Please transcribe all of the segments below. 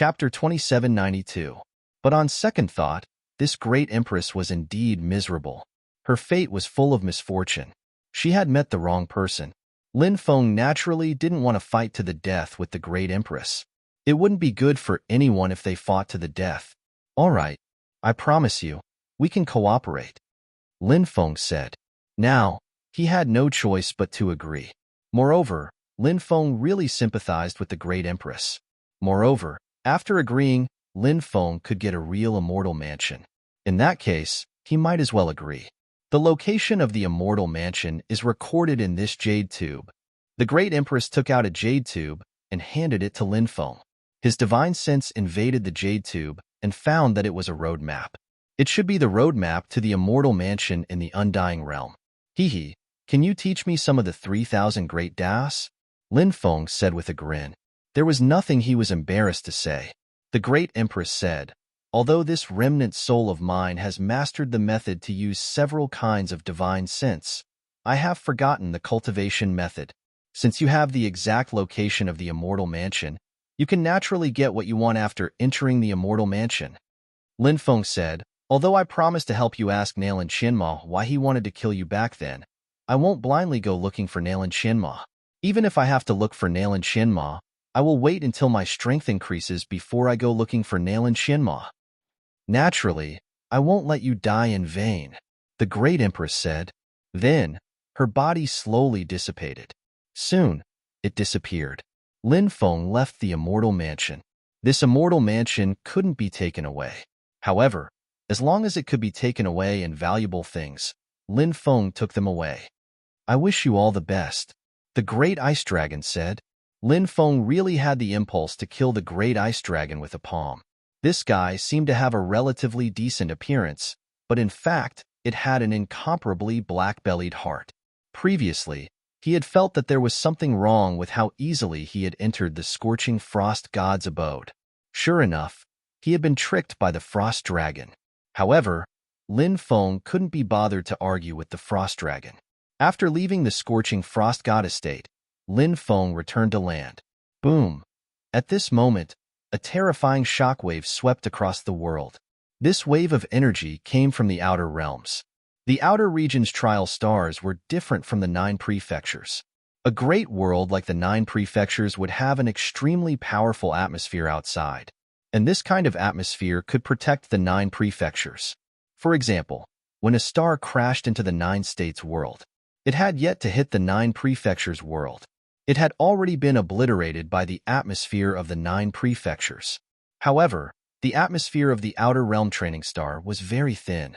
Chapter 2792. But on second thought, this great empress was indeed miserable. Her fate was full of misfortune. She had met the wrong person. Lin Feng naturally didn't want to fight to the death with the great empress. It wouldn't be good for anyone if they fought to the death. All right, I promise you, we can cooperate, Lin Feng said. Now, he had no choice but to agree. Moreover, Lin Feng really sympathized with the great empress. Moreover, after agreeing, Lin Feng could get a real immortal mansion. In that case, he might as well agree. The location of the immortal mansion is recorded in this jade tube. The great empress took out a jade tube and handed it to Lin Feng. His divine sense invaded the jade tube and found that it was a roadmap. It should be the roadmap to the immortal mansion in the undying realm. Hee, can you teach me some of the 3,000 great das? Lin Feng said with a grin. There was nothing he was embarrassed to say. The great empress said, although this remnant soul of mine has mastered the method to use several kinds of divine sense, I have forgotten the cultivation method. Since you have the exact location of the immortal mansion, you can naturally get what you want after entering the immortal mansion. Lin Feng said, although I promised to help you ask Nalan Qianma why he wanted to kill you back then, I won't blindly go looking for Nalan Qianma. Even if I have to look for Nalan Qianma, I will wait until my strength increases before I go looking for Nalan Qianma. Naturally, I won't let you die in vain, the great empress said. Then, her body slowly dissipated. Soon, it disappeared. Lin Feng left the immortal mansion. This immortal mansion couldn't be taken away. However, as long as it could be taken away and valuable things, Lin Feng took them away. I wish you all the best, the great ice dragon said. Lin Feng really had the impulse to kill the great ice dragon with a palm. This guy seemed to have a relatively decent appearance, but in fact, it had an incomparably black-bellied heart. Previously, he had felt that there was something wrong with how easily he had entered the scorching frost god's abode. Sure enough, he had been tricked by the frost dragon. However, Lin Feng couldn't be bothered to argue with the frost dragon. After leaving the scorching frost god estate, Lin Feng returned to land. Boom! At this moment, a terrifying shockwave swept across the world. This wave of energy came from the outer realms. The outer region's trial stars were different from the 9 prefectures. A great world like the 9 prefectures would have an extremely powerful atmosphere outside, and this kind of atmosphere could protect the 9 prefectures. For example, when a star crashed into the 9 states world, it had yet to hit the 9 prefectures world. It had already been obliterated by the atmosphere of the 9 prefectures. However, the atmosphere of the outer realm training star was very thin.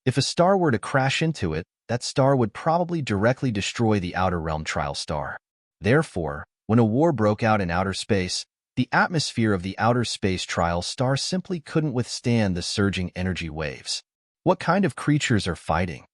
If a star were to crash into it, that star would probably directly destroy the outer realm trial star. Therefore, when a war broke out in outer space, the atmosphere of the outer space trial star simply couldn't withstand the surging energy waves. What kind of creatures are fighting?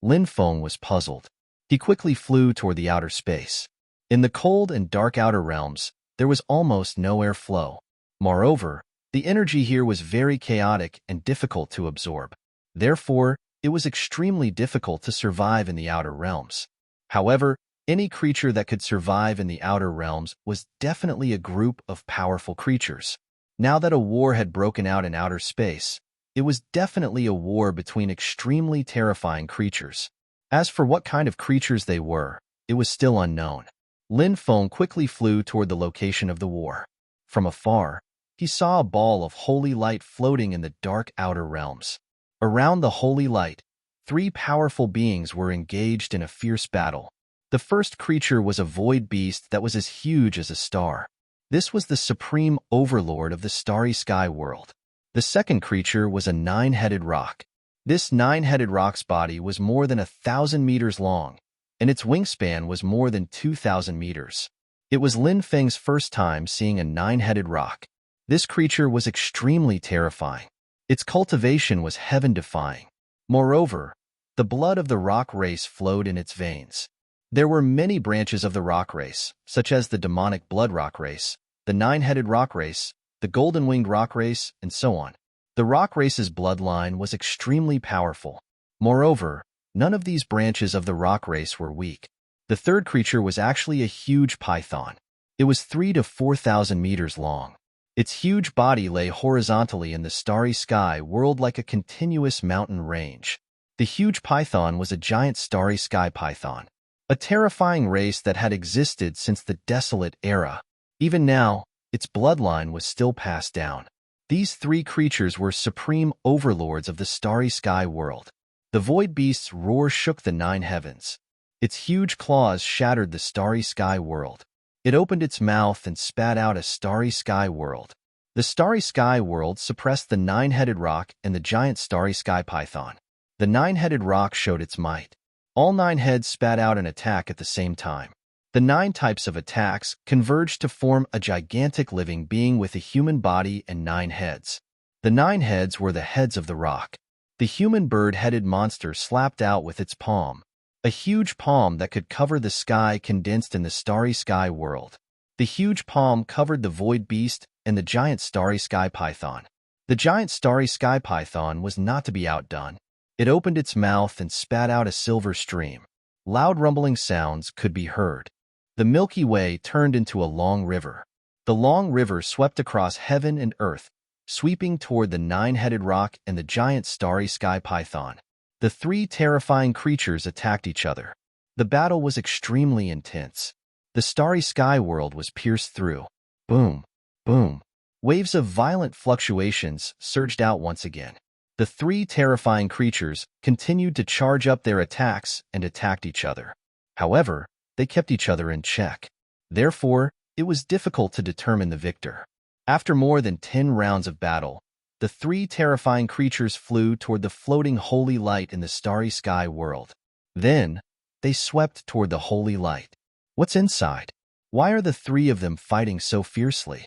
Lin Feng was puzzled. He quickly flew toward the outer space. In the cold and dark outer realms, there was almost no airflow. Moreover, the energy here was very chaotic and difficult to absorb. Therefore, it was extremely difficult to survive in the outer realms. However, any creature that could survive in the outer realms was definitely a group of powerful creatures. Now that a war had broken out in outer space, it was definitely a war between extremely terrifying creatures. As for what kind of creatures they were, it was still unknown. Lin Feng quickly flew toward the location of the war. From afar, he saw a ball of holy light floating in the dark outer realms. Around the holy light, 3 powerful beings were engaged in a fierce battle. The first creature was a void beast that was as huge as a star. This was the supreme overlord of the starry sky world. The second creature was a 9-headed rock. This 9-headed rock's body was more than 1,000 meters long, and its wingspan was more than 2,000 meters. It was Lin Feng's first time seeing a 9-headed rock. This creature was extremely terrifying. Its cultivation was heaven-defying. Moreover, the blood of the rock race flowed in its veins. There were many branches of the rock race, such as the demonic blood rock race, the 9-headed rock race, the golden-winged rock race, and so on. The rock race's bloodline was extremely powerful. Moreover, none of these branches of the rock race were weak. The third creature was actually a huge python. It was 3,000 to 4,000 meters long. Its huge body lay horizontally in the starry sky world like a continuous mountain range. The huge python was a giant starry sky python, a terrifying race that had existed since the desolate era. Even now, its bloodline was still passed down. These three creatures were supreme overlords of the starry sky world. The void beast's roar shook the nine heavens. Its huge claws shattered the starry sky world. It opened its mouth and spat out a starry sky world. The starry sky world suppressed the nine-headed rock and the giant starry sky python. The nine-headed rock showed its might. All nine heads spat out an attack at the same time. The 9 types of attacks converged to form a gigantic living being with a human body and 9 heads. The 9 heads were the heads of the rock. The human bird-headed monster slapped out with its palm. A huge palm that could cover the sky condensed in the starry sky world. The huge palm covered the void beast and the giant starry sky python. The giant starry sky python was not to be outdone. It opened its mouth and spat out a silver stream. Loud rumbling sounds could be heard. The Milky Way turned into a long river. The long river swept across heaven and earth, sweeping toward the 9-headed rock and the giant starry sky python. The 3 terrifying creatures attacked each other. The battle was extremely intense. The starry sky world was pierced through. Boom, boom. Waves of violent fluctuations surged out once again. The 3 terrifying creatures continued to charge up their attacks and attacked each other. However, they kept each other in check. Therefore, it was difficult to determine the victor. After more than 10 rounds of battle, the 3 terrifying creatures flew toward the floating holy light in the starry sky world. Then, they swept toward the holy light. What's inside? Why are the 3 of them fighting so fiercely?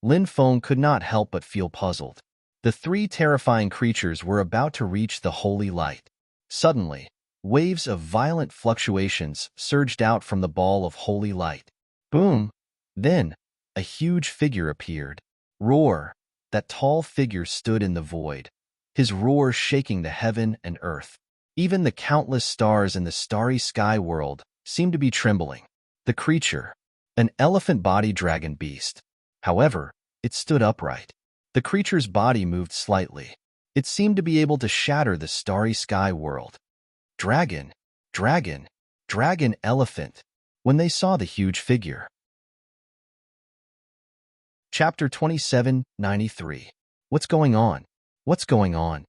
Lin Feng could not help but feel puzzled. The 3 terrifying creatures were about to reach the holy light. Suddenly, waves of violent fluctuations surged out from the ball of holy light. Boom! Then, a huge figure appeared. Roar! That tall figure stood in the void, his roar shaking the heaven and earth. Even the countless stars in the starry sky world seemed to be trembling. The creature, an elephant-body dragon beast. However, it stood upright. The creature's body moved slightly. It seemed to be able to shatter the starry sky world. Dragon, dragon, dragon elephant. When they saw the huge figure. Chapter 2793. What's going on? What's going on?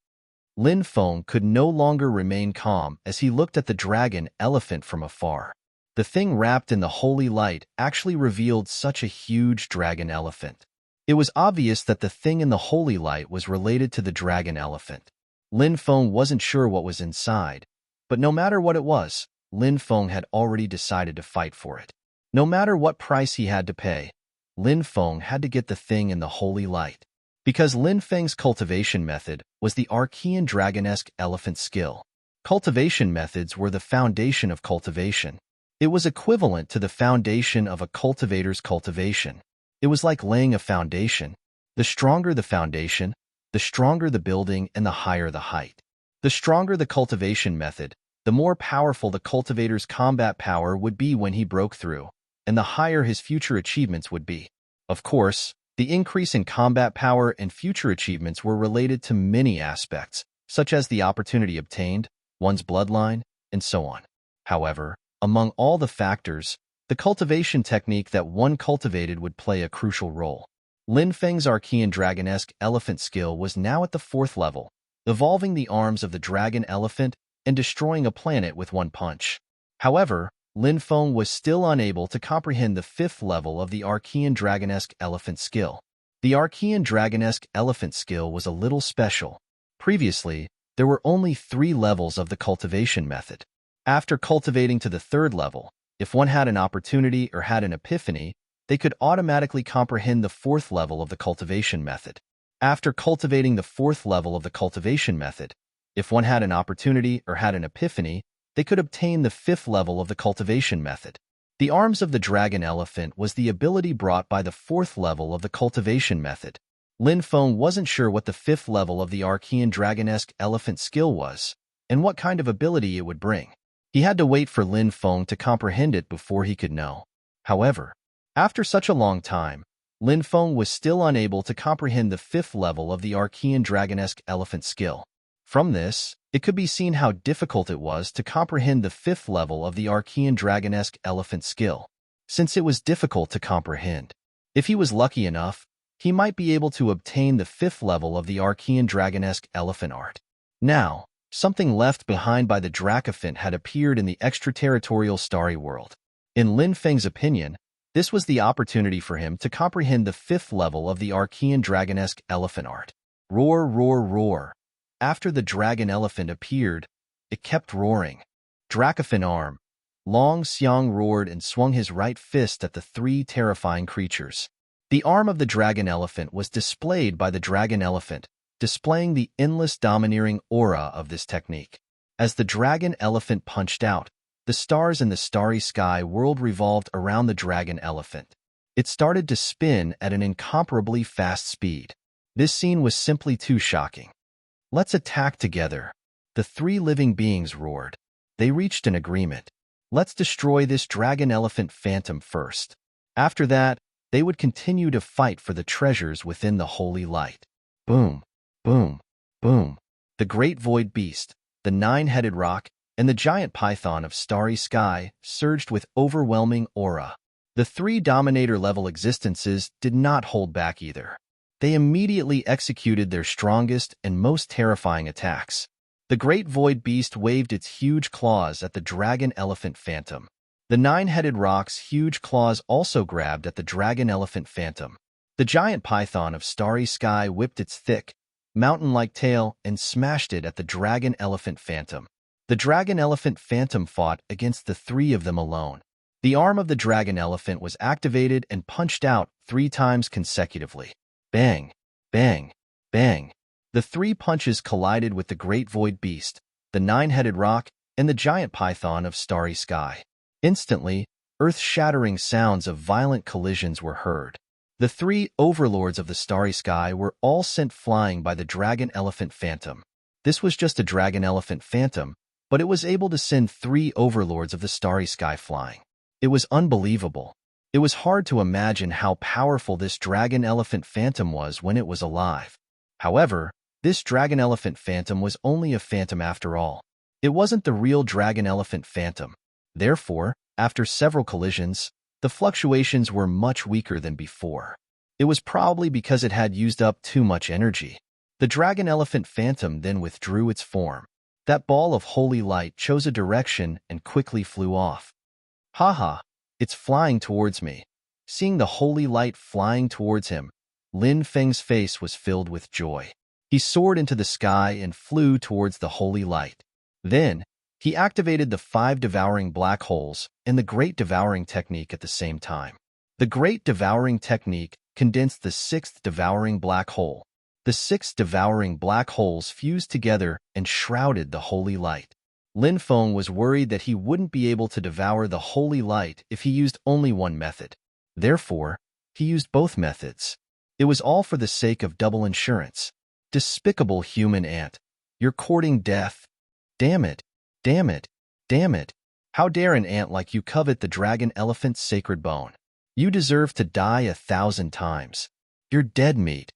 Lin Feng could no longer remain calm as he looked at the dragon elephant from afar. The thing wrapped in the holy light actually revealed such a huge dragon elephant. It was obvious that the thing in the holy light was related to the dragon elephant. Lin Feng wasn't sure what was inside, but no matter what it was, Lin Feng had already decided to fight for it. No matter what price he had to pay, Lin Feng had to get the thing in the holy light. Because Lin Feng's cultivation method was the Archean dragonesque elephant skill. Cultivation methods were the foundation of cultivation. It was equivalent to the foundation of a cultivator's cultivation. It was like laying a foundation. The stronger the foundation, the stronger the building and the higher the height. The stronger the cultivation method, the more powerful the cultivator's combat power would be when he broke through, and the higher his future achievements would be. Of course, the increase in combat power and future achievements were related to many aspects, such as the opportunity obtained, one's bloodline, and so on. However, among all the factors, the cultivation technique that one cultivated would play a crucial role. Lin Feng's Archean dragonesque elephant skill was now at the 4th level, evolving the arms of the dragon elephant and destroying a planet with one punch. However, Lin Feng was still unable to comprehend the 5th level of the Archean dragonesque elephant skill. The Archean dragonesque elephant skill was a little special. Previously, there were only 3 levels of the cultivation method. After cultivating to the 3rd level, if one had an opportunity or had an epiphany, they could automatically comprehend the 4th level of the cultivation method. After cultivating the 4th level of the cultivation method, if one had an opportunity or had an epiphany, they could obtain the 5th level of the cultivation method. The arms of the dragon elephant was the ability brought by the 4th level of the cultivation method. Lin Feng wasn't sure what the 5th level of the Archean dragonesque elephant skill was, and what kind of ability it would bring. He had to wait for Lin Feng to comprehend it before he could know. However, after such a long time, Lin Feng was still unable to comprehend the 5th level of the Archean Dragonesque Elephant skill. From this, it could be seen how difficult it was to comprehend the 5th level of the Archean Dragonesque Elephant skill. Since it was difficult to comprehend, if he was lucky enough, he might be able to obtain the 5th level of the Archean Dragonesque Elephant art. Now, something left behind by the Dracophant had appeared in the extraterritorial starry world. In Lin Feng's opinion, this was the opportunity for him to comprehend the 5th level of the Archean Dragonesque Elephant art. Roar, roar, roar. After the dragon elephant appeared, it kept roaring. Dracophant arm. Long Xiang roared and swung his right fist at the 3 terrifying creatures. The arm of the dragon elephant was displayed by the dragon elephant, displaying the endless domineering aura of this technique. As the dragon elephant punched out, the stars in the starry sky world revolved around the dragon elephant. It started to spin at an incomparably fast speed. This scene was simply too shocking. "Let's attack together," the 3 living beings roared. They reached an agreement. "Let's destroy this dragon elephant phantom first. After that, they would continue to fight for the treasures within the holy light." Boom, boom, boom. The great void beast, the 9-headed roc, and the giant python of starry sky surged with overwhelming aura. The 3 Dominator-level existences did not hold back either. They immediately executed their strongest and most terrifying attacks. The great void beast waved its huge claws at the dragon elephant phantom. The 9-headed roc's huge claws also grabbed at the dragon elephant phantom. The giant python of starry sky whipped its thick, mountain-like tail and smashed it at the dragon elephant phantom. The dragon elephant phantom fought against the 3 of them alone. The arm of the dragon elephant was activated and punched out 3 times consecutively. Bang, bang, bang. The 3 punches collided with the great void beast, the 9-headed roc, and the giant python of starry sky. Instantly, earth-shattering sounds of violent collisions were heard. The 3 overlords of the starry sky were all sent flying by the dragon elephant phantom. This was just a dragon elephant phantom, but it was able to send 3 overlords of the starry sky flying. It was unbelievable. It was hard to imagine how powerful this dragon elephant phantom was when it was alive. However, this dragon elephant phantom was only a phantom after all. It wasn't the real dragon elephant phantom. Therefore, after several collisions, the fluctuations were much weaker than before. It was probably because it had used up too much energy. The dragon elephant phantom then withdrew its form. That ball of holy light chose a direction and quickly flew off. Haha, it's flying towards me. Seeing the holy light flying towards him, Lin Feng's face was filled with joy. He soared into the sky and flew towards the holy light. Then, he activated the 5 devouring black holes and the Great Devouring Technique at the same time. The Great Devouring Technique condensed the 6th devouring black hole. The 6 devouring black holes fused together and shrouded the holy light. Lin Feng was worried that he wouldn't be able to devour the holy light if he used only one method. Therefore, he used both methods. It was all for the sake of double insurance. Despicable human ant, you're courting death. Damn it, damn it, damn it. How dare an ant like you covet the dragon elephant's sacred bone? You deserve to die 1,000 times. You're dead meat.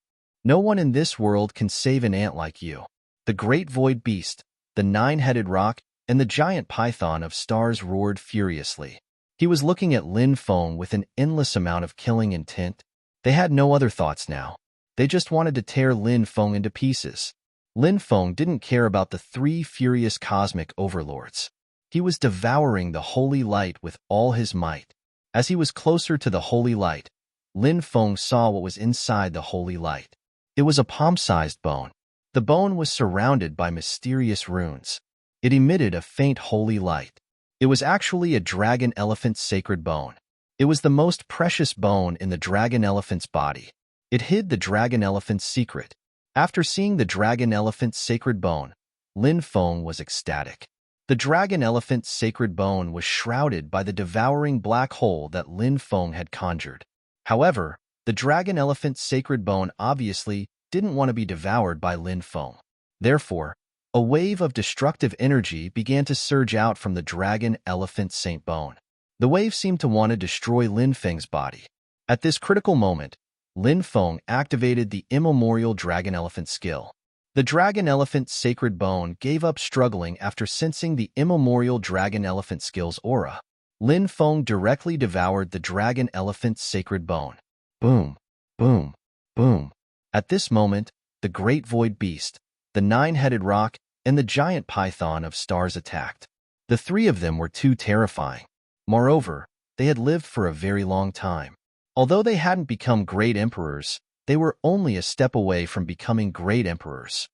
No one in this world can save an ant like you. The great void beast, the 9-headed roc, and the giant python of stars roared furiously. He was looking at Lin Feng with an endless amount of killing intent. They had no other thoughts now. They just wanted to tear Lin Feng into pieces. Lin Feng didn't care about the 3 furious cosmic overlords. He was devouring the holy light with all his might. As he was closer to the holy light, Lin Feng saw what was inside the holy light. It was a palm-sized bone. The bone was surrounded by mysterious runes. It emitted a faint holy light. It was actually a dragon elephant's sacred bone. It was the most precious bone in the dragon elephant's body. It hid the dragon elephant's secret. After seeing the dragon elephant's sacred bone, Lin Feng was ecstatic. The dragon elephant's sacred bone was shrouded by the devouring black hole that Lin Feng had conjured. However, the dragon elephant's sacred bone obviously didn't want to be devoured by Lin Feng. Therefore, a wave of destructive energy began to surge out from the dragon elephant's saint bone. The wave seemed to want to destroy Lin Feng's body. At this critical moment, Lin Feng activated the immemorial Dragon Elephant skill. The Dragon Elephant Sacred Bone gave up struggling after sensing the immemorial Dragon Elephant skill's aura. Lin Feng directly devoured the Dragon Elephant's Sacred Bone. Boom, boom, boom. At this moment, the Great Void Beast, the Nine-Headed Rock, and the Giant Python of Stars attacked. The three of them were too terrifying. Moreover, they had lived for a very long time. Although they hadn't become great emperors, they were only a step away from becoming great emperors.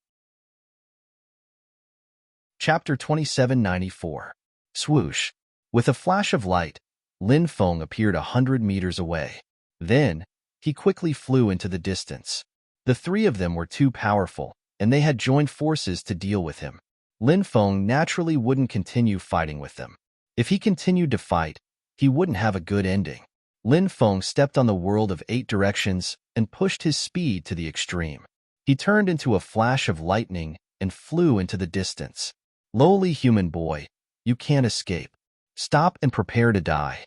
Chapter 2794. Swoosh. With a flash of light, Lin Feng appeared 100 meters away. Then, he quickly flew into the distance. The three of them were too powerful, and they had joined forces to deal with him. Lin Feng naturally wouldn't continue fighting with them. If he continued to fight, he wouldn't have a good ending. Lin Feng stepped on the world of 8 directions and pushed his speed to the extreme. He turned into a flash of lightning and flew into the distance. Lowly human boy, you can't escape. Stop and prepare to die.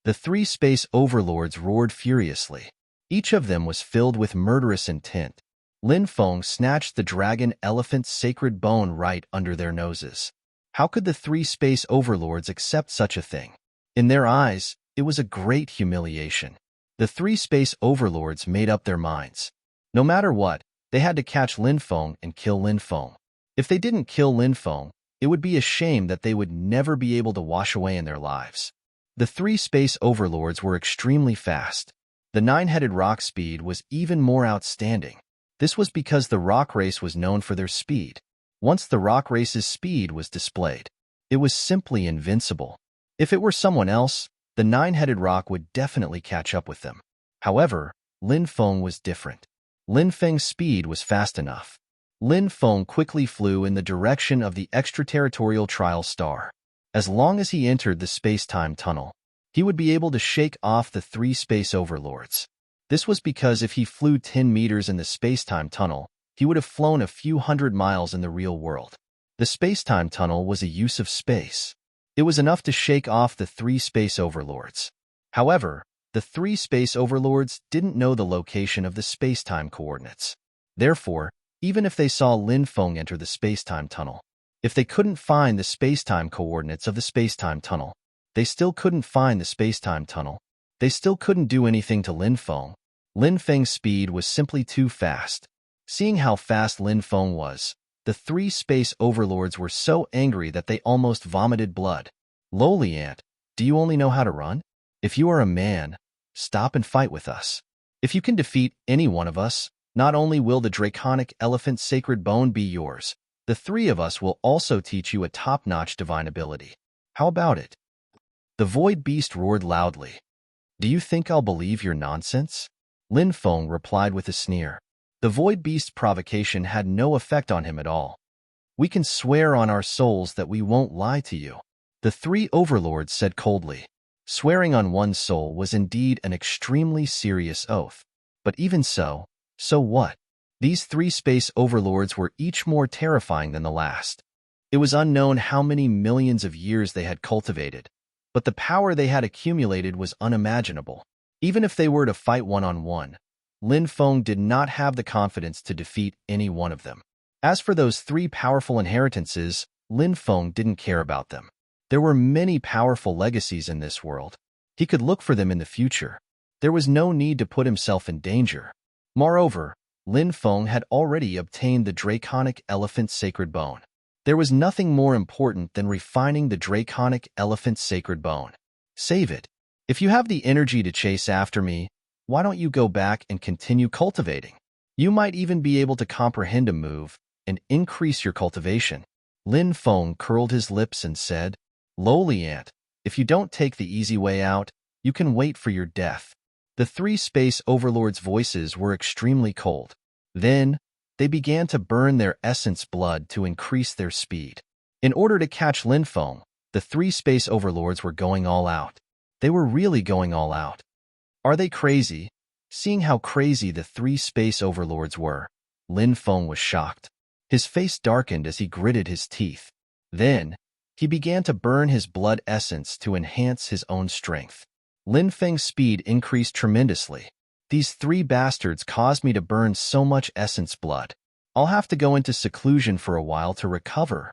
The 3 space overlords roared furiously. Each of them was filled with murderous intent. Lin Feng snatched the Dragon Elephant's Sacred Bone right under their noses. How could the 3 space overlords accept such a thing? In their eyes, it was a great humiliation. The 3 space overlords made up their minds. No matter what, they had to catch Lin Feng and kill Lin Feng. If they didn't kill Lin Feng, it would be a shame that they would never be able to wash away in their lives. The 3 space overlords were extremely fast. The Nine-Headed Rock speed was even more outstanding. This was because the rock race was known for their speed. Once the rock race's speed was displayed, it was simply invincible. If it were someone else, the Nine-Headed Rock would definitely catch up with them. However, Lin Feng was different. Lin Feng's speed was fast enough. Lin Feng quickly flew in the direction of the extraterritorial trial star. As long as he entered the space-time tunnel, he would be able to shake off the 3 space overlords. This was because if he flew 10 meters in the space-time tunnel, he would have flown a few hundred miles in the real world. The space-time tunnel was a use of space. It was enough to shake off the 3 space overlords. However, the 3 space overlords didn't know the location of the space-time coordinates. Therefore, even if they saw Lin Feng enter the space-time tunnel, if they couldn't find the space-time coordinates of the space-time tunnel, they still couldn't find the space-time tunnel. They still couldn't do anything to Lin Feng. Lin Feng's speed was simply too fast. Seeing how fast Lin Feng was, the 3 space overlords were so angry that they almost vomited blood. Lowly ant, do you only know how to run? If you are a man, stop and fight with us. If you can defeat any one of us, not only will the Draconic Elephant Sacred Bone be yours, the 3 of us will also teach you a top-notch divine ability. How about it? The Void Beast roared loudly. Do you think I'll believe your nonsense? Lin Feng replied with a sneer. The Void Beast's provocation had no effect on him at all. We can swear on our souls that we won't lie to you, the 3 overlords said coldly. Swearing on one's soul was indeed an extremely serious oath. But even so what? These 3 space overlords were each more terrifying than the last. It was unknown how many millions of years they had cultivated, but the power they had accumulated was unimaginable. Even if they were to fight one-on-one, Lin Feng did not have the confidence to defeat any one of them. As for those 3 powerful inheritances, Lin Feng didn't care about them. There were many powerful legacies in this world. He could look for them in the future. There was no need to put himself in danger. Moreover, Lin Feng had already obtained the Draconic Elephant Sacred Bone. There was nothing more important than refining the Draconic Elephant Sacred Bone. Save it. If you have the energy to chase after me, why don't you go back and continue cultivating? You might even be able to comprehend a move and increase your cultivation. Lin Feng curled his lips and said, Lowly ant, if you don't take the easy way out, you can wait for your death. The 3 space overlords' voices were extremely cold. Then, they began to burn their essence blood to increase their speed. In order to catch Lin Feng, the 3 space overlords were going all out. They were really going all out. Are they crazy? Seeing how crazy the 3 space overlords were, Lin Feng was shocked. His face darkened as he gritted his teeth. Then, he began to burn his blood essence to enhance his own strength. Lin Feng's speed increased tremendously. These 3 bastards caused me to burn so much essence blood. I'll have to go into seclusion for a while to recover.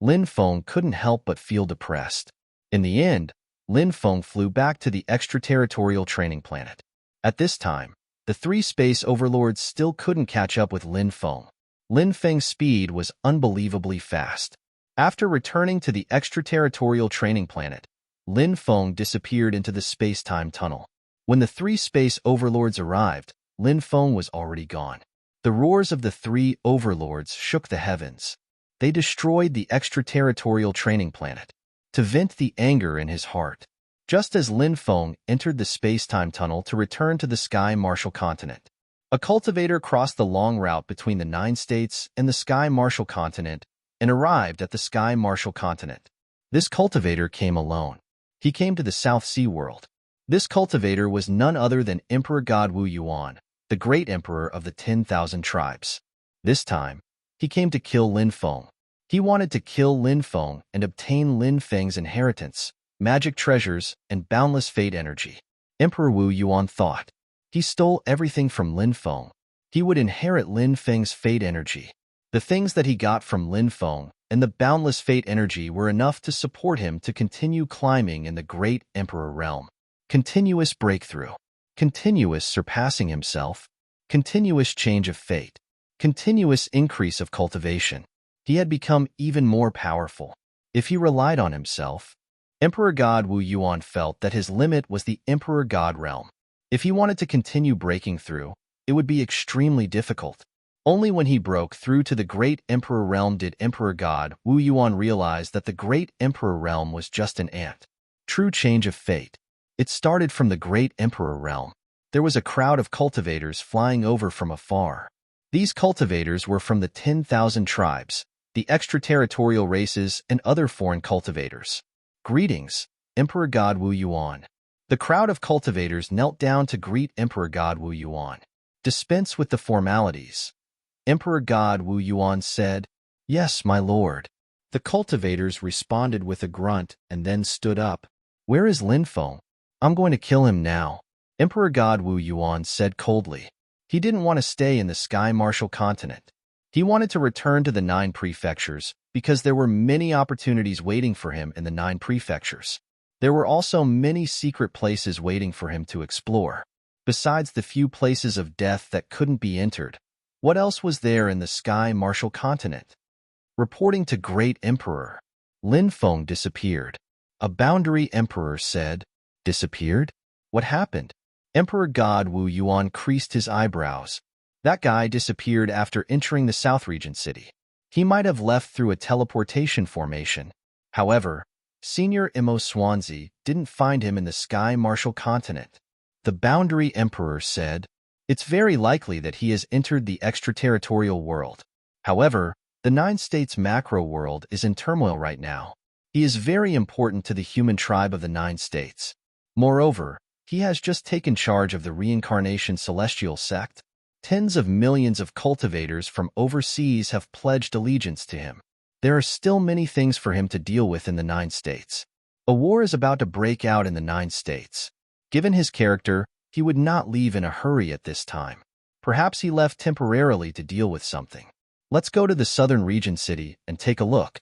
Lin Feng couldn't help but feel depressed. In the end, Lin Feng flew back to the extraterritorial training planet. At this time, the 3 space overlords still couldn't catch up with Lin Feng. Lin Feng's speed was unbelievably fast. After returning to the extraterritorial training planet, Lin Feng disappeared into the space-time tunnel. When the 3 space overlords arrived, Lin Feng was already gone. The roars of the 3 overlords shook the heavens. They destroyed the extraterritorial training planet to vent the anger in his heart. Just as Lin Feng entered the space-time tunnel to return to the Sky Martial Continent, a cultivator crossed the long route between the 9 states and the Sky Martial Continent and arrived at the Sky Martial Continent. This cultivator came alone. He came to the South Sea world. This cultivator was none other than Emperor God Wu Yuan, the great emperor of the 10,000 tribes. This time, he came to kill Lin Feng. He wanted to kill Lin Feng and obtain Lin Feng's inheritance, magic treasures, and boundless fate energy. Emperor Wu Yuan thought. He stole everything from Lin Feng. He would inherit Lin Feng's fate energy. The things that he got from Lin Feng and the boundless fate energy were enough to support him to continue climbing in the great emperor realm. Continuous breakthrough. Continuous surpassing himself. Continuous change of fate. Continuous increase of cultivation. He had become even more powerful. If he relied on himself, Emperor God Wu Yuan felt that his limit was the Emperor God realm. If he wanted to continue breaking through, it would be extremely difficult. Only when he broke through to the Great Emperor realm did Emperor God Wu Yuan realize that the Great Emperor realm was just an ant. True change of fate. It started from the Great Emperor realm. There was a crowd of cultivators flying over from afar. These cultivators were from the 10,000 tribes, the extraterritorial races, and other foreign cultivators. Greetings, Emperor God Wu Yuan. The crowd of cultivators knelt down to greet Emperor God Wu Yuan. Dispense with the formalities. Emperor God Wu Yuan said, "Yes, my lord." The cultivators responded with a grunt and then stood up. "Where is Lin Feng? I'm going to kill him now," Emperor God Wu Yuan said coldly. He didn't want to stay in the Sky Martial Continent. He wanted to return to the 9 prefectures because there were many opportunities waiting for him in the 9 prefectures. There were also many secret places waiting for him to explore. Besides the few places of death that couldn't be entered, what else was there in the Sky Martial Continent? Reporting to Great Emperor, Lin Feng disappeared. A boundary emperor said, "Disappeared? What happened?" Emperor God Wu Yuan creased his eyebrows. That guy disappeared after entering the South Region city. He might have left through a teleportation formation. However, Senior Imo Swansea didn't find him in the Sky Martial Continent. The Boundary Emperor said, "It's very likely that he has entered the extraterritorial world. However, the 9 states macro world is in turmoil right now. He is very important to the human tribe of the 9 states. Moreover, he has just taken charge of the reincarnation celestial sect. Tens of millions of cultivators from overseas have pledged allegiance to him. There are still many things for him to deal with in the 9 states. A war is about to break out in the 9 states. Given his character, he would not leave in a hurry at this time. Perhaps he left temporarily to deal with something. Let's go to the Southern Region city and take a look."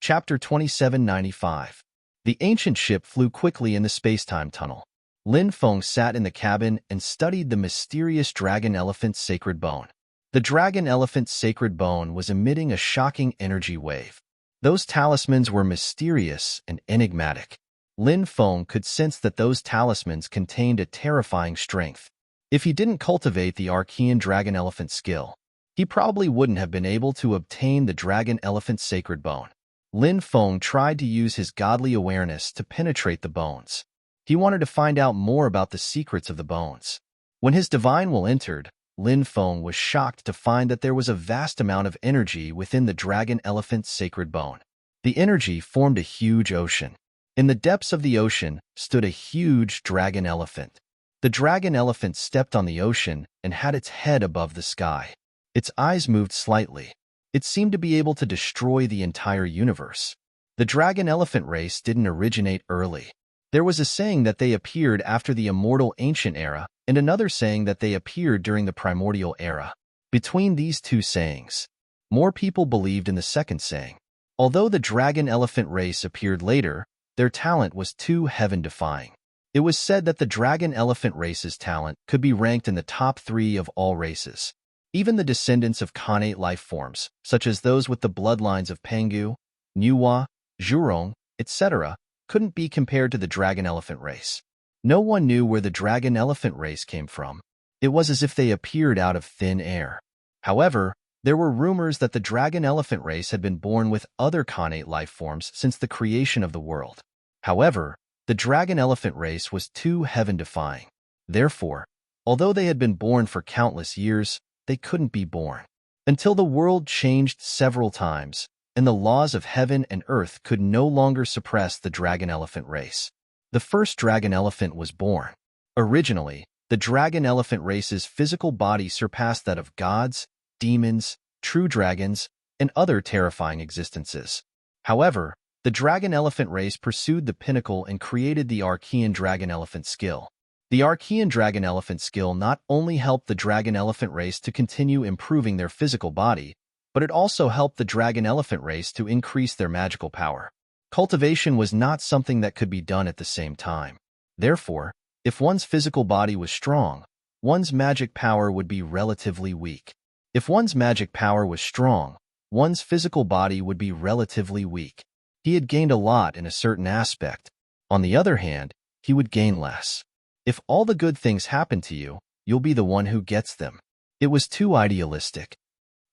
Chapter 2795. The ancient ship flew quickly in the space-time tunnel. Lin Feng sat in the cabin and studied the mysterious dragon elephant's sacred bone. The dragon elephant's sacred bone was emitting a shocking energy wave. Those talismans were mysterious and enigmatic. Lin Feng could sense that those talismans contained a terrifying strength. If he didn't cultivate the Archean dragon elephant skill, he probably wouldn't have been able to obtain the dragon elephant's sacred bone. Lin Feng tried to use his godly awareness to penetrate the bones. He wanted to find out more about the secrets of the bones. When his divine will entered, Lin Feng was shocked to find that there was a vast amount of energy within the dragon elephant's sacred bone. The energy formed a huge ocean. In the depths of the ocean stood a huge dragon elephant. The dragon elephant stepped on the ocean and had its head above the sky. Its eyes moved slightly. It seemed to be able to destroy the entire universe. The dragon elephant race didn't originate early. There was a saying that they appeared after the immortal ancient era, and another saying that they appeared during the primordial era. Between these two sayings, more people believed in the second saying. Although the dragon-elephant race appeared later, their talent was too heaven-defying. It was said that the dragon-elephant race's talent could be ranked in the top 3 of all races. Even the descendants of Khanate life forms, such as those with the bloodlines of Pengu, Nuwa, Zhurong, etc., couldn't be compared to the dragon-elephant race. No one knew where the dragon-elephant race came from. It was as if they appeared out of thin air. However, there were rumors that the dragon-elephant race had been born with other Khanate life forms since the creation of the world. However, the dragon-elephant race was too heaven-defying. Therefore, although they had been born for countless years, they couldn't be born. Until the world changed several times, and the laws of heaven and earth could no longer suppress the dragon-elephant race. The first dragon-elephant was born. Originally, the dragon-elephant race's physical body surpassed that of gods, demons, true dragons, and other terrifying existences. However, the dragon-elephant race pursued the pinnacle and created the Archean dragon-elephant skill. The Archean dragon-elephant skill not only helped the dragon-elephant race to continue improving their physical body, but it also helped the dragon-elephant race to increase their magical power. Cultivation was not something that could be done at the same time. Therefore, if one's physical body was strong, one's magic power would be relatively weak. If one's magic power was strong, one's physical body would be relatively weak. He had gained a lot in a certain aspect. On the other hand, he would gain less. If all the good things happen to you, you'll be the one who gets them. It was too idealistic.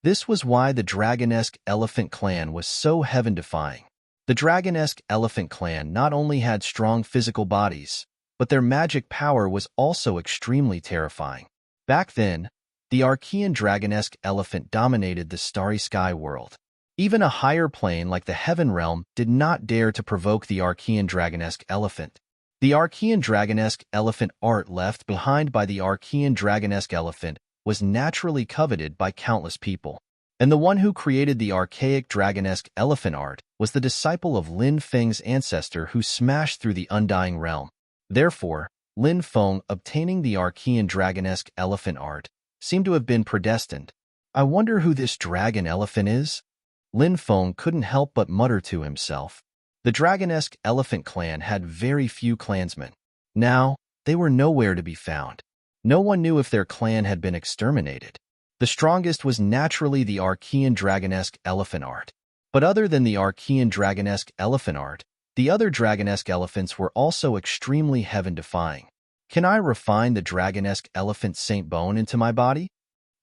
This was why the Dragonesque Elephant Clan was so heaven-defying. The Dragonesque Elephant Clan not only had strong physical bodies, but their magic power was also extremely terrifying. Back then, the Archean Dragonesque Elephant dominated the starry sky world. Even a higher plane like the Heaven Realm did not dare to provoke the Archean Dragonesque Elephant. The Archean Dragonesque Elephant art left behind by the Archean Dragonesque Elephant was naturally coveted by countless people. And the one who created the archaic Dragonesque Elephant art was the disciple of Lin Feng's ancestor who smashed through the Undying Realm. Therefore, Lin Feng obtaining the Archean Dragonesque Elephant art seemed to have been predestined. I wonder who this dragon elephant is? Lin Feng couldn't help but mutter to himself. The Dragonesque Elephant Clan had very few clansmen. Now, they were nowhere to be found. No one knew if their clan had been exterminated. The strongest was naturally the Archean Dragonesque Elephant art. But other than the Archean Dragonesque Elephant art, the other Dragonesque elephants were also extremely heaven-defying. Can I refine the Dragonesque Elephant Saint Bone into my body?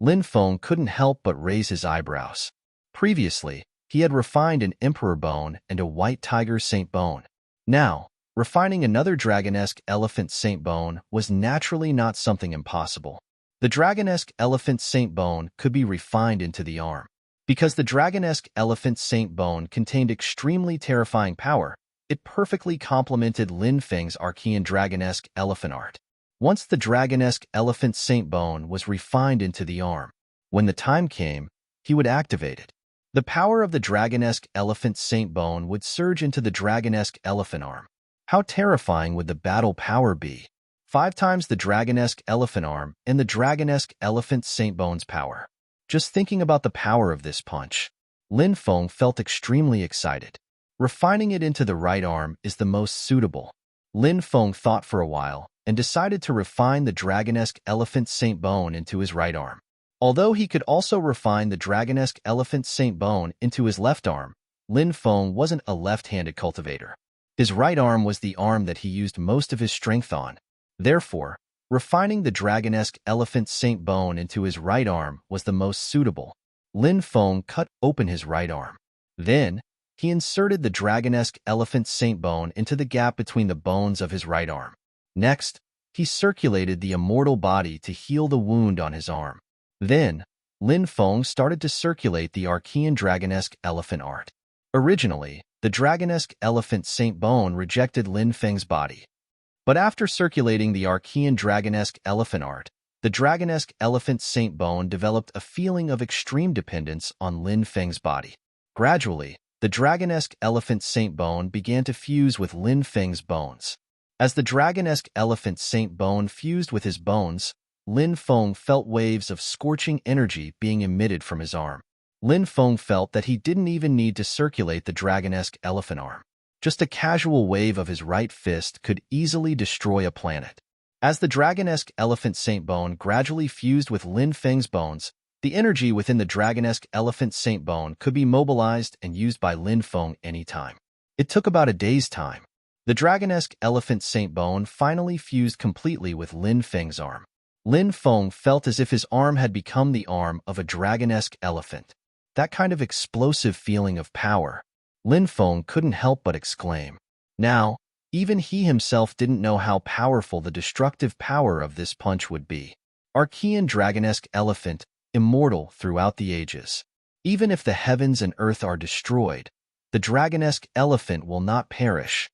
Lin Feng couldn't help but raise his eyebrows. Previously, he had refined an Emperor Bone and a White Tiger Saint Bone. Now, refining another Dragonesque Elephant Saint Bone was naturally not something impossible. The Dragonesque Elephant Saint Bone could be refined into the arm. Because the Dragonesque Elephant Saint Bone contained extremely terrifying power, it perfectly complemented Lin Feng's Archean Dragonesque Elephant art. Once the Dragonesque Elephant Saint Bone was refined into the arm, when the time came, he would activate it. The power of the Dragonesque Elephant Saint Bone would surge into the Dragonesque Elephant arm. How terrifying would the battle power be? 5 times the Dragonesque Elephant arm and the Dragonesque Elephant Saint Bone's power. Just thinking about the power of this punch, Lin Feng felt extremely excited. Refining it into the right arm is the most suitable. Lin Feng thought for a while and decided to refine the Dragonesque Elephant Saint Bone into his right arm. Although he could also refine the Dragonesque Elephant Saint Bone into his left arm, Lin Feng wasn't a left-handed cultivator. His right arm was the arm that he used most of his strength on. Therefore, refining the Dragonesque Elephant Saint Bone into his right arm was the most suitable. Lin Feng cut open his right arm. Then, he inserted the Dragonesque Elephant Saint Bone into the gap between the bones of his right arm. Next, he circulated the immortal body to heal the wound on his arm. Then, Lin Feng started to circulate the Archean Dragonesque Elephant art. Originally, the Dragonesque Elephant Saint Bone rejected Lin Feng's body. But after circulating the Archean Dragonesque Elephant art, the Dragonesque Elephant Saint Bone developed a feeling of extreme dependence on Lin Feng's body. Gradually, the Dragonesque Elephant Saint Bone began to fuse with Lin Feng's bones. As the dragon-esque elephant Saint Bone fused with his bones, Lin Feng felt waves of scorching energy being emitted from his arm. Lin Feng felt that he didn't even need to circulate the dragon-esque elephant arm. Just a casual wave of his right fist could easily destroy a planet. As the dragon-esque elephant Saint Bone gradually fused with Lin Feng's bones, the energy within the dragon-esque elephant Saint Bone could be mobilized and used by Lin Feng anytime. It took about a day's time. The dragon-esque elephant Saint Bone finally fused completely with Lin Feng's arm. Lin Feng felt as if his arm had become the arm of a dragon-esque elephant. That kind of explosive feeling of power. Lin Feng couldn't help but exclaim. Now, even he himself didn't know how powerful the destructive power of this punch would be. Archean dragon-esque elephant, immortal throughout the ages. Even if the heavens and earth are destroyed, the dragon-esque elephant will not perish.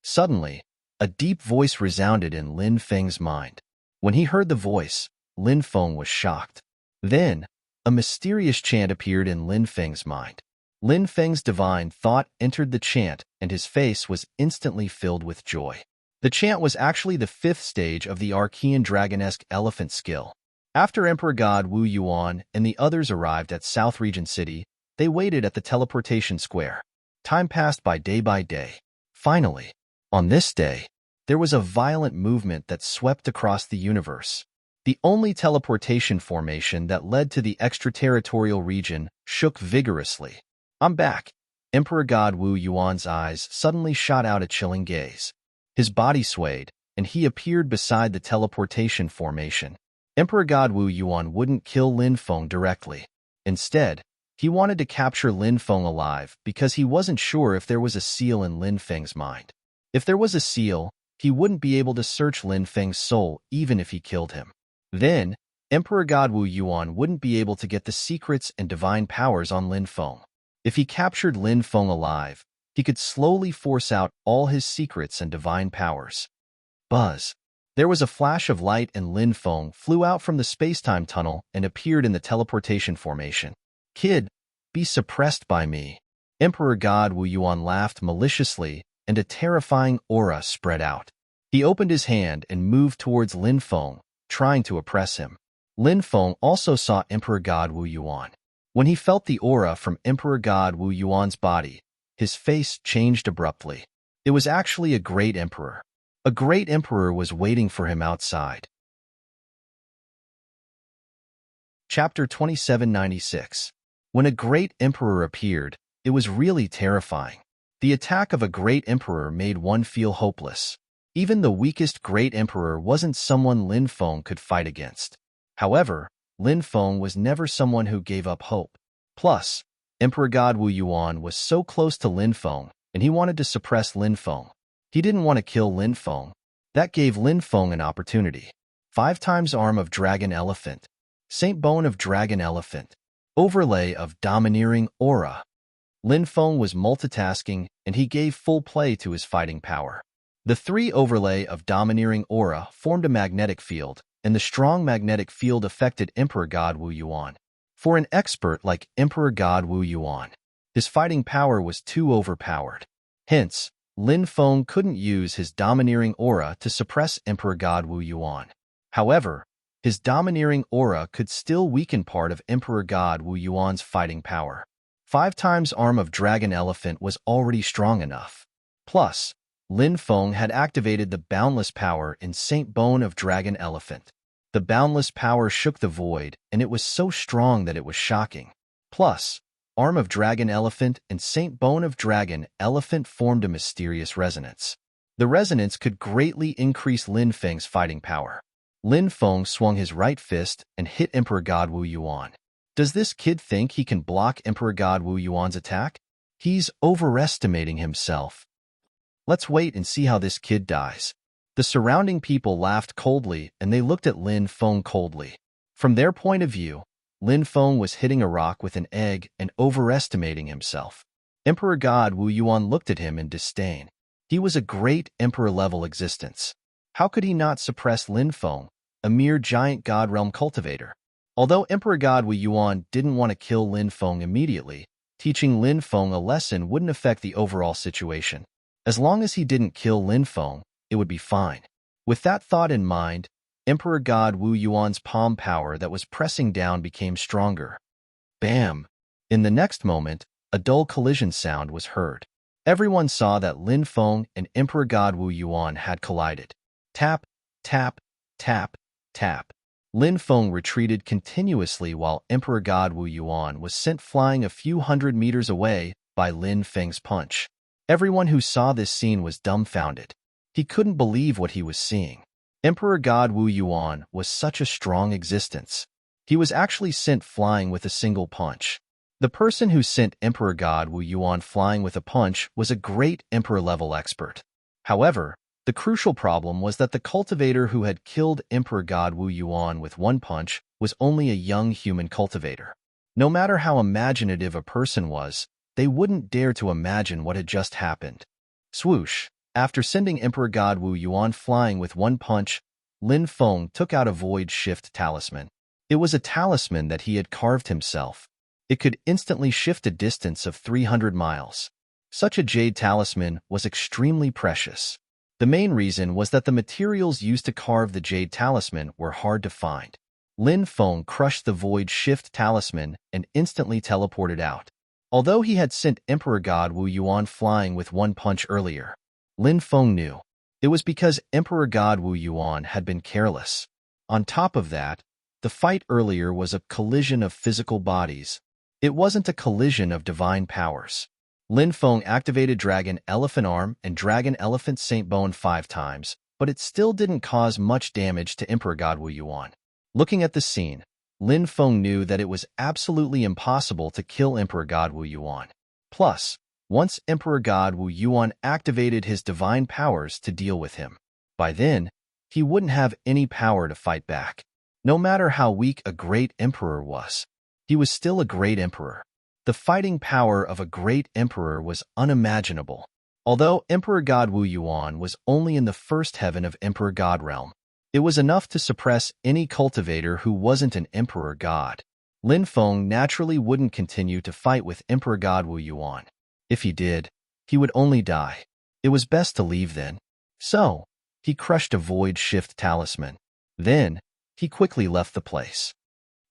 Suddenly, a deep voice resounded in Lin Feng's mind. When he heard the voice, Lin Feng was shocked. Then, a mysterious chant appeared in Lin Feng's mind. Lin Feng's divine thought entered the chant, and his face was instantly filled with joy. The chant was actually the 5th stage of the Archean dragon-esque elephant skill. After Emperor God Wu Yuan and the others arrived at South Region City, they waited at the teleportation square. Time passed by day. Finally, on this day, there was a violent movement that swept across the universe. The only teleportation formation that led to the extraterritorial region shook vigorously. "I'm back." Emperor God Wu Yuan's eyes suddenly shot out a chilling gaze. His body swayed, and he appeared beside the teleportation formation. Emperor God Wu Yuan wouldn't kill Lin Feng directly. Instead, he wanted to capture Lin Feng alive because he wasn't sure if there was a seal in Lin Feng's mind. If there was a seal, he wouldn't be able to search Lin Feng's soul even if he killed him. Then, Emperor God Wu Yuan wouldn't be able to get the secrets and divine powers on Lin Feng. If he captured Lin Feng alive, he could slowly force out all his secrets and divine powers. Buzz. There was a flash of light and Lin Feng flew out from the space-time tunnel and appeared in the teleportation formation. "Kid, be suppressed by me." Emperor God Wu Yuan laughed maliciously, and a terrifying aura spread out. He opened his hand and moved towards Lin Feng, trying to oppress him. Lin Feng also saw Emperor God Wu Yuan. When he felt the aura from Emperor God Wu Yuan's body, his face changed abruptly. It was actually a great emperor. A great emperor was waiting for him outside. Chapter 2796. When a great emperor appeared, it was really terrifying. The attack of a great emperor made one feel hopeless. Even the weakest great emperor wasn't someone Lin Feng could fight against. However, Lin Feng was never someone who gave up hope. Plus, Emperor God Wu Yuan was so close to Lin Feng, and he wanted to suppress Lin Feng. He didn't want to kill Lin Feng. That gave Lin Feng an opportunity. 5 times arm of dragon elephant. Saint Bone of dragon elephant. Overlay of domineering aura. Lin Feng was multitasking, and he gave full play to his fighting power. The 3 overlay of domineering aura formed a magnetic field, and the strong magnetic field affected Emperor God Wu Yuan. For an expert like Emperor God Wu Yuan, his fighting power was too overpowered. Hence, Lin Feng couldn't use his domineering aura to suppress Emperor God Wu Yuan. However, his domineering aura could still weaken part of Emperor God Wu Yuan's fighting power. 5 times arm of dragon elephant was already strong enough. Plus, Lin Feng had activated the boundless power in Saint Bone of dragon elephant. The boundless power shook the void, and it was so strong that it was shocking. Plus, arm of dragon elephant and Saint Bone of dragon elephant formed a mysterious resonance. The resonance could greatly increase Lin Feng's fighting power. Lin Feng swung his right fist and hit Emperor God Wu Yuan. Does this kid think he can block Emperor God Wu Yuan's attack? He's overestimating himself. Let's wait and see how this kid dies. The surrounding people laughed coldly, and they looked at Lin Feng coldly. From their point of view, Lin Feng was hitting a rock with an egg and overestimating himself. Emperor God Wu Yuan looked at him in disdain. He was a great emperor-level existence. How could he not suppress Lin Feng, a mere giant God realm cultivator? Although Emperor God Wu Yuan didn't want to kill Lin Feng immediately, teaching Lin Feng a lesson wouldn't affect the overall situation. As long as he didn't kill Lin Feng, it would be fine. With that thought in mind, Emperor God Wu Yuan's palm power that was pressing down became stronger. Bam! In the next moment, a dull collision sound was heard. Everyone saw that Lin Feng and Emperor God Wu Yuan had collided. Tap, tap, tap, tap. Lin Feng retreated continuously while Emperor God Wu Yuan was sent flying a few hundred meters away by Lin Feng's punch. Everyone who saw this scene was dumbfounded. He couldn't believe what he was seeing. Emperor God Wu Yuan was such a strong existence. He was actually sent flying with a single punch. The person who sent Emperor God Wu Yuan flying with a punch was a great emperor-level expert. However, the crucial problem was that the cultivator who had killed Emperor God Wu Yuan with one punch was only a young human cultivator. No matter how imaginative a person was, they wouldn't dare to imagine what had just happened. Swoosh! After sending Emperor God Wu Yuan flying with one punch, Lin Feng took out a void shift talisman. It was a talisman that he had carved himself. It could instantly shift a distance of 300 miles. Such a jade talisman was extremely precious. The main reason was that the materials used to carve the jade talisman were hard to find. Lin Feng crushed the void shift talisman and instantly teleported out. Although he had sent Emperor God Wu Yuan flying with one punch earlier, Lin Feng knew it was because Emperor God Wu Yuan had been careless. On top of that, the fight earlier was a collision of physical bodies. It wasn't a collision of divine powers. Lin Feng activated Dragon Elephant Arm and Dragon Elephant Saint Bone 5 times, but it still didn't cause much damage to Emperor God Wu Yuan. Looking at the scene, Lin Feng knew that it was absolutely impossible to kill Emperor God Wu Yuan. Plus, once Emperor God Wu Yuan activated his divine powers to deal with him, by then, he wouldn't have any power to fight back. No matter how weak a great emperor was, he was still a great emperor. The fighting power of a great emperor was unimaginable. Although Emperor God Wu Yuan was only in the first heaven of Emperor God realm, it was enough to suppress any cultivator who wasn't an emperor god. Lin Feng naturally wouldn't continue to fight with Emperor God Wu Yuan. If he did, he would only die. It was best to leave then. So, he crushed a void shift talisman. Then, he quickly left the place.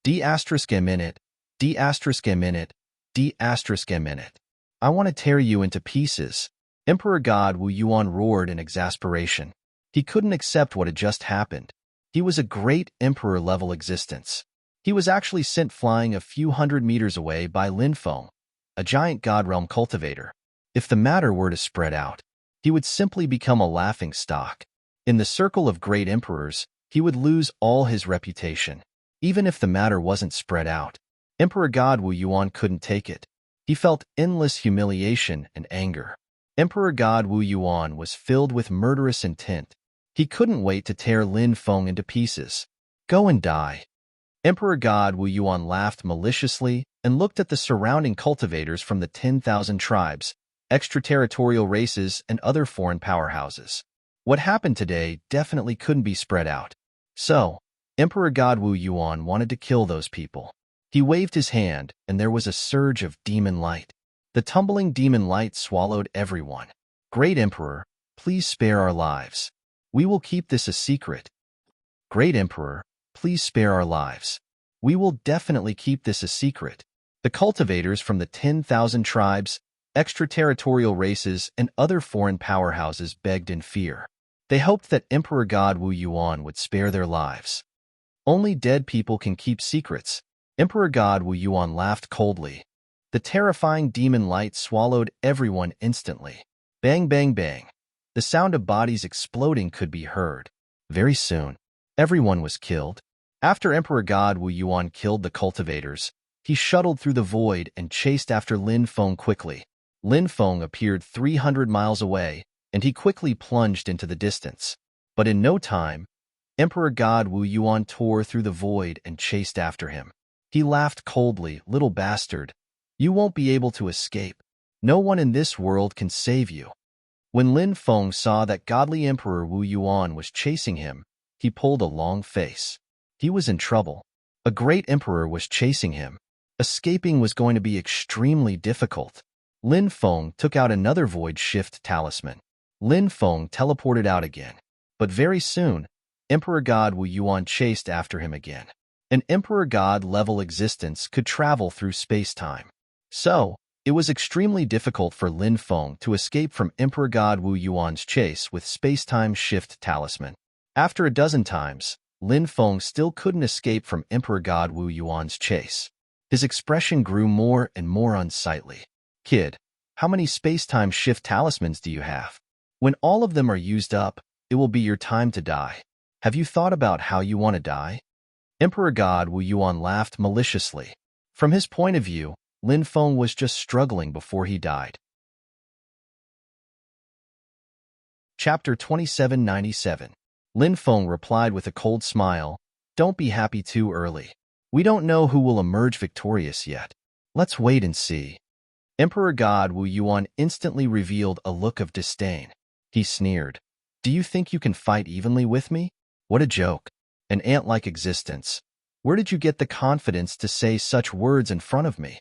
D***minute, D***minute, D***minute. I want to tear you into pieces. Emperor God Wu Yuan roared in exasperation. He couldn't accept what had just happened. He was a great emperor-level existence. He was actually sent flying a few hundred meters away by Lin Feng, a giant God realm cultivator. If the matter were to spread out, he would simply become a laughing stock. In the circle of great emperors, he would lose all his reputation. Even if the matter wasn't spread out, Emperor God Wu Yuan couldn't take it. He felt endless humiliation and anger. Emperor God Wu Yuan was filled with murderous intent. He couldn't wait to tear Lin Feng into pieces. Go and die. Emperor God Wu Yuan laughed maliciously and looked at the surrounding cultivators from the 10,000 tribes, extraterritorial races, and other foreign powerhouses. What happened today definitely couldn't be spread out. So, Emperor God Wu Yuan wanted to kill those people. He waved his hand, and there was a surge of demon light. The tumbling demon light swallowed everyone. Great Emperor, please spare our lives. We will keep this a secret. Great Emperor, please spare our lives. We will definitely keep this a secret. The cultivators from the 10,000 tribes, extraterritorial races, and other foreign powerhouses begged in fear. They hoped that Emperor God Wu Yuan would spare their lives. Only dead people can keep secrets. Emperor God Wu Yuan laughed coldly. The terrifying demon light swallowed everyone instantly. Bang, bang, bang. The sound of bodies exploding could be heard. Very soon, everyone was killed. After Emperor God Wu Yuan killed the cultivators, he shuttled through the void and chased after Lin Feng quickly. Lin Feng appeared 300 miles away, and he quickly plunged into the distance. But in no time, Emperor God Wu Yuan tore through the void and chased after him. He laughed coldly, "Little bastard. You won't be able to escape. No one in this world can save you." When Lin Feng saw that godly Emperor Wu Yuan was chasing him, he pulled a long face. He was in trouble. A great emperor was chasing him. Escaping was going to be extremely difficult. Lin Feng took out another void shift talisman. Lin Feng teleported out again. But very soon, Emperor God Wu Yuan chased after him again. An Emperor God-level existence could travel through space-time. So, it was extremely difficult for Lin Feng to escape from Emperor God Wu Yuan's chase with space-time shift talisman. After a dozen times, Lin Feng still couldn't escape from Emperor God Wu Yuan's chase. His expression grew more and more unsightly. Kid, how many space-time shift talismans do you have? When all of them are used up, it will be your time to die. Have you thought about how you want to die? Emperor God Wu Yuan laughed maliciously. From his point of view, Lin Feng was just struggling before he died. Chapter 2797. Lin Feng replied with a cold smile, "Don't be happy too early. We don't know who will emerge victorious yet. Let's wait and see." Emperor God Wu Yuan instantly revealed a look of disdain. He sneered, "Do you think you can fight evenly with me? What a joke. An ant-like existence. Where did you get the confidence to say such words in front of me?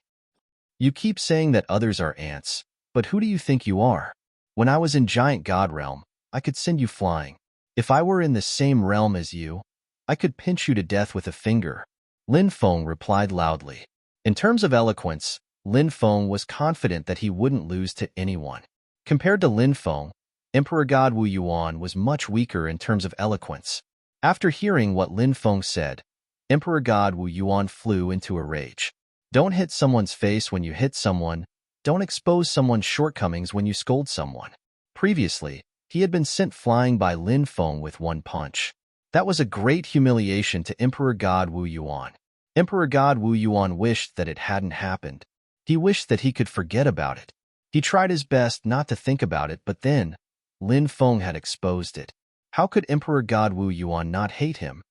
You keep saying that others are ants, but who do you think you are? When I was in Giant God Realm, I could send you flying. If I were in the same realm as you, I could pinch you to death with a finger." Lin Feng replied loudly. In terms of eloquence, Lin Feng was confident that he wouldn't lose to anyone. Compared to Lin Feng, Emperor God Wu Yuan was much weaker in terms of eloquence. After hearing what Lin Feng said, Emperor God Wu Yuan flew into a rage. Don't hit someone's face when you hit someone. Don't expose someone's shortcomings when you scold someone. Previously, he had been sent flying by Lin Feng with one punch. That was a great humiliation to Emperor God Wu Yuan. Emperor God Wu Yuan wished that it hadn't happened. He wished that he could forget about it. He tried his best not to think about it, but then, Lin Feng had exposed it. How could Emperor God Wu Yuan not hate him?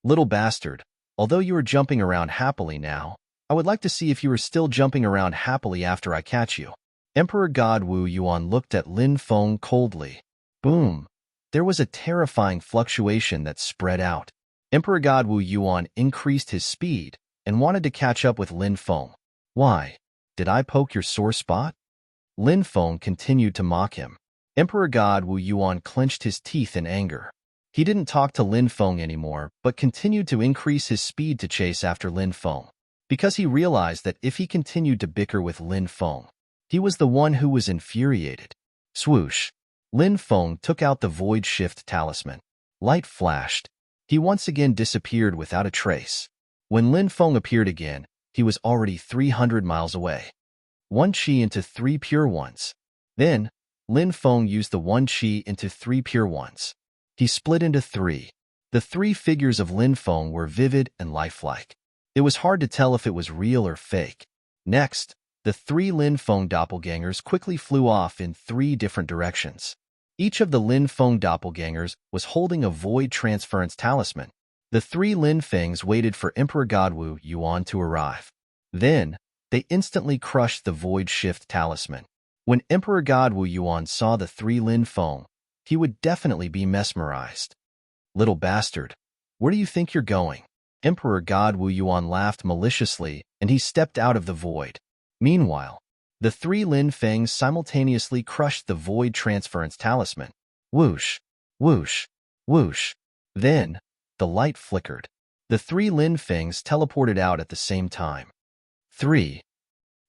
"Little bastard, although you are jumping around happily now, I would like to see if you are still jumping around happily after I catch you." Emperor God Wu Yuan looked at Lin Feng coldly. Boom! There was a terrifying fluctuation that spread out. Emperor God Wu Yuan increased his speed and wanted to catch up with Lin Feng. "Why? Did I poke your sore spot?" Lin Feng continued to mock him. Emperor God Wu Yuan clenched his teeth in anger. He didn't talk to Lin Feng anymore, but continued to increase his speed to chase after Lin Feng. Because he realized that if he continued to bicker with Lin Feng, he was the one who was infuriated. Swoosh! Lin Feng took out the Void Shift talisman. Light flashed. He once again disappeared without a trace. When Lin Feng appeared again, he was already 300 miles away. One chi into 3 pure ones. Then, Lin Feng used the 1 chi into 3 pure ones. He split into 3. The 3 figures of Lin Feng were vivid and lifelike. It was hard to tell if it was real or fake. Next, the 3 Lin Feng doppelgangers quickly flew off in 3 different directions. Each of the Lin Feng doppelgangers was holding a void transference talisman. The 3 Lin Fengs waited for Emperor God Wu Yuan to arrive. Then, they instantly crushed the void shift talisman. When Emperor God Wu Yuan saw the 3 Lin Feng, he would definitely be mesmerized. "Little bastard, where do you think you're going?" Emperor God Wu Yuan laughed maliciously, and he stepped out of the void. Meanwhile, the 3 Lin Fengs simultaneously crushed the void transference talisman. Whoosh, whoosh, whoosh. Then, the light flickered. The 3 Lin Fengs teleported out at the same time. 3.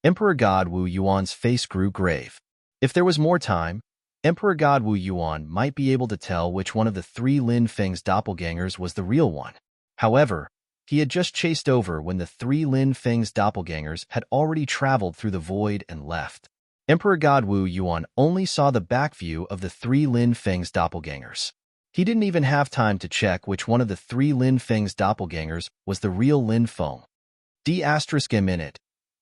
Emperor God Wu Yuan's face grew grave. If there was more time, Emperor God Wu Yuan might be able to tell which one of the 3 Lin Feng's doppelgangers was the real one. However, he had just chased over when the 3 Lin Feng's doppelgangers had already traveled through the void and left. Emperor God Wu Yuan only saw the back view of the 3 Lin Feng's doppelgangers. He didn't even have time to check which one of the 3 Lin Feng's doppelgangers was the real Lin Feng. D***.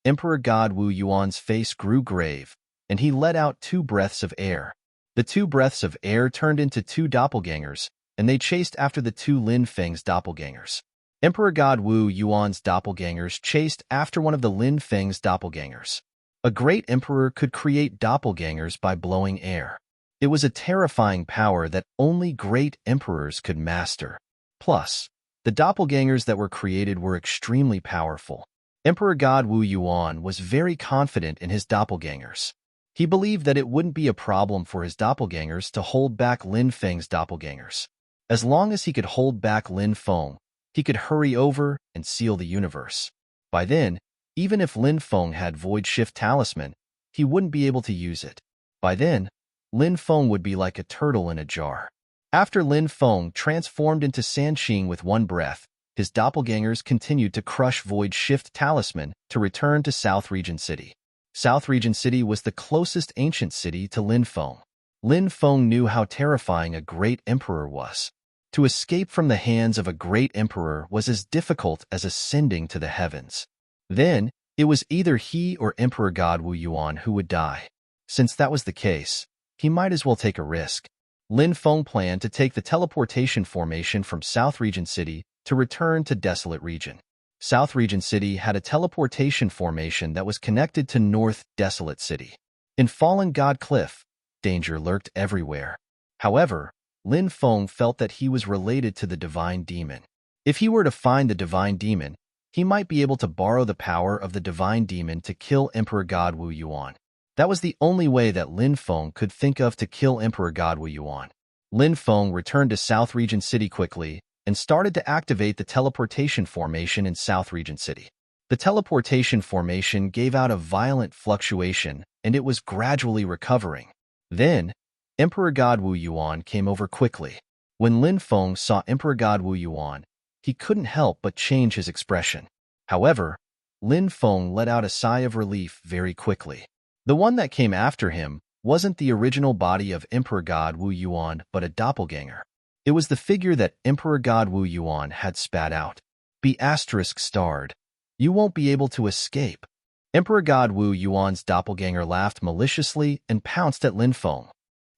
Emperor God Wu Yuan's face grew grave, and he let out 2 breaths of air. The 2 breaths of air turned into 2 doppelgangers, and they chased after the 2 Lin Feng's doppelgangers. Emperor God Wu Yuan's doppelgangers chased after one of the Lin Feng's doppelgangers. A great emperor could create doppelgangers by blowing air. It was a terrifying power that only great emperors could master. Plus, the doppelgangers that were created were extremely powerful. Emperor God Wu Yuan was very confident in his doppelgangers. He believed that it wouldn't be a problem for his doppelgangers to hold back Lin Feng's doppelgangers. As long as he could hold back Lin Feng, he could hurry over and seal the universe. By then, even if Lin Feng had Void Shift Talisman, he wouldn't be able to use it. By then, Lin Feng would be like a turtle in a jar. After Lin Feng transformed into Sanqing with one breath, his doppelgangers continued to crush Void Shift Talisman to return to South Regent City. South Regent City was the closest ancient city to Lin Feng. Lin Feng knew how terrifying a great emperor was. To escape from the hands of a great emperor was as difficult as ascending to the heavens. Then, it was either he or Emperor God Wu Yuan who would die. Since that was the case, he might as well take a risk. Lin Feng planned to take the teleportation formation from South Regent City to return to Desolate Region. South Regent City had a teleportation formation that was connected to North Desolate City. In Fallen God Cliff, danger lurked everywhere. However, Lin Feng felt that he was related to the Divine Demon. If he were to find the Divine Demon, he might be able to borrow the power of the Divine Demon to kill Emperor God Wu Yuan. That was the only way that Lin Feng could think of to kill Emperor God Wu Yuan. Lin Feng returned to South Regent City quickly and started to activate the teleportation formation in South Regent City. The teleportation formation gave out a violent fluctuation, and it was gradually recovering. Then, Emperor God Wu Yuan came over quickly. When Lin Feng saw Emperor God Wu Yuan, he couldn't help but change his expression. However, Lin Feng let out a sigh of relief very quickly. The one that came after him wasn't the original body of Emperor God Wu Yuan, but a doppelganger. It was the figure that Emperor God Wu Yuan had spat out. Be *starred. You won't be able to escape. Emperor God Wu Yuan's doppelganger laughed maliciously and pounced at Lin Feng.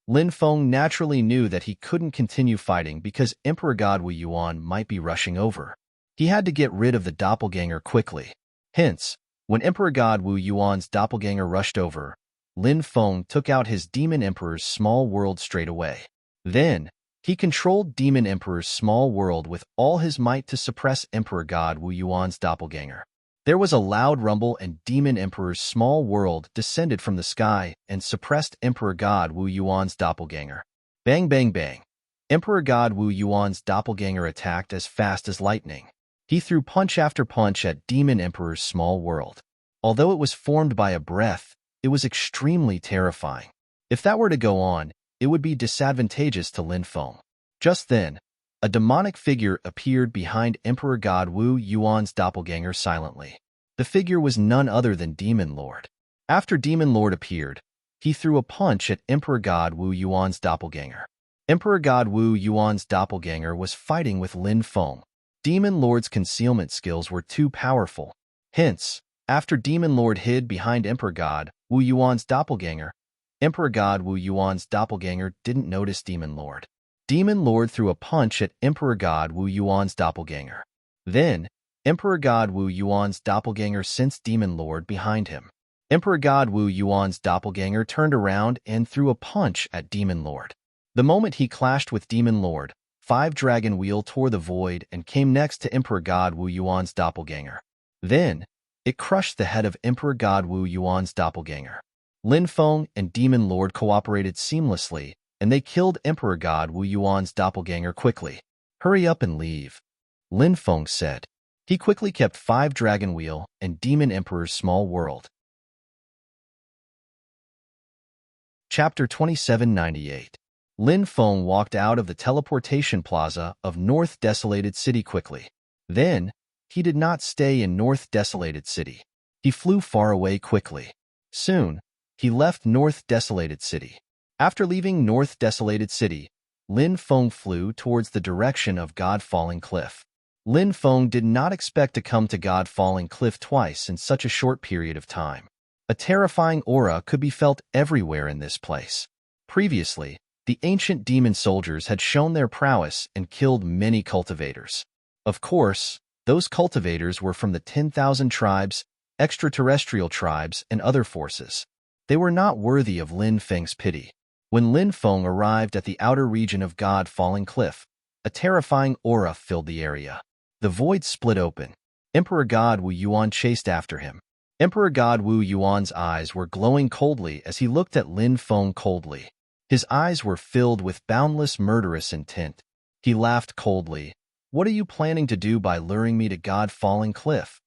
Lin Feng naturally knew that he couldn't continue fighting because Emperor God Wu Yuan might be rushing over. He had to get rid of the doppelganger quickly. Hence, when Emperor God Wu Yuan's doppelganger rushed over, Lin Feng took out his Demon Emperor's small world straight away. Then, he controlled Demon Emperor's small world with all his might to suppress Emperor God Wu Yuan's doppelganger. There was a loud rumble and Demon Emperor's small world descended from the sky and suppressed Emperor God Wu Yuan's doppelganger. Bang bang bang. Emperor God Wu Yuan's doppelganger attacked as fast as lightning. He threw punch after punch at Demon Emperor's small world. Although it was formed by a breath, it was extremely terrifying. If that were to go on, it would be disadvantageous to Lin Feng. Just then, a demonic figure appeared behind Emperor God Wu Yuan's doppelganger silently. The figure was none other than Demon Lord. After Demon Lord appeared, he threw a punch at Emperor God Wu Yuan's doppelganger. Emperor God Wu Yuan's doppelganger was fighting with Lin Feng. Demon Lord's concealment skills were too powerful. Hence, after Demon Lord hid behind Emperor God Wu Yuan's doppelganger, Emperor God Wu Yuan's doppelganger didn't notice Demon Lord. Demon Lord threw a punch at Emperor God Wu Yuan's doppelganger. Then, Emperor God Wu Yuan's doppelganger sensed Demon Lord behind him. Emperor God Wu Yuan's doppelganger turned around and threw a punch at Demon Lord. The moment he clashed with Demon Lord, 5 Dragon Wheel tore the void and came next to Emperor God Wu Yuan's doppelganger. Then, it crushed the head of Emperor God Wu Yuan's doppelganger. Lin Feng and Demon Lord cooperated seamlessly, and they killed Emperor God Wu Yuan's doppelganger quickly. Hurry up and leave, Lin Feng said. He quickly kept 5 Dragon Wheel and Demon Emperor's small world. Chapter 2798. Lin Feng walked out of the teleportation plaza of North Desolated City quickly. Then, he did not stay in North Desolated City. He flew far away quickly. Soon, he left North Desolated City. After leaving North Desolated City, Lin Feng flew towards the direction of God Falling Cliff. Lin Feng did not expect to come to God Falling Cliff twice in such a short period of time. A terrifying aura could be felt everywhere in this place. Previously, the ancient demon soldiers had shown their prowess and killed many cultivators. Of course, those cultivators were from the 10,000 tribes, extraterrestrial tribes, and other forces. They were not worthy of Lin Feng's pity. When Lin Feng arrived at the outer region of God Falling Cliff, a terrifying aura filled the area. The void split open. Emperor God Wu Yuan chased after him. Emperor God Wu Yuan's eyes were glowing coldly as he looked at Lin Feng coldly. His eyes were filled with boundless murderous intent. He laughed coldly. "What are you planning to do by luring me to God-falling cliff?"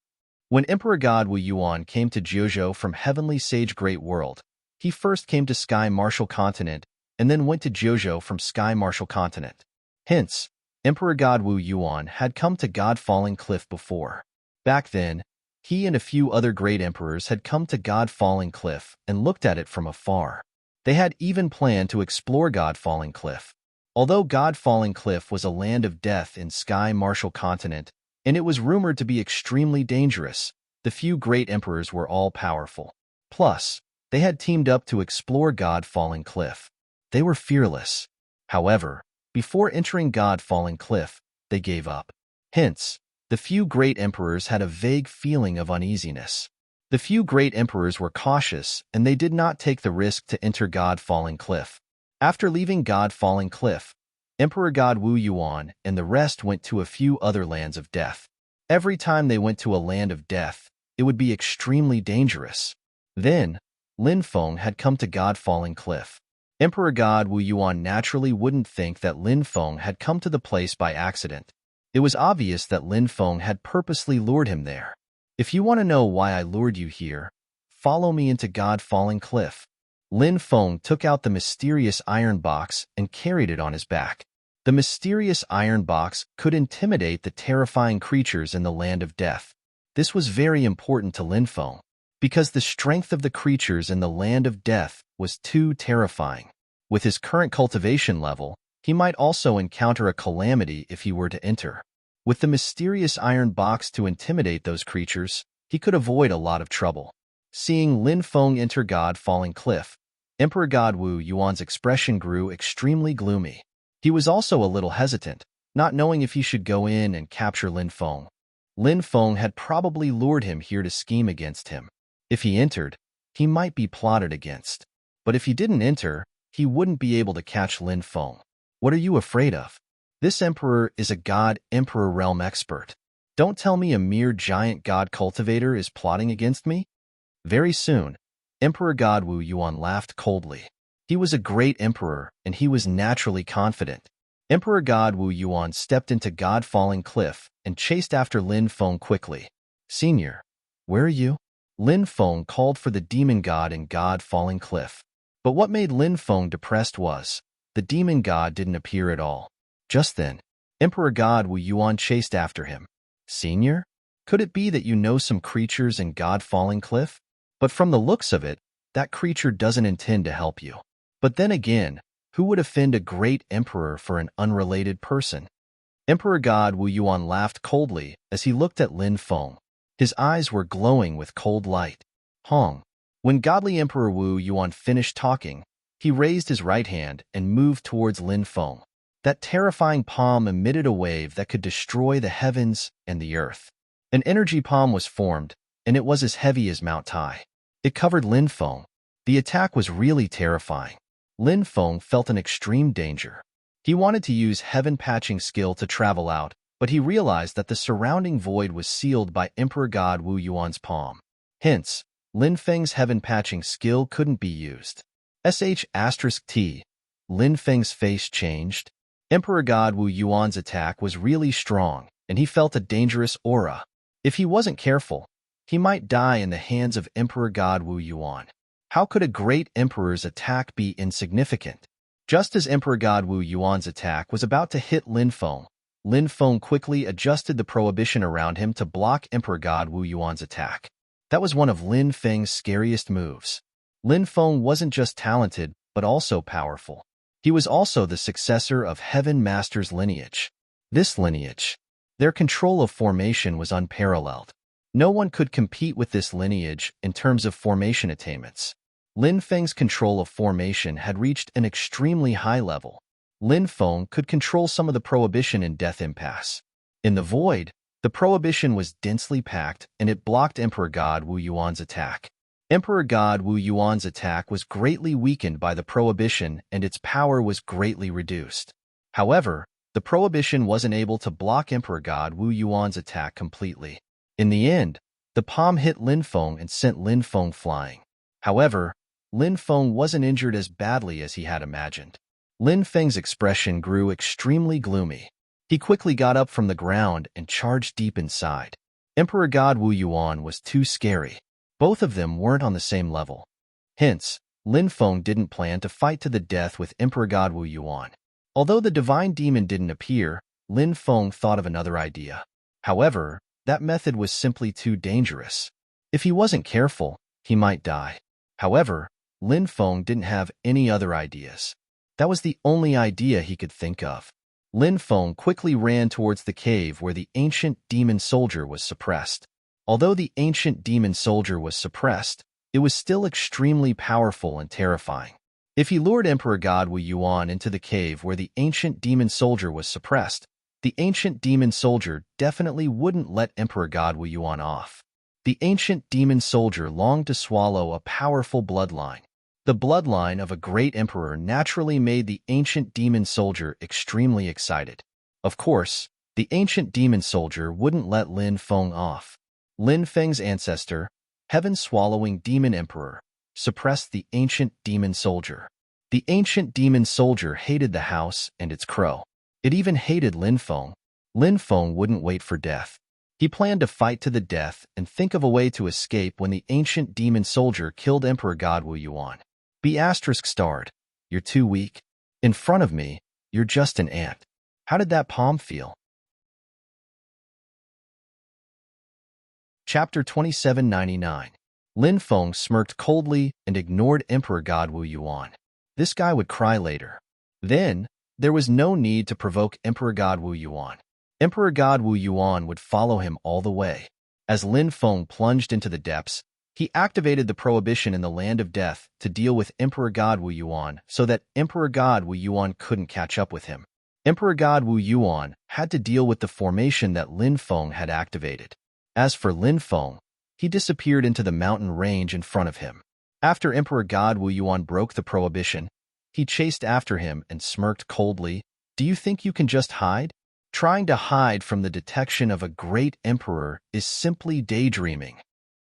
When Emperor God Wu Yuan came to Jiuzhou from Heavenly Sage Great World, he first came to Sky Martial Continent and then went to Jiuzhou from Sky Martial Continent. Hence, Emperor God Wu Yuan had come to God-falling cliff before. Back then, he and a few other great emperors had come to God-falling cliff and looked at it from afar. They had even planned to explore God-falling cliff. Although God-falling cliff was a land of death in Sky Martial Continent, and it was rumored to be extremely dangerous, the few great emperors were all powerful. Plus, they had teamed up to explore God-falling cliff. They were fearless. However, before entering God-falling cliff, they gave up. Hence, the few great emperors had a vague feeling of uneasiness. The few great emperors were cautious, and they did not take the risk to enter God-falling cliff. After leaving God-falling cliff, Emperor God Wu Yuan and the rest went to a few other lands of death. Every time they went to a land of death, it would be extremely dangerous. Then, Lin Feng had come to God-falling cliff. Emperor God Wu Yuan naturally wouldn't think that Lin Feng had come to the place by accident. It was obvious that Lin Feng had purposely lured him there. "If you want to know why I lured you here, follow me into God-falling cliff." Lin Feng took out the mysterious iron box and carried it on his back. The mysterious iron box could intimidate the terrifying creatures in the land of death. This was very important to Lin Feng, because the strength of the creatures in the land of death was too terrifying. With his current cultivation level, he might also encounter a calamity if he were to enter. With the mysterious iron box to intimidate those creatures, he could avoid a lot of trouble. Seeing Lin Feng enter God-falling cliff, Emperor God Wu Yuan's expression grew extremely gloomy. He was also a little hesitant, not knowing if he should go in and capture Lin Feng. Lin Feng had probably lured him here to scheme against him. If he entered, he might be plotted against. But if he didn't enter, he wouldn't be able to catch Lin Feng. What are you afraid of? This emperor is a god emperor realm expert. Don't tell me a mere giant god cultivator is plotting against me? Very soon, Emperor God Wu Yuan laughed coldly. He was a great emperor, and he was naturally confident. Emperor God Wu Yuan stepped into God-falling cliff and chased after Lin Feng quickly. "Senior, where are you?" Lin Feng called for the demon god in God-falling cliff. But what made Lin Feng depressed was, the demon god didn't appear at all. Just then, Emperor God Wu Yuan chased after him. "Senior, could it be that you know some creatures in God-falling cliff? But from the looks of it, that creature doesn't intend to help you." But then again, who would offend a great emperor for an unrelated person? Emperor God Wu Yuan laughed coldly as he looked at Lin Feng. His eyes were glowing with cold light. Hong. When godly Emperor Wu Yuan finished talking, he raised his right hand and moved towards Lin Feng. That terrifying palm emitted a wave that could destroy the heavens and the earth. An energy palm was formed, and it was as heavy as Mount Tai. It covered Lin Feng. The attack was really terrifying. Lin Feng felt an extreme danger. He wanted to use heaven patching skill to travel out, but he realized that the surrounding void was sealed by Emperor God Wu Yuan's palm. Hence, Lin Feng's heaven patching skill couldn't be used. *T. Lin Feng's face changed. Emperor God Wu Yuan's attack was really strong, and he felt a dangerous aura. If he wasn't careful, he might die in the hands of Emperor God Wu Yuan. How could a great emperor's attack be insignificant? Just as Emperor God Wu Yuan's attack was about to hit Lin Feng quickly adjusted the prohibition around him to block Emperor God Wu Yuan's attack. That was one of Lin Feng's scariest moves. Lin Feng wasn't just talented, but also powerful. He was also the successor of Heaven Master's lineage. This lineage, their control of formation was unparalleled. No one could compete with this lineage in terms of formation attainments. Lin Feng's control of formation had reached an extremely high level. Lin Feng could control some of the prohibition in Death Impasse. In the void, the prohibition was densely packed and it blocked Emperor God Wu Yuan's attack. Emperor God Wu Yuan's attack was greatly weakened by the prohibition and its power was greatly reduced. However, the prohibition wasn't able to block Emperor God Wu Yuan's attack completely. In the end, The palm hit Lin Feng and sent Lin Feng flying. However, Lin Feng wasn't injured as badly as he had imagined. Lin Feng's expression grew extremely gloomy. He quickly got up from the ground and charged deep inside. Emperor God Wu Yuan was too scary. Both of them weren't on the same level. Hence, Lin Feng didn't plan to fight to the death with Emperor God Wu Yuan. Although the divine demon didn't appear, Lin Feng thought of another idea. However, that method was simply too dangerous. If he wasn't careful, he might die. However, Lin Feng didn't have any other ideas. That was the only idea he could think of. Lin Feng quickly ran towards the cave where the ancient demon soldier was suppressed. Although the ancient demon soldier was suppressed, it was still extremely powerful and terrifying. If he lured Emperor God Wu Yuan into the cave where the ancient demon soldier was suppressed, the ancient demon soldier definitely wouldn't let Emperor God Wu Yuan off. The ancient demon soldier longed to swallow a powerful bloodline. The bloodline of a great emperor naturally made the ancient demon soldier extremely excited. Of course, the ancient demon soldier wouldn't let Lin Feng off. Lin Feng's ancestor, heaven-swallowing demon emperor, suppressed the ancient demon soldier. The ancient demon soldier hated the house and its crow. It even hated Lin Feng. Lin Feng wouldn't wait for death. He planned to fight to the death and think of a way to escape when the ancient demon soldier killed Emperor God Wu Yuan. ****. You're too weak. In front of me, you're just an ant. How did that palm feel? Chapter 2799. Lin Feng smirked coldly and ignored Emperor God Wu Yuan. This guy would cry later. Then, there was no need to provoke Emperor God Wu Yuan. Emperor God Wu Yuan would follow him all the way. As Lin Feng plunged into the depths, he activated the prohibition in the land of death to deal with Emperor God Wu Yuan so that Emperor God Wu Yuan couldn't catch up with him. Emperor God Wu Yuan had to deal with the formation that Lin Feng had activated. As for Lin Feng, he disappeared into the mountain range in front of him. After Emperor God Wu Yuan broke the prohibition, he chased after him and smirked coldly. "Do you think you can just hide? Trying to hide from the detection of a great emperor is simply daydreaming."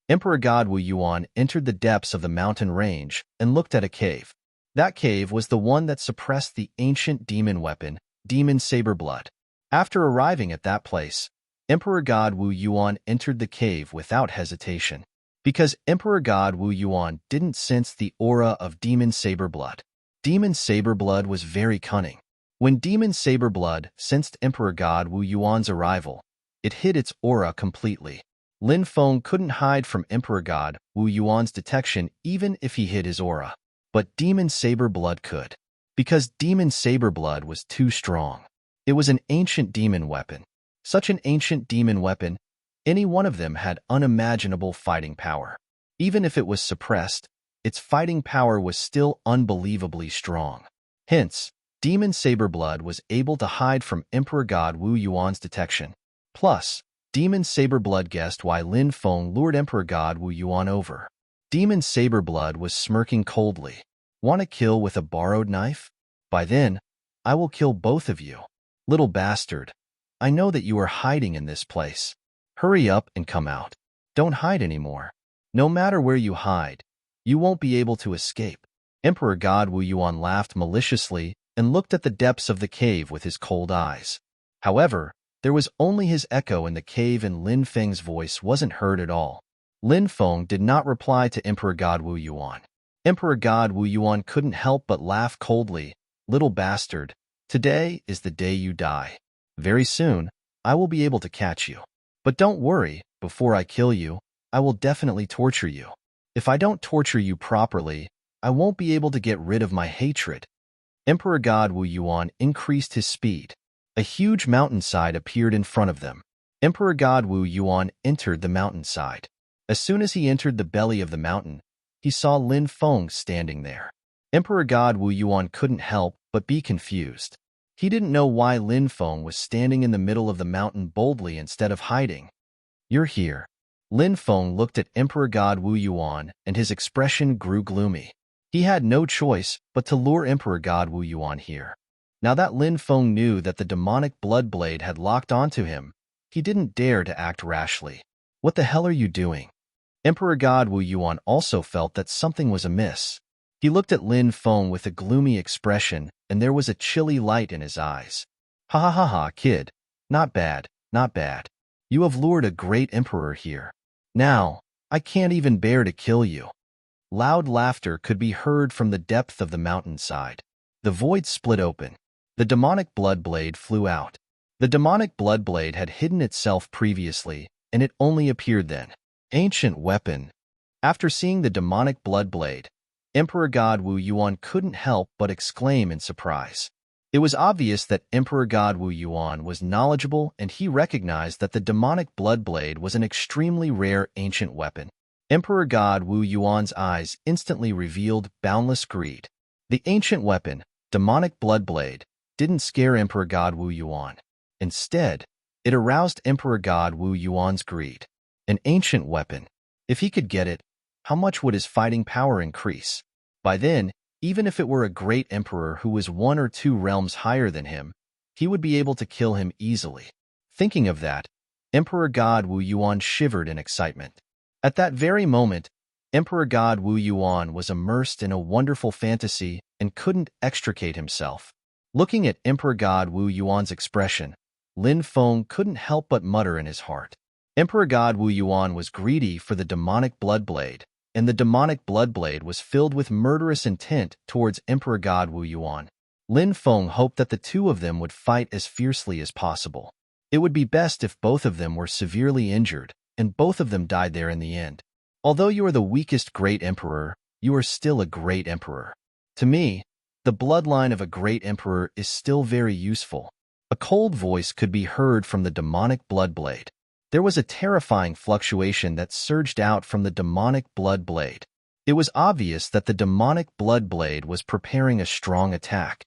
Emperor God Wu Yuan entered the depths of the mountain range and looked at a cave. That cave was the one that suppressed the ancient demon weapon, Demon Saber Blood. After arriving at that place, Emperor God Wu Yuan entered the cave without hesitation. Because Emperor God Wu Yuan didn't sense the aura of Demon Saber Blood. Demon Saber Blood was very cunning. When Demon Saber Blood sensed Emperor God Wu Yuan's arrival, it hid its aura completely. Lin Feng couldn't hide from Emperor God Wu Yuan's detection even if he hid his aura. But Demon Saber Blood could. Because Demon Saber Blood was too strong. It was an ancient demon weapon. Such an ancient demon weapon, any one of them had unimaginable fighting power. Even if it was suppressed, its fighting power was still unbelievably strong. Hence, Demon Saber Blood was able to hide from Emperor God Wu Yuan's detection. Plus, Demon Saber Blood guessed why Lin Feng lured Emperor God Wu Yuan over. Demon Saber Blood was smirking coldly. "Want to kill with a borrowed knife? By then, I will kill both of you. Little bastard, I know that you are hiding in this place. Hurry up and come out. Don't hide anymore. No matter where you hide, you won't be able to escape." Emperor God Wu Yuan laughed maliciously and looked at the depths of the cave with his cold eyes. However, there was only his echo in the cave and Lin Feng's voice wasn't heard at all. Lin Feng did not reply to Emperor God Wu Yuan. Emperor God Wu Yuan couldn't help but laugh coldly. "Little bastard, today is the day you die. Very soon, I will be able to catch you. But don't worry, before I kill you, I will definitely torture you. If I don't torture you properly, I won't be able to get rid of my hatred." Emperor God Wu Yuan increased his speed. A huge mountainside appeared in front of them. Emperor God Wu Yuan entered the mountainside. As soon as he entered the belly of the mountain, he saw Lin Feng standing there. Emperor God Wu Yuan couldn't help but be confused. He didn't know why Lin Feng was standing in the middle of the mountain boldly instead of hiding. "You're here." Lin Feng looked at Emperor God Wu Yuan and his expression grew gloomy. He had no choice but to lure Emperor God Wu Yuan here. Now that Lin Feng knew that the demonic blood blade had locked onto him, he didn't dare to act rashly. What the hell are you doing? Emperor God Wu Yuan also felt that something was amiss. He looked at Lin Feng with a gloomy expression, and there was a chilly light in his eyes. Ha ha ha ha, kid. Not bad, not bad. You have lured a great emperor here. Now, I can't even bear to kill you. Loud laughter could be heard from the depth of the mountainside. The void split open. The demonic blood blade flew out. The demonic blood blade had hidden itself previously, and it only appeared then. Ancient weapon. After seeing the demonic blood blade, Emperor God Wu Yuan couldn't help but exclaim in surprise. It was obvious that Emperor God Wu Yuan was knowledgeable, and he recognized that the demonic blood blade was an extremely rare ancient weapon. Emperor God Wu Yuan's eyes instantly revealed boundless greed. The ancient weapon, demonic blood blade, didn't scare Emperor God Wu Yuan. Instead, it aroused Emperor God Wu Yuan's greed. An ancient weapon. If he could get it, how much would his fighting power increase? By then, even if it were a great emperor who was 1 or 2 realms higher than him, he would be able to kill him easily. Thinking of that, Emperor God Wu Yuan shivered in excitement. At that very moment, Emperor God Wu Yuan was immersed in a wonderful fantasy and couldn't extricate himself. Looking at Emperor God Wu Yuan's expression, Lin Feng couldn't help but mutter in his heart. Emperor God Wu Yuan was greedy for the demonic blood blade, and the demonic blood blade was filled with murderous intent towards Emperor God Wu Yuan. Lin Feng hoped that the two of them would fight as fiercely as possible. It would be best if both of them were severely injured, and both of them died there in the end. Although you are the weakest great emperor, you are still a great emperor. To me, the bloodline of a great emperor is still very useful. A cold voice could be heard from the demonic blood blade. There was a terrifying fluctuation that surged out from the demonic blood blade. It was obvious that the demonic blood blade was preparing a strong attack.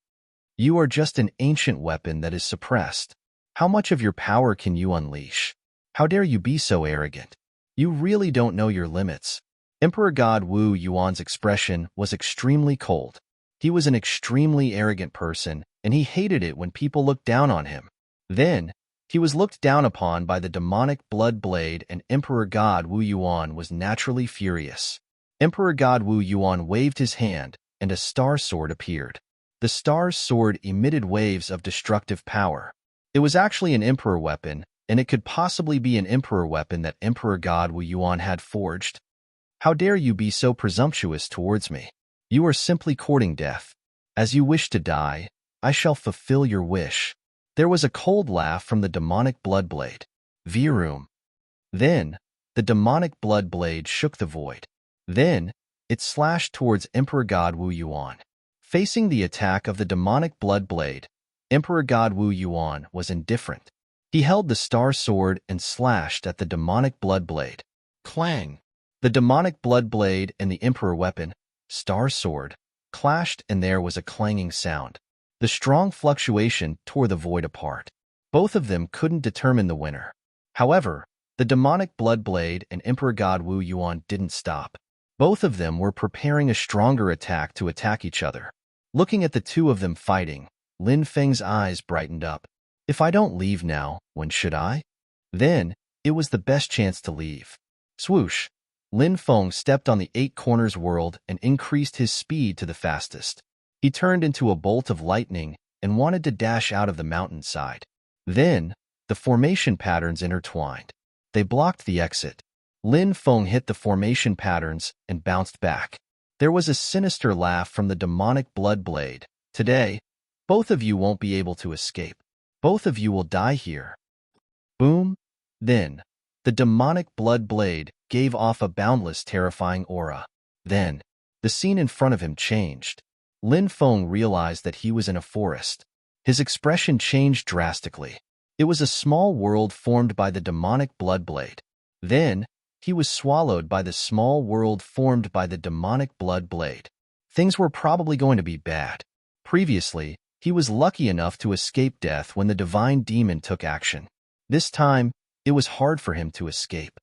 You are just an ancient weapon that is suppressed. How much of your power can you unleash? How dare you be so arrogant? You really don't know your limits. Emperor God Wu Yuan's expression was extremely cold. He was an extremely arrogant person, and he hated it when people looked down on him. Then, he was looked down upon by the demonic blood blade, and Emperor God Wu Yuan was naturally furious. Emperor God Wu Yuan waved his hand, and a star sword appeared. The star's sword emitted waves of destructive power. It was actually an emperor weapon, and it could possibly be an emperor weapon that Emperor God Wu Yuan had forged. How dare you be so presumptuous towards me? You are simply courting death. As you wish to die, I shall fulfill your wish. There was a cold laugh from the demonic blood blade. Virum. Then, the demonic blood blade shook the void. Then, it slashed towards Emperor God Wu Yuan. Facing the attack of the demonic blood blade, Emperor God Wu Yuan was indifferent. He held the star sword and slashed at the demonic blood blade. Clang! The demonic blood blade and the emperor weapon, star sword, clashed, and there was a clanging sound. The strong fluctuation tore the void apart. Both of them couldn't determine the winner. However, the demonic blood blade and Emperor God Wu Yuan didn't stop. Both of them were preparing a stronger attack to attack each other. Looking at the two of them fighting, Lin Feng's eyes brightened up. If I don't leave now, when should I? Then, it was the best chance to leave. Swoosh! Lin Feng stepped on the 8 corners world and increased his speed to the fastest. He turned into a bolt of lightning and wanted to dash out of the mountainside. Then, the formation patterns intertwined. They blocked the exit. Lin Feng hit the formation patterns and bounced back. There was a sinister laugh from the demonic blood blade. Today, both of you won't be able to escape. Both of you will die here. Boom! Then, the demonic blood blade gave off a boundless, terrifying aura. Then, the scene in front of him changed. Lin Feng realized that he was in a forest. His expression changed drastically. It was a small world formed by the demonic blood blade. Then, he was swallowed by the small world formed by the demonic blood blade. Things were probably going to be bad. Previously, he was lucky enough to escape death when the divine demon took action. This time, it was hard for him to escape.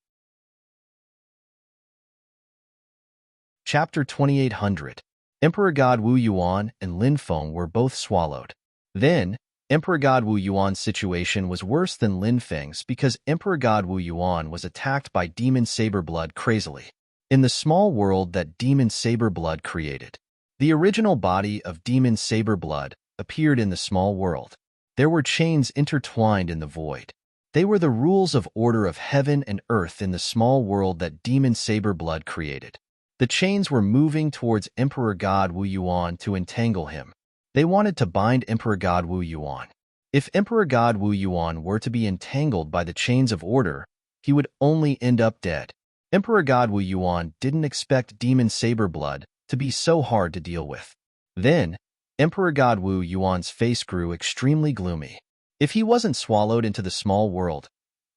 Chapter 2800. Emperor God Wu Yuan and Lin Feng were both swallowed. Then, Emperor God Wu Yuan's situation was worse than Lin Feng's because Emperor God Wu Yuan was attacked by demon saber blood crazily. In the small world that demon saber blood created, the original body of demon saber blood appeared in the small world. There were chains intertwined in the void. They were the rules of order of heaven and earth in the small world that demon saber blood created. The chains were moving towards Emperor God Wu Yuan to entangle him. They wanted to bind Emperor God Wu Yuan. If Emperor God Wu Yuan were to be entangled by the chains of order, he would only end up dead. Emperor God Wu Yuan didn't expect demon saber blood to be so hard to deal with. Then, Emperor God Wu Yuan's face grew extremely gloomy. If he wasn't swallowed into the small world,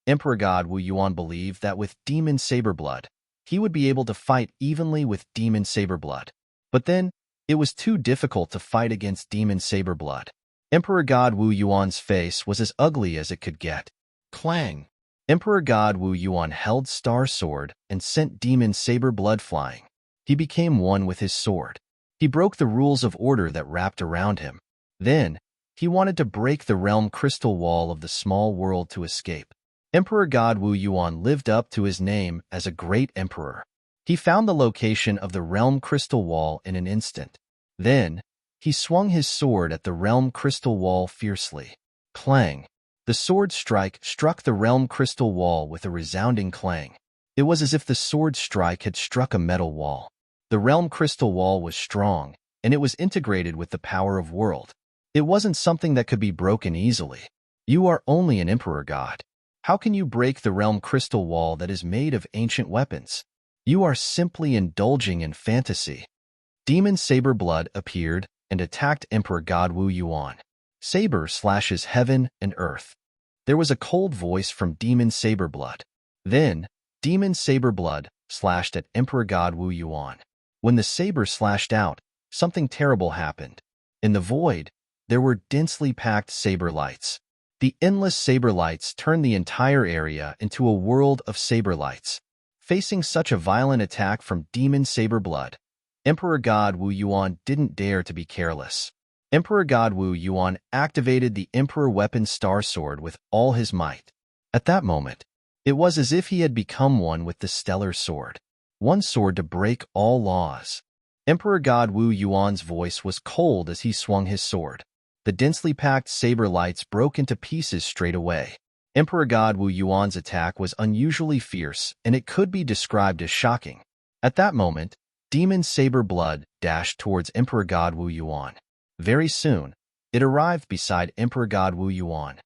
Emperor God Wu Yuan believed that with demon saber blood, he would be able to fight evenly with demon saber blood. But then, it was too difficult to fight against demon saber blood. Emperor God Wu Yuan's face was as ugly as it could get. Clang! Emperor God Wu Yuan held Star Sword and sent demon saber blood flying. He became one with his sword. He broke the rules of order that wrapped around him. Then, he wanted to break the realm crystal wall of the small world to escape. Emperor God Wu Yuan lived up to his name as a great emperor. He found the location of the realm crystal wall in an instant. Then, he swung his sword at the realm crystal wall fiercely. Clang! The sword strike struck the realm crystal wall with a resounding clang. It was as if the sword strike had struck a metal wall. The realm crystal wall was strong, and it was integrated with the power of world. It wasn't something that could be broken easily. You are only an emperor god. How can you break the realm crystal wall that is made of ancient weapons? You are simply indulging in fantasy. Demon Saber Blood appeared and attacked Emperor God Wu Yuan. Saber slashes heaven and earth. There was a cold voice from Demon Saber Blood. Then, Demon Saber Blood slashed at Emperor God Wu Yuan. When the saber slashed out, something terrible happened. In the void, there were densely packed saber lights. The endless saber lights turned the entire area into a world of saber lights. Facing such a violent attack from Demon Saber Blood, Emperor God Wu Yuan didn't dare to be careless. Emperor God Wu Yuan activated the Emperor Weapon Star Sword with all his might. At that moment, it was as if he had become one with the Stellar Sword. One sword to break all laws. Emperor God Wu Yuan's voice was cold as he swung his sword. The densely packed saber lights broke into pieces straight away. Emperor God Wu Yuan's attack was unusually fierce, and it could be described as shocking. At that moment, Demon Saber Blood dashed towards Emperor God Wu Yuan. Very soon, it arrived beside Emperor God Wu Yuan.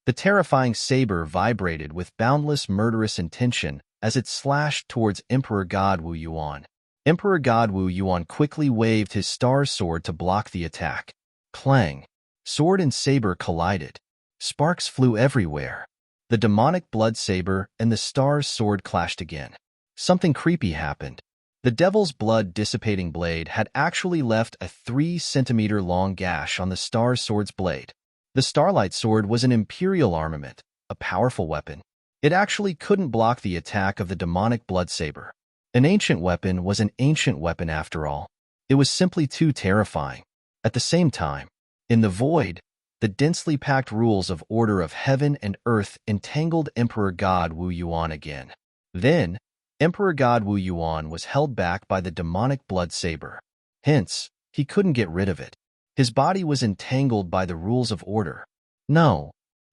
The terrifying saber vibrated with boundless murderous intention as it slashed towards Emperor God Wu Yuan. Emperor God Wu Yuan quickly waved his star sword to block the attack. Clang! Sword and saber collided. Sparks flew everywhere. The demonic blood saber and the star's sword clashed again. Something creepy happened. The devil's blood dissipating blade had actually left a 3-centimeter-long gash on the star sword's blade. The Starlight Sword was an imperial armament, a powerful weapon. It actually couldn't block the attack of the demonic blood saber. An ancient weapon was an ancient weapon after all. It was simply too terrifying. At the same time, in the void, the densely packed rules of order of heaven and earth entangled Emperor God Wu Yuan again. Then, Emperor God Wu Yuan was held back by the demonic blood saber. Hence, he couldn't get rid of it. His body was entangled by the rules of order. No.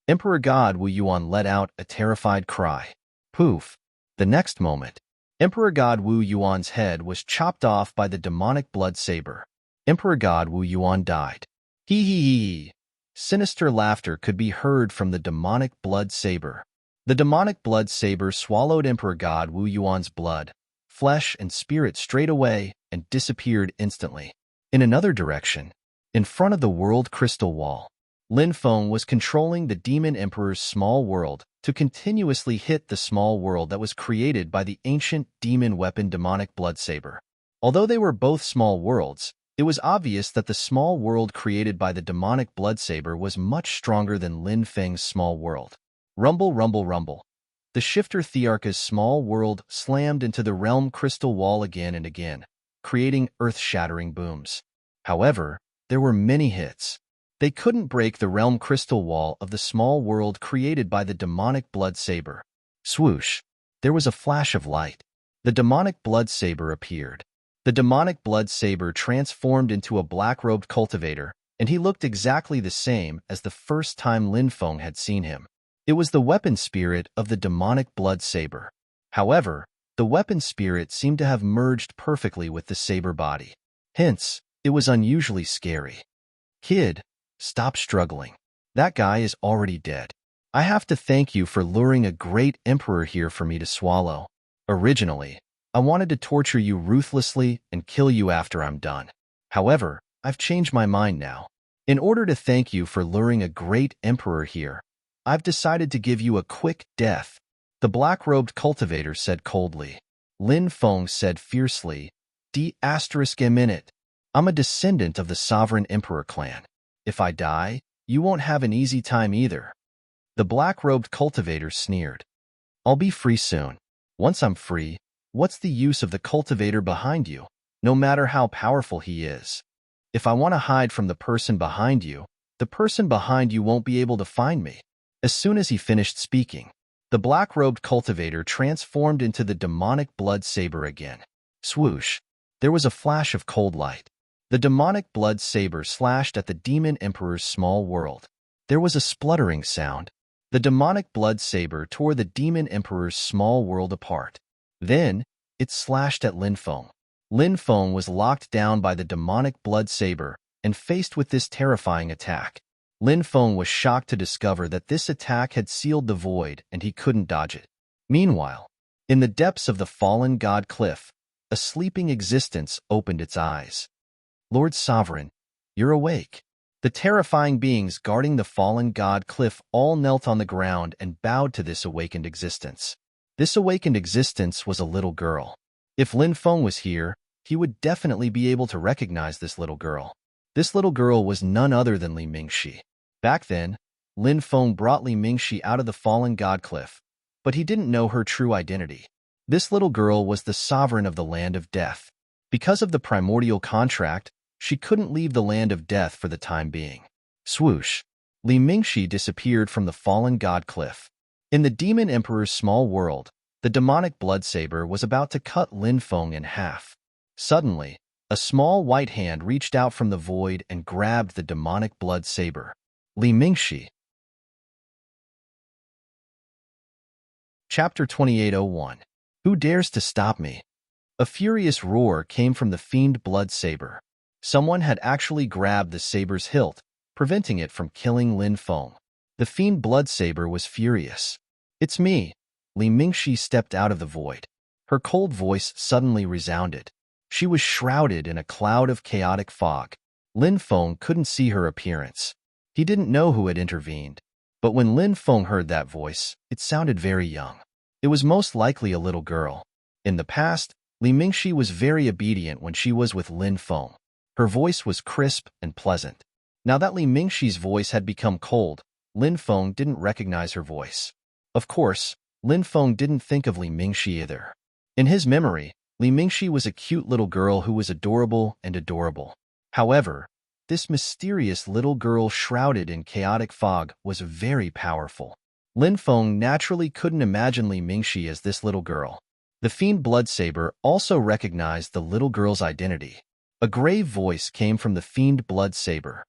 Emperor God Wu Yuan let out a terrified cry. Poof. The next moment, Emperor God Wu Yuan's head was chopped off by the demonic blood saber. Emperor God Wu Yuan died. Hee hee hee. Sinister laughter could be heard from the demonic blood saber. The demonic blood saber swallowed Emperor God Wu Yuan's blood, flesh, and spirit straight away and disappeared instantly. In another direction, in front of the world crystal wall, Lin Feng was controlling the demon emperor's small world to continuously hit the small world that was created by the ancient demon weapon demonic blood saber. Although they were both small worlds, it was obvious that the small world created by the demonic blood saber was much stronger than Lin Feng's small world. Rumble, rumble, rumble. The shifter Thearka's small world slammed into the realm crystal wall again and again, creating earth-shattering booms. However, there were many hits. They couldn't break the realm crystal wall of the small world created by the demonic blood saber. Swoosh! There was a flash of light. The demonic blood saber appeared. The demonic blood saber transformed into a black-robed cultivator, and he looked exactly the same as the first time Lin Feng had seen him. It was the weapon spirit of the demonic blood saber. However, the weapon spirit seemed to have merged perfectly with the saber body. Hence, it was unusually scary. Kid, stop struggling. That guy is already dead. I have to thank you for luring a great emperor here for me to swallow. Originally, I wanted to torture you ruthlessly and kill you after I'm done. However, I've changed my mind now. In order to thank you for luring a great emperor here, I've decided to give you a quick death. The black-robed cultivator said coldly. Lin Feng said fiercely, D**a minute. I'm a descendant of the sovereign emperor clan. If I die, you won't have an easy time either. The black-robed cultivator sneered. I'll be free soon. Once I'm free, what's the use of the cultivator behind you, no matter how powerful he is? If I want to hide from the person behind you, the person behind you won't be able to find me. As soon as he finished speaking, the black-robed cultivator transformed into the demonic blood saber again. Swoosh! There was a flash of cold light. The demonic blood saber slashed at the demon emperor's small world. There was a spluttering sound. The demonic blood saber tore the demon emperor's small world apart. Then, it slashed at Lin Feng. Lin Feng was locked down by the demonic blood saber and faced with this terrifying attack. Lin Feng was shocked to discover that this attack had sealed the void and he couldn't dodge it. Meanwhile, in the depths of the fallen god cliff, a sleeping existence opened its eyes. Lord Sovereign, you're awake. The terrifying beings guarding the fallen god cliff all knelt on the ground and bowed to this awakened existence. This awakened existence was a little girl. If Lin Feng was here, he would definitely be able to recognize this little girl. This little girl was none other than Li Mingxi. Back then, Lin Feng brought Li Mingxi out of the fallen god cliff, but he didn't know her true identity. This little girl was the sovereign of the land of death. Because of the primordial contract, she couldn't leave the land of death for the time being. Swoosh! Li Mingxi disappeared from the fallen god cliff. In the demon emperor's small world, the demonic blood saber was about to cut Lin Feng in half. Suddenly, a small white hand reached out from the void and grabbed the demonic blood saber. Li Mingxi. Chapter 2801. Who dares to stop me? A furious roar came from the fiend blood saber. Someone had actually grabbed the saber's hilt, preventing it from killing Lin Feng. The fiend blood saber was furious. It's me. Li Mingxi stepped out of the void. Her cold voice suddenly resounded. She was shrouded in a cloud of chaotic fog. Lin Feng couldn't see her appearance. He didn't know who had intervened. But when Lin Feng heard that voice, it sounded very young. It was most likely a little girl. In the past, Li Mingxi was very obedient when she was with Lin Feng. Her voice was crisp and pleasant. Now that Li Mingxi's voice had become cold, Lin Feng didn't recognize her voice. Of course, Lin Feng didn't think of Li Mingxi either. In his memory, Li Mingxi was a cute little girl who was adorable and adorable. However, this mysterious little girl shrouded in chaotic fog was very powerful. Lin Feng naturally couldn't imagine Li Mingxi as this little girl. The fiend blood saber also recognized the little girl's identity. A grave voice came from the fiend blood saber.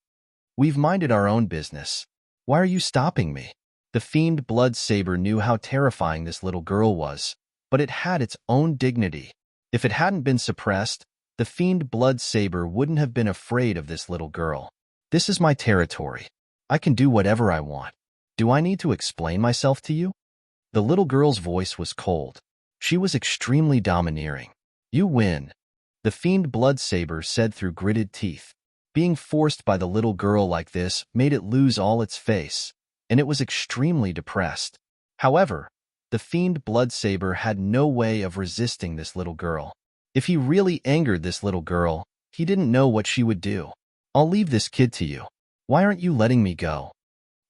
We've minded our own business. Why are you stopping me? The fiend blood saber knew how terrifying this little girl was, but it had its own dignity. If it hadn't been suppressed, the fiend blood saber wouldn't have been afraid of this little girl. This is my territory. I can do whatever I want. Do I need to explain myself to you? The little girl's voice was cold. She was extremely domineering. You win. The fiend blood saber said through gritted teeth. Being forced by the little girl like this made it lose all its face, and it was extremely depressed. However, the fiend blood saber had no way of resisting this little girl. If he really angered this little girl, he didn't know what she would do. I'll leave this kid to you. Why aren't you letting me go?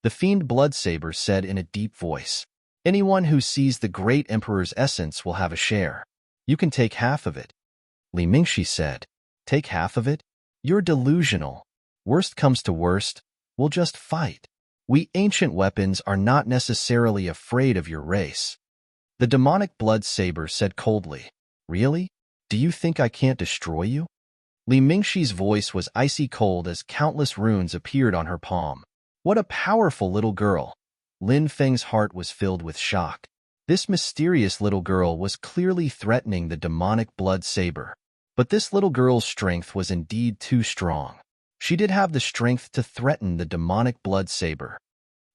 The fiend blood saber said in a deep voice. Anyone who sees the great emperor's essence will have a share. You can take half of it. Li Mingxi said. Take half of it? You're delusional. Worst comes to worst, We'll just fight. We ancient weapons are not necessarily afraid of your race. The demonic blood saber said coldly. Really? Do you think I can't destroy you? Li Mingxi's voice was icy cold as countless runes appeared on her palm. What a powerful little girl! Lin Feng's heart was filled with shock. This mysterious little girl was clearly threatening the demonic blood saber. But this little girl's strength was indeed too strong. She did have the strength to threaten the demonic blood saber.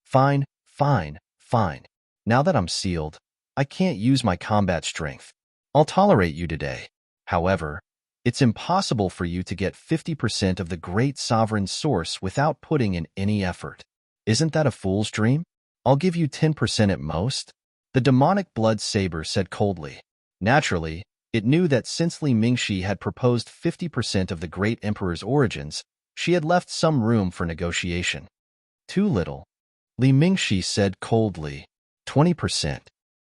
Fine, fine, fine. Now that I'm sealed, I can't use my combat strength. I'll tolerate you today. However, it's impossible for you to get 50% of the great sovereign source without putting in any effort. Isn't that a fool's dream? I'll give you 10% at most. The demonic blood saber said coldly. Naturally, it knew that since Li Mingxi had proposed 50% of the great emperor's origins, she had left some room for negotiation. Too little. Li Mingxi said coldly. 20%.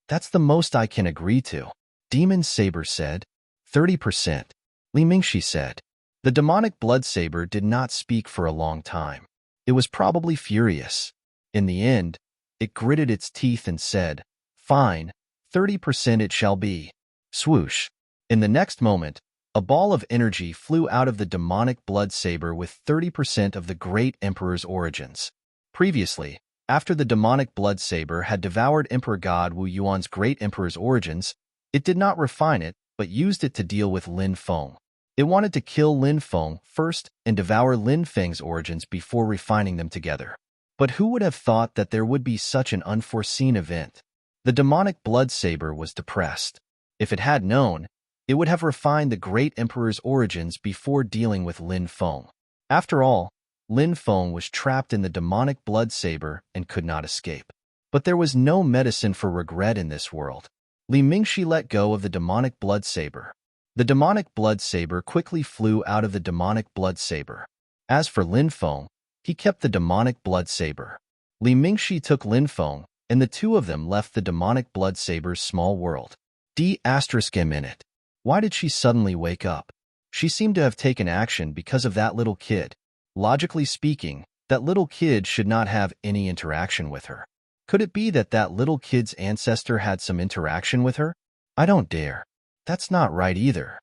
That's the most I can agree to. Demon Saber said. 30%. Li Mingxi said. The demonic blood saber did not speak for a long time. It was probably furious. In the end, it gritted its teeth and said, Fine, 30% it shall be. Swoosh. In the next moment, a ball of energy flew out of the demonic blood saber with 30% of the great emperor's origins. Previously, after the demonic blood saber had devoured Emperor God Wu Yuan's great emperor's origins, it did not refine it, but used it to deal with Lin Feng. It wanted to kill Lin Feng first and devour Lin Feng's origins before refining them together. But who would have thought that there would be such an unforeseen event? The demonic blood saber was depressed. If it had known, it would have refined the great emperor's origins before dealing with Lin Feng. After all, Lin Feng was trapped in the demonic blood saber and could not escape. But there was no medicine for regret in this world. Li Mingxi let go of the demonic blood saber. The demonic blood saber quickly flew out of the demonic blood saber. As for Lin Feng, he kept the demonic blood saber. Li Mingxi took Lin Feng, and the two of them left the demonic blood saber's small world. D***M in it. Why did she suddenly wake up? She seemed to have taken action because of that little kid. Logically speaking, that little kid should not have any interaction with her. Could it be that that little kid's ancestor had some interaction with her? I don't dare. That's not right either.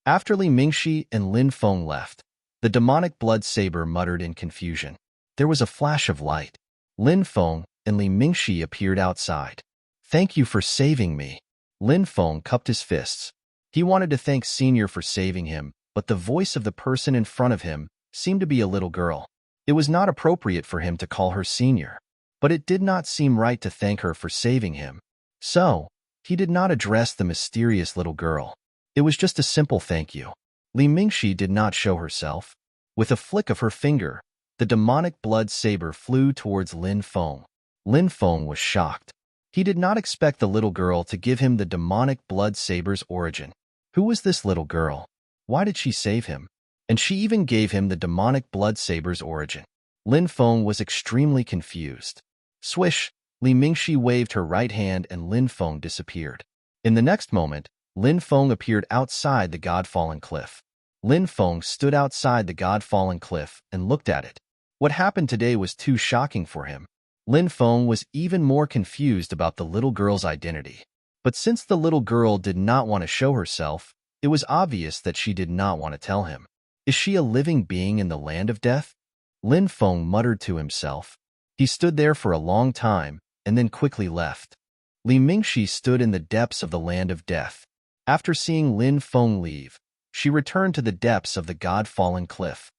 After Li Mingxi and Lin Feng left, the demonic blood saber muttered in confusion. There was a flash of light. Lin Feng and Li Mingxi appeared outside. Thank you for saving me. Lin Feng cupped his fists. He wanted to thank Senior for saving him, but the voice of the person in front of him seemed to be a little girl. It was not appropriate for him to call her Senior, but it did not seem right to thank her for saving him. So, he did not address the mysterious little girl. It was just a simple thank you. Li Mingxi did not show herself. With a flick of her finger, the demonic blood saber flew towards Lin Feng. Lin Feng was shocked. He did not expect the little girl to give him the demonic blood saber's origin. Who was this little girl? Why did she save him? And she even gave him the demonic blood saber's origin. Lin Feng was extremely confused. Swish! Li Mingxi waved her right hand and Lin Feng disappeared. In the next moment, Lin Feng appeared outside the God-fallen cliff. Lin Feng stood outside the God-fallen cliff and looked at it. What happened today was too shocking for him. Lin Feng was even more confused about the little girl's identity. But since the little girl did not want to show herself, it was obvious that she did not want to tell him. Is she a living being in the land of death? Lin Feng muttered to himself. He stood there for a long time and then quickly left. Li Mingxi stood in the depths of the land of death. After seeing Lin Feng leave, she returned to the depths of the God-fallen cliff.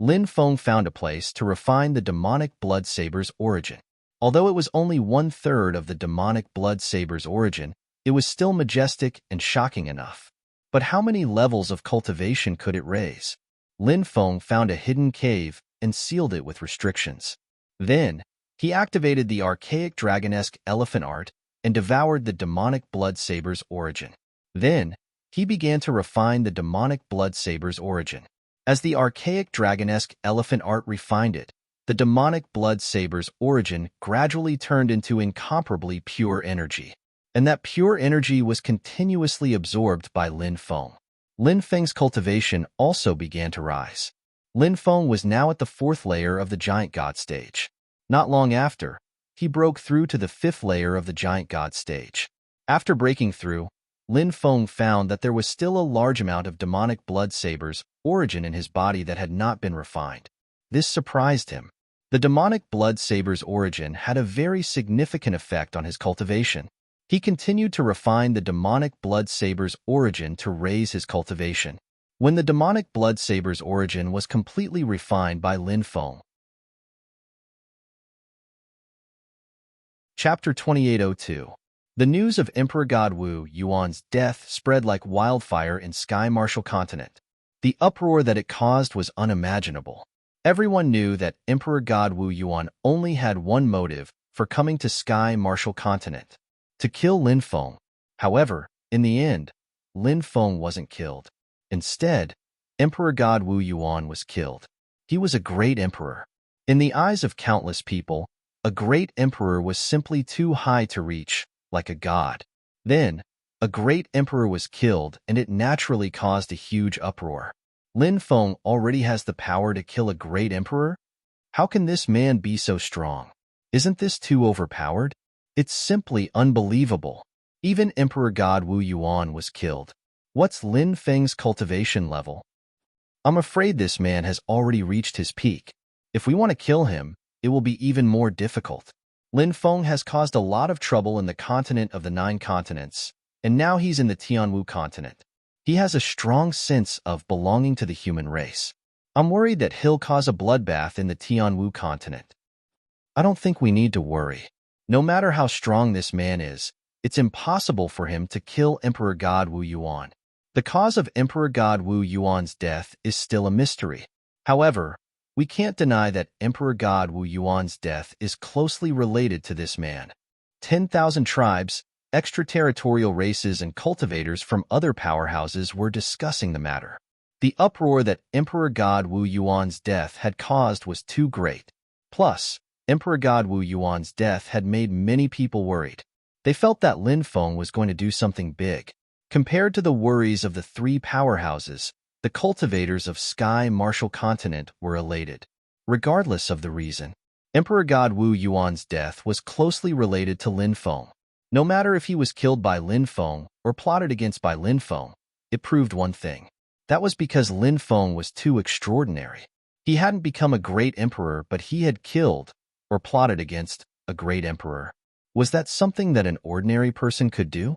Lin Feng found a place to refine the demonic blood saber's origin. Although it was only 1/3 of the demonic blood saber's origin, it was still majestic and shocking enough. But how many levels of cultivation could it raise? Lin Feng found a hidden cave and sealed it with restrictions. Then, he activated the archaic dragonesque elephant art and devoured the demonic blood saber's origin. Then, he began to refine the demonic blood saber's origin. As the archaic dragonesque elephant art refined it, the demonic blood saber's origin gradually turned into incomparably pure energy. And that pure energy was continuously absorbed by Lin Feng. Lin Feng's cultivation also began to rise. Lin Feng was now at the 4th layer of the Giant God stage. Not long after, he broke through to the 5th layer of the Giant God stage. After breaking through, Lin Feng found that there was still a large amount of demonic blood sabers origin in his body that had not been refined. This surprised him. The demonic blood saber's origin had a very significant effect on his cultivation. He continued to refine the demonic blood saber's origin to raise his cultivation. When the demonic blood saber's origin was completely refined by Lin Feng. Chapter 2802. The news of Emperor God Wu Yuan's death spread like wildfire in Sky Martial Continent. The uproar that it caused was unimaginable. Everyone knew that Emperor God Wu Yuan only had one motive for coming to Sky Martial Continent: to kill Lin Feng. However, in the end, Lin Feng wasn't killed. Instead, Emperor God Wu Yuan was killed. He was a great emperor. In the eyes of countless people, a great emperor was simply too high to reach, like a god. Then, a great emperor was killed, and it naturally caused a huge uproar. Lin Feng already has the power to kill a great emperor? How can this man be so strong? Isn't this too overpowered? It's simply unbelievable. Even Emperor God Wu Yuan was killed. What's Lin Feng's cultivation level? I'm afraid this man has already reached his peak. If we want to kill him, it will be even more difficult. Lin Feng has caused a lot of trouble in the continent of the 9 continents, and now he's in the Tianwu continent. He has a strong sense of belonging to the human race. I'm worried that he'll cause a bloodbath in the Tianwu continent. I don't think we need to worry. No matter how strong this man is, it's impossible for him to kill Emperor God Wu Yuan. The cause of Emperor God Wu Yuan's death is still a mystery. However, we can't deny that Emperor God Wu Yuan's death is closely related to this man. 10,000 tribes, extraterritorial races, and cultivators from other powerhouses were discussing the matter. The uproar that Emperor God Wu Yuan's death had caused was too great. Plus, Emperor God Wu Yuan's death had made many people worried. They felt that Lin Feng was going to do something big. Compared to the worries of the 3 powerhouses, the cultivators of Sky Martial Continent were elated. Regardless of the reason, Emperor God Wu Yuan's death was closely related to Lin Feng. No matter if he was killed by Lin Feng or plotted against by Lin Feng, it proved one thing. That was because Lin Feng was too extraordinary. He hadn't become a great emperor, but he had killed or plotted against a great emperor. Was that something that an ordinary person could do?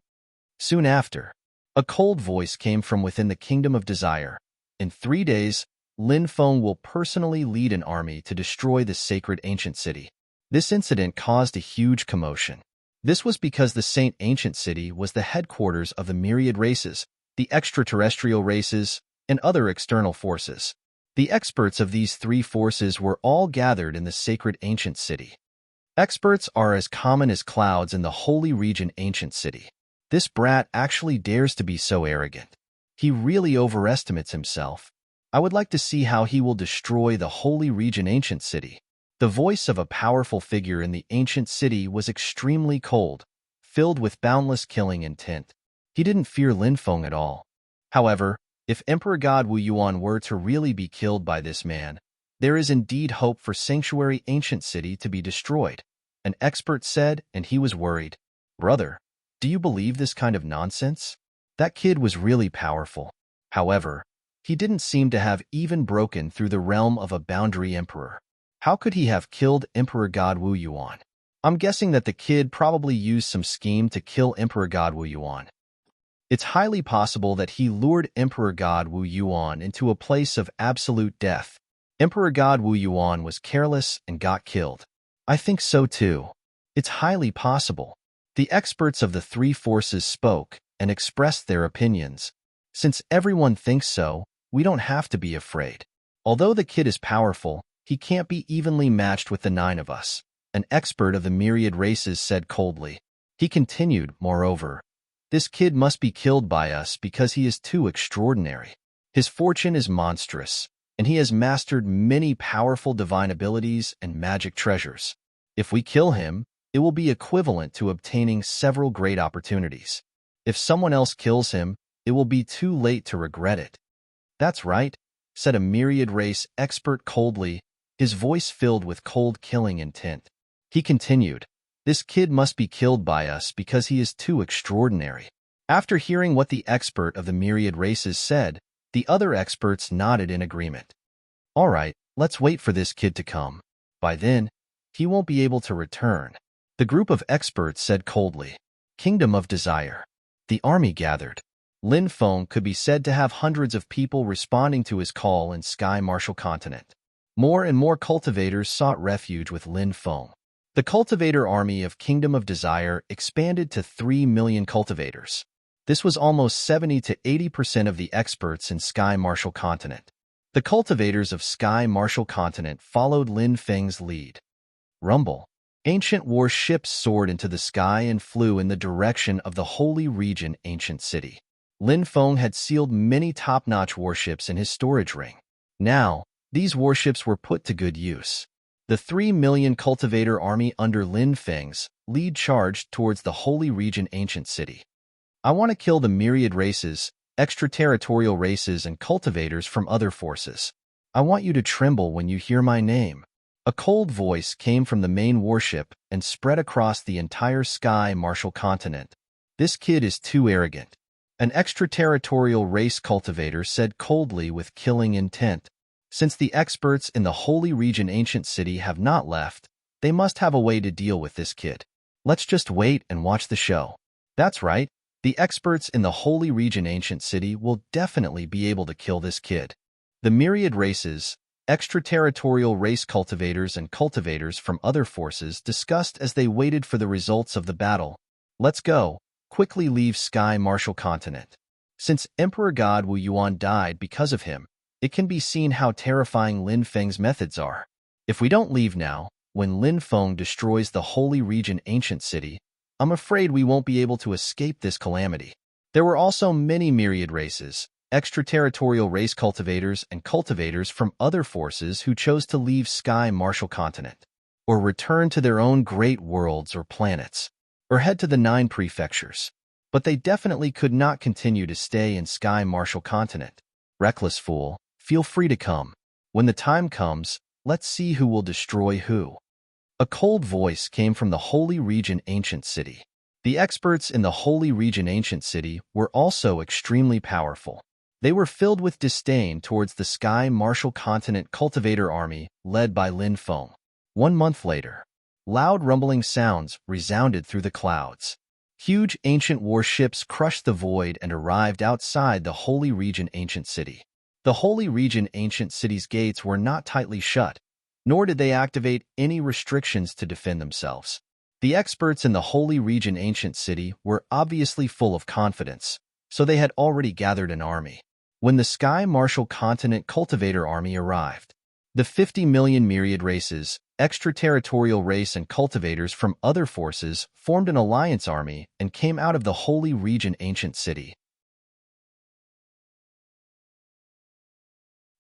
Soon after, a cold voice came from within the Kingdom of Desire. In 3 days, Lin Feng will personally lead an army to destroy the sacred ancient city. This incident caused a huge commotion. This was because the Saint Ancient City was the headquarters of the myriad races, the extraterrestrial races, and other external forces. The experts of these 3 forces were all gathered in the sacred ancient city. Experts are as common as clouds in the holy region ancient city. This brat actually dares to be so arrogant. He really overestimates himself. I would like to see how he will destroy the holy region ancient city. The voice of a powerful figure in the ancient city was extremely cold, filled with boundless killing intent. He didn't fear Lin Feng at all. However, if Emperor God Wu Yuan were to really be killed by this man, there is indeed hope for Sanctuary Ancient City to be destroyed, an expert said, and he was worried. Brother, do you believe this kind of nonsense? That kid was really powerful. However, he didn't seem to have even broken through the realm of a boundary emperor. How could he have killed Emperor God Wu Yuan? I'm guessing that the kid probably used some scheme to kill Emperor God Wu Yuan. It's highly possible that he lured Emperor God Wu Yuan into a place of absolute death. Emperor God Wu Yuan was careless and got killed. I think so too. It's highly possible. The experts of the 3 forces spoke and expressed their opinions. Since everyone thinks so, we don't have to be afraid. Although the kid is powerful, he can't be evenly matched with the 9 of us, an expert of the myriad races said coldly. He continued, moreover, this kid must be killed by us because he is too extraordinary. His fortune is monstrous, and he has mastered many powerful divine abilities and magic treasures. If we kill him, it will be equivalent to obtaining several great opportunities. If someone else kills him, it will be too late to regret it. That's right. said a myriad race expert coldly, his voice filled with cold killing intent. He continued, "This kid must be killed by us because he is too extraordinary." After hearing what the expert of the myriad races said, the other experts nodded in agreement. "All right, let's wait for this kid to come. By then, he won't be able to return." The group of experts said coldly. Kingdom of Desire. The army gathered. Lin Feng could be said to have hundreds of people responding to his call in Sky Martial Continent. More and more cultivators sought refuge with Lin Feng. The cultivator army of Kingdom of Desire expanded to 3 million cultivators. This was almost 70 to 80% of the experts in Sky Martial Continent. The cultivators of Sky Martial Continent followed Lin Feng's lead. Rumble. Ancient war ships soared into the sky and flew in the direction of the Holy Region Ancient City. Lin Feng had sealed many top-notch warships in his storage ring. Now, these warships were put to good use. The 3 million cultivator army under Lin Feng's lead charged towards the Holy Region Ancient City. "I want to kill the myriad races, extraterritorial races, and cultivators from other forces. I want you to tremble when you hear my name." A cold voice came from the main warship and spread across the entire Sky Martial Continent. "This kid is too arrogant." An extraterritorial race cultivator said coldly with killing intent. "Since the experts in the Holy Region Ancient City have not left, they must have a way to deal with this kid. Let's just wait and watch the show." That's right. The experts in the Holy Region Ancient City will definitely be able to kill this kid. The myriad races, extraterritorial race cultivators and cultivators from other forces discussed as they waited for the results of the battle. "Let's go. Quickly leave Sky Martial Continent." Since Emperor God Wu Yuan died because of him, it can be seen how terrifying Lin Feng's methods are. If we don't leave now, when Lin Feng destroys the Holy Region Ancient City, I'm afraid we won't be able to escape this calamity. There were also many myriad races, extraterritorial race cultivators and cultivators from other forces who chose to leave Sky Martial Continent, or return to their own great worlds or planets, or head to the 9 prefectures. But they definitely could not continue to stay in Sky Martial Continent. Reckless fool, feel free to come. When the time comes, let's see who will destroy who. A cold voice came from the Holy Region Ancient City. The experts in the Holy Region Ancient City were also extremely powerful. They were filled with disdain towards the Sky Martial Continent Cultivator Army led by Lin Feng. 1 month later, loud rumbling sounds resounded through the clouds. Huge ancient warships crushed the void and arrived outside the Holy Region Ancient City. The Holy Region Ancient City's gates were not tightly shut, nor did they activate any restrictions to defend themselves. The experts in the Holy Region Ancient City were obviously full of confidence, so they had already gathered an army. When the Sky Martial Continent Cultivator Army arrived, the 50 million myriad races, extraterritorial race and cultivators from other forces formed an alliance army and came out of the Holy Region Ancient City.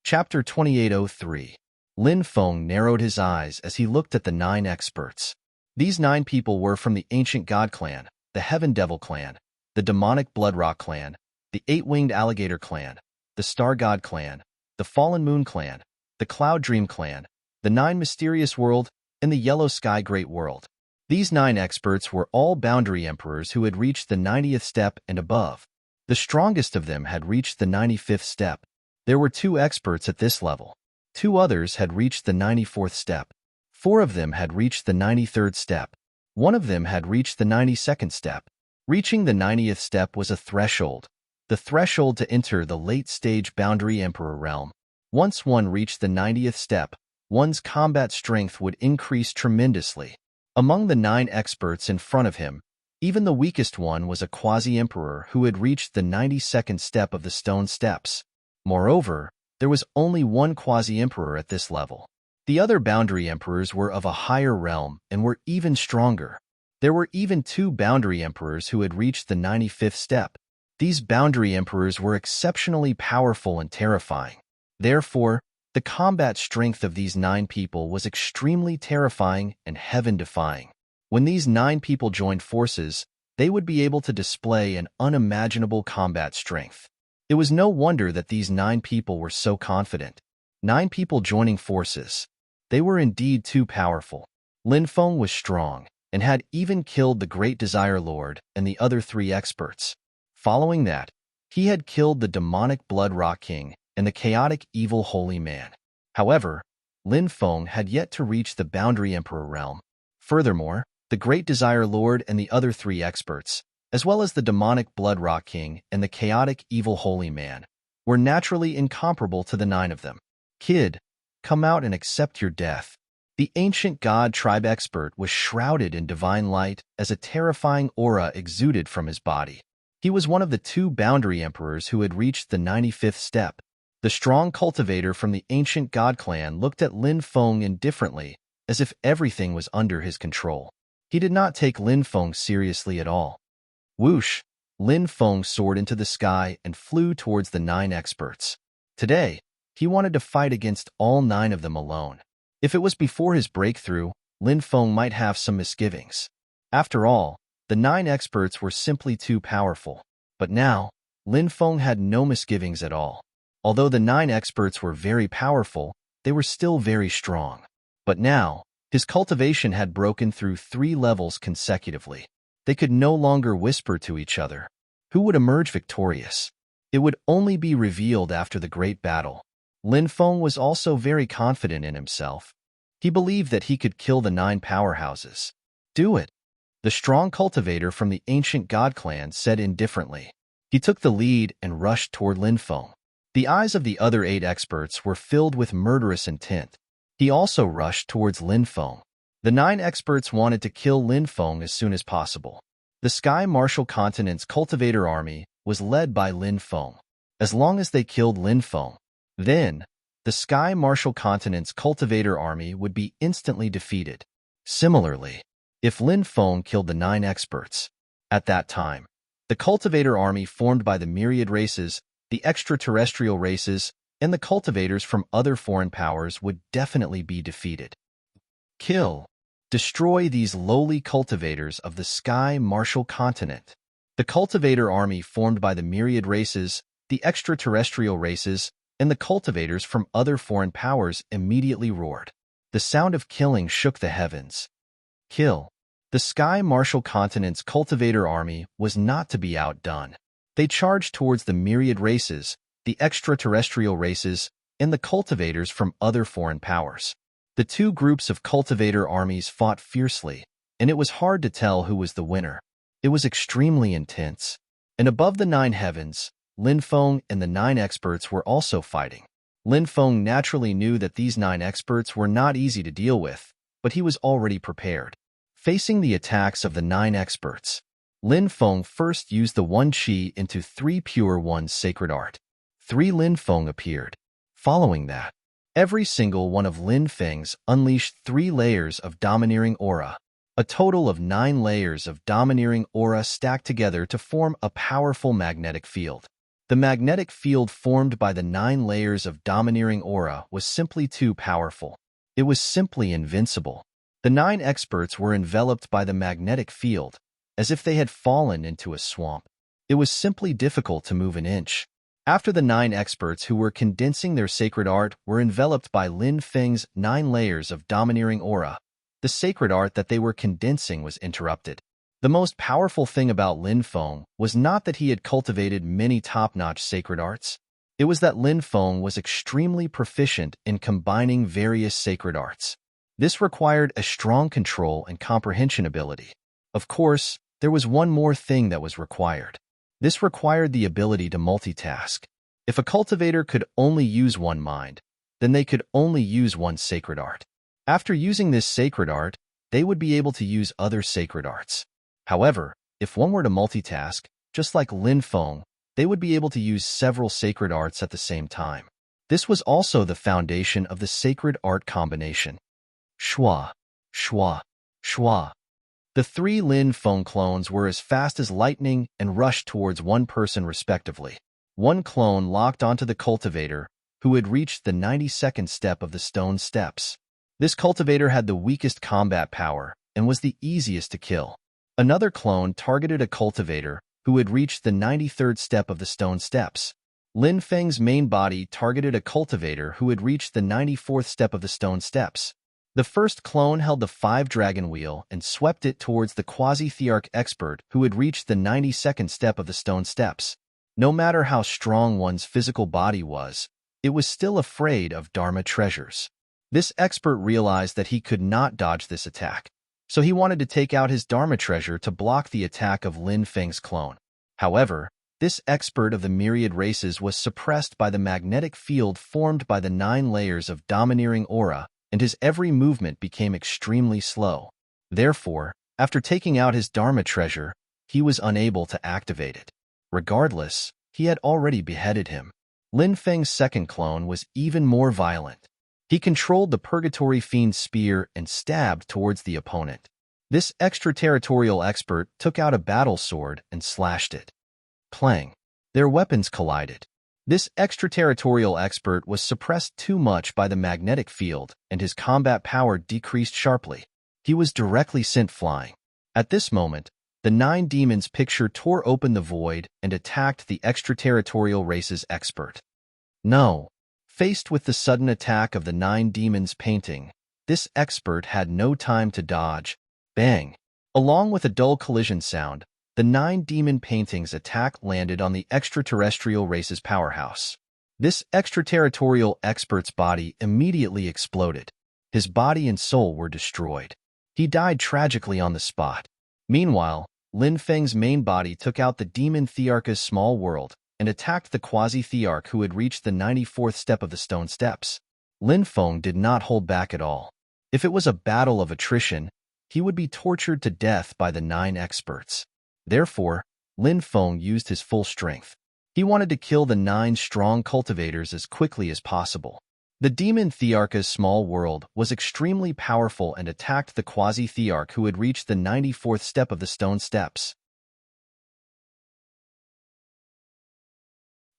Chapter 2803. Lin Feng narrowed his eyes as he looked at the 9 experts. These 9 people were from the Ancient God Clan, the Heaven Devil Clan, the Demonic Bloodrock Clan, the 8-Winged Alligator Clan, the Star God Clan, the Fallen Moon Clan, the Cloud Dream Clan, the 9 Mysterious World, and the Yellow Sky Great World. These 9 experts were all boundary emperors who had reached the 90th step and above. The strongest of them had reached the 95th step. There were 2 experts at this level. 2 others had reached the 94th step. 4 of them had reached the 93rd step. 1 of them had reached the 92nd step. Reaching the 90th step was a threshold, the threshold to enter the late-stage Boundary Emperor realm. Once one reached the 90th step, one's combat strength would increase tremendously. Among the 9 experts in front of him, even the weakest one was a quasi-emperor who had reached the 92nd step of the stone steps. Moreover, there was only one quasi-emperor at this level. The other boundary emperors were of a higher realm and were even stronger. There were even 2 boundary emperors who had reached the 95th step. These boundary emperors were exceptionally powerful and terrifying. Therefore, the combat strength of these 9 people was extremely terrifying and heaven-defying. When these 9 people joined forces, they would be able to display an unimaginable combat strength. It was no wonder that these 9 people were so confident. 9 people joining forces. They were indeed too powerful. Lin Feng was strong, and had even killed the Great Desire Lord and the other 3 experts. Following that, he had killed the demonic Blood Rock King and the chaotic evil Holy Man. However, Lin Feng had yet to reach the Boundary Emperor realm. Furthermore, the Great Desire Lord and the other 3 experts, as well as the demonic Blood Rock King and the chaotic evil Holy Man, were naturally incomparable to the 9 of them. Kid, come out and accept your death. The ancient god tribe expert was shrouded in divine light as a terrifying aura exuded from his body. He was one of the 2 boundary emperors who had reached the 95th step. The strong cultivator from the ancient god clan looked at Lin Feng indifferently, as if everything was under his control. He did not take Lin Feng seriously at all. Whoosh! Lin Feng soared into the sky and flew towards the 9 experts. Today, he wanted to fight against all 9 of them alone. If it was before his breakthrough, Lin Feng might have some misgivings. After all, the 9 experts were simply too powerful. But now, Lin Feng had no misgivings at all. Although the 9 experts were very powerful, they were still very strong. But now, his cultivation had broken through 3 levels consecutively. They could no longer whisper to each other. Who would emerge victorious? It would only be revealed after the great battle. Lin Feng was also very confident in himself. He believed that he could kill the 9 powerhouses. Do it. The strong cultivator from the ancient god clan said indifferently. He took the lead and rushed toward Lin Feng. The eyes of the other 8 experts were filled with murderous intent. He also rushed towards Lin Feng. The 9 experts wanted to kill Lin Feng as soon as possible. The Sky Martial Continent's cultivator army was led by Lin Feng. As long as they killed Lin Feng, then the Sky Martial Continent's cultivator army would be instantly defeated. Similarly, if Lin Feng killed the 9 experts, at that time, the cultivator army formed by the myriad races, the extraterrestrial races, and the cultivators from other foreign powers would definitely be defeated. Kill. Destroy these lowly cultivators of the Sky Martial Continent. The cultivator army formed by the myriad races, the extraterrestrial races, and the cultivators from other foreign powers immediately roared. The sound of killing shook the heavens. Kill. The Sky Martial Continent's cultivator army was not to be outdone. They charged towards the myriad races, the extraterrestrial races, and the cultivators from other foreign powers. The 2 groups of cultivator armies fought fiercely, and it was hard to tell who was the winner. It was extremely intense. And above the 9 heavens, Lin Feng and the 9 experts were also fighting. Lin Feng naturally knew that these 9 experts were not easy to deal with, but he was already prepared. Facing the attacks of the 9 experts, Lin Feng first used the 1 Qi into 3 pure 1's sacred art. 3 Lin Feng appeared. Following that, every single one of Lin Feng's unleashed 3 layers of domineering aura. A total of 9 layers of domineering aura stacked together to form a powerful magnetic field. The magnetic field formed by the 9 layers of domineering aura was simply too powerful. It was simply invincible. The 9 experts were enveloped by the magnetic field, as if they had fallen into a swamp. It was simply difficult to move an inch. After the 9 experts who were condensing their sacred art were enveloped by Lin Feng's 9 layers of domineering aura, the sacred art that they were condensing was interrupted. The most powerful thing about Lin Feng was not that he had cultivated many top-notch sacred arts. It was that Lin Feng was extremely proficient in combining various sacred arts. This required a strong control and comprehension ability. Of course, there was one more thing that was required. This required the ability to multitask. If a cultivator could only use one mind, then they could only use one sacred art. After using this sacred art, they would be able to use other sacred arts. However, if one were to multitask, just like Lin Feng, they would be able to use several sacred arts at the same time. This was also the foundation of the sacred art combination. Shua, Shua, Shua. The 3 Lin Feng clones were as fast as lightning and rushed towards one person respectively. One clone locked onto the cultivator, who had reached the 92nd step of the stone steps. This cultivator had the weakest combat power and was the easiest to kill. Another clone targeted a cultivator who had reached the 93rd step of the stone steps. Lin Feng's main body targeted a cultivator who had reached the 94th step of the stone steps. The first clone held the 5-dragon wheel and swept it towards the quasi-thearch expert who had reached the 92nd step of the stone steps. No matter how strong one's physical body was, it was still afraid of Dharma treasures. This expert realized that he could not dodge this attack, so he wanted to take out his Dharma treasure to block the attack of Lin Feng's clone. However, this expert of the myriad races was suppressed by the magnetic field formed by the 9 layers of domineering aura, and his every movement became extremely slow. Therefore, after taking out his Dharma treasure, he was unable to activate it. Regardless, he had already beheaded him. Lin Feng's second clone was even more violent. He controlled the Purgatory Fiend's spear and stabbed towards the opponent. This extraterritorial expert took out a battle sword and slashed it. Clang. Their weapons collided. This extraterritorial expert was suppressed too much by the magnetic field, and his combat power decreased sharply. He was directly sent flying. At this moment, the 9 demons picture tore open the void and attacked the extraterritorial race's expert. No. Faced with the sudden attack of the 9 demons painting, this expert had no time to dodge. Bang! Along with a dull collision sound, the 9 demon paintings' attack landed on the extraterrestrial race's powerhouse. This extraterritorial expert's body immediately exploded. His body and soul were destroyed. He died tragically on the spot. Meanwhile, Lin Feng's main body took out the demon Thearch's small world and attacked the quasi-thearch who had reached the 94th step of the stone steps. Lin Feng did not hold back at all. If it was a battle of attrition, he would be tortured to death by the 9 experts. Therefore, Lin Feng used his full strength. He wanted to kill the 9 strong cultivators as quickly as possible. The demon Thearch's small world was extremely powerful and attacked the quasi-thearch who had reached the 94th step of the stone steps.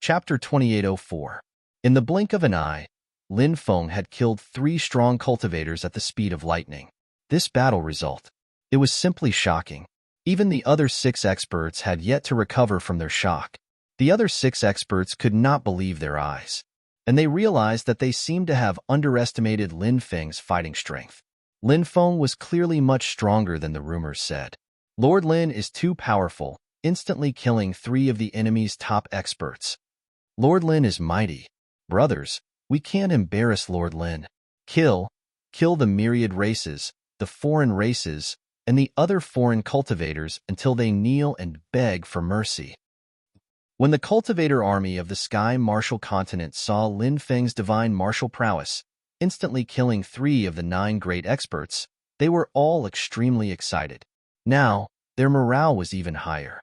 Chapter 2804. In the blink of an eye, Lin Feng had killed 3 strong cultivators at the speed of lightning. This battle result. It was simply shocking. Even the other 6 experts had yet to recover from their shock. The other 6 experts could not believe their eyes, and they realized that they seemed to have underestimated Lin Feng's fighting strength. Lin Feng was clearly much stronger than the rumors said. Lord Lin is too powerful, instantly killing 3 of the enemy's top experts. Lord Lin is mighty. Brothers, we can't embarrass Lord Lin. Kill the myriad races, the foreign races, and the other foreign cultivators until they kneel and beg for mercy. When the cultivator army of the Sky Martial Continent saw Lin Feng's divine martial prowess, instantly killing 3 of the 9 great experts, they were all extremely excited. Now, their morale was even higher.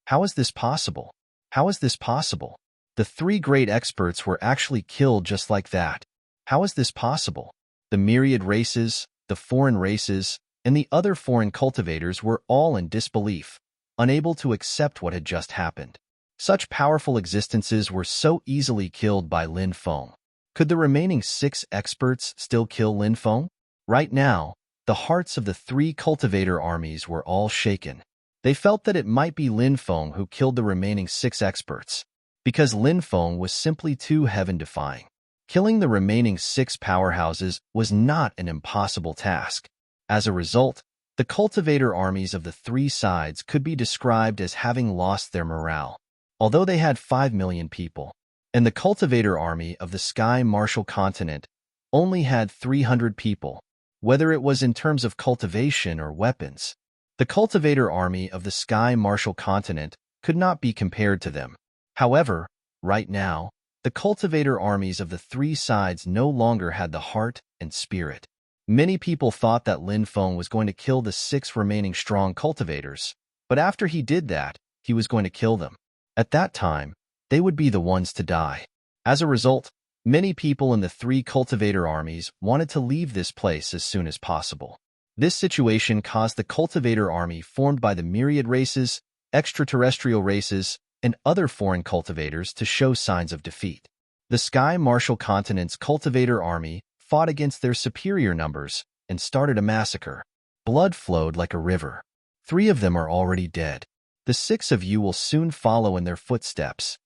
How is this possible? How is this possible? The 3 great experts were actually killed just like that. How is this possible? The myriad races, the foreign races, and the other foreign cultivators were all in disbelief, unable to accept what had just happened. Such powerful existences were so easily killed by Lin Feng. Could the remaining 6 experts still kill Lin Feng? Right now, the hearts of the 3 cultivator armies were all shaken. They felt that it might be Lin Feng who killed the remaining 6 experts, because Lin Feng was simply too heaven-defying. Killing the remaining 6 powerhouses was not an impossible task. As a result, the cultivator armies of the 3 sides could be described as having lost their morale. Although they had 5 million people, and the cultivator army of the Sky Martial Continent only had 300 people, whether it was in terms of cultivation or weapons. The cultivator army of the Sky Martial Continent could not be compared to them. However, right now, the cultivator armies of the 3 sides no longer had the heart and spirit. Many people thought that Lin Feng was going to kill the 6 remaining strong cultivators, but after he did that, he was going to kill them. At that time, they would be the ones to die. As a result, many people in the 3 cultivator armies wanted to leave this place as soon as possible. This situation caused the cultivator army formed by the myriad races, extraterrestrial races, and other foreign cultivators to show signs of defeat. The Sky Martial Continent's cultivator army fought against their superior numbers and started a massacre. Blood flowed like a river. 3 of them are already dead. The 6 of you will soon follow in their footsteps.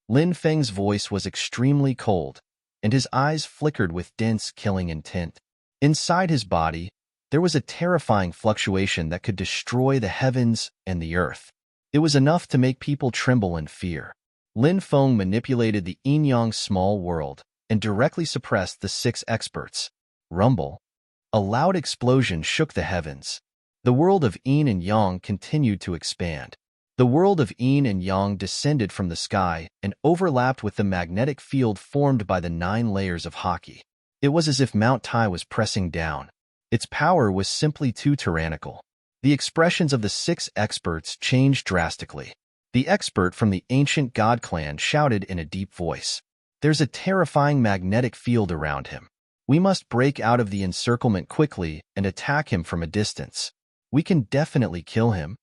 Lin Feng's voice was extremely cold, and his eyes flickered with dense, killing intent. Inside his body, there was a terrifying fluctuation that could destroy the heavens and the earth. It was enough to make people tremble in fear. Lin Feng manipulated the yin-yang small world and directly suppressed the 6 experts. Rumble. A loud explosion shook the heavens. The world of yin and yang continued to expand. The world of yin and yang descended from the sky and overlapped with the magnetic field formed by the 9 layers of hockey. It was as if Mount Tai was pressing down. Its power was simply too tyrannical. The expressions of the 6 experts changed drastically. The expert from the ancient god clan shouted in a deep voice, "There's a terrifying magnetic field around him. We must break out of the encirclement quickly and attack him from a distance. We can definitely kill him."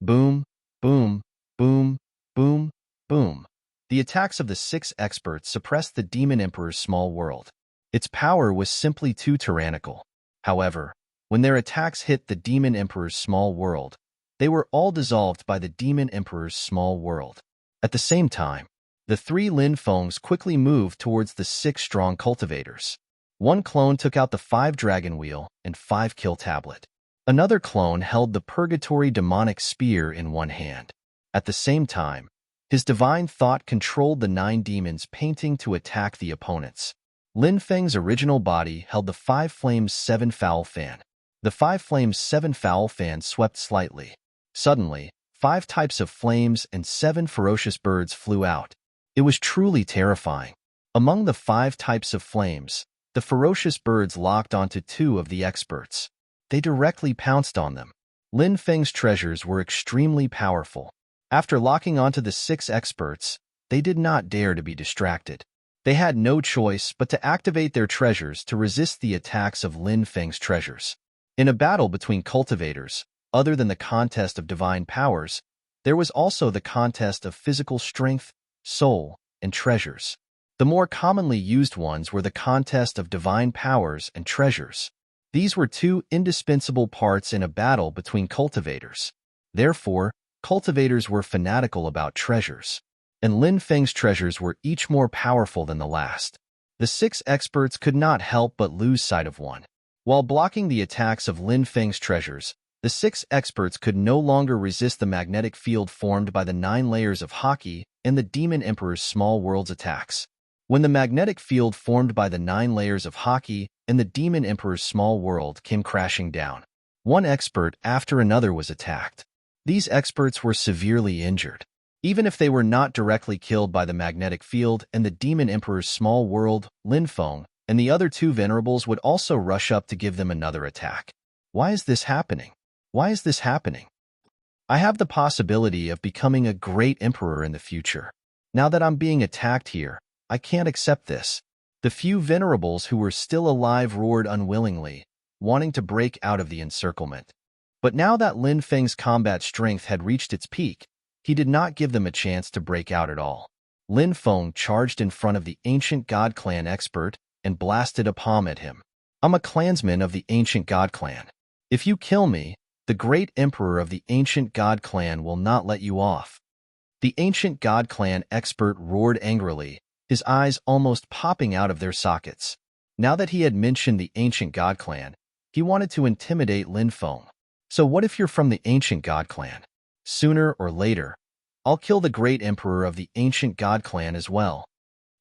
Boom, boom, boom, boom, boom. The attacks of the 6 experts suppressed the Demon Emperor's small world. Its power was simply too tyrannical. However, when their attacks hit the Demon Emperor's small world, they were all dissolved by the Demon Emperor's small world. At the same time, the 3 Lin Fengs quickly moved towards the 6 strong cultivators. One clone took out the 5 dragon wheel and 5 kill tablet. Another clone held the purgatory demonic spear in one hand. At the same time, his divine thought controlled the 9 demons painting to attack the opponents. Lin Feng's original body held the 5 flames 7 foul fan. The 5 flames 7 foul fan swept slightly. Suddenly, 5 types of flames and 7 ferocious birds flew out. It was truly terrifying. Among the 5 types of flames, the ferocious birds locked onto 2 of the experts. They directly pounced on them. Lin Feng's treasures were extremely powerful. After locking onto the 6 experts, they did not dare to be distracted. They had no choice but to activate their treasures to resist the attacks of Lin Feng's treasures. In a battle between cultivators, other than the contest of divine powers, there was also the contest of physical strength, soul, and treasures. The more commonly used ones were the contest of divine powers and treasures. These were 2 indispensable parts in a battle between cultivators. Therefore, cultivators were fanatical about treasures, and Lin Feng's treasures were each more powerful than the last. The 6 experts could not help but lose sight of one. While blocking the attacks of Lin Feng's treasures, the 6 experts could no longer resist the magnetic field formed by the 9 layers of hockey and the Demon Emperor's small world's attacks. When the magnetic field formed by the 9 layers of hockey and the Demon Emperor's small world came crashing down, one expert after another was attacked. These experts were severely injured. Even if they were not directly killed by the magnetic field and the Demon Emperor's small world, Lin Feng and the other 2 venerables would also rush up to give them another attack. Why is this happening? Why is this happening? I have the possibility of becoming a great emperor in the future. Now that I'm being attacked here, I can't accept this. The few venerables who were still alive roared unwillingly, wanting to break out of the encirclement. But now that Lin Feng's combat strength had reached its peak, he did not give them a chance to break out at all. Lin Feng charged in front of the ancient god clan expert and blasted a palm at him. "I'm a clansman of the ancient god clan. If you kill me, the great emperor of the ancient god clan will not let you off." The ancient god clan expert roared angrily, his eyes almost popping out of their sockets. Now that he had mentioned the ancient god clan, he wanted to intimidate Lin Feng. "So what if you're from the ancient god clan? Sooner or later, I'll kill the great emperor of the ancient god clan as well,"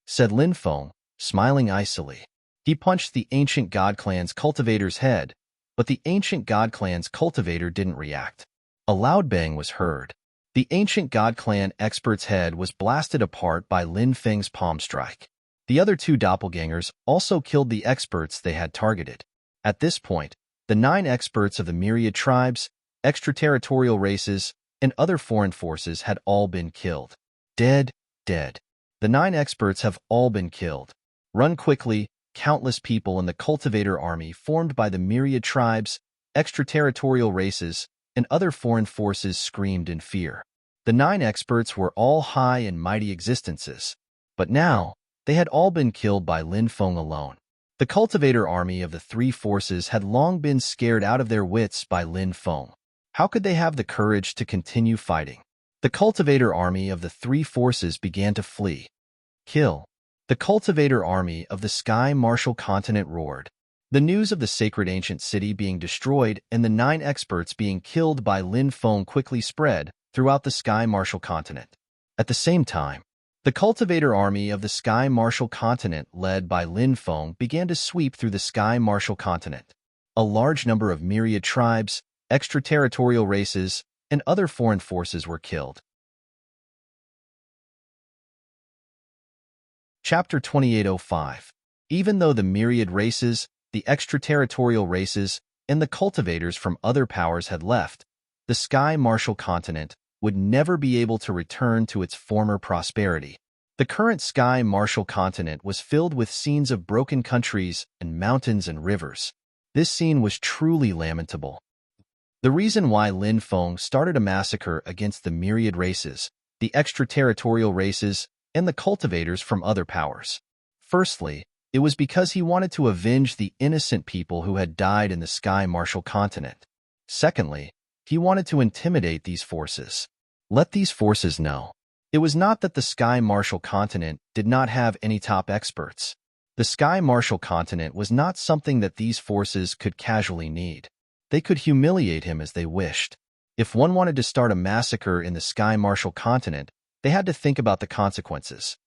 said Lin Feng, smiling icily. He punched the ancient god clan's cultivator's head, but the ancient god clan's cultivator didn't react. A loud bang was heard. The ancient god clan expert's head was blasted apart by Lin Feng's palm strike. The other 2 doppelgangers also killed the experts they had targeted. At this point, the 9 experts of the myriad tribes, extraterritorial races, and other foreign forces had all been killed. Dead, dead. The 9 experts have all been killed. Run quickly, countless people in the cultivator army formed by the myriad tribes, extraterritorial races, and other foreign forces screamed in fear. The 9 experts were all high and mighty existences, but now they had all been killed by Lin Feng alone. The cultivator army of the 3 forces had long been scared out of their wits by Lin Feng. How could they have the courage to continue fighting? The cultivator army of the three forces began to flee. Kill. The cultivator army of the sky martial continent roared. The news of the sacred ancient city being destroyed and the 9 experts being killed by Lin Feng quickly spread throughout the sky martial continent. At the same time, the cultivator army of the sky martial continent led by Lin Feng began to sweep through the sky martial continent. A large number of myriad tribes, extraterritorial races, and other foreign forces were killed. Chapter 2805. Even though the myriad races, the extraterritorial races, and the cultivators from other powers had left, the sky martial continent would never be able to return to its former prosperity. The current sky martial continent was filled with scenes of broken countries and mountains and rivers. This scene was truly lamentable. The reason why Lin Feng started a massacre against the myriad races, the extraterritorial races, and the cultivators from other powers. Firstly, it was because he wanted to avenge the innocent people who had died in the sky martial continent. Secondly, he wanted to intimidate these forces. Let these forces know. It was not that the sky martial continent did not have any top experts. The sky martial continent was not something that these forces could casually need. They could humiliate him as they wished. If one wanted to start a massacre in the sky martial continent, they had to think about the consequences.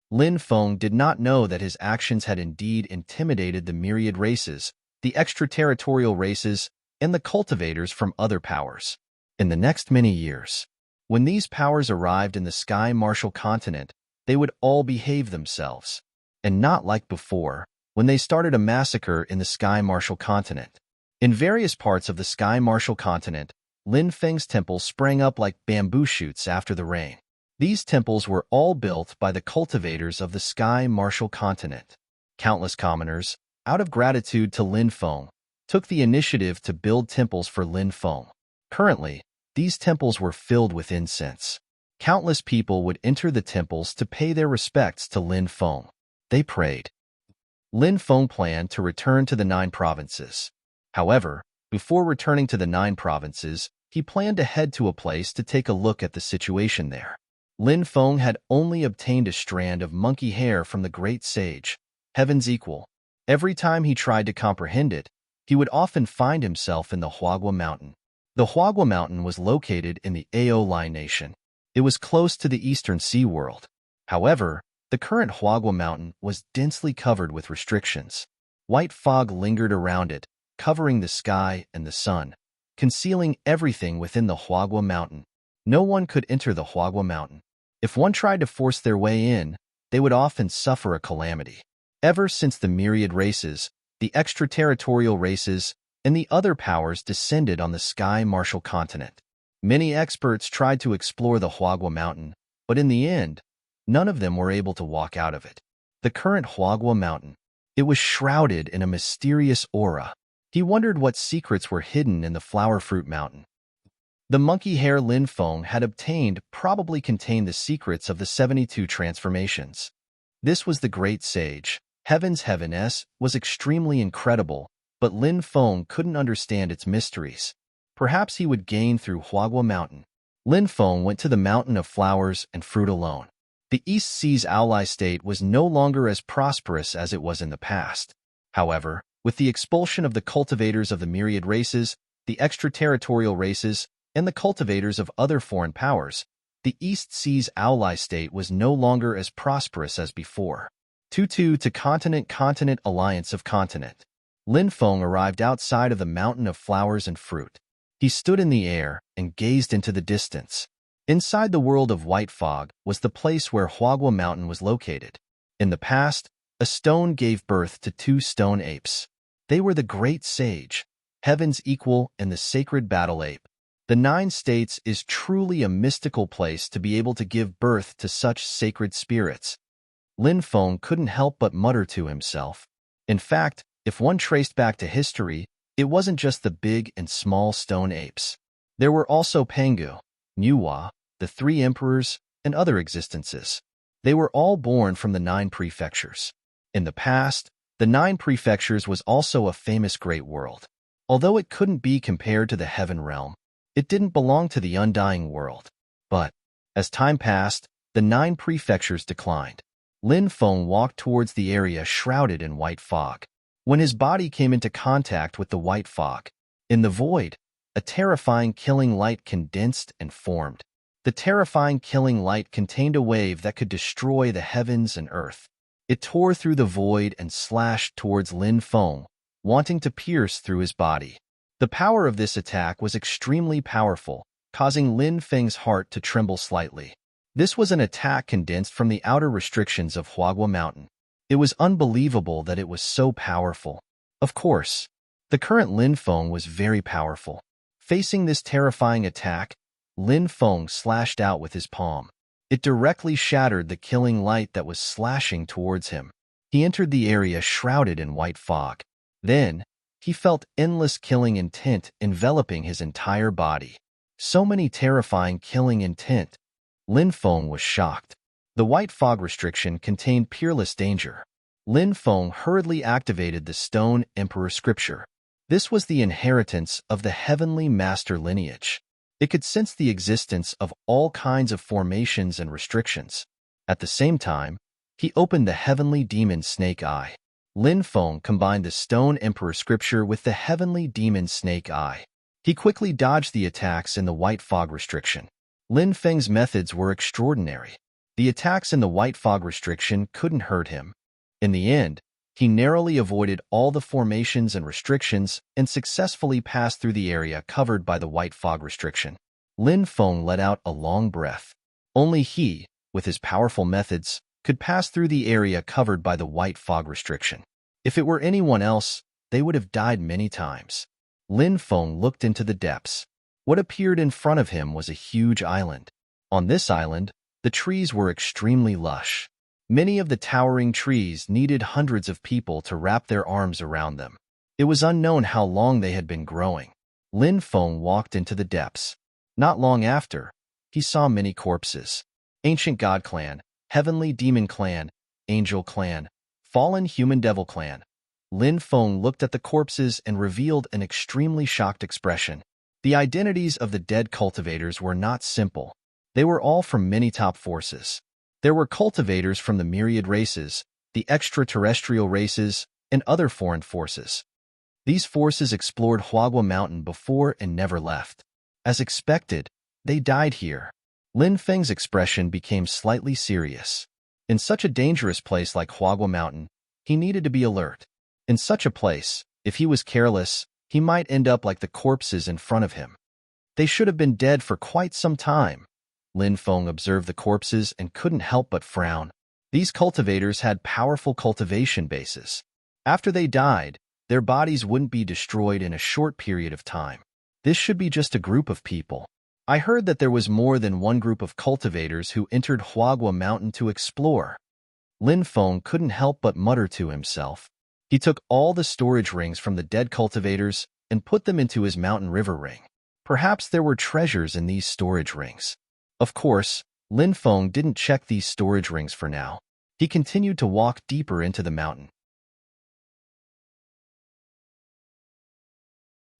Lin Feng did not know that his actions had indeed intimidated the myriad races, the extraterritorial races, and the cultivators from other powers. In the next many years, when these powers arrived in the sky martial continent, they would all behave themselves. And not like before, when they started a massacre in the sky martial continent. In various parts of the sky martial continent, Lin Feng's temples sprang up like bamboo shoots after the rain. These temples were all built by the cultivators of the sky martial continent. Countless commoners, out of gratitude to Lin Feng, took the initiative to build temples for Lin Feng. Currently, these temples were filled with incense. Countless people would enter the temples to pay their respects to Lin Feng. They prayed. Lin Feng planned to return to the 9 provinces. However, before returning to the 9 provinces, he planned to head to a place to take a look at the situation there. Lin Feng had only obtained a strand of monkey hair from the great sage, Heaven's Equal. Every time he tried to comprehend it, he would often find himself in the Huagua Mountain. The Huagua Mountain was located in the Aolai Nation. It was close to the eastern sea world. However, the current Huagua Mountain was densely covered with restrictions. White fog lingered around it, covering the sky and the sun, concealing everything within the Huagua Mountain. No one could enter the Huagua Mountain. If one tried to force their way in, they would often suffer a calamity. Ever since the myriad races, the extraterritorial races, and the other powers descended on the sky martial continent, many experts tried to explore the Huagua Mountain, but in the end, none of them were able to walk out of it. The current Huagua Mountain, it was shrouded in a mysterious aura. He wondered what secrets were hidden in the Flower Fruit Mountain. The monkey hair Lin Feng had obtained probably contained the secrets of the 72 transformations. This was the great sage. Heaven's Heaveness was extremely incredible, but Lin Feng couldn't understand its mysteries. Perhaps he would gain through Huagua Mountain. Lin Feng went to the Mountain of Flowers and Fruit alone. The East Sea's ally state was no longer as prosperous as it was in the past. However, with the expulsion of the cultivators of the myriad races, the extraterritorial races, and the cultivators of other foreign powers, the East Sea's ally state was no longer as prosperous as before. 2-2 to Continent Alliance of Continent. Lin Feng arrived outside of the Mountain of Flowers and Fruit. He stood in the air and gazed into the distance. Inside the world of white fog was the place where Huagua Mountain was located. In the past, a stone gave birth to 2 stone apes. They were the Great Sage, Heaven's Equal, and the Sacred Battle Ape. The 9 States is truly a mystical place to be able to give birth to such sacred spirits. Lin Feng couldn't help but mutter to himself. In fact, if one traced back to history, it wasn't just the big and small stone apes. There were also Pangu, Nuwa, the 3 emperors, and other existences. They were all born from the 9 prefectures. In the past, the 9 prefectures was also a famous great world. Although it couldn't be compared to the heaven realm, it didn't belong to the undying world. But, as time passed, the 9 prefectures declined. Lin Feng walked towards the area shrouded in white fog. When his body came into contact with the white fog, in the void, a terrifying killing light condensed and formed. The terrifying killing light contained a wave that could destroy the heavens and earth. It tore through the void and slashed towards Lin Feng, wanting to pierce through his body. The power of this attack was extremely powerful, causing Lin Feng's heart to tremble slightly. This was an attack condensed from the outer restrictions of Huagua Mountain. It was unbelievable that it was so powerful. Of course, the current Lin Feng was very powerful. Facing this terrifying attack, Lin Feng slashed out with his palm. It directly shattered the killing light that was slashing towards him. He entered the area shrouded in white fog. Then, he felt endless killing intent enveloping his entire body. So many terrifying killing intent. Lin Feng was shocked. The white fog restriction contained peerless danger. Lin Feng hurriedly activated the Stone Emperor scripture. This was the inheritance of the heavenly master lineage. It could sense the existence of all kinds of formations and restrictions. At the same time, he opened the heavenly demon snake eye. Lin Feng combined the Stone Emperor scripture with the heavenly demon snake eye. He quickly dodged the attacks in the white fog restriction. Lin Feng's methods were extraordinary. The attacks in the white fog restriction couldn't hurt him. In the end, he narrowly avoided all the formations and restrictions and successfully passed through the area covered by the white fog restriction. Lin Feng let out a long breath. Only he, with his powerful methods, could pass through the area covered by the white fog restriction. If it were anyone else, they would have died many times. Lin Feng looked into the depths. What appeared in front of him was a huge island. On this island, the trees were extremely lush. Many of the towering trees needed hundreds of people to wrap their arms around them. It was unknown how long they had been growing. Lin Feng walked into the depths. Not long after, he saw many corpses. Ancient God Clan, Heavenly Demon Clan, Angel Clan, Fallen Human Devil Clan. Lin Feng looked at the corpses and revealed an extremely shocked expression. The identities of the dead cultivators were not simple. They were all from many top forces. There were cultivators from the myriad races, the extraterrestrial races, and other foreign forces. These forces explored Huagua Mountain before and never left. As expected, they died here. Lin Feng's expression became slightly serious. In such a dangerous place like Huagua Mountain, he needed to be alert. In such a place, if he was careless, he might end up like the corpses in front of him. They should have been dead for quite some time. Lin Feng observed the corpses and couldn't help but frown. These cultivators had powerful cultivation bases. After they died, their bodies wouldn't be destroyed in a short period of time. This should be just a group of people. I heard that there was more than one group of cultivators who entered Huagua Mountain to explore. Lin Feng couldn't help but mutter to himself. He took all the storage rings from the dead cultivators and put them into his mountain river ring. Perhaps there were treasures in these storage rings. Of course, Lin Feng didn't check these storage rings for now. He continued to walk deeper into the mountain.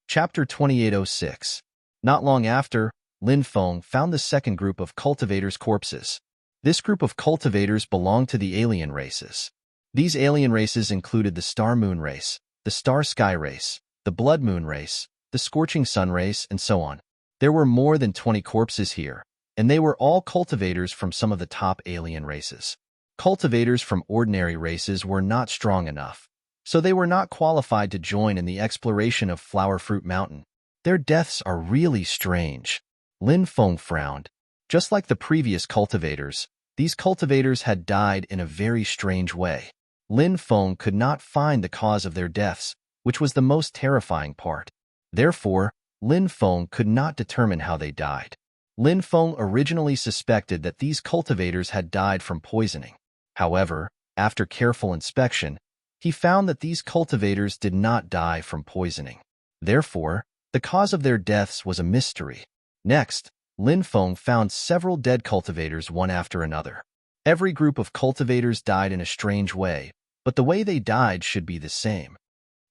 Chapter 2806. Not long after, Lin Feng found the second group of cultivators' corpses. This group of cultivators belonged to the alien races. These alien races included the Star Moon race, the Star Sky race, the Blood Moon race, the Scorching Sun race, and so on. There were more than 20 corpses here, and they were all cultivators from some of the top alien races. Cultivators from ordinary races were not strong enough, so they were not qualified to join in the exploration of Flower Fruit Mountain. Their deaths are really strange. Lin Feng frowned. Just like the previous cultivators, these cultivators had died in a very strange way. Lin Feng could not find the cause of their deaths, which was the most terrifying part. Therefore, Lin Feng could not determine how they died. Lin Feng originally suspected that these cultivators had died from poisoning. However, after careful inspection, he found that these cultivators did not die from poisoning. Therefore, the cause of their deaths was a mystery. Next, Lin Feng found several dead cultivators one after another. Every group of cultivators died in a strange way, but the way they died should be the same.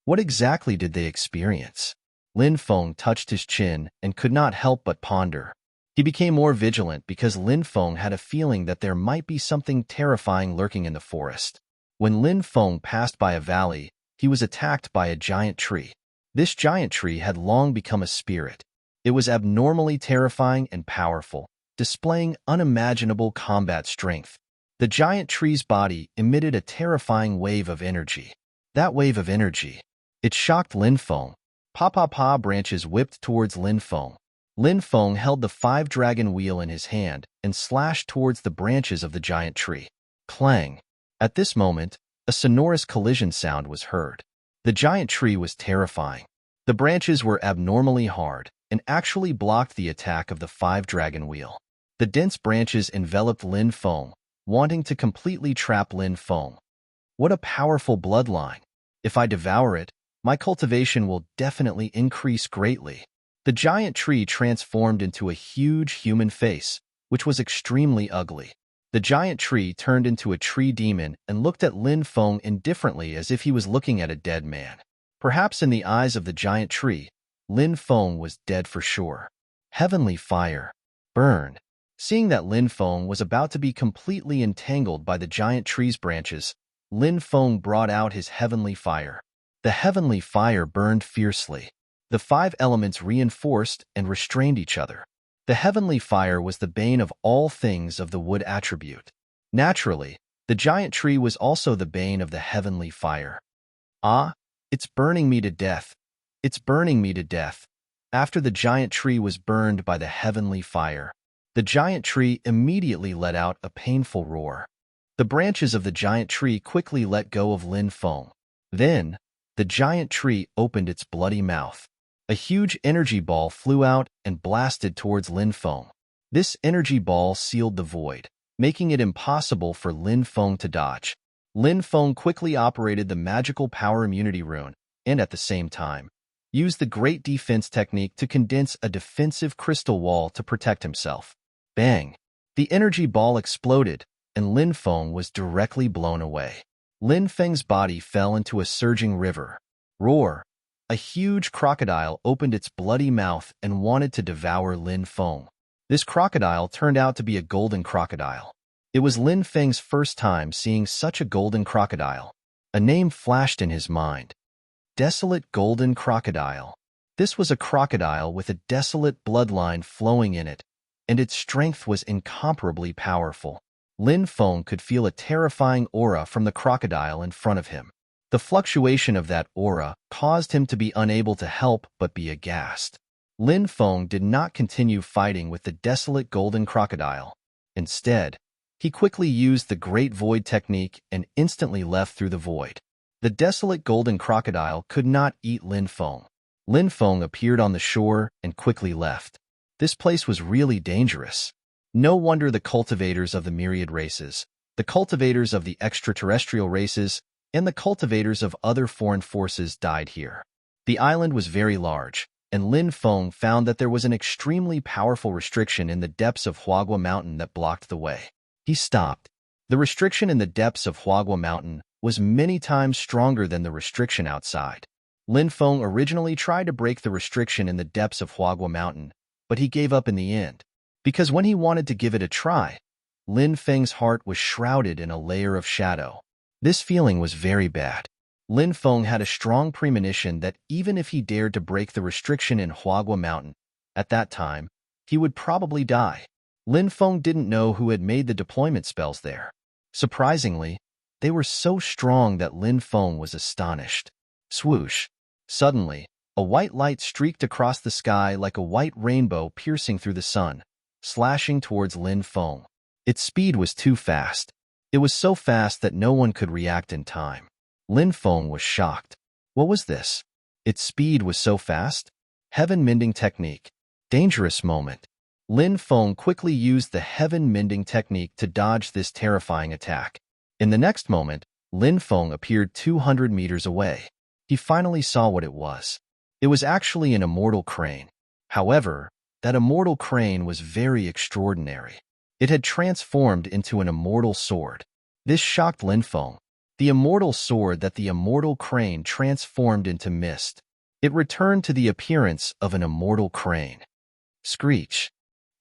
What exactly did they experience? Lin Feng touched his chin and could not help but ponder. He became more vigilant because Lin Feng had a feeling that there might be something terrifying lurking in the forest. When Lin Feng passed by a valley, he was attacked by a giant tree. This giant tree had long become a spirit. It was abnormally terrifying and powerful, displaying unimaginable combat strength. The giant tree's body emitted a terrifying wave of energy. That wave of energy, it shocked Lin Feng. Pa branches whipped towards Lin Feng. Lin Feng held the 5-dragon wheel in his hand and slashed towards the branches of the giant tree. Clang! At this moment, a sonorous collision sound was heard. The giant tree was terrifying. The branches were abnormally hard and actually blocked the attack of the 5-dragon wheel. The dense branches enveloped Lin Feng, wanting to completely trap Lin Feng. What a powerful bloodline! If I devour it, my cultivation will definitely increase greatly. The giant tree transformed into a huge human face, which was extremely ugly. The giant tree turned into a tree demon and looked at Lin Feng indifferently as if he was looking at a dead man. Perhaps in the eyes of the giant tree, Lin Feng was dead for sure. Heavenly fire. Burn. Seeing that Lin Feng was about to be completely entangled by the giant tree's branches, Lin Feng brought out his heavenly fire. The heavenly fire burned fiercely. The 5 elements reinforced and restrained each other. The heavenly fire was the bane of all things of the wood attribute. Naturally, the giant tree was also the bane of the heavenly fire. Ah, it's burning me to death. It's burning me to death. After the giant tree was burned by the heavenly fire, the giant tree immediately let out a painful roar. The branches of the giant tree quickly let go of Lin Feng. Then, the giant tree opened its bloody mouth. A huge energy ball flew out and blasted towards Lin Feng. This energy ball sealed the void, making it impossible for Lin Feng to dodge. Lin Feng quickly operated the magical power immunity rune, and at the same time, used the great defense technique to condense a defensive crystal wall to protect himself. Bang! The energy ball exploded, and Lin Feng was directly blown away. Lin Feng's body fell into a surging river. Roar! A huge crocodile opened its bloody mouth and wanted to devour Lin Feng. This crocodile turned out to be a golden crocodile. It was Lin Feng's first time seeing such a golden crocodile. A name flashed in his mind. Desolate Golden Crocodile. This was a crocodile with a desolate bloodline flowing in it, and its strength was incomparably powerful. Lin Feng could feel a terrifying aura from the crocodile in front of him. The fluctuation of that aura caused him to be unable to help but be aghast. Lin Feng did not continue fighting with the desolate golden crocodile. Instead, he quickly used the Great Void technique and instantly left through the void. The desolate golden crocodile could not eat Lin Feng. Lin Feng appeared on the shore and quickly left. This place was really dangerous. No wonder the cultivators of the myriad races, the cultivators of the extraterrestrial races, and the cultivators of other foreign forces died here. The island was very large, and Lin Feng found that there was an extremely powerful restriction in the depths of Huagua Mountain that blocked the way. He stopped. The restriction in the depths of Huagua Mountain was many times stronger than the restriction outside. Lin Feng originally tried to break the restriction in the depths of Huagua Mountain, but he gave up in the end. Because when he wanted to give it a try, Lin Feng's heart was shrouded in a layer of shadow. This feeling was very bad. Lin Feng had a strong premonition that even if he dared to break the restriction in Huagua Mountain, at that time, he would probably die. Lin Feng didn't know who had made the deployment spells there. Surprisingly, they were so strong that Lin Feng was astonished. Swoosh! Suddenly, a white light streaked across the sky like a white rainbow piercing through the sun, slashing towards Lin Feng. Its speed was too fast. It was so fast that no one could react in time. Lin Feng was shocked. What was this? Its speed was so fast? Heaven-mending technique. Dangerous moment. Lin Feng quickly used the heaven-mending technique to dodge this terrifying attack. In the next moment, Lin Feng appeared 200 meters away. He finally saw what it was. It was actually an immortal crane. However, that immortal crane was very extraordinary. It had transformed into an immortal sword. This shocked Lin Feng. The immortal sword that the immortal crane transformed into mist. It returned to the appearance of an immortal crane. Screech!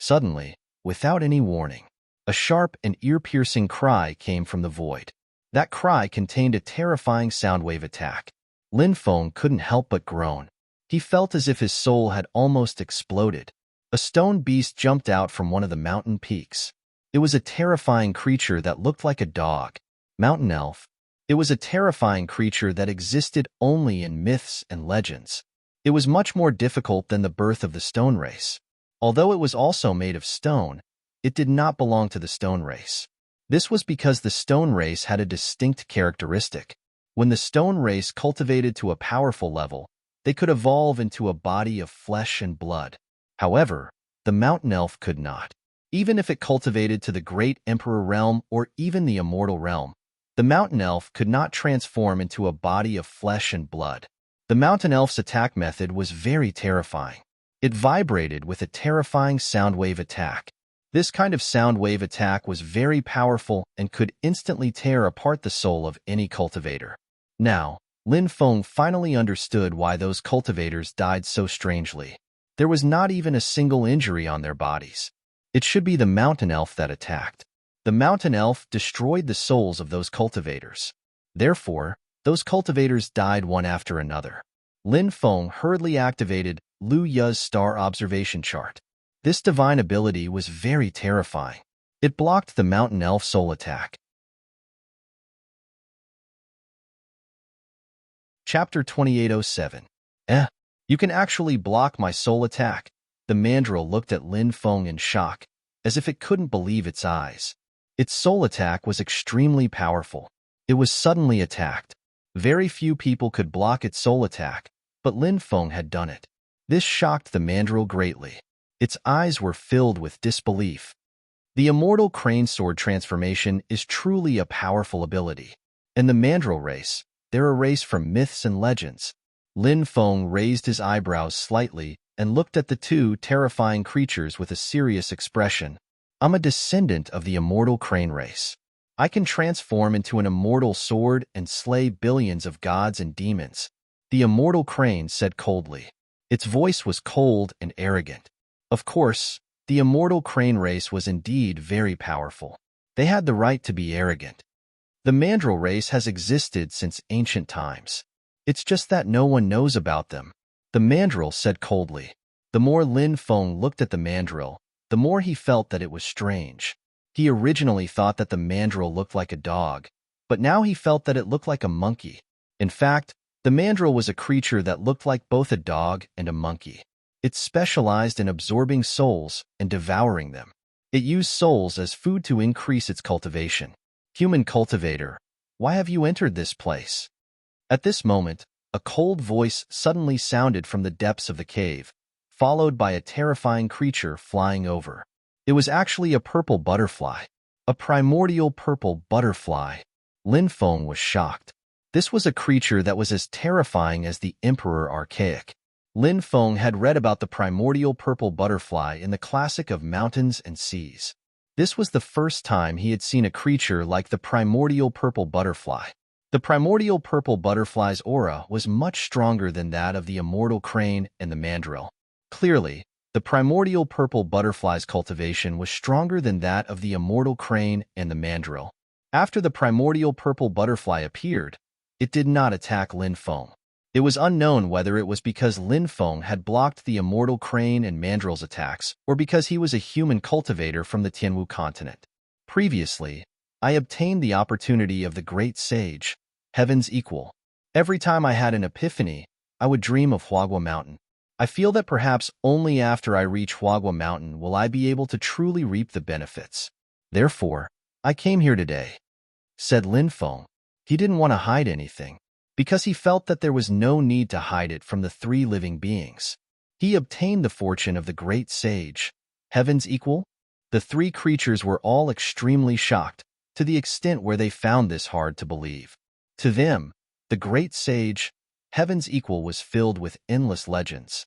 Suddenly, without any warning, a sharp and ear-piercing cry came from the void. That cry contained a terrifying soundwave attack. Lin Feng couldn't help but groan. He felt as if his soul had almost exploded. A stone beast jumped out from one of the mountain peaks. It was a terrifying creature that looked like a dog. Mountain elf. It was a terrifying creature that existed only in myths and legends. It was much more difficult than the birth of the stone race. Although it was also made of stone, it did not belong to the stone race. This was because the stone race had a distinct characteristic. When the stone race cultivated to a powerful level, they could evolve into a body of flesh and blood. However, the mountain elf could not. Even if it cultivated to the great emperor realm or even the immortal realm, the mountain elf could not transform into a body of flesh and blood. The mountain elf's attack method was very terrifying. It vibrated with a terrifying soundwave attack. This kind of soundwave attack was very powerful and could instantly tear apart the soul of any cultivator. Now, Lin Feng finally understood why those cultivators died so strangely. There was not even a single injury on their bodies. It should be the mountain elf that attacked. The mountain elf destroyed the souls of those cultivators. Therefore, those cultivators died one after another. Lin Feng hurriedly activated Lu Yu's star observation chart. This divine ability was very terrifying. It blocked the mountain elf soul attack. Chapter 2807. You can actually block my soul attack. The mandrill looked at Lin Feng in shock, as if it couldn't believe its eyes. Its soul attack was extremely powerful. It was suddenly attacked. Very few people could block its soul attack, but Lin Feng had done it. This shocked the mandrill greatly. Its eyes were filled with disbelief. The immortal crane sword transformation is truly a powerful ability. In the mandrill race, they're a race from myths and legends. Lin Feng raised his eyebrows slightly and looked at the two terrifying creatures with a serious expression. I'm a descendant of the immortal crane race. I can transform into an immortal sword and slay billions of gods and demons. The immortal crane said coldly. Its voice was cold and arrogant. Of course, the immortal crane race was indeed very powerful. They had the right to be arrogant. The mandrill race has existed since ancient times. It's just that no one knows about them. The mandrill said coldly. The more Lin Feng looked at the mandrill, the more he felt that it was strange. He originally thought that the mandrill looked like a dog, but now he felt that it looked like a monkey. In fact, the mandrill was a creature that looked like both a dog and a monkey. It specialized in absorbing souls and devouring them. It used souls as food to increase its cultivation. Human cultivator, why have you entered this place? At this moment, a cold voice suddenly sounded from the depths of the cave, followed by a terrifying creature flying over. It was actually a purple butterfly. A primordial purple butterfly. Lin Feng was shocked. This was a creature that was as terrifying as the Emperor Archaic. Lin Feng had read about the primordial purple butterfly in the classic of Mountains and Seas. This was the first time he had seen a creature like the primordial purple butterfly. The primordial purple butterfly's aura was much stronger than that of the immortal crane and the mandrill. Clearly, the primordial purple butterfly's cultivation was stronger than that of the immortal crane and the mandrill. After the primordial purple butterfly appeared, it did not attack Lin Feng. It was unknown whether it was because Lin Feng had blocked the immortal crane and mandrill's attacks or because he was a human cultivator from the Tianwu continent. Previously, I obtained the opportunity of the great sage, heaven's equal. Every time I had an epiphany, I would dream of Huagua Mountain. I feel that perhaps only after I reach Huagua Mountain will I be able to truly reap the benefits. Therefore, I came here today, said Lin Feng. He didn't want to hide anything, because he felt that there was no need to hide it from the three living beings. He obtained the fortune of the great sage, heaven's equal. The three creatures were all extremely shocked, to the extent where they found this hard to believe. To them, the great sage, heaven's equal, was filled with endless legends.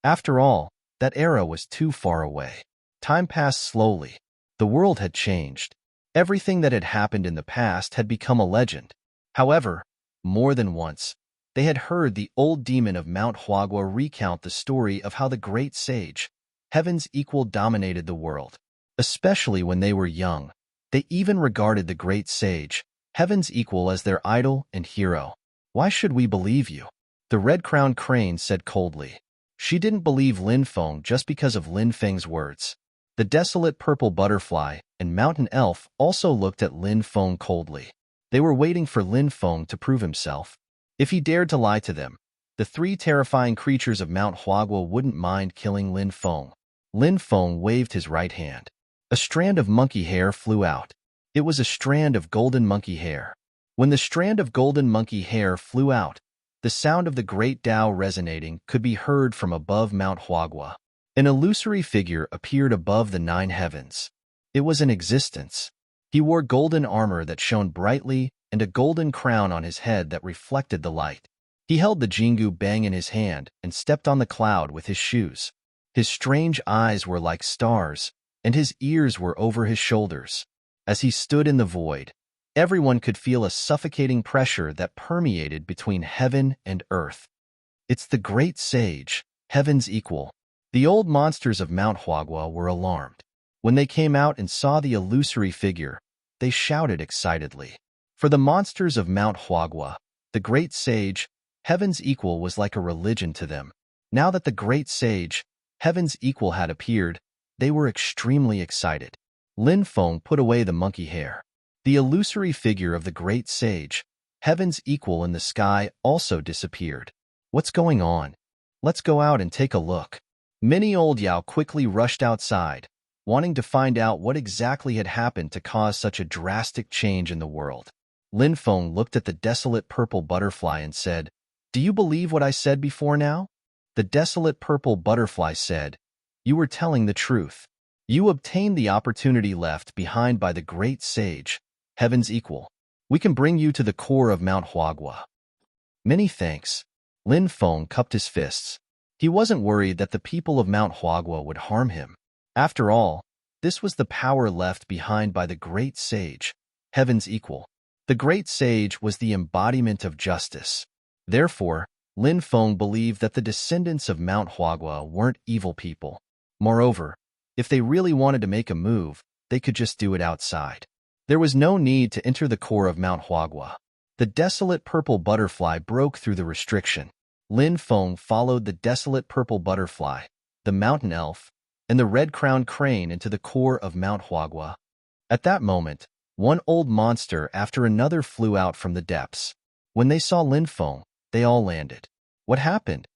After all, that era was too far away. Time passed slowly. The world had changed. Everything that had happened in the past had become a legend. However, more than once, they had heard the old demon of Mount Huagua recount the story of how the great sage, heaven's equal dominated the world, especially when they were young. They even regarded the great sage, heaven's equal, as their idol and hero. Why should we believe you? The red-crowned crane said coldly. She didn't believe Lin Feng just because of Lin Feng's words. The desolate purple butterfly and mountain elf also looked at Lin Feng coldly. They were waiting for Lin Feng to prove himself. If he dared to lie to them, the three terrifying creatures of Mount Huagua wouldn't mind killing Lin Feng. Lin Feng waved his right hand. A strand of monkey hair flew out. It was a strand of golden monkey hair. When the strand of golden monkey hair flew out, the sound of the great Tao resonating could be heard from above Mount Huagua. An illusory figure appeared above the 9 heavens. It was in existence. He wore golden armor that shone brightly and a golden crown on his head that reflected the light. He held the Jingu Bang in his hand and stepped on the cloud with his shoes. His strange eyes were like stars, and his ears were over his shoulders. As he stood in the void, everyone could feel a suffocating pressure that permeated between heaven and earth. It's the great sage, heaven's equal. The old monsters of Mount Huagua were alarmed. When they came out and saw the illusory figure, they shouted excitedly. For the monsters of Mount Huagua, the great sage, heaven's equal, was like a religion to them. Now that the great sage, heaven's equal, had appeared, they were extremely excited. Lin Feng put away the monkey hair. The illusory figure of the great sage, heaven's equal, in the sky also disappeared. What's going on? Let's go out and take a look. Many old Yao quickly rushed outside, wanting to find out what exactly had happened to cause such a drastic change in the world. Lin Feng looked at the desolate purple butterfly and said, "Do you believe what I said before now?" The desolate purple butterfly said, "You were telling the truth. You obtained the opportunity left behind by the great sage, heaven's equal. We can bring you to the core of Mount Huagua." "Many thanks." Lin Feng cupped his fists. He wasn't worried that the people of Mount Huagua would harm him. After all, this was the power left behind by the great sage, heaven's equal. The great sage was the embodiment of justice. Therefore, Lin Feng believed that the descendants of Mount Huagua weren't evil people. Moreover, if they really wanted to make a move, they could just do it outside. There was no need to enter the core of Mount Huagua. The desolate purple butterfly broke through the restriction. Lin Feng followed the desolate purple butterfly, the mountain elf, and the red-crowned crane into the core of Mount Huagua. At that moment, one old monster after another flew out from the depths. When they saw Lin Feng, they all landed. "What happened?"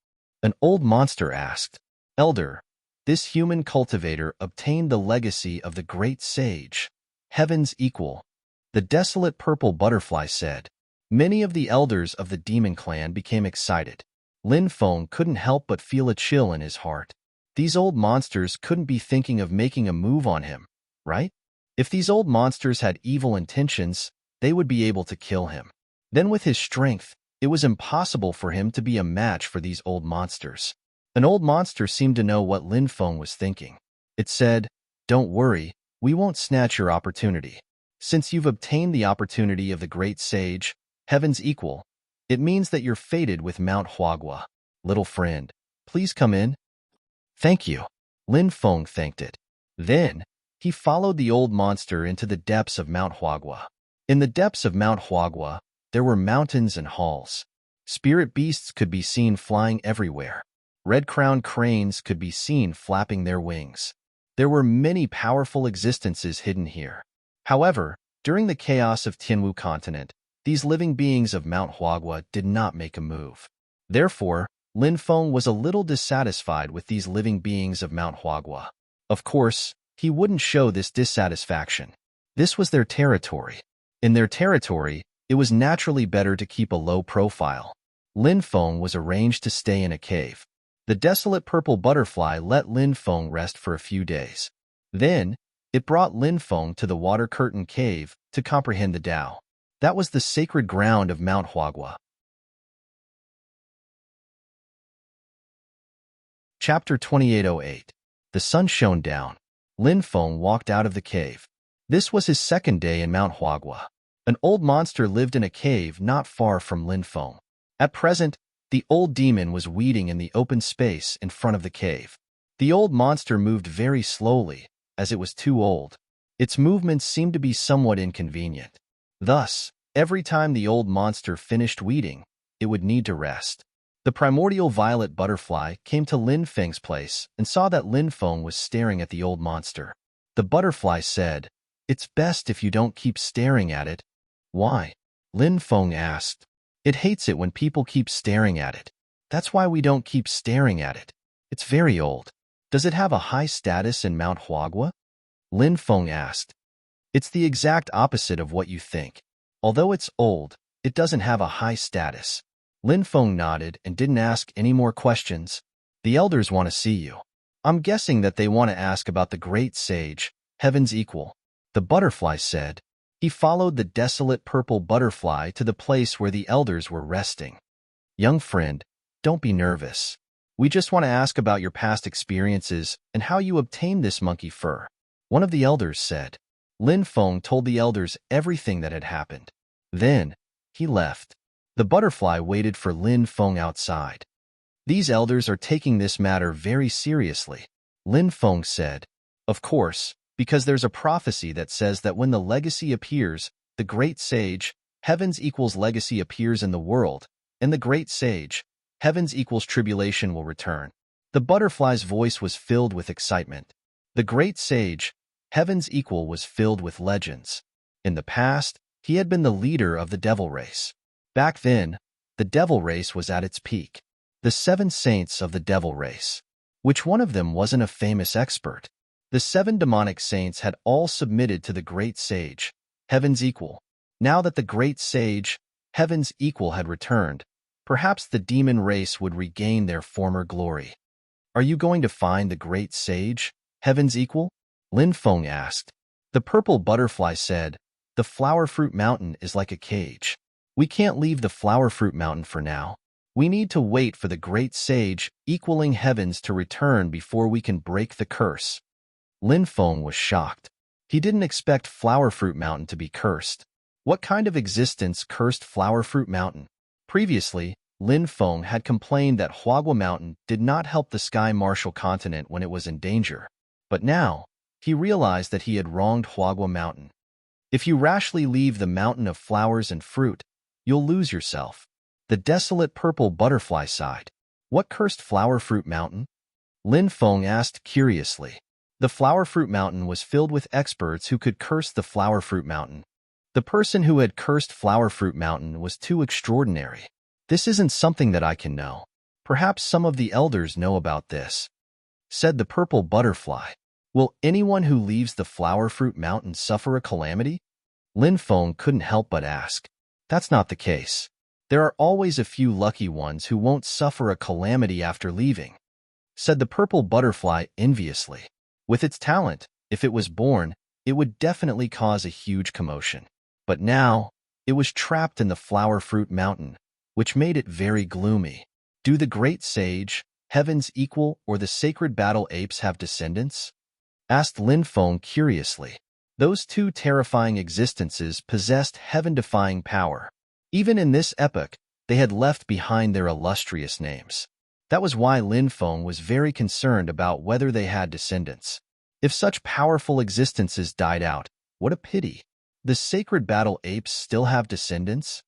an old monster asked. "Elder, this human cultivator obtained the legacy of the great sage, heaven's equal," the desolate purple butterfly said. Many of the elders of the demon clan became excited. Lin Feng couldn't help but feel a chill in his heart. These old monsters couldn't be thinking of making a move on him, right? If these old monsters had evil intentions, they would be able to kill him. Then with his strength, it was impossible for him to be a match for these old monsters. An old monster seemed to know what Lin Feng was thinking. It said, "Don't worry, we won't snatch your opportunity. Since you've obtained the opportunity of the great sage, heaven's equal, it means that you're fated with Mount Huagua. Little friend, please come in." "Thank you." Lin Feng thanked it. Then, he followed the old monster into the depths of Mount Huagua. In the depths of Mount Huagua, there were mountains and halls. Spirit beasts could be seen flying everywhere. Red-crowned cranes could be seen flapping their wings. There were many powerful existences hidden here. However, during the chaos of Tianwu continent, these living beings of Mount Huagua did not make a move. Therefore, Lin Feng was a little dissatisfied with these living beings of Mount Huagua. Of course, he wouldn't show this dissatisfaction. This was their territory. In their territory, it was naturally better to keep a low profile. Lin Feng was arranged to stay in a cave. The desolate purple butterfly let Lin Feng rest for a few days. Then, it brought Lin Feng to the water curtain cave to comprehend the Tao. That was the sacred ground of Mount Huagua. Chapter 2808. The sun shone down. Lin Feng walked out of the cave. This was his second day in Mount Huagua. An old monster lived in a cave not far from Lin Feng. At present, the old demon was weeding in the open space in front of the cave. The old monster moved very slowly, as it was too old. Its movements seemed to be somewhat inconvenient. Thus, every time the old monster finished weeding, it would need to rest. The primordial violet butterfly came to Lin Feng's place and saw that Lin Feng was staring at the old monster. The butterfly said, "It's best if you don't keep staring at it." "Why?" Lin Feng asked. "It hates it when people keep staring at it. That's why we don't keep staring at it. It's very old." "Does it have a high status in Mount Huagua?" Lin Feng asked. "It's the exact opposite of what you think. Although it's old, it doesn't have a high status." Lin Feng nodded and didn't ask any more questions. "The elders want to see you. I'm guessing that they want to ask about the great sage, heaven's equal," the butterfly said. He followed the desolate purple butterfly to the place where the elders were resting. "Young friend, don't be nervous. We just want to ask about your past experiences and how you obtained this monkey fur," one of the elders said. Lin Feng told the elders everything that had happened. Then, he left. The butterfly waited for Lin Feng outside. "These elders are taking this matter very seriously," Lin Feng said. "Of course, because there's a prophecy that says that when the legacy appears, the great sage, heaven's equals legacy appears in the world, and the great sage, heaven's equals tribulation will return." The butterfly's voice was filled with excitement. The great sage, heaven's equal, was filled with legends. In the past, he had been the leader of the devil race. Back then, the devil race was at its peak. The 7 saints of the devil race. Which one of them wasn't a famous expert? The 7 demonic saints had all submitted to the great sage, heaven's equal. Now that the great sage, heaven's equal, had returned, perhaps the demon race would regain their former glory. "Are you going to find the great sage, heaven's equal?" Lin Feng asked. The purple butterfly said, "The flower fruit mountain is like a cage. We can't leave the flower fruit mountain for now. We need to wait for the great sage equaling heavens to return before we can break the curse." Lin Feng was shocked. He didn't expect Flower Fruit Mountain to be cursed. What kind of existence cursed Flower Fruit Mountain? Previously, Lin Feng had complained that Huagua Mountain did not help the Sky Martial continent when it was in danger. But now, he realized that he had wronged Huagua Mountain. "If you rashly leave the mountain of flowers and fruit, you'll lose yourself." The desolate purple butterfly sighed. "What cursed Flower Fruit Mountain?" Lin Feng asked curiously. The Flower Fruit Mountain was filled with experts who could curse the Flower Fruit Mountain. The person who had cursed Flower Fruit Mountain was too extraordinary. "This isn't something that I can know. Perhaps some of the elders know about this," said the purple butterfly. "Will anyone who leaves the Flower Fruit Mountain suffer a calamity?" Lin Feng couldn't help but ask. "That's not the case. There are always a few lucky ones who won't suffer a calamity after leaving," said the purple butterfly enviously. With its talent, if it was born, it would definitely cause a huge commotion. But now, it was trapped in the Flower Fruit Mountain, which made it very gloomy. "Do the great sage, heaven's equal, or the sacred battle apes have descendants?" asked Lin Feng curiously. Those 2 terrifying existences possessed heaven-defying power. Even in this epoch, they had left behind their illustrious names. That was why Lin Feng was very concerned about whether they had descendants. If such powerful existences died out, what a pity. "The sacred battle apes still have descendants?"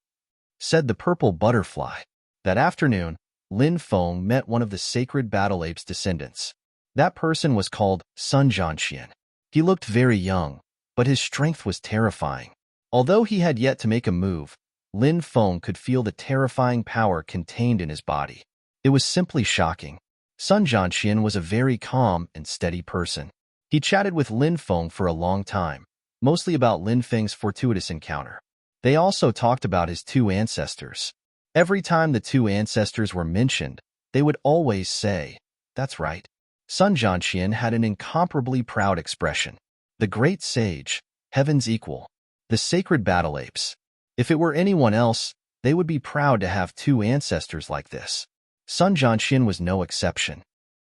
said the purple butterfly. That afternoon, Lin Feng met one of the sacred battle apes' descendants. That person was called Sun Jianxian. He looked very young, but his strength was terrifying. Although he had yet to make a move, Lin Feng could feel the terrifying power contained in his body. It was simply shocking. Sun Jianxian was a very calm and steady person. He chatted with Lin Feng for a long time, mostly about Lin Feng's fortuitous encounter. They also talked about his 2 ancestors. Every time the 2 ancestors were mentioned, they would always say, "That's right." Sun Jianxian had an incomparably proud expression. "The great sage, heaven's equal, the sacred battle apes. If it were anyone else, they would be proud to have 2 ancestors like this." Sun Jianxian was no exception.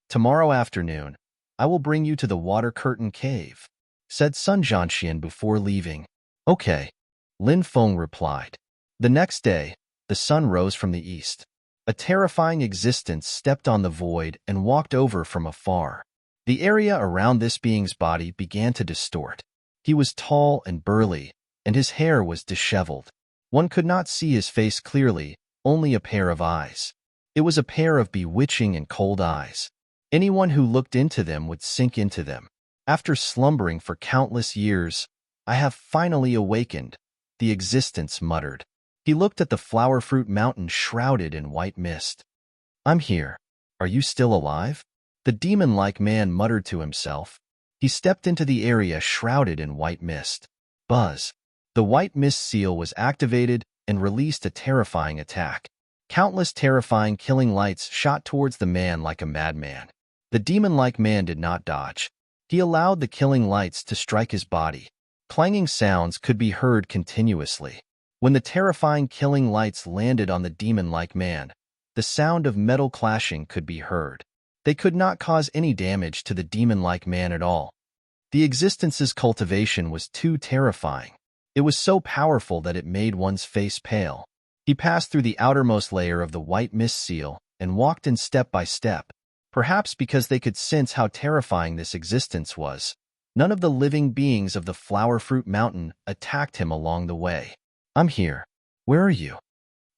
"Tomorrow afternoon, I will bring you to the Water Curtain Cave," said Sun Jianxian before leaving. "Okay," Lin Feng replied. The next day, the sun rose from the east. A terrifying existence stepped on the void and walked over from afar. The area around this being's body began to distort. He was tall and burly, and his hair was disheveled. One could not see his face clearly, only a pair of eyes. It was a pair of bewitching and cold eyes. Anyone who looked into them would sink into them. After slumbering for countless years, I have finally awakened, the existence muttered. He looked at the flower-fruit mountain shrouded in white mist. I'm here. Are you still alive? The demon-like man muttered to himself. He stepped into the area shrouded in white mist. Buzz. The white mist seal was activated and released a terrifying attack. Countless terrifying killing lights shot towards the man like a madman. The demon-like man did not dodge. He allowed the killing lights to strike his body. Clanging sounds could be heard continuously. When the terrifying killing lights landed on the demon-like man, the sound of metal clashing could be heard. They could not cause any damage to the demon-like man at all. The existence's cultivation was too terrifying. It was so powerful that it made one's face pale. He passed through the outermost layer of the white mist seal and walked in step by step. Perhaps because they could sense how terrifying this existence was, none of the living beings of the flower-fruit mountain attacked him along the way. I'm here. Where are you?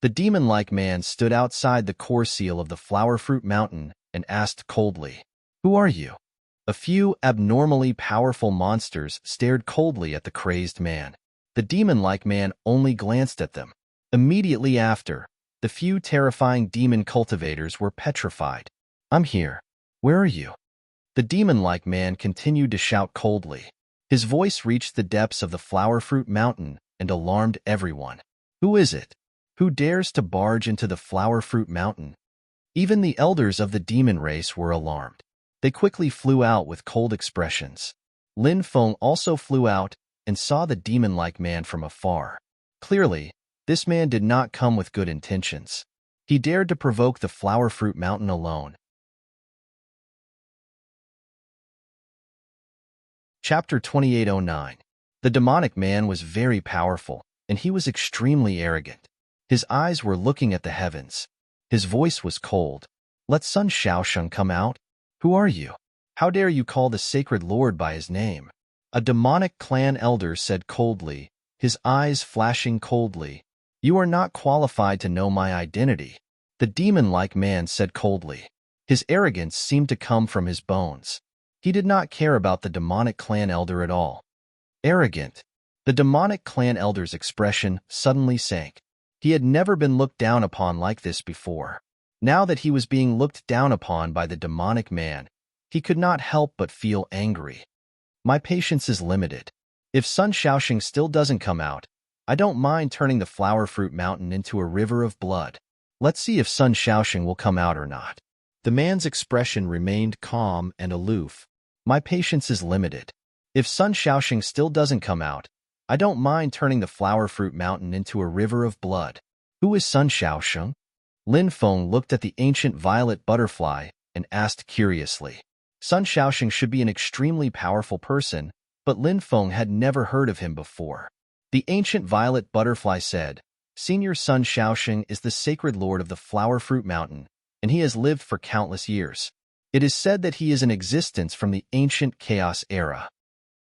The demon-like man stood outside the core seal of the flower-fruit mountain and asked coldly, Who are you? A few abnormally powerful monsters stared coldly at the crazed man. The demon-like man only glanced at them. Immediately after, the few terrifying demon cultivators were petrified. I'm here. Where are you? The demon-like man continued to shout coldly. His voice reached the depths of the flower-fruit mountain and alarmed everyone. Who is it? Who dares to barge into the flower-fruit mountain? Even the elders of the demon race were alarmed. They quickly flew out with cold expressions. Lin Feng also flew out and saw the demon-like man from afar. Clearly, this man did not come with good intentions. He dared to provoke the flower-fruit mountain alone. Chapter 2809. The demonic man was very powerful, and he was extremely arrogant. His eyes were looking at the heavens. His voice was cold. Let Sun Shaosheng come out. Who are you? How dare you call the sacred lord by his name? A demonic clan elder said coldly, his eyes flashing coldly. You are not qualified to know my identity. The demon-like man said coldly. His arrogance seemed to come from his bones. He did not care about the demonic clan elder at all. Arrogant. The demonic clan elder's expression suddenly sank. He had never been looked down upon like this before. Now that he was being looked down upon by the demonic man, he could not help but feel angry. My patience is limited. If Sun Shaosheng still doesn't come out, I don't mind turning the flower-fruit mountain into a river of blood. Let's see if Sun Shaosheng will come out or not. The man's expression remained calm and aloof. My patience is limited. If Sun Shaosheng still doesn't come out, I don't mind turning the flower-fruit mountain into a river of blood. Who is Sun Shaosheng? Lin Feng looked at the ancient violet butterfly and asked curiously. Sun Shaosheng should be an extremely powerful person, but Lin Feng had never heard of him before. The ancient violet butterfly said, Senior Sun Shaosheng is the sacred lord of the flower-fruit mountain, and he has lived for countless years. It is said that he is in existence from the ancient chaos era.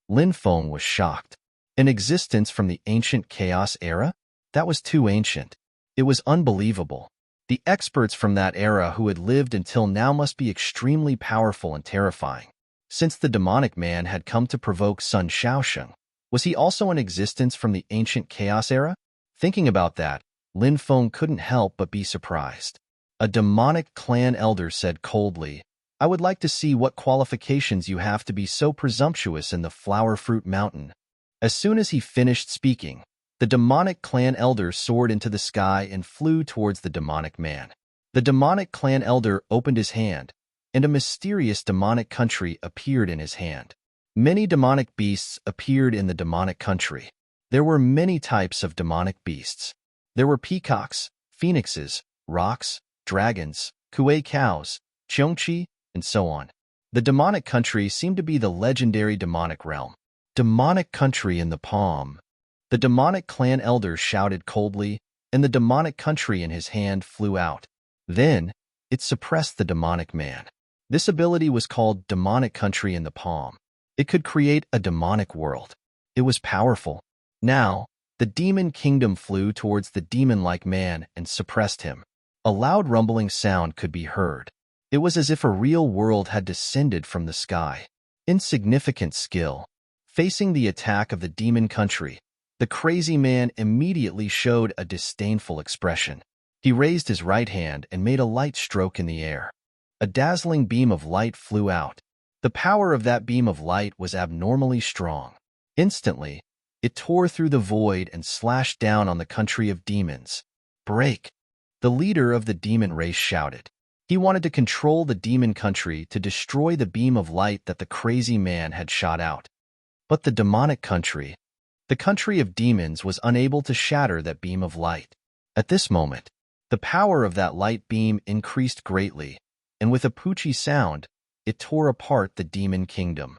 Lin Feng was shocked. An existence from the ancient chaos era? That was too ancient. It was unbelievable. The experts from that era who had lived until now must be extremely powerful and terrifying. Since the demonic man had come to provoke Sun Shaosheng, was he also in existence from the ancient chaos era? Thinking about that, Lin Feng couldn't help but be surprised. A demonic clan elder said coldly, I would like to see what qualifications you have to be so presumptuous in the flower-fruit mountain. As soon as he finished speaking, the demonic clan elder soared into the sky and flew towards the demonic man. The demonic clan elder opened his hand, and a mysterious demonic country appeared in his hand. Many demonic beasts appeared in the demonic country. There were many types of demonic beasts. There were peacocks, phoenixes, rocks, dragons, kuei cows, cheongqi, and so on. The demonic country seemed to be the legendary demonic realm. Demonic country in the palm. The demonic clan elder shouted coldly, and the demonic country in his hand flew out. Then, it suppressed the demonic man. This ability was called Demonic Country in the Palm. It could create a demonic world. It was powerful. Now, the demon kingdom flew towards the demon-like man and suppressed him. A loud rumbling sound could be heard. It was as if a real world had descended from the sky. Insignificant skill. Facing the attack of the demon country, the crazy man immediately showed a disdainful expression. He raised his right hand and made a light stroke in the air. A dazzling beam of light flew out. The power of that beam of light was abnormally strong. Instantly, it tore through the void and slashed down on the country of demons. Break! The leader of the demon race shouted. He wanted to control the demon country to destroy the beam of light that the crazy man had shot out. But the demonic country, the country of demons, was unable to shatter that beam of light. At this moment, the power of that light beam increased greatly, and with a poochie sound, it tore apart the demon kingdom.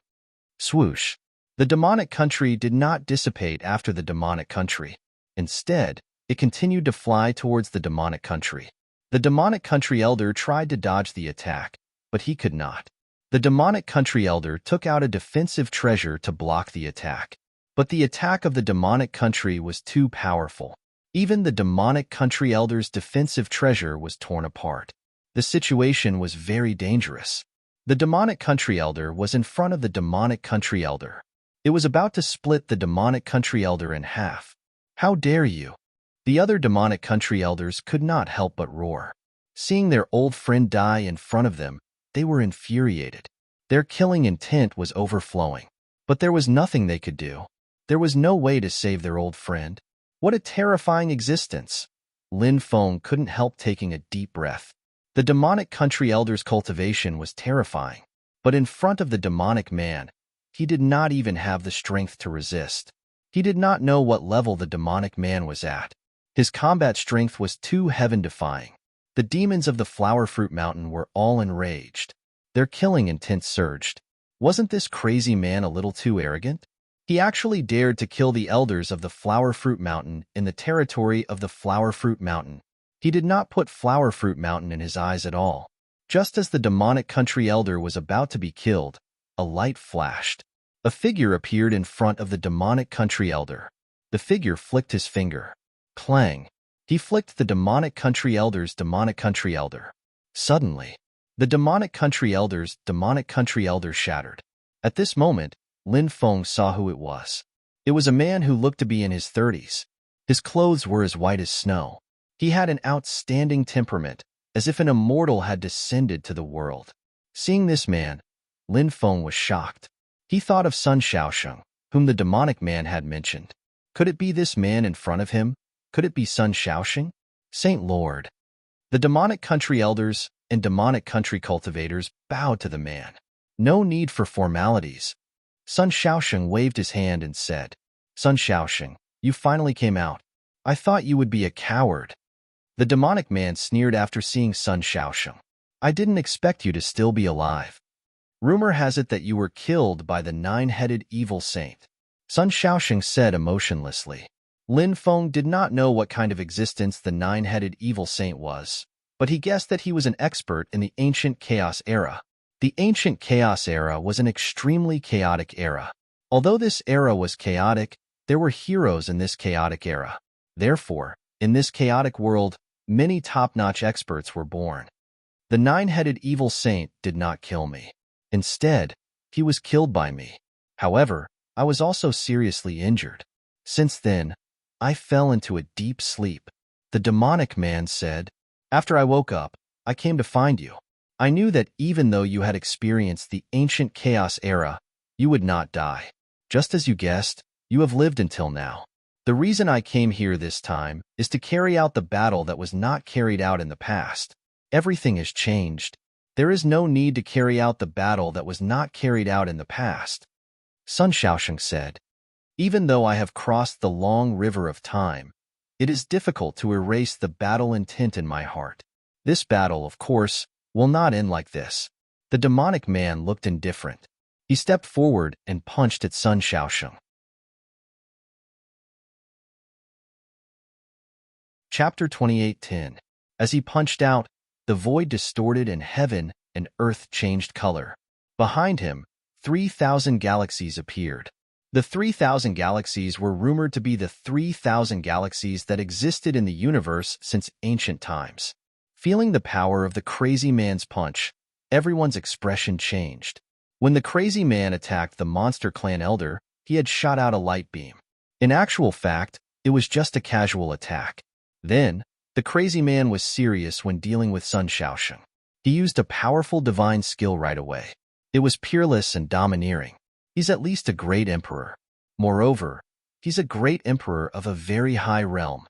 Swoosh! The demonic country did not dissipate after the demonic country. Instead, it continued to fly towards the demonic country. The demonic country elder tried to dodge the attack, but he could not. The demonic country elder took out a defensive treasure to block the attack. But the attack of the demonic country was too powerful. Even the demonic country elder's defensive treasure was torn apart. The situation was very dangerous. The demonic country elder was in front of the demonic country elder. It was about to split the demonic country elder in half. How dare you! The other demonic country elders could not help but roar. Seeing their old friend die in front of them, they were infuriated. Their killing intent was overflowing. But there was nothing they could do. There was no way to save their old friend. What a terrifying existence! Lin Feng couldn't help taking a deep breath. The demonic country elder's cultivation was terrifying. But in front of the demonic man, he did not even have the strength to resist. He did not know what level the demonic man was at. His combat strength was too heaven-defying. The demons of the Flower Fruit Mountain were all enraged. Their killing intent surged. Wasn't this crazy man a little too arrogant? He actually dared to kill the elders of the Flower Fruit Mountain in the territory of the Flower Fruit Mountain. He did not put Flower Fruit Mountain in his eyes at all. Just as the demonic country elder was about to be killed, a light flashed. A figure appeared in front of the demonic country elder. The figure flicked his finger. Clang! He flicked the demonic country elder's demonic country elder. Suddenly, the demonic country elder's demonic country elder shattered. At this moment, Lin Feng saw who it was. It was a man who looked to be in his 30s. His clothes were as white as snow. He had an outstanding temperament, as if an immortal had descended to the world. Seeing this man, Lin Feng was shocked. He thought of Sun Shaosheng, whom the demonic man had mentioned. Could it be this man in front of him? Could it be Sun Shaosheng? Saint Lord! The demonic country elders and demonic country cultivators bowed to the man. No need for formalities. Sun Shaosheng waved his hand and said, Sun Shaosheng, you finally came out. I thought you would be a coward. The demonic man sneered after seeing Sun Shaosheng. I didn't expect you to still be alive. Rumor has it that you were killed by the nine-headed evil saint. Sun Shaosheng said emotionlessly. Lin Feng did not know what kind of existence the nine-headed evil saint was, but he guessed that he was an expert in the ancient chaos era. The ancient chaos era was an extremely chaotic era. Although this era was chaotic, there were heroes in this chaotic era. Therefore, in this chaotic world, many top-notch experts were born. The nine-headed evil saint did not kill me. Instead, he was killed by me. However, I was also seriously injured. Since then, I fell into a deep sleep. The demonic man said, After I woke up, I came to find you. I knew that even though you had experienced the ancient chaos era, you would not die. Just as you guessed, you have lived until now. The reason I came here this time is to carry out the battle that was not carried out in the past. Everything has changed. There is no need to carry out the battle that was not carried out in the past. Sun Shaosheng said, Even though I have crossed the long river of time, it is difficult to erase the battle intent in my heart. This battle, of course, will not end like this. The demonic man looked indifferent. He stepped forward and punched at Sun Shaosheng. Chapter 28:10. As he punched out, the void distorted and heaven and Earth changed color. Behind him, 3,000 galaxies appeared. The 3,000 galaxies were rumored to be the 3,000 galaxies that existed in the universe since ancient times. Feeling the power of the crazy man's punch, everyone's expression changed. When the crazy man attacked the monster clan elder, he had shot out a light beam. In actual fact, it was just a casual attack. Then, the crazy man was serious when dealing with Sun Shaosheng. He used a powerful divine skill right away. It was peerless and domineering. He's at least a great emperor. Moreover, he's a great emperor of a very high realm.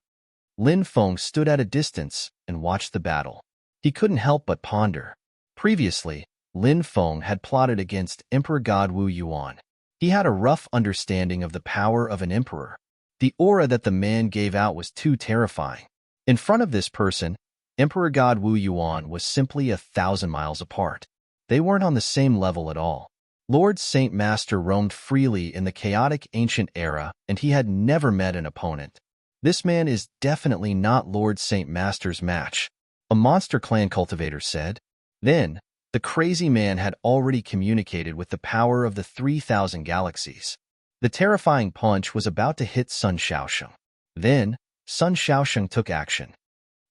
Lin Feng stood at a distance and watched the battle. He couldn't help but ponder. Previously, Lin Feng had plotted against Emperor God Wu Yuan. He had a rough understanding of the power of an emperor. The aura that the man gave out was too terrifying. In front of this person, Emperor God Wu Yuan was simply 1,000 miles apart. They weren't on the same level at all. Lord Saint Master roamed freely in the chaotic ancient era, and he had never met an opponent. This man is definitely not Lord Saint Master's match, a monster clan cultivator said. Then, the crazy man had already communicated with the power of the 3,000 galaxies. The terrifying punch was about to hit Sun Shaosheng. Then, Sun Shaosheng took action.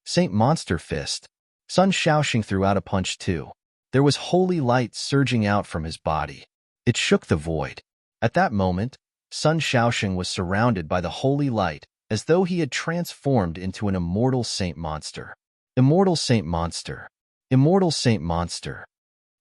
Saint Monster Fist. Sun Shaosheng threw out a punch too. There was holy light surging out from his body. It shook the void. At that moment, Sun Shaosheng was surrounded by the holy light, as though he had transformed into an immortal saint monster. Immortal saint monster. Immortal saint monster.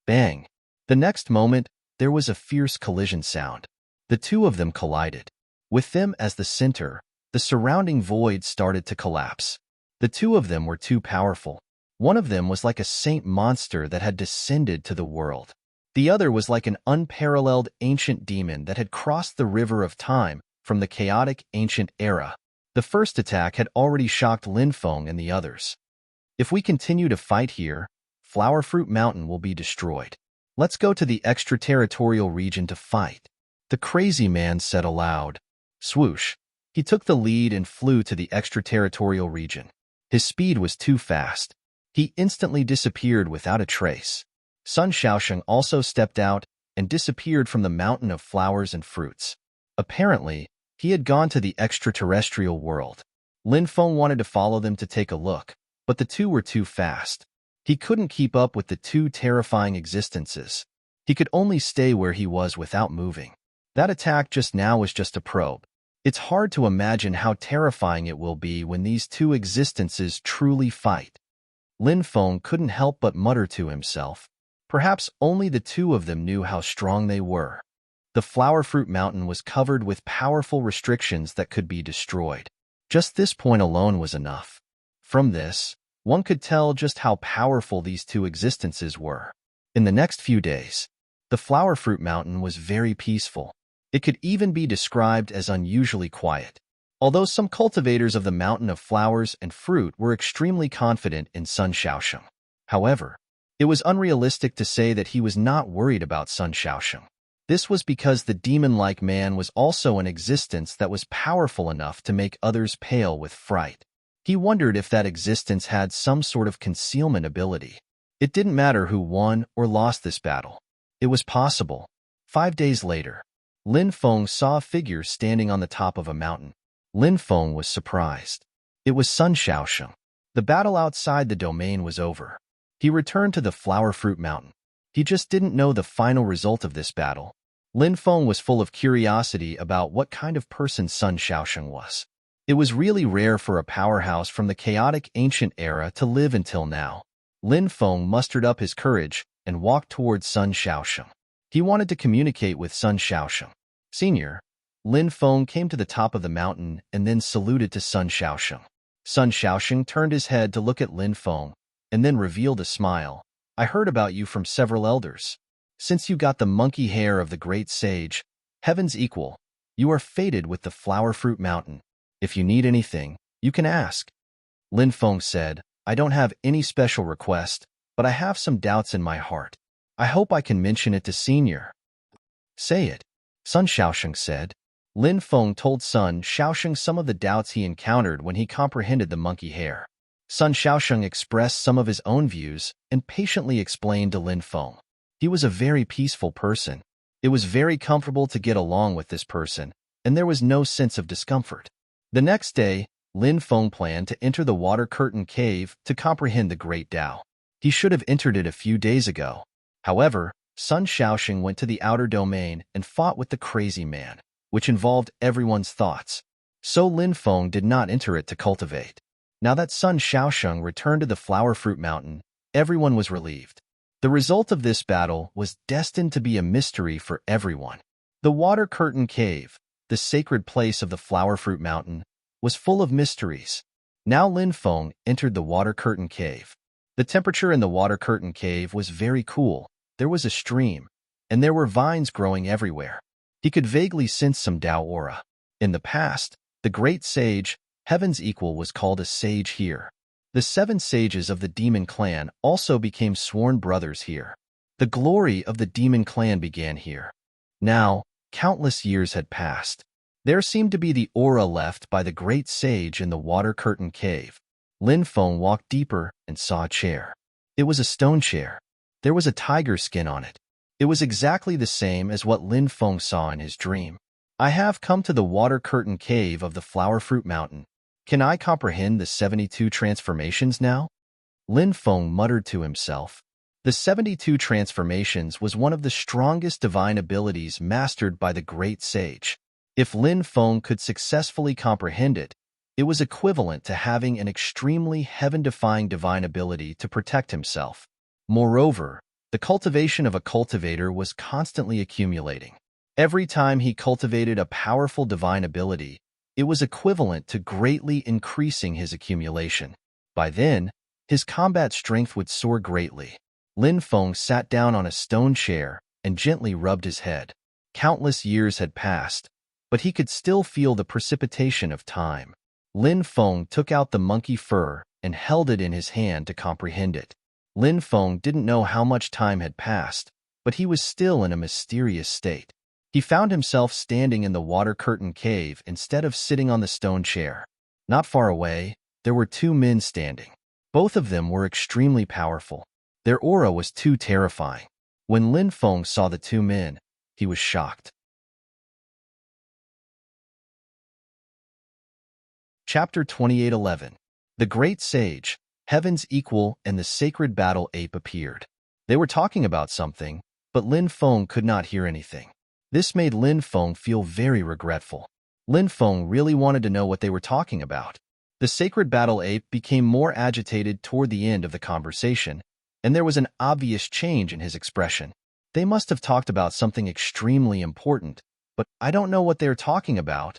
Bang! The next moment, there was a fierce collision sound. The two of them collided. With them as the center, the surrounding void started to collapse. The two of them were too powerful. One of them was like a saint monster that had descended to the world. The other was like an unparalleled ancient demon that had crossed the river of time from the chaotic ancient era. The first attack had already shocked Lin Feng and the others. If we continue to fight here, Flower Fruit Mountain will be destroyed. Let's go to the extraterritorial region to fight. The crazy man said aloud. Swoosh. He took the lead and flew to the extraterritorial region. His speed was too fast. He instantly disappeared without a trace. Sun Shaosheng also stepped out and disappeared from the mountain of flowers and fruits. Apparently, he had gone to the extraterrestrial world. Lin Feng wanted to follow them to take a look, but the two were too fast. He couldn't keep up with the two terrifying existences. He could only stay where he was without moving. That attack just now was just a probe. It's hard to imagine how terrifying it will be when these two existences truly fight. Lin Feng couldn't help but mutter to himself. Perhaps only the two of them knew how strong they were. The Flower Fruit Mountain was covered with powerful restrictions that could be destroyed. Just this point alone was enough. From this, one could tell just how powerful these two existences were. In the next few days, the Flower Fruit Mountain was very peaceful. It could even be described as unusually quiet. Although some cultivators of the Mountain of Flowers and Fruit were extremely confident in Sun Shaosheng. However, it was unrealistic to say that he was not worried about Sun Shaosheng. This was because the demon-like man was also an existence that was powerful enough to make others pale with fright. He wondered if that existence had some sort of concealment ability. It didn't matter who won or lost this battle. It was possible. 5 days later, Lin Feng saw a figure standing on the top of a mountain. Lin Feng was surprised. It was Sun Shaosheng. The battle outside the domain was over. He returned to the Flower Fruit Mountain. He just didn't know the final result of this battle. Lin Feng was full of curiosity about what kind of person Sun Shaosheng was. It was really rare for a powerhouse from the chaotic ancient era to live until now. Lin Feng mustered up his courage and walked towards Sun Shaosheng. He wanted to communicate with Sun Shaosheng. Senior, Lin Feng came to the top of the mountain and then saluted to Sun Shaosheng. Sun Shaosheng turned his head to look at Lin Feng and then revealed a smile. I heard about you from several elders. Since you got the monkey hair of the great sage, heaven's equal, you are fated with the Flower Fruit Mountain. If you need anything, you can ask. Lin Feng said, I don't have any special request, but I have some doubts in my heart. I hope I can mention it to Senior. Say it, Sun Shaosheng said. Lin Feng told Sun Shaosheng some of the doubts he encountered when he comprehended the monkey hair. Sun Shaosheng expressed some of his own views and patiently explained to Lin Feng. He was a very peaceful person. It was very comfortable to get along with this person, and there was no sense of discomfort. The next day, Lin Feng planned to enter the water curtain cave to comprehend the Great Tao. He should have entered it a few days ago. However, Sun Shaosheng went to the outer domain and fought with the crazy man, which involved everyone's thoughts. So Lin Feng did not enter it to cultivate. Now that Sun Shaosheng returned to the Flower Fruit Mountain, everyone was relieved. The result of this battle was destined to be a mystery for everyone. The Water Curtain Cave, the sacred place of the Flower Fruit Mountain, was full of mysteries. Now Lin Feng entered the Water Curtain Cave. The temperature in the Water Curtain Cave was very cool. There was a stream, and there were vines growing everywhere. He could vaguely sense some Tao aura. In the past, the great sage, Heaven's Equal, was called a sage here. The 7 sages of the demon clan also became sworn brothers here. The glory of the demon clan began here. Now, countless years had passed. There seemed to be the aura left by the great sage in the Water Curtain Cave. Lin Feng walked deeper and saw a chair. It was a stone chair. There was a tiger skin on it. It was exactly the same as what Lin Feng saw in his dream. I have come to the Water Curtain Cave of the Flower Fruit Mountain. Can I comprehend the 72 transformations now? Lin Feng muttered to himself. The 72 transformations was one of the strongest divine abilities mastered by the great sage. If Lin Feng could successfully comprehend it, it was equivalent to having an extremely heaven-defying divine ability to protect himself. Moreover, the cultivation of a cultivator was constantly accumulating. Every time he cultivated a powerful divine ability, it was equivalent to greatly increasing his accumulation. By then, his combat strength would soar greatly. Lin Feng sat down on a stone chair and gently rubbed his head. Countless years had passed, but he could still feel the precipitation of time. Lin Feng took out the monkey fur and held it in his hand to comprehend it. Lin Feng didn't know how much time had passed, but he was still in a mysterious state. He found himself standing in the Water Curtain Cave instead of sitting on the stone chair. Not far away, there were 2 men standing. Both of them were extremely powerful. Their aura was too terrifying. When Lin Feng saw the 2 men, he was shocked. Chapter 28:11. The Great Sage, Heaven's Equal, and the Sacred Battle Ape appeared. They were talking about something, but Lin Feng could not hear anything. This made Lin Feng feel very regretful. Lin Feng really wanted to know what they were talking about. The Sacred Battle Ape became more agitated toward the end of the conversation, and there was an obvious change in his expression. They must have talked about something extremely important, but I don't know what they're talking about.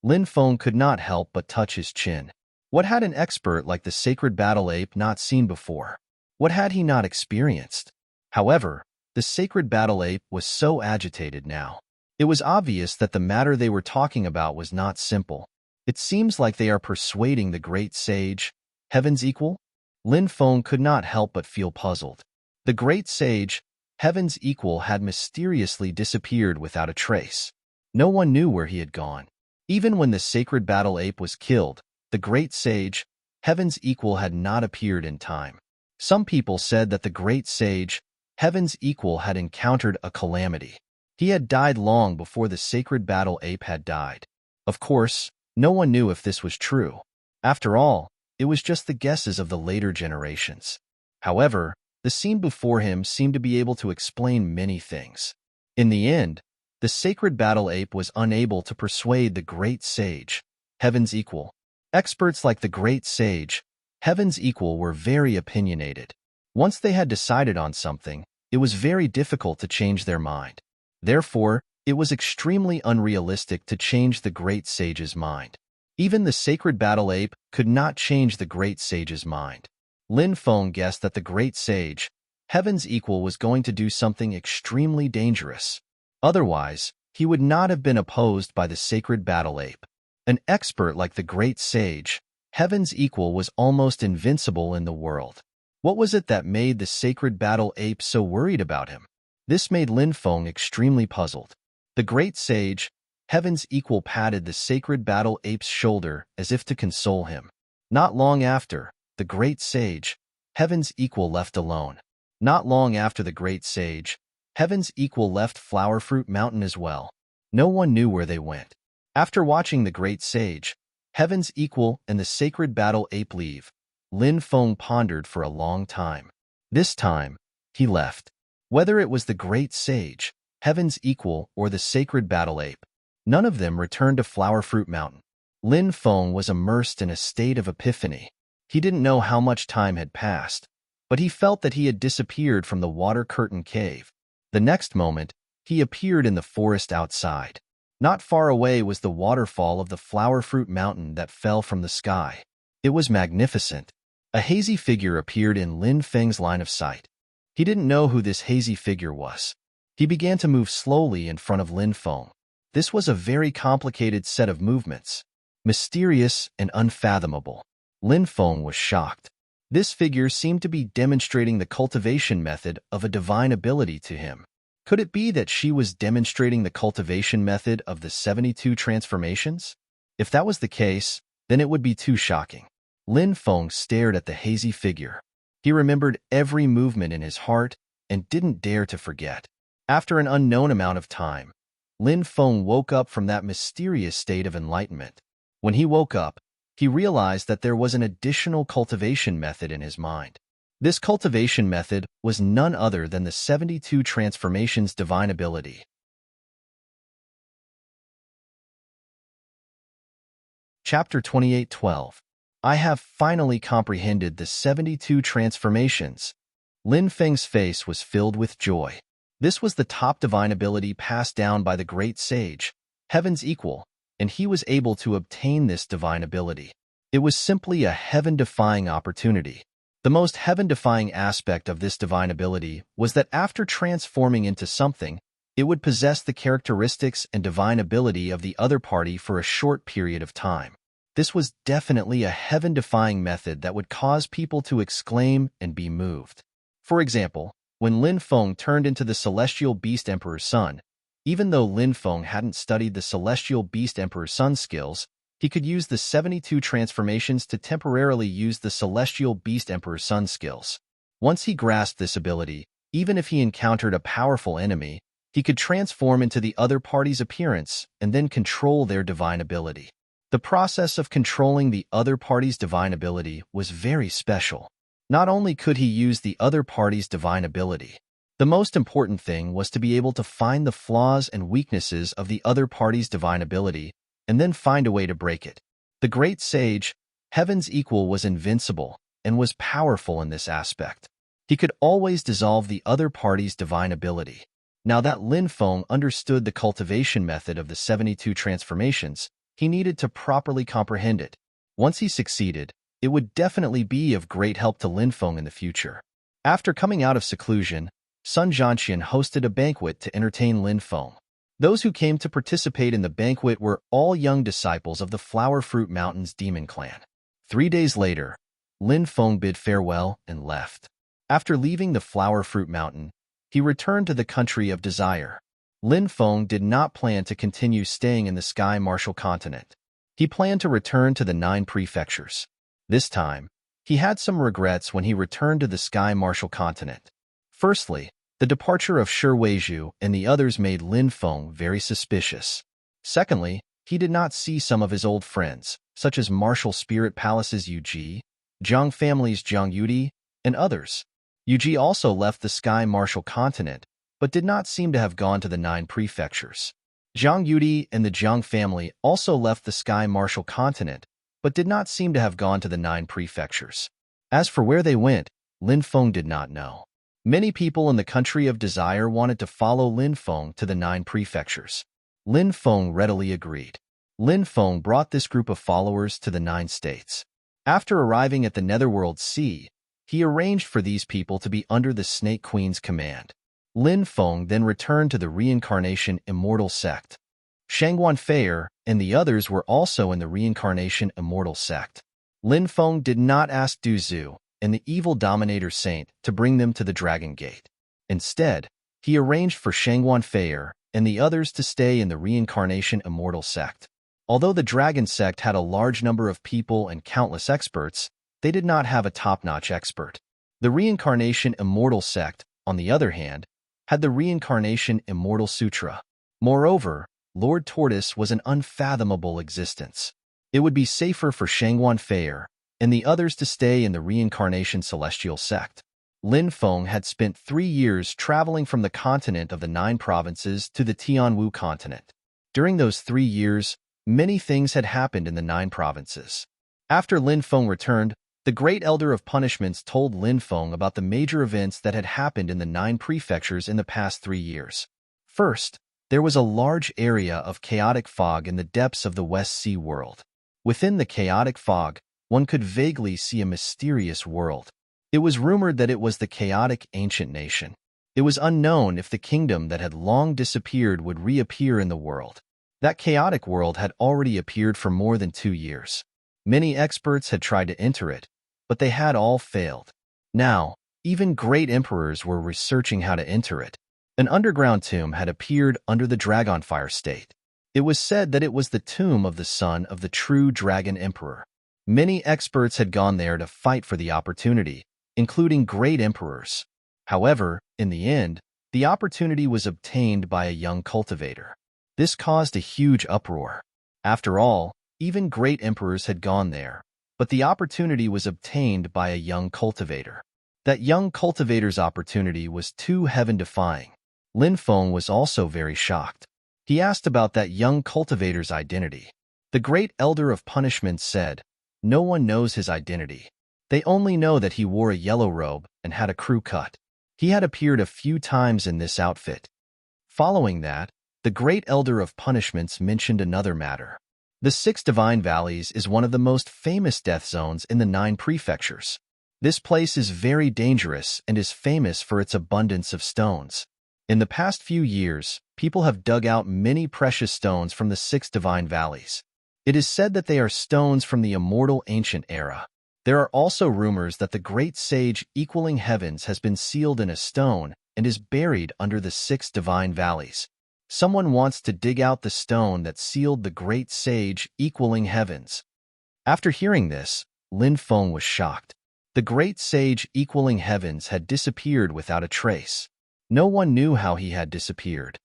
Lin Feng could not help but touch his chin. What had an expert like the Sacred Battle Ape not seen before? What had he not experienced? However, the Sacred Battle Ape was so agitated now. It was obvious that the matter they were talking about was not simple. It seems like they are persuading the great sage, Heaven's Equal? Lin Feng could not help but feel puzzled. The great sage, Heaven's Equal, had mysteriously disappeared without a trace. No one knew where he had gone. Even when the Sacred Battle Ape was killed, the great sage, Heaven's Equal, had not appeared in time. Some people said that the great sage, Heaven's Equal, had encountered a calamity. He had died long before the Sacred Battle Ape had died. Of course, no one knew if this was true. After all, it was just the guesses of the later generations. However, the scene before him seemed to be able to explain many things. In the end, the Sacred Battle Ape was unable to persuade the great sage, Heaven's Equal. Experts like the great sage, Heaven's Equal, were very opinionated. Once they had decided on something, it was very difficult to change their mind. Therefore, it was extremely unrealistic to change the great sage's mind. Even the Sacred Battle Ape could not change the great sage's mind. Lin Feng guessed that the great sage, Heaven's Equal, was going to do something extremely dangerous. Otherwise, he would not have been opposed by the Sacred Battle Ape. An expert like the great sage, Heaven's Equal, was almost invincible in the world. What was it that made the Sacred Battle Ape so worried about him? This made Lin Feng extremely puzzled. The great sage, Heaven's Equal, patted the Sacred Battle Ape's shoulder as if to console him. Not long after, the great sage, heaven's equal, left alone. Not long after the great sage, heaven's equal left Flowerfruit Mountain as well. No one knew where they went. After watching the great sage, heaven's equal, and the sacred battle ape leave, Lin Feng pondered for a long time. This time, he left. Whether it was the great sage, heaven's equal, or the sacred battle ape, none of them returned to Flowerfruit Mountain. Lin Feng was immersed in a state of epiphany. He didn't know how much time had passed, but he felt that he had disappeared from the water curtain cave. The next moment, he appeared in the forest outside. Not far away was the waterfall of the Flowerfruit Mountain that fell from the sky. It was magnificent. A hazy figure appeared in Lin Feng's line of sight. He didn't know who this hazy figure was. He began to move slowly in front of Lin Feng. This was a very complicated set of movements, mysterious and unfathomable. Lin Feng was shocked. This figure seemed to be demonstrating the cultivation method of a divine ability to him. Could it be that she was demonstrating the cultivation method of the 72 transformations? If that was the case, then it would be too shocking. Lin Feng stared at the hazy figure. He remembered every movement in his heart and didn't dare to forget. After an unknown amount of time, Lin Feng woke up from that mysterious state of enlightenment. When he woke up, he realized that there was an additional cultivation method in his mind. This cultivation method was none other than the 72 transformations divine ability. Chapter 28:12. I have finally comprehended the 72 transformations. Lin Feng's face was filled with joy. This was the top divine ability passed down by the great sage, heaven's equal, and he was able to obtain this divine ability. It was simply a heaven-defying opportunity. The most heaven-defying aspect of this divine ability was that after transforming into something, it would possess the characteristics and divine ability of the other party for a short period of time. This was definitely a heaven-defying method that would cause people to exclaim and be moved. For example, when Lin Feng turned into the Celestial Beast Emperor's son, even though Lin Feng hadn't studied the Celestial Beast Emperor's son skills, he could use the 72 transformations to temporarily use the Celestial Beast Emperor's son skills. Once he grasped this ability, even if he encountered a powerful enemy, he could transform into the other party's appearance and then control their divine ability. The process of controlling the other party's divine ability was very special. Not only could he use the other party's divine ability, the most important thing was to be able to find the flaws and weaknesses of the other party's divine ability and then find a way to break it. The great sage, heaven's equal, was invincible and was powerful in this aspect. He could always dissolve the other party's divine ability. Now that Lin Feng understood the cultivation method of the 72 transformations, he needed to properly comprehend it. Once he succeeded, it would definitely be of great help to Lin Feng in the future. After coming out of seclusion, Sun Zhanxian hosted a banquet to entertain Lin Feng. Those who came to participate in the banquet were all young disciples of the Flowerfruit Mountain's demon clan. 3 days later, Lin Feng bid farewell and left. After leaving the Flowerfruit Mountain, he returned to the country of desire. Lin Feng did not plan to continue staying in the Sky Martial Continent. He planned to return to the 9 prefectures. This time, he had some regrets when he returned to the Sky Martial Continent. Firstly, the departure of Shi Weizhu and the others made Lin Feng very suspicious. Secondly, he did not see some of his old friends, such as Martial Spirit Palace's Yu Ji, Zhang family's Zhang Yudi, and others. Yu Ji also left the Sky Martial Continent, but did not seem to have gone to the 9 prefectures. Zhang Yudi and the Zhang family also left the Sky Martial Continent, but did not seem to have gone to the 9 prefectures. As for where they went, Lin Feng did not know. Many people in the country of desire wanted to follow Lin Feng to the 9 prefectures. Lin Feng readily agreed. Lin Feng brought this group of followers to the 9 states. After arriving at the Netherworld Sea, he arranged for these people to be under the Snake Queen's command. Lin Feng then returned to the Reincarnation Immortal Sect. Shangguan Feier and the others were also in the Reincarnation Immortal Sect. Lin Feng did not ask Du Zhu and the evil Dominator Saint to bring them to the Dragon Gate. Instead, he arranged for Shangguan Feier and the others to stay in the Reincarnation Immortal Sect. Although the Dragon Sect had a large number of people and countless experts, they did not have a top-notch expert. The Reincarnation Immortal sect, on the other hand, had the Reincarnation Immortal Sutra. Moreover, Lord Tortoise was an unfathomable existence. It would be safer for Shangguan Fei'er and the others to stay in the Reincarnation Celestial sect. Lin Feng had spent 3 years traveling from the continent of the 9 provinces to the Tianwu continent. During those 3 years, many things had happened in the 9 provinces. After Lin Feng returned, the Great Elder of Punishments told Lin Feng about the major events that had happened in the 9 prefectures in the past 3 years. First, there was a large area of chaotic fog in the depths of the West Sea world. Within the chaotic fog, one could vaguely see a mysterious world. It was rumored that it was the chaotic ancient nation. It was unknown if the kingdom that had long disappeared would reappear in the world. That chaotic world had already appeared for more than 2 years. Many experts had tried to enter it, but they had all failed. Now, even great emperors were researching how to enter it. An underground tomb had appeared under the Dragonfire state. It was said that it was the tomb of the son of the true Dragon Emperor. Many experts had gone there to fight for the opportunity, including great emperors. However, in the end, the opportunity was obtained by a young cultivator. This caused a huge uproar. After all, even great emperors had gone there, but the opportunity was obtained by a young cultivator. That young cultivator's opportunity was too heaven-defying. Lin Feng was also very shocked. He asked about that young cultivator's identity. The Great Elder of Punishment said, "No one knows his identity. They only know that he wore a yellow robe and had a crew cut. He had appeared a few times in this outfit." Following that, the Great Elder of Punishments mentioned another matter. The 6 Divine Valleys is one of the most famous death zones in the 9 prefectures. This place is very dangerous and is famous for its abundance of stones. In the past few years, people have dug out many precious stones from the 6 Divine Valleys. It is said that they are stones from the immortal ancient era. There are also rumors that the great sage equaling heavens has been sealed in a stone and is buried under the 6 Divine Valleys. Someone wants to dig out the stone that sealed the great sage equaling heavens. After hearing this, Lin Feng was shocked. The great sage equaling heavens had disappeared without a trace. No one knew how he had disappeared.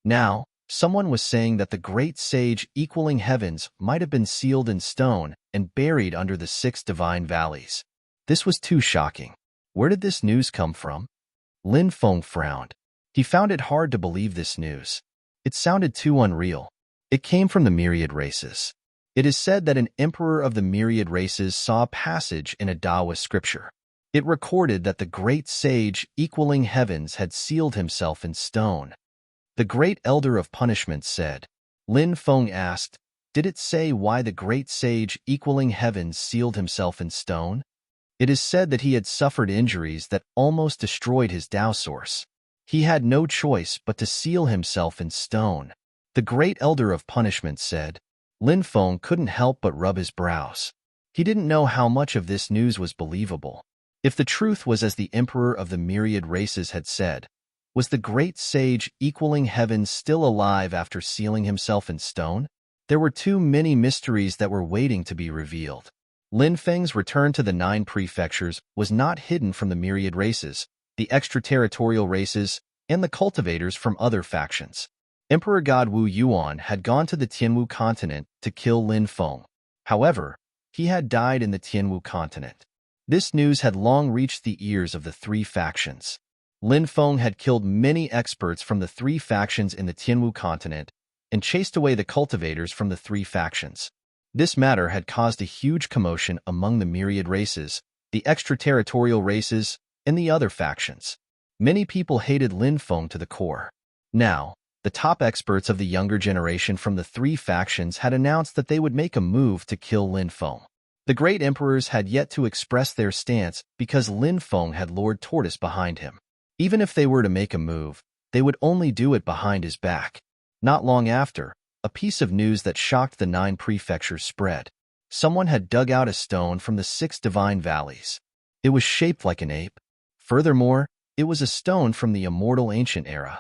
Now, someone was saying that the great sage equaling heavens might have been sealed in stone and buried under the 6 Divine Valleys. This was too shocking. Where did this news come from? Lin Feng frowned. He found it hard to believe this news. It sounded too unreal. It came from the myriad races. It is said that an emperor of the myriad races saw a passage in a Taoist scripture. It recorded that the great sage equaling heavens had sealed himself in stone. The Great Elder of Punishment said. Lin Feng asked, "Did it say why the great sage equaling heavens sealed himself in stone?" It is said that he had suffered injuries that almost destroyed his Tao source. He had no choice but to seal himself in stone. The Great Elder of Punishment said. Lin Feng couldn't help but rub his brows. He didn't know how much of this news was believable. If the truth was as the Emperor of the myriad races had said, was the great sage equaling heavens still alive after sealing himself in stone? There were too many mysteries that were waiting to be revealed. Lin Feng's return to the 9 prefectures was not hidden from the myriad races, the extraterritorial races, and the cultivators from other factions. Emperor God Wu Yuan had gone to the Tianwu continent to kill Lin Feng. However, he had died in the Tianwu continent. This news had long reached the ears of the 3 factions. Lin Feng had killed many experts from the 3 factions in the Tianwu continent and chased away the cultivators from the 3 factions. This matter had caused a huge commotion among the myriad races, the extraterritorial races, and the other factions. Many people hated Lin Feng to the core. Now, the top experts of the younger generation from the 3 factions had announced that they would make a move to kill Lin Feng. The great emperors had yet to express their stance because Lin Feng had Lord Tortoise behind him. Even if they were to make a move, they would only do it behind his back. Not long after, a piece of news that shocked the 9 prefectures spread. Someone had dug out a stone from the 6 Divine Valleys. It was shaped like an ape. Furthermore, it was a stone from the immortal ancient era.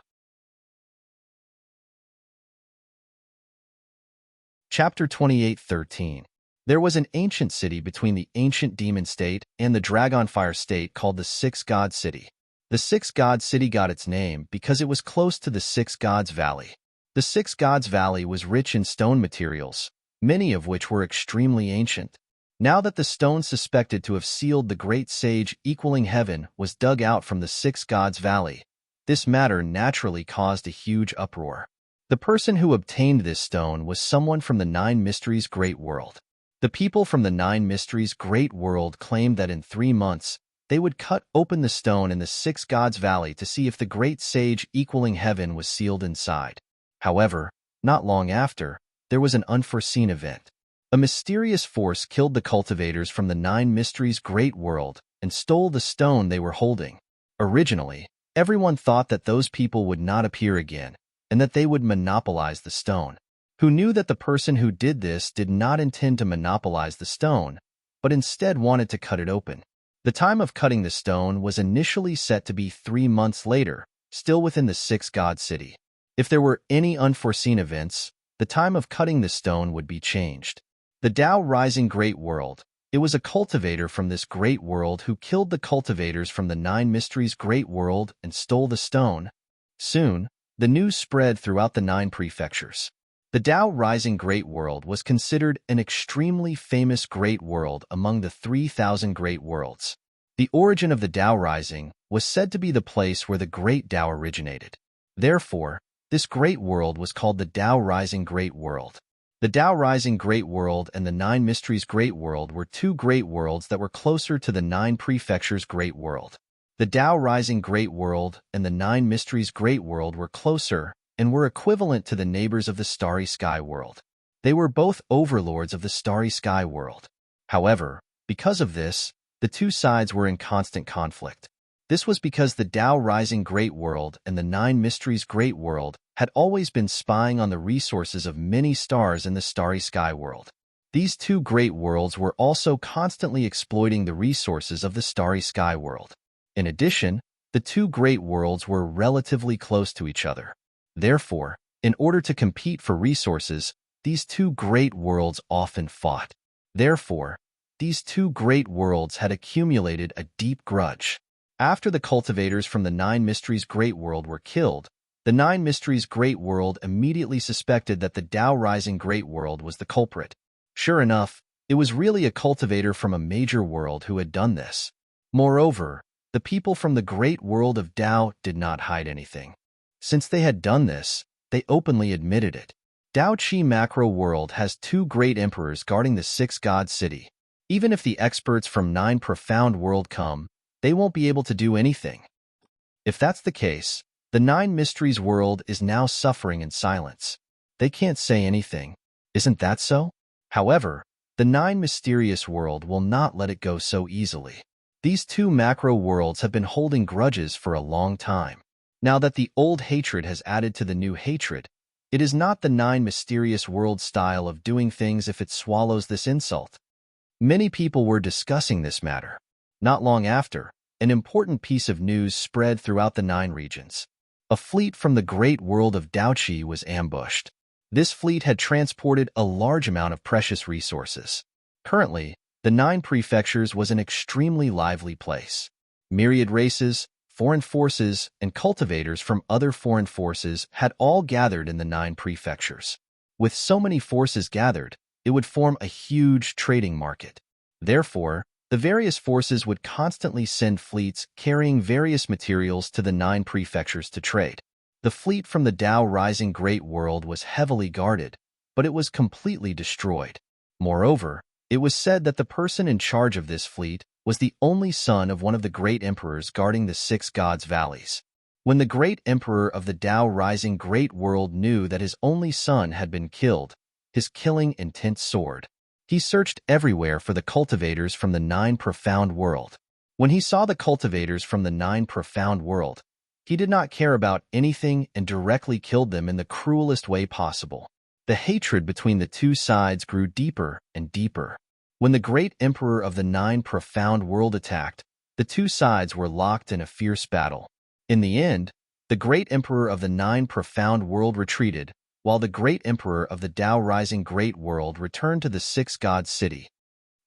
Chapter 28:13. There was an ancient city between the ancient demon state and the dragonfire state called the Six God City. The Six God City got its name because it was close to the Six Gods Valley. The Six Gods Valley was rich in stone materials, many of which were extremely ancient. Now that the stone suspected to have sealed the great sage equaling heaven was dug out from the Six Gods Valley, this matter naturally caused a huge uproar. The person who obtained this stone was someone from the Nine Mysteries Great World. The people from the Nine Mysteries Great World claimed that in 3 months, they would cut open the stone in the Six Gods Valley to see if the great sage equaling heaven was sealed inside. However, not long after, there was an unforeseen event. A mysterious force killed the cultivators from the Nine Mysteries Great World and stole the stone they were holding. Originally, everyone thought that those people would not appear again and that they would monopolize the stone. Who knew that the person who did this did not intend to monopolize the stone, but instead wanted to cut it open. The time of cutting the stone was initially set to be 3 months later, still within the Six God City. If there were any unforeseen events, the time of cutting the stone would be changed. The Tao Rising Great World. It was a cultivator from this great world who killed the cultivators from the Nine Mysteries Great World and stole the stone. Soon, the news spread throughout the 9 prefectures. The Tao Rising Great World was considered an extremely famous great world among the 3,000 great worlds. The origin of the Tao Rising was said to be the place where the great Tao originated. Therefore, this great world was called the Tao Rising Great World. The Tao Rising Great World and the Nine Mysteries Great World were 2 great worlds that were closer to the 9 prefectures Great World. The Tao Rising Great World and the Nine Mysteries Great World were closer and were equivalent to the neighbors of the Starry Sky World. They were both overlords of the Starry Sky World. However, because of this, the 2 sides were in constant conflict. This was because the Tao Rising Great World and the Nine Mysteries Great World had always been spying on the resources of many stars in the Starry Sky World. These 2 great worlds were also constantly exploiting the resources of the Starry Sky World. In addition, the 2 great worlds were relatively close to each other. Therefore, in order to compete for resources, these 2 great worlds often fought. Therefore, these 2 great worlds had accumulated a deep grudge. After the cultivators from the Nine Mysteries Great World were killed, the Nine Mysteries Great World immediately suspected that the Tao Rising Great World was the culprit. Sure enough, it was really a cultivator from a major world who had done this. Moreover, the people from the great world of Tao did not hide anything. Since they had done this, they openly admitted it. Tao Chi Macro World has 2 great emperors guarding the Six God City. Even if the experts from 9 Profound World come, they won't be able to do anything. If that's the case, the Nine Mysteries World is now suffering in silence. They can't say anything. Isn't that so? However, the Nine Mysterious World will not let it go so easily. These 2 macro worlds have been holding grudges for a long time. Now that the old hatred has added to the new hatred, it is not the Nine Mysterious World style of doing things if it swallows this insult. Many people were discussing this matter. Not long after, an important piece of news spread throughout the 9 regions. A fleet from the great world of Daoqi was ambushed. This fleet had transported a large amount of precious resources. Currently, the 9 prefectures was an extremely lively place. Myriad races, foreign forces, and cultivators from other foreign forces had all gathered in the 9 prefectures. With so many forces gathered, it would form a huge trading market. Therefore, the various forces would constantly send fleets carrying various materials to the 9 prefectures to trade. The fleet from the Tao Rising Great World was heavily guarded, but it was completely destroyed. Moreover, it was said that the person in charge of this fleet was the only son of one of the great emperors guarding the 6 gods' valleys. When the great emperor of the Tao Rising Great World knew that his only son had been killed, his killing intent soared. He searched everywhere for the cultivators from the 9 Profound World. When he saw the cultivators from the 9 Profound World, he did not care about anything and directly killed them in the cruelest way possible. The hatred between the 2 sides grew deeper and deeper. When the great emperor of the 9 Profound World attacked, the 2 sides were locked in a fierce battle. In the end, the great emperor of the 9 Profound World retreated, while the great emperor of the Tao Rising Great World returned to the Six Gods City.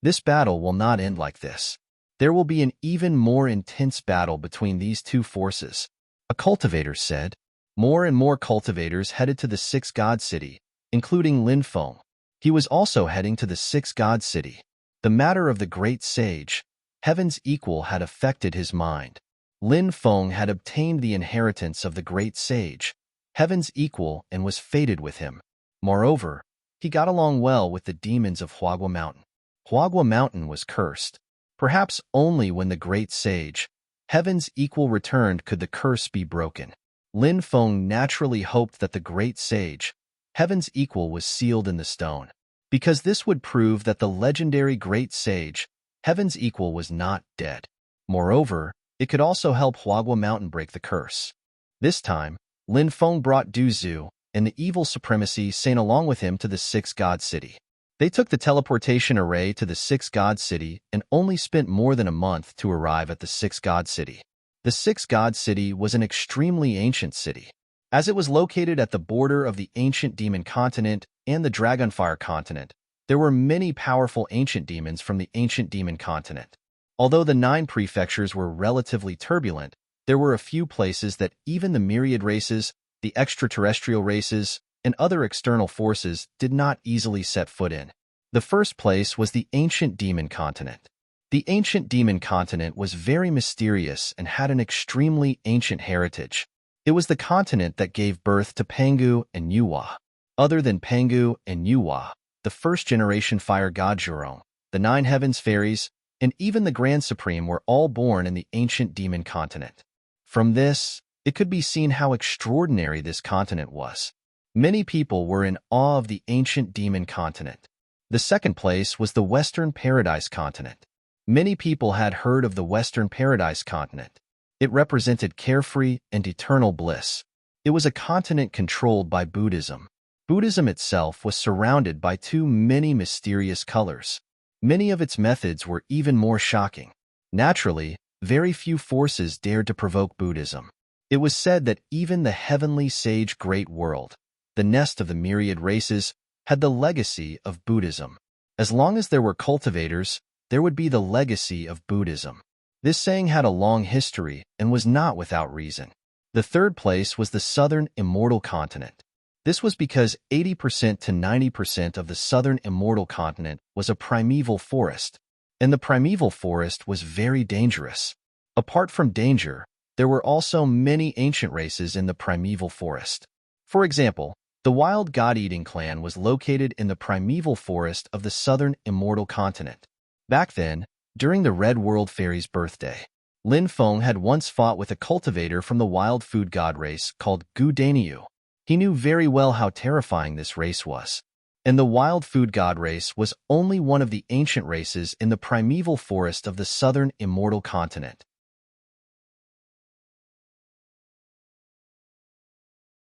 This battle will not end like this. There will be an even more intense battle between these two forces, a cultivator said. More and more cultivators headed to the Six God City, including Lin Feng. He was also heading to the Six God City. The matter of the great sage, heaven's equal, had affected his mind. Lin Feng had obtained the inheritance of the great sage, heaven's equal, and was fated with him. Moreover, he got along well with the demons of Huagua Mountain. Huagua Mountain was cursed. Perhaps only when the great sage, heaven's equal, returned could the curse be broken. Lin Feng naturally hoped that the great sage, heaven's equal, was sealed in the stone, because this would prove that the legendary great sage, heaven's equal, was not dead. Moreover, it could also help Huagua Mountain break the curse. This time, Lin Feng brought Du Zhu and the evil supremacy saint along with him to the Six God City. They took the teleportation array to the Six God City and only spent more than a month to arrive at the Six God City. The Six God City was an extremely ancient city. As it was located at the border of the ancient demon continent and the Dragonfire continent, there were many powerful ancient demons from the ancient demon continent. Although the 9 prefectures were relatively turbulent, there were a few places that even the myriad races, the extraterrestrial races, and other external forces did not easily set foot in. The first place was the ancient demon continent. The ancient demon continent was very mysterious and had an extremely ancient heritage. It was the continent that gave birth to Pangu and Yuhua. Other than Pangu and Yuhua, the first-generation fire god Zhurong, the 9 heavens fairies, and even the Grand Supreme were all born in the ancient demon continent. From this, it could be seen how extraordinary this continent was. Many people were in awe of the ancient demon continent. The second place was the Western Paradise continent. Many people had heard of the Western Paradise continent. It represented carefree and eternal bliss. It was a continent controlled by Buddhism. Buddhism itself was surrounded by too many mysterious colors. Many of its methods were even more shocking. Naturally, very few forces dared to provoke Buddhism. It was said that even the heavenly sage Great World, the nest of the myriad races, had the legacy of Buddhism. As long as there were cultivators, there would be the legacy of Buddhism. This saying had a long history and was not without reason. The third place was the southern immortal continent. This was because 80% to 90% of the southern immortal continent was a primeval forest, and the primeval forest was very dangerous. Apart from danger, there were also many ancient races in the primeval forest. For example, the wild god-eating clan was located in the primeval forest of the southern immortal continent. Back then, during the Red World Fairy's birthday, Lin Feng had once fought with a cultivator from the wild food god race called Gu Daniu. He knew very well how terrifying this race was. And the wild food god race was only one of the ancient races in the primeval forest of the southern immortal continent.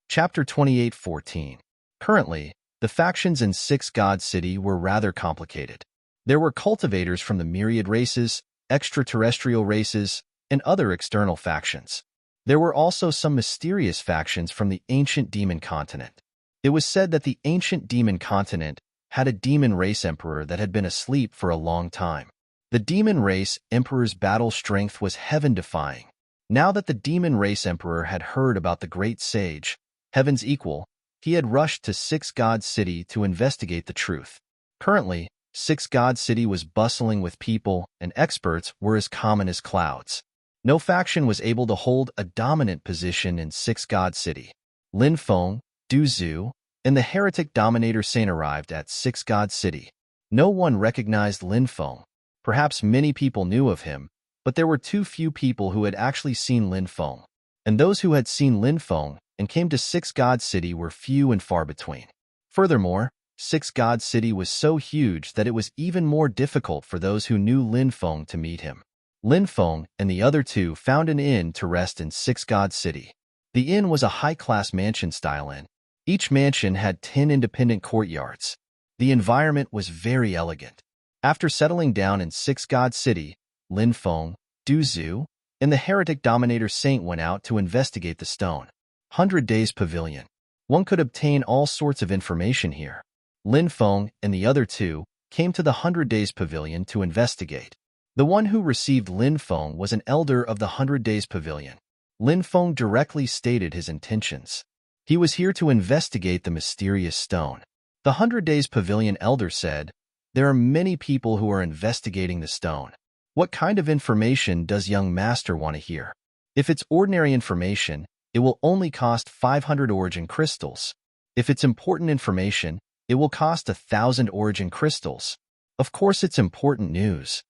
Chapter 28:14. Currently, the factions in Six God City were rather complicated. There were cultivators from the myriad races, extraterrestrial races, and other external factions. There were also some mysterious factions from the ancient demon continent. It was said that the ancient demon continent had a demon race emperor that had been asleep for a long time. The demon race emperor's battle strength was heaven-defying. Now that the demon race emperor had heard about the great sage, heaven's equal, he had rushed to Six God City to investigate the truth. Currently, Six God City was bustling with people, and experts were as common as clouds. No faction was able to hold a dominant position in Six God City. Lin Feng, Du Zhu, and the heretic dominator Saint arrived at Six God City. No one recognized Lin Feng. Perhaps many people knew of him, but there were too few people who had actually seen Lin Feng. And those who had seen Lin Feng and came to Six God City were few and far between. Furthermore, Six God City was so huge that it was even more difficult for those who knew Lin Feng to meet him. Lin Feng and the other two found an inn to rest in Six God City. The inn was a high-class mansion-style inn. Each mansion had 10 independent courtyards. The environment was very elegant. After settling down in Six God City, Lin Feng, Du Zhu, and the heretic dominator Saint went out to investigate the Stone 100 Days Pavilion. One could obtain all sorts of information here. Lin Feng and the other two came to the 100 Days Pavilion to investigate. The one who received Lin Feng was an elder of the 100 Days Pavilion. Lin Feng directly stated his intentions. He was here to investigate the mysterious stone. The 100 Days Pavilion elder said, "There are many people who are investigating the stone. What kind of information does young master want to hear? If it's ordinary information, it will only cost 500 origin crystals. If it's important information, it will cost 1,000 origin crystals. Of course it's important news,"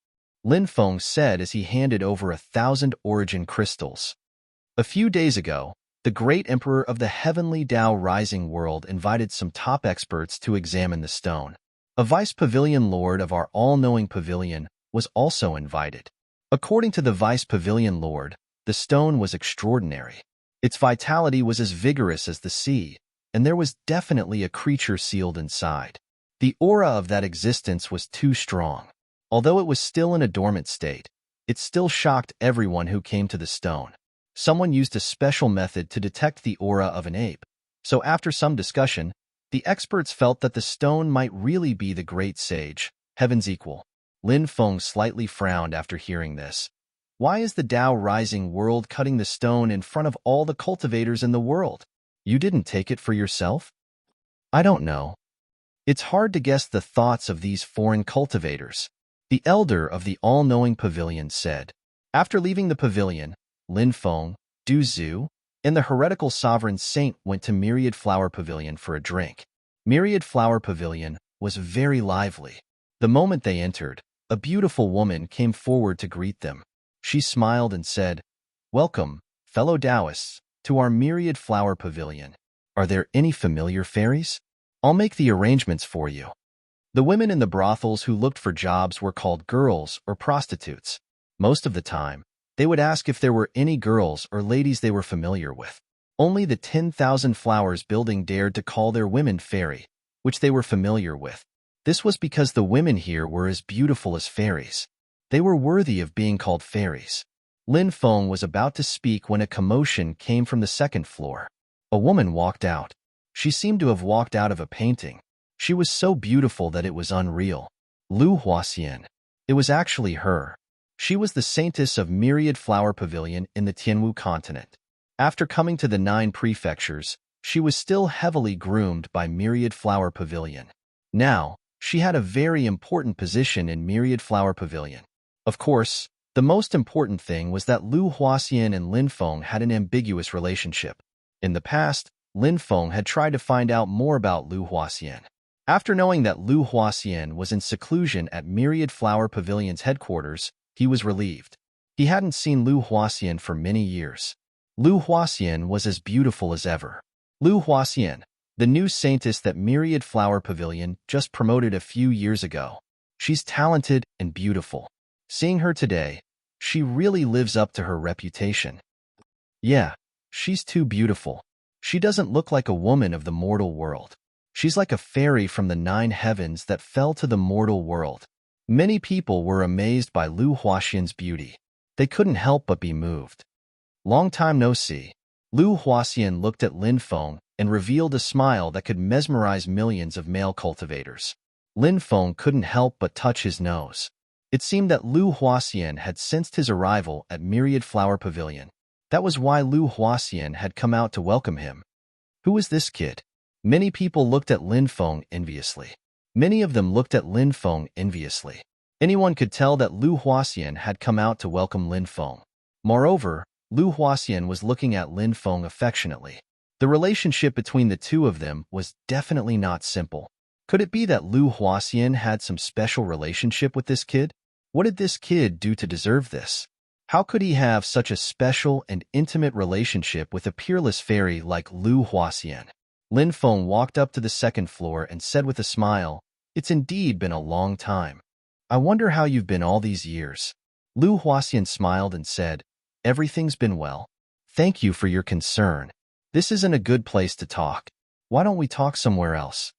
Lin Feng said as he handed over 1,000 origin crystals. A few days ago, the great emperor of the heavenly Tao rising world invited some top experts to examine the stone. A vice pavilion lord of our all-knowing pavilion was also invited. According to the vice pavilion lord, the stone was extraordinary. Its vitality was as vigorous as the sea, and there was definitely a creature sealed inside. The aura of that existence was too strong. Although it was still in a dormant state, it still shocked everyone who came to the stone. Someone used a special method to detect the aura of an ape, so after some discussion, the experts felt that the stone might really be the great sage, heaven's equal. Lin Feng slightly frowned after hearing this. Why is the Tao rising world cutting the stone in front of all the cultivators in the world? You didn't take it for yourself? I don't know. It's hard to guess the thoughts of these foreign cultivators, the elder of the all-knowing pavilion said. After leaving the pavilion, Lin Feng, Du Zhu, and the heretical sovereign saint went to Myriad Flower Pavilion for a drink. Myriad Flower Pavilion was very lively. The moment they entered, a beautiful woman came forward to greet them. She smiled and said, "Welcome, fellow Taoists, to our Myriad Flower Pavilion. Are there any familiar fairies? I'll make the arrangements for you." The women in the brothels who looked for jobs were called girls or prostitutes. Most of the time, they would ask if there were any girls or ladies they were familiar with. Only the 10,000 Flowers building dared to call their women fairy, which they were familiar with. This was because the women here were as beautiful as fairies. They were worthy of being called fairies. Lin Feng was about to speak when a commotion came from the second floor. A woman walked out. She seemed to have walked out of a painting. She was so beautiful that it was unreal. Lu Huaxian. It was actually her. She was the saintess of Myriad Flower Pavilion in the Tianwu continent. After coming to the 9 prefectures, she was still heavily groomed by Myriad Flower Pavilion. Now, she had a very important position in Myriad Flower Pavilion. Of course, the most important thing was that Lu Huaxian and Lin Feng had an ambiguous relationship. In the past, Lin Feng had tried to find out more about Lu Huaxian. After knowing that Lu Huaxian was in seclusion at Myriad Flower Pavilion's headquarters, he was relieved. He hadn't seen Lu Huaxian for many years. Lu Huaxian was as beautiful as ever. Lu Huaxian, the new saintess that Myriad Flower Pavilion just promoted a few years ago. She's talented and beautiful. Seeing her today, she really lives up to her reputation. Yeah, she's too beautiful. She doesn't look like a woman of the mortal world. She's like a fairy from the 9 heavens that fell to the mortal world. Many people were amazed by Lu Huaxian's beauty. They couldn't help but be moved. Long time no see. Lu Huaxian looked at Lin Feng and revealed a smile that could mesmerize millions of male cultivators. Lin Feng couldn't help but touch his nose. It seemed that Lu Huaxian had sensed his arrival at Myriad Flower Pavilion. That was why Lu Huaxian had come out to welcome him. Who was this kid? Many people looked at Lin Feng enviously. Many of them looked at Lin Feng enviously. Anyone could tell that Lu Huaxian had come out to welcome Lin Feng. Moreover, Lu Huaxian was looking at Lin Feng affectionately. The relationship between the two of them was definitely not simple. Could it be that Lu Huaxian had some special relationship with this kid? What did this kid do to deserve this? How could he have such a special and intimate relationship with a peerless fairy like Lu Huaxian? Lin Feng walked up to the second floor and said with a smile, "It's indeed been a long time. I wonder how you've been all these years." Lu Huaxian smiled and said, "Everything's been well. Thank you for your concern. This isn't a good place to talk. Why don't we talk somewhere else?"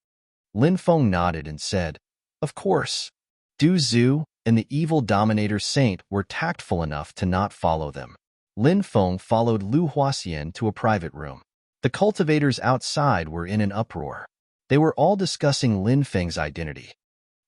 Lin Feng nodded and said, "Of course." Du Zhu and the evil dominator saint were tactful enough to not follow them. Lin Feng followed Lu Huaxian to a private room. The cultivators outside were in an uproar. They were all discussing Lin Feng's identity.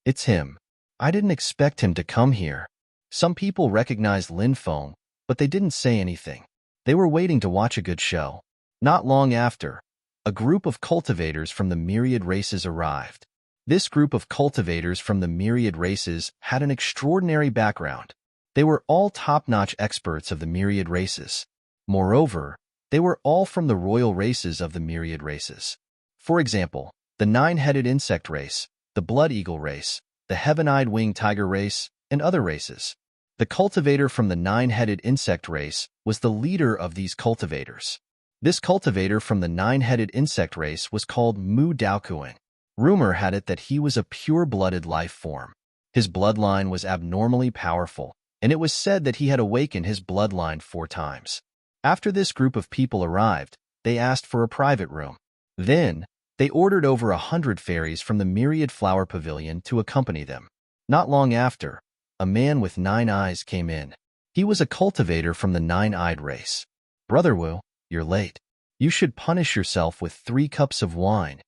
It's him. I didn't expect him to come here. Some people recognized Lin Feng, but they didn't say anything. They were waiting to watch a good show. Not long after, a group of cultivators from the myriad races arrived. This group of cultivators from the myriad races had an extraordinary background. They were all top-notch experts of the myriad races. Moreover, they were all from the royal races of the myriad races. For example, the nine-headed insect race, the blood eagle race, the heaven-eyed winged tiger race, and other races. The cultivator from the nine-headed insect race was the leader of these cultivators. This cultivator from the nine-headed insect race was called Mu Daokuan. Rumor had it that he was a pure-blooded life form. His bloodline was abnormally powerful, and it was said that he had awakened his bloodline 4 times. After this group of people arrived, they asked for a private room. Then, they ordered over 100 fairies from the Myriad Flower Pavilion to accompany them. Not long after, a man with 9 eyes came in. He was a cultivator from the nine-eyed race. "Brother Wu, you're late. You should punish yourself with 3 cups of wine,"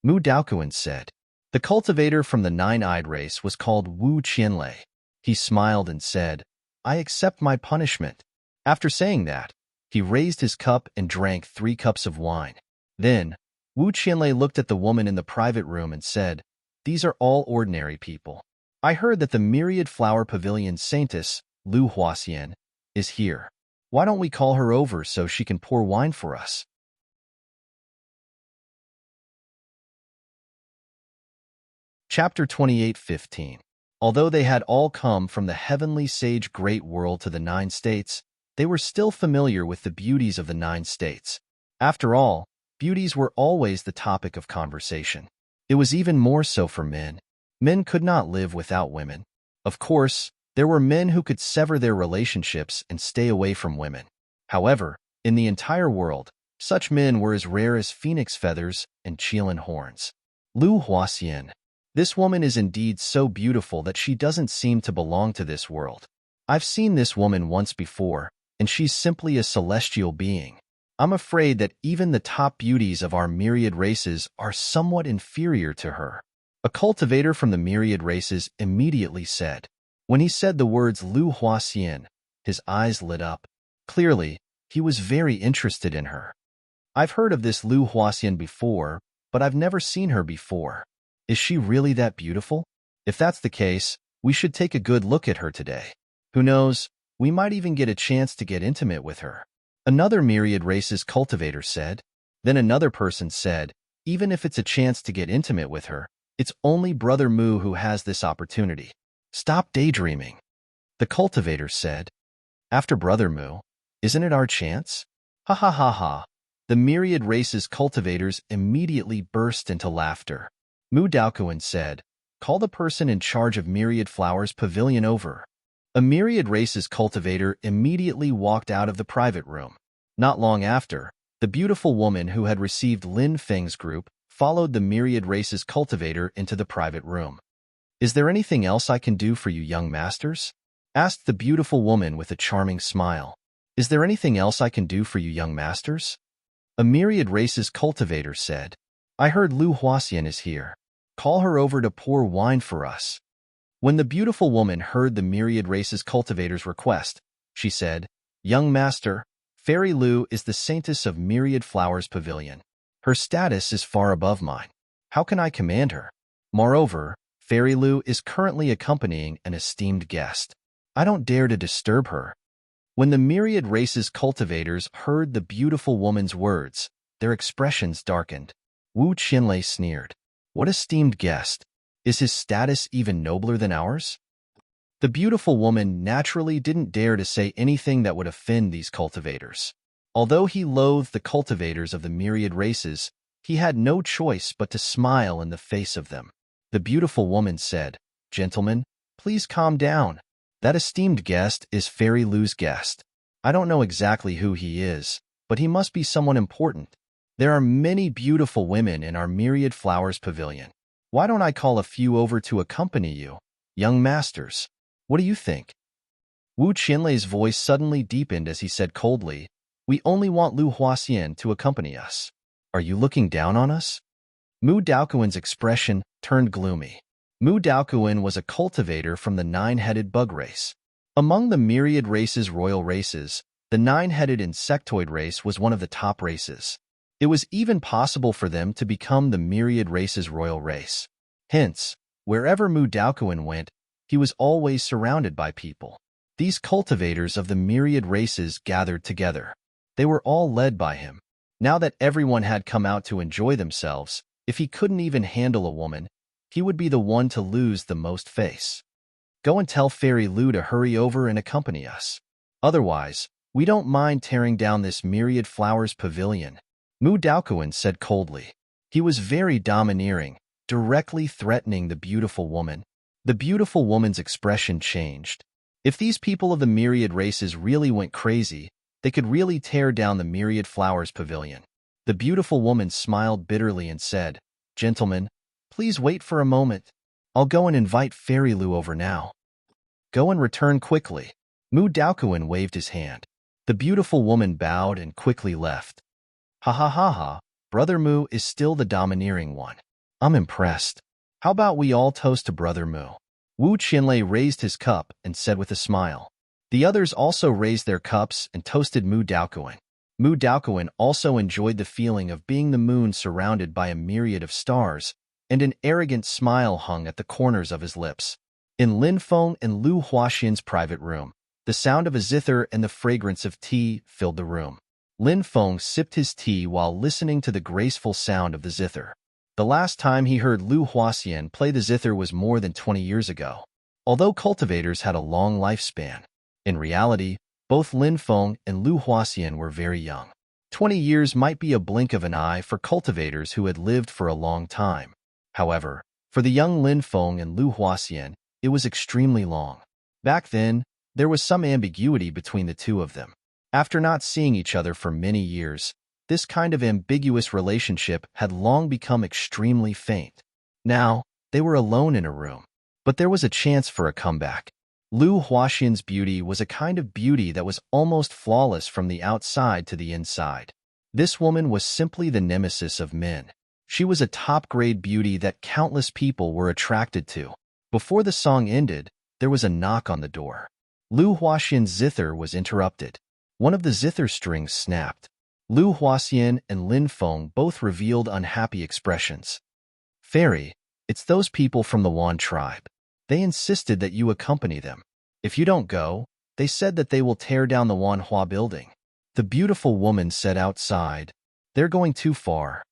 Mu Daokuan said. The cultivator from the nine-eyed race was called Wu Qianlei. He smiled and said, "I accept my punishment." After saying that, he raised his cup and drank 3 cups of wine. Then, Wu Qianlei looked at the woman in the private room and said, "These are all ordinary people. I heard that the Myriad Flower Pavilion Saintess, Lu Huaxian, is here. Why don't we call her over so she can pour wine for us?" Chapter 28:15. Although they had all come from the heavenly sage great world to the 9 states, they were still familiar with the beauties of the 9 states. After all, beauties were always the topic of conversation. It was even more so for men. Men could not live without women. Of course, there were men who could sever their relationships and stay away from women. However, in the entire world, such men were as rare as phoenix feathers and Qilin horns. Lu Huaxian. This woman is indeed so beautiful that she doesn't seem to belong to this world. I've seen this woman once before, and she's simply a celestial being. I'm afraid that even the top beauties of our myriad races are somewhat inferior to her. A cultivator from the myriad races immediately said. When he said the words Lu Huaxian, his eyes lit up. Clearly, he was very interested in her. I've heard of this Lu Huaxian before, but I've never seen her before. Is she really that beautiful? If that's the case, we should take a good look at her today. Who knows, we might even get a chance to get intimate with her. Another myriad races cultivator said. Then another person said, even if it's a chance to get intimate with her, it's only Brother Mu who has this opportunity. Stop daydreaming, the cultivator said. After Brother Mu, isn't it our chance? Ha ha ha ha. The myriad races cultivators immediately burst into laughter. Mu Daokuan said, "Call the person in charge of Myriad Flowers Pavilion over." A myriad races cultivator immediately walked out of the private room. Not long after, the beautiful woman who had received Lin Feng's group followed the myriad races cultivator into the private room. "Is there anything else I can do for you, young masters?" asked the beautiful woman with a charming smile. "Is there anything else I can do for you, young masters?" A myriad races cultivator said, "I heard Lu Huaxian is here. Call her over to pour wine for us." When the beautiful woman heard the myriad races cultivator's request, she said, "Young master, Fairy Lu is the saintess of Myriad Flowers Pavilion. Her status is far above mine. How can I command her? Moreover, Fairy Lu is currently accompanying an esteemed guest. I don't dare to disturb her." When the myriad races cultivators heard the beautiful woman's words, their expressions darkened. Wu Qianlei sneered. "What esteemed guest? Is his status even nobler than ours?" The beautiful woman naturally didn't dare to say anything that would offend these cultivators. Although he loathed the cultivators of the myriad races, he had no choice but to smile in the face of them. The beautiful woman said, "Gentlemen, please calm down. That esteemed guest is Fairy Lu's guest. I don't know exactly who he is, but he must be someone important. There are many beautiful women in our Myriad Flowers Pavilion. Why don't I call a few over to accompany you, young masters? What do you think?" Wu Qianlei's voice suddenly deepened as he said coldly, We only want Lu Huaxian to accompany us. Are you looking down on us? Mu Daoquan's expression turned gloomy. Mu Daoquan was a cultivator from the nine-headed bug race. Among the myriad races' royal races, the nine-headed insectoid race was one of the top races. It was even possible for them to become the myriad races' royal race. Hence, wherever Mu Daoquan went, he was always surrounded by people. These cultivators of the myriad races gathered together. They were all led by him. Now that everyone had come out to enjoy themselves, if he couldn't even handle a woman, he would be the one to lose the most face. Go and tell Fairy Lu to hurry over and accompany us. Otherwise, we don't mind tearing down this myriad flowers pavilion, Mu Daoquan said coldly. He was very domineering, directly threatening the beautiful woman. The beautiful woman's expression changed. If these people of the myriad races really went crazy, they could really tear down the myriad flowers pavilion. The beautiful woman smiled bitterly and said, "Gentlemen, please wait for a moment. I'll go and invite Fairy Lu over now." "Go and return quickly." Mu Daoquan waved his hand. The beautiful woman bowed and quickly left. "Ha ha ha ha, Brother Mu is still the domineering one. I'm impressed. How about we all toast to Brother Mu?" Wu Qianlei raised his cup and said with a smile. The others also raised their cups and toasted Mu Daoquan. Mu Daoquan also enjoyed the feeling of being the moon surrounded by a myriad of stars, and an arrogant smile hung at the corners of his lips. In Lin Feng and Lu Huaxian's private room, the sound of a zither and the fragrance of tea filled the room. Lin Feng sipped his tea while listening to the graceful sound of the zither. The last time he heard Lu Huaxian play the zither was more than 20 years ago. Although cultivators had a long lifespan, in reality, both Lin Feng and Lu Huaxian were very young. 20 years might be a blink of an eye for cultivators who had lived for a long time. However, for the young Lin Feng and Lu Huaxian, it was extremely long. Back then, there was some ambiguity between the two of them. After not seeing each other for many years, this kind of ambiguous relationship had long become extremely faint. Now, they were alone in a room. But there was a chance for a comeback. Lu Huaxian's beauty was a kind of beauty that was almost flawless from the outside to the inside. This woman was simply the nemesis of men. She was a top-grade beauty that countless people were attracted to. Before the song ended, there was a knock on the door. Lu Huaxian's zither was interrupted. One of the zither strings snapped. Lu Huaxian and Lin Feng both revealed unhappy expressions. "Fairy, it's those people from the Wan tribe. They insisted that you accompany them. If you don't go, they said that they will tear down the Wan Hua building." The beautiful woman said outside, "They're going too far."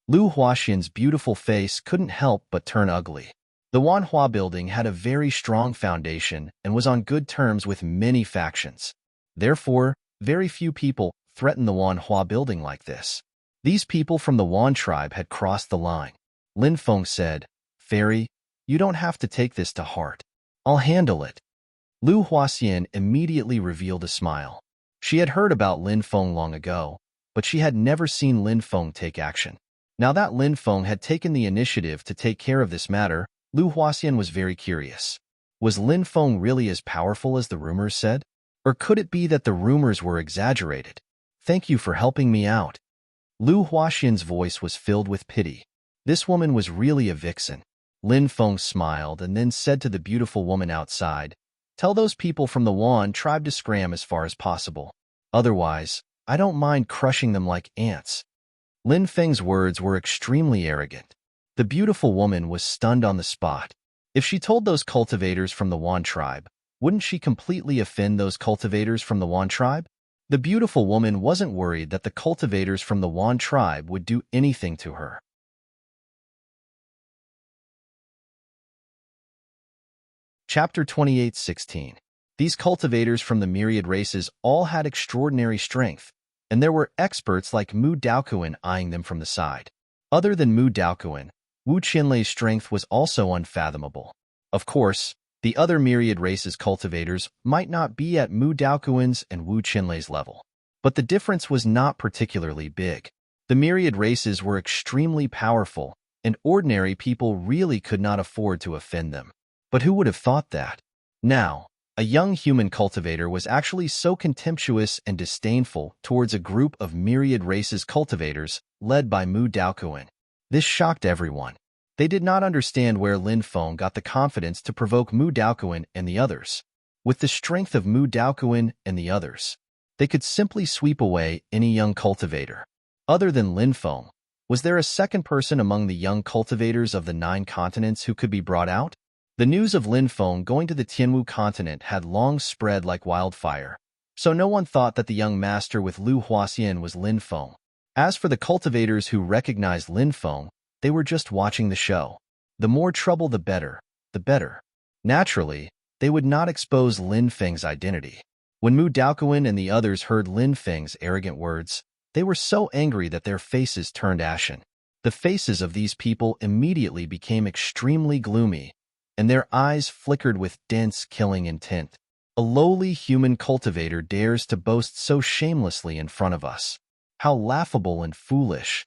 Lu Huaxian's beautiful face couldn't help but turn ugly. The Wan Hua building had a very strong foundation and was on good terms with many factions. Therefore, very few people threatened the Wan Hua building like this. These people from the Wan tribe had crossed the line. Lin Feng said, "Fairy, you don't have to take this to heart. I'll handle it." Lu Huaxian immediately revealed a smile. She had heard about Lin Feng long ago, but she had never seen Lin Feng take action. Now that Lin Feng had taken the initiative to take care of this matter, Lu Huaxian was very curious. Was Lin Feng really as powerful as the rumors said? Or could it be that the rumors were exaggerated? "Thank you for helping me out." Lu Huaxian's voice was filled with pity. This woman was really a vixen. Lin Feng smiled and then said to the beautiful woman outside, "Tell those people from the Wan tribe to scram as far as possible. Otherwise, I don't mind crushing them like ants." Lin Feng's words were extremely arrogant. The beautiful woman was stunned on the spot. If she told those cultivators from the Wan tribe, wouldn't she completely offend those cultivators from the Wan tribe? The beautiful woman wasn't worried that the cultivators from the Wan tribe would do anything to her. Chapter 28:16. These cultivators from the myriad races all had extraordinary strength, and there were experts like Mu Daoquan eyeing them from the side. Other than Mu Daoquan, Wu Qianlei's strength was also unfathomable. Of course, the other myriad races cultivators might not be at Mu Daoquan's and Wu Qianlei's level, but the difference was not particularly big. The myriad races were extremely powerful, and ordinary people really could not afford to offend them. But who would have thought that? Now, A young human cultivator was actually so contemptuous and disdainful towards a group of myriad races cultivators led by Mu Daoquan. This shocked everyone. They did not understand where Lin Feng got the confidence to provoke Mu Daoquan and the others. With the strength of Mu Daoquan and the others, they could simply sweep away any young cultivator. Other than Lin Feng, was there a second person among the young cultivators of the 9 continents who could be brought out? The news of Lin Feng going to the Tianwu continent had long spread like wildfire, so no one thought that the young master with Lu Huaxian was Lin Feng. As for the cultivators who recognized Lin Feng, they were just watching the show. The more trouble the better, the better. Naturally, they would not expose Lin Feng's identity. When Mu Daoquan and the others heard Lin Feng's arrogant words, they were so angry that their faces turned ashen. The faces of these people immediately became extremely gloomy, and their eyes flickered with dense, killing intent. A lowly human cultivator dares to boast so shamelessly in front of us. How laughable and foolish.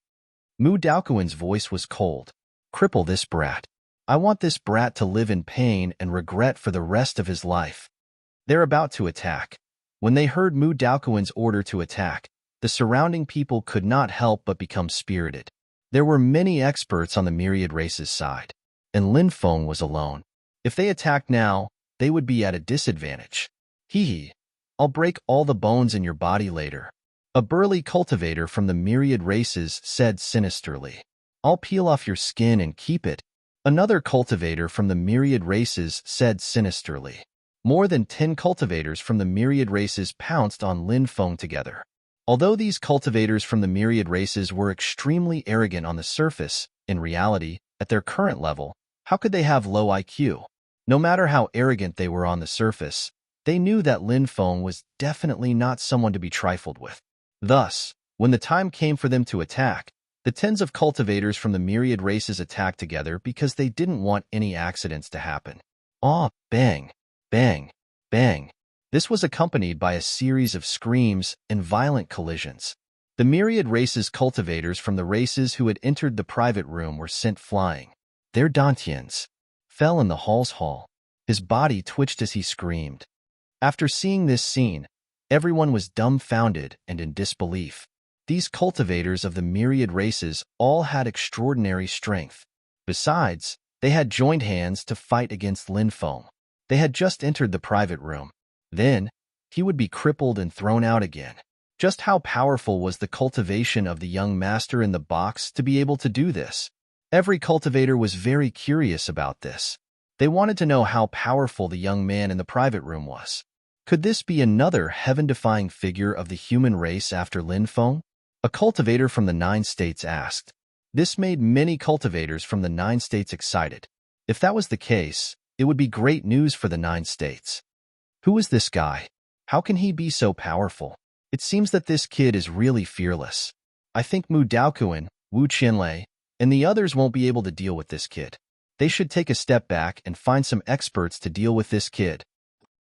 Mu Daoquan's voice was cold. Cripple this brat. I want this brat to live in pain and regret for the rest of his life. They're about to attack. When they heard Mu Daoquan's order to attack, the surrounding people could not help but become spirited. There were many experts on the myriad race's side, and Lin Feng was alone. If they attacked now, they would be at a disadvantage. Hee, I'll break all the bones in your body later. A burly cultivator from the myriad races said sinisterly. I'll peel off your skin and keep it. Another cultivator from the myriad races said sinisterly. More than 10 cultivators from the myriad races pounced on Lin Feng together. Although these cultivators from the myriad races were extremely arrogant on the surface, in reality, at their current level, how could they have low IQ? No matter how arrogant they were on the surface, they knew that Lin Feng was definitely not someone to be trifled with. Thus, when the time came for them to attack, the tens of cultivators from the myriad races attacked together because they didn't want any accidents to happen. Ah, bang, bang, bang. This was accompanied by a series of screams and violent collisions. The myriad races cultivators from the races who had entered the private room were sent flying. Their dantians fell in the hall's hall. His body twitched as he screamed. After seeing this scene, everyone was dumbfounded and in disbelief. These cultivators of the myriad races all had extraordinary strength. Besides, they had joined hands to fight against Lin Feng. They had just entered the private room. Then, he would be crippled and thrown out again. Just how powerful was the cultivation of the young master in the box to be able to do this? Every cultivator was very curious about this. They wanted to know how powerful the young man in the private room was. Could this be another heaven-defying figure of the human race after Lin Feng? A cultivator from the 9 states asked. This made many cultivators from the 9 states excited. If that was the case, it would be great news for the 9 states. Who is this guy? How can he be so powerful? It seems that this kid is really fearless. I think Mu Daoquan, Wu Qianlei, and the others won't be able to deal with this kid. They should take a step back and find some experts to deal with this kid.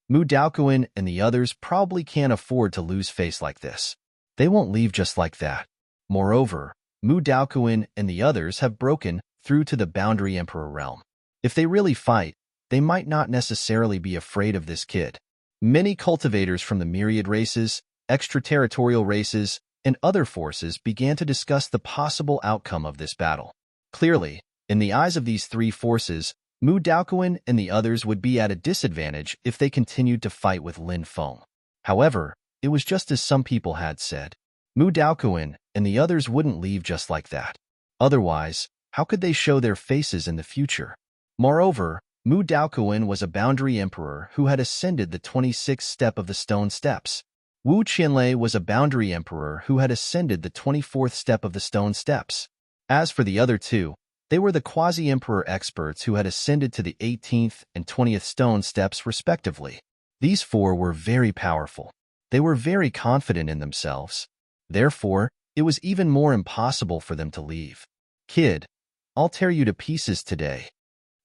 Mu Daoquan and the others probably can't afford to lose face like this. They won't leave just like that. Moreover, Mu Daoquan and the others have broken through to the Boundary Emperor realm. If they really fight, they might not necessarily be afraid of this kid. Many cultivators from the myriad races, extraterritorial races, and other forces began to discuss the possible outcome of this battle. Clearly, in the eyes of these 3 forces, Mu Daoquan and the others would be at a disadvantage if they continued to fight with Lin Feng. However, it was just as some people had said. Mu Daoquan and the others wouldn't leave just like that. Otherwise, how could they show their faces in the future? Moreover, Mu Daoquan was a boundary emperor who had ascended the 26th step of the stone steps. Wu Qianlei was a boundary emperor who had ascended the 24th step of the stone steps. As for the other 2, they were the quasi-emperor experts who had ascended to the 18th and 20th stone steps respectively. These 4 were very powerful. They were very confident in themselves. Therefore, it was even more impossible for them to leave. Kid, I'll tear you to pieces today.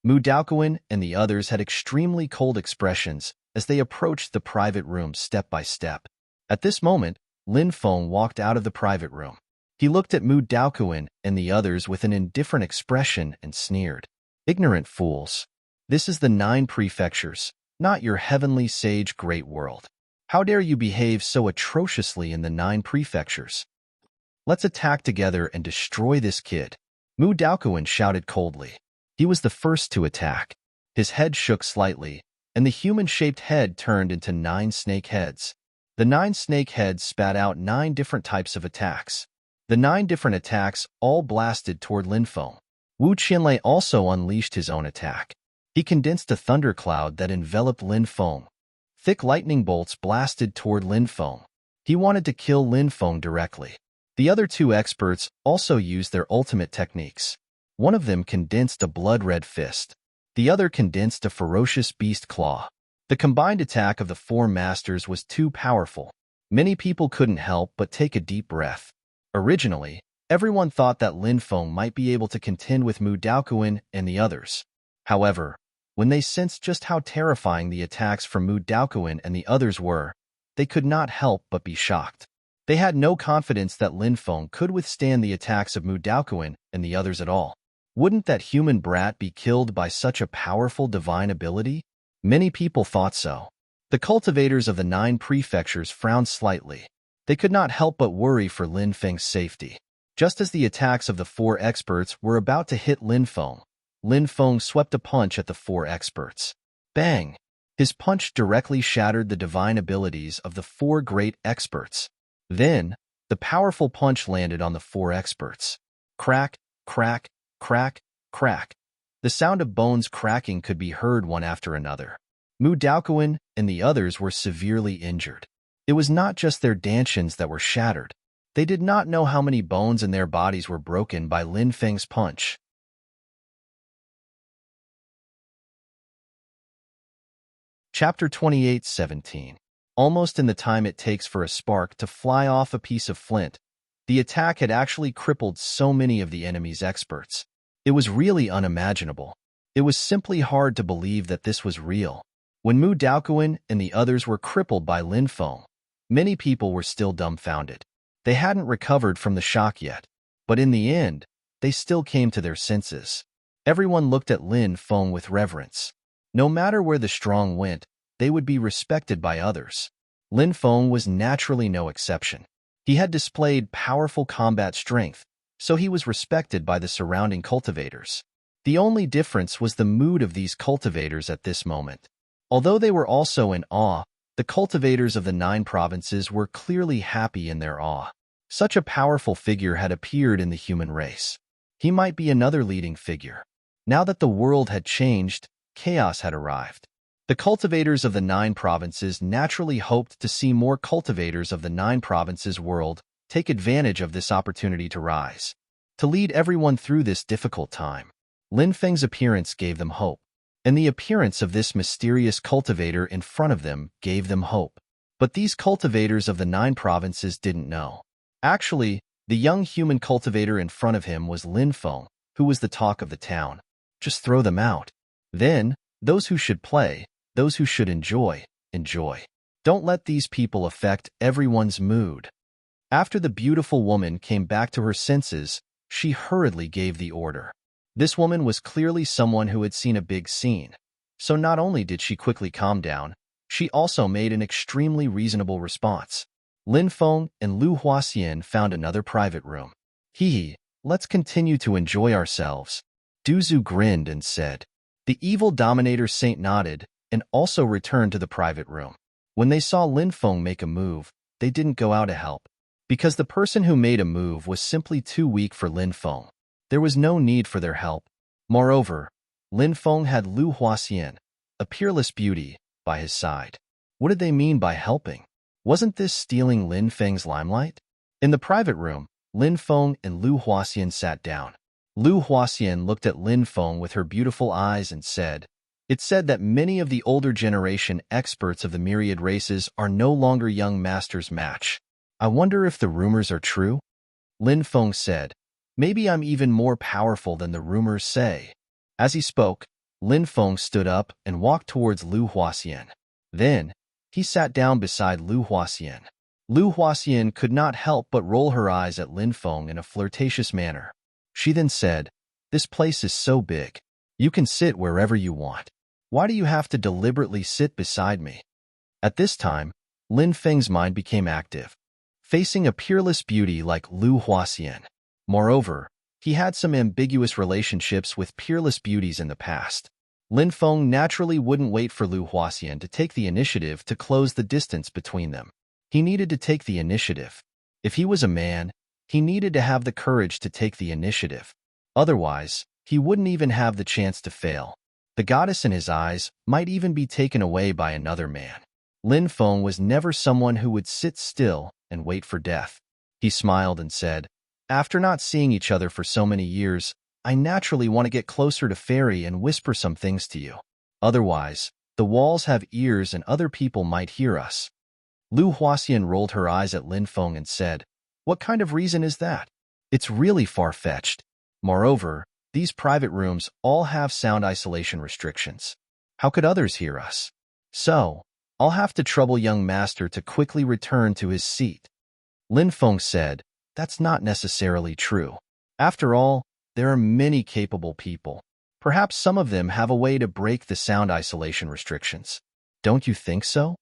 Mu Daoquan and the others had extremely cold expressions as they approached the private room step by step. At this moment, Lin Feng walked out of the private room. He looked at Mu Daoquan and the others with an indifferent expression and sneered. Ignorant fools. This is the 9 prefectures. not your heavenly sage great world. How dare you behave so atrociously in the 9 prefectures? Let's attack together and destroy this kid. Mu Daoquan shouted coldly. He was the first to attack. His head shook slightly, and the human-shaped head turned into 9 snake heads. The 9 snake heads spat out 9 different types of attacks. The 9 different attacks all blasted toward Linfeng. Wu Qianlei also unleashed his own attack. He condensed a thundercloud that enveloped Linfeng. Thick lightning bolts blasted toward Linfeng. He wanted to kill Linfeng directly. The other 2 experts also used their ultimate techniques. One of them condensed a blood-red fist. The other condensed a ferocious beast claw. The combined attack of the 4 masters was too powerful. Many people couldn't help but take a deep breath. Originally, everyone thought that Linfeng might be able to contend with Mu Daoquan and the others. However, when they sensed just how terrifying the attacks from Mu Daoquan and the others were, they could not help but be shocked. They had no confidence that Linfeng could withstand the attacks of Mu Daoquan and the others at all. Wouldn't that human brat be killed by such a powerful divine ability? Many people thought so. The cultivators of the 9 prefectures frowned slightly. They could not help but worry for Linfeng's safety. Just as the attacks of the 4 experts were about to hit Linfeng, Linfeng swept a punch at the 4 experts. Bang! His punch directly shattered the divine abilities of the 4 great experts. Then, the powerful punch landed on the 4 experts. Crack, crack, crack, crack. The sound of bones cracking could be heard one after another. Mu Daoquan and the others were severely injured. It was not just their dantians that were shattered. They did not know how many bones in their bodies were broken by Linfeng's punch. Chapter 28:17. Almost in the time it takes for a spark to fly off a piece of flint, the attack had actually crippled so many of the enemy's experts. It was really unimaginable. It was simply hard to believe that this was real. When Mu Daoquan and the others were crippled by Linfeng, many people were still dumbfounded. They hadn't recovered from the shock yet, but in the end, they still came to their senses. Everyone looked at Linfeng with reverence. No matter where the strong went, they would be respected by others. Linfeng was naturally no exception. He had displayed powerful combat strength, so he was respected by the surrounding cultivators. The only difference was the mood of these cultivators at this moment. Although they were also in awe, the cultivators of the 9 provinces were clearly happy in their awe. Such a powerful figure had appeared in the human race. He might be another leading figure. Now that the world had changed, chaos had arrived. The cultivators of the 9 provinces naturally hoped to see more cultivators of the 9 provinces world take advantage of this opportunity to rise, to lead everyone through this difficult time. Linfeng's appearance gave them hope, and the appearance of this mysterious cultivator in front of them gave them hope. But these cultivators of the 9 provinces didn't know. Actually, the young human cultivator in front of him was Linfeng, who was the talk of the town. Just throw them out. Then, those who should play, those who should enjoy, enjoy. Don't let these people affect everyone's mood. After the beautiful woman came back to her senses, she hurriedly gave the order. This woman was clearly someone who had seen a big scene. So not only did she quickly calm down, she also made an extremely reasonable response. Linfeng and Lu Huaxian found another private room. Hee, let's continue to enjoy ourselves. Duzu grinned and said. The evil dominator Saint nodded and also returned to the private room. When they saw Linfeng make a move, they didn't go out to help, because the person who made a move was simply too weak for Linfeng. There was no need for their help. Moreover, Linfeng had Lu Huaxian, a peerless beauty, by his side. What did they mean by helping? Wasn't this stealing Linfeng's limelight? In the private room, Linfeng and Lu Huaxian sat down. Lu Huaxian looked at Linfeng with her beautiful eyes and said, "It's said that many of the older generation experts of the myriad races are no longer young master's match. I wonder if the rumors are true?" Linfeng said, "Maybe I'm even more powerful than the rumors say." As he spoke, Linfeng stood up and walked towards Lu Huaxian. Then, he sat down beside Lu Huaxian. Lu Huaxian could not help but roll her eyes at Linfeng in a flirtatious manner. She then said, "This place is so big. You can sit wherever you want." Why do you have to deliberately sit beside me? At this time, Lin Feng's mind became active, facing a peerless beauty like Lu Huaxian. Moreover, he had some ambiguous relationships with peerless beauties in the past. Lin Feng naturally wouldn't wait for Lu Huaxian to take the initiative to close the distance between them. He needed to take the initiative. If he was a man, he needed to have the courage to take the initiative. Otherwise, he wouldn't even have the chance to fail. The goddess in his eyes might even be taken away by another man. Lin Feng was never someone who would sit still and wait for death. He smiled and said, "After not seeing each other for so many years, I naturally want to get closer to Fairy and whisper some things to you. Otherwise, the walls have ears and other people might hear us." Lu Huaxian rolled her eyes at Lin Feng and said, "What kind of reason is that? It's really far-fetched. Moreover, these private rooms all have sound isolation restrictions. How could others hear us? So, I'll have to trouble young master to quickly return to his seat." Lin Feng said, "That's not necessarily true. After all, there are many capable people. Perhaps some of them have a way to break the sound isolation restrictions. Don't you think so?"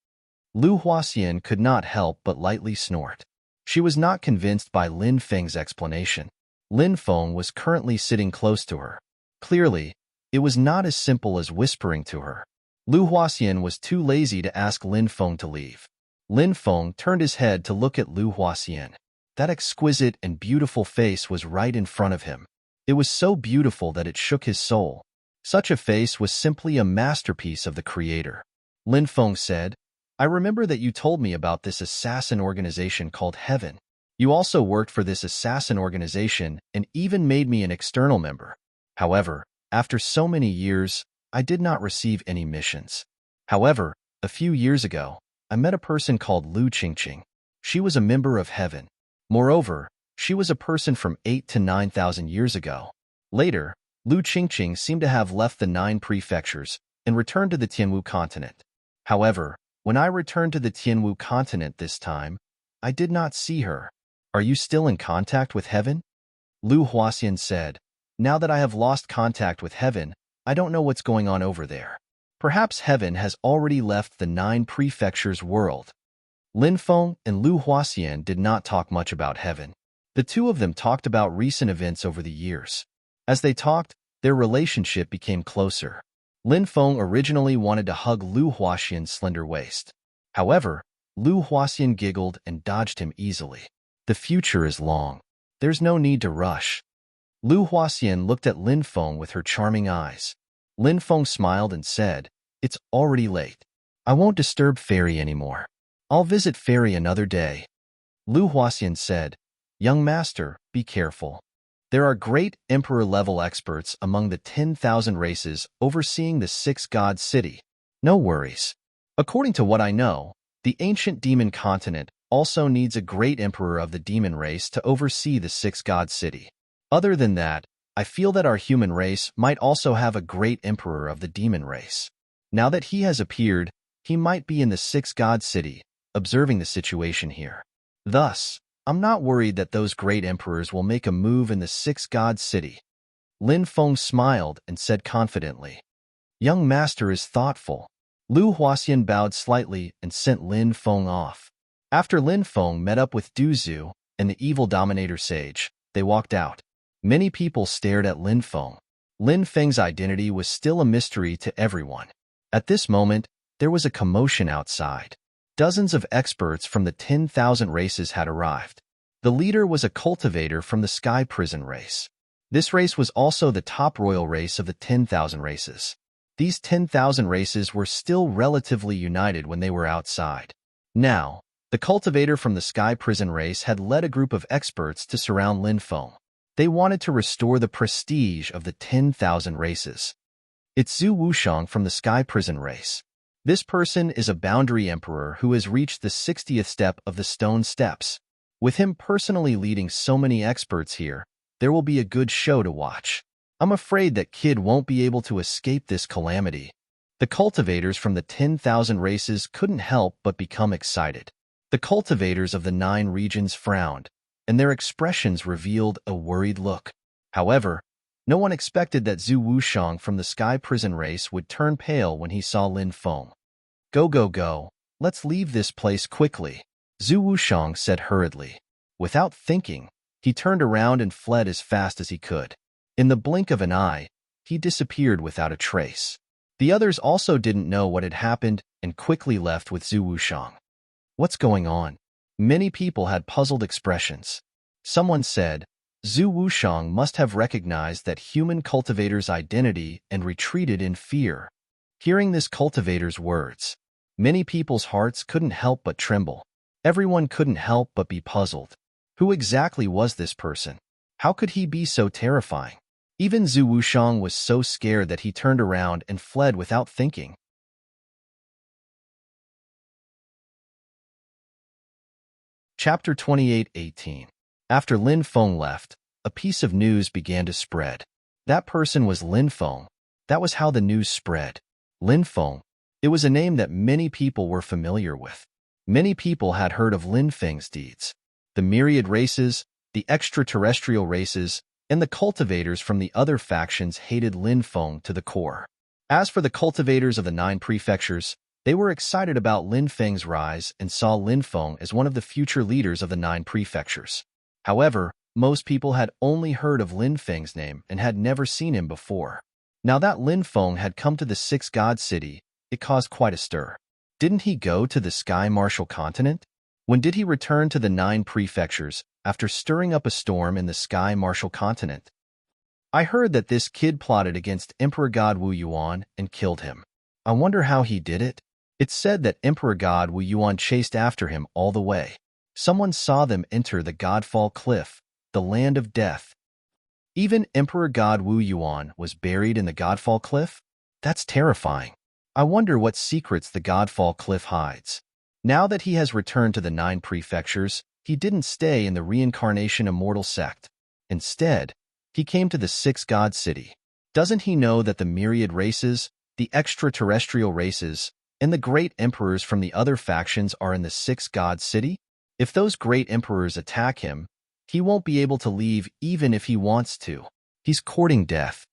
Lu Huaxian could not help but lightly snort. She was not convinced by Lin Feng's explanation. Lin Feng was currently sitting close to her. Clearly, it was not as simple as whispering to her. Lu Huaxian was too lazy to ask Lin Feng to leave. Lin Feng turned his head to look at Lu Huaxian. That exquisite and beautiful face was right in front of him. It was so beautiful that it shook his soul. Such a face was simply a masterpiece of the creator. Lin Feng said, "I remember that you told me about this assassin organization called Heaven. You also worked for this assassin organization and even made me an external member. However, after so many years, I did not receive any missions. However, a few years ago, I met a person called Lu Qingqing. She was a member of Heaven. Moreover, she was a person from 8 to 9,000 years ago. Later, Lu Qingqing seemed to have left the 9 prefectures and returned to the Tianwu continent. However, when I returned to the Tianwu continent this time, I did not see her. Are you still in contact with Heaven?" Lu Huaxian said, "Now that I have lost contact with Heaven, I don't know what's going on over there. Perhaps Heaven has already left the 9 prefectures world." Lin Feng and Lu Huaxian did not talk much about Heaven. The two of them talked about recent events over the years. As they talked, their relationship became closer. Lin Feng originally wanted to hug Lu Huaxian's slender waist. However, Lu Huaxian giggled and dodged him easily. "The future is long. There's no need to rush." Lu Huaxian looked at Lin Feng with her charming eyes. Lin Feng smiled and said, "It's already late. I won't disturb Fairy anymore. I'll visit Fairy another day." Lu Huaxian said, "Young master, be careful. There are great emperor-level experts among the 10,000 races overseeing the 6-god city. No worries. According to what I know, the ancient demon continent also needs a great emperor of the demon race to oversee the 6-god city. Other than that, I feel that our human race might also have a great emperor of the demon race. Now that he has appeared, he might be in the 6-god city, observing the situation here. Thus, I'm not worried that those great emperors will make a move in the 6-god city." Lin Feng smiled and said confidently, "Young master is thoughtful." Lu Huaxian bowed slightly and sent Lin Feng off. After Lin Feng met up with Du Zhu and the evil dominator sage, they walked out. Many people stared at Lin Feng. Lin Feng's identity was still a mystery to everyone. At this moment, there was a commotion outside. Dozens of experts from the 10,000 races had arrived. The leader was a cultivator from the Sky Prison race. This race was also the top royal race of the 10,000 races. These 10,000 races were still relatively united when they were outside. Now, the cultivator from the Sky Prison race had led a group of experts to surround Lin Feng. They wanted to restore the prestige of the 10,000 races. It's Zhu Wushang from the Sky Prison race. This person is a boundary emperor who has reached the 60th step of the stone steps. With him personally leading so many experts here, there will be a good show to watch. I'm afraid that Kid won't be able to escape this calamity. The cultivators from the 10,000 races couldn't help but become excited. The cultivators of the 9 regions frowned, and their expressions revealed a worried look. However, No one expected that Zhu Wushang from the Sky Prison race would turn pale when he saw Lin Feng. Go, go, go. Let's leave this place quickly, Zhu Wushang said hurriedly. Without thinking, he turned around and fled as fast as he could. In the blink of an eye, he disappeared without a trace. The others also didn't know what had happened and quickly left with Zhu Wushang. What's going on? Many people had puzzled expressions. Someone said, Zhu Wushang must have recognized that human cultivator's identity and retreated in fear. Hearing this cultivator's words, many people's hearts couldn't help but tremble. Everyone couldn't help but be puzzled. Who exactly was this person? How could he be so terrifying? Even Zhu Wushang was so scared that he turned around and fled without thinking. Chapter 28:18. After Lin Feng left, a piece of news began to spread. That person was Lin Feng. That was how the news spread. Lin Feng. It was a name that many people were familiar with. Many people had heard of Lin Feng's deeds. The myriad races, the extraterrestrial races, and the cultivators from the other factions hated Lin Feng to the core. As for the cultivators of the 9 prefectures, they were excited about Lin Feng's rise and saw Lin Feng as one of the future leaders of the 9 prefectures. However, most people had only heard of Lin Feng's name and had never seen him before. Now that Lin Feng had come to the 6 God City, it caused quite a stir. Didn't he go to the Sky Martial Continent? When did he return to the 9 prefectures after stirring up a storm in the Sky Martial Continent? I heard that this kid plotted against Emperor God Wu Yuan and killed him. I wonder how he did it? It's said that Emperor God Wu Yuan chased after him all the way. Someone saw them enter the Godfall Cliff, the land of death. Even Emperor God Wu Yuan was buried in the Godfall Cliff? That's terrifying. I wonder what secrets the Godfall Cliff hides. Now that he has returned to the 9 prefectures, he didn't stay in the Reincarnation Immortal sect. Instead, he came to the 6 God City. Doesn't he know that the myriad races, the extraterrestrial races, and the great emperors from the other factions are in the 6 God City? If those great emperors attack him, he won't be able to leave even if he wants to. He's courting death.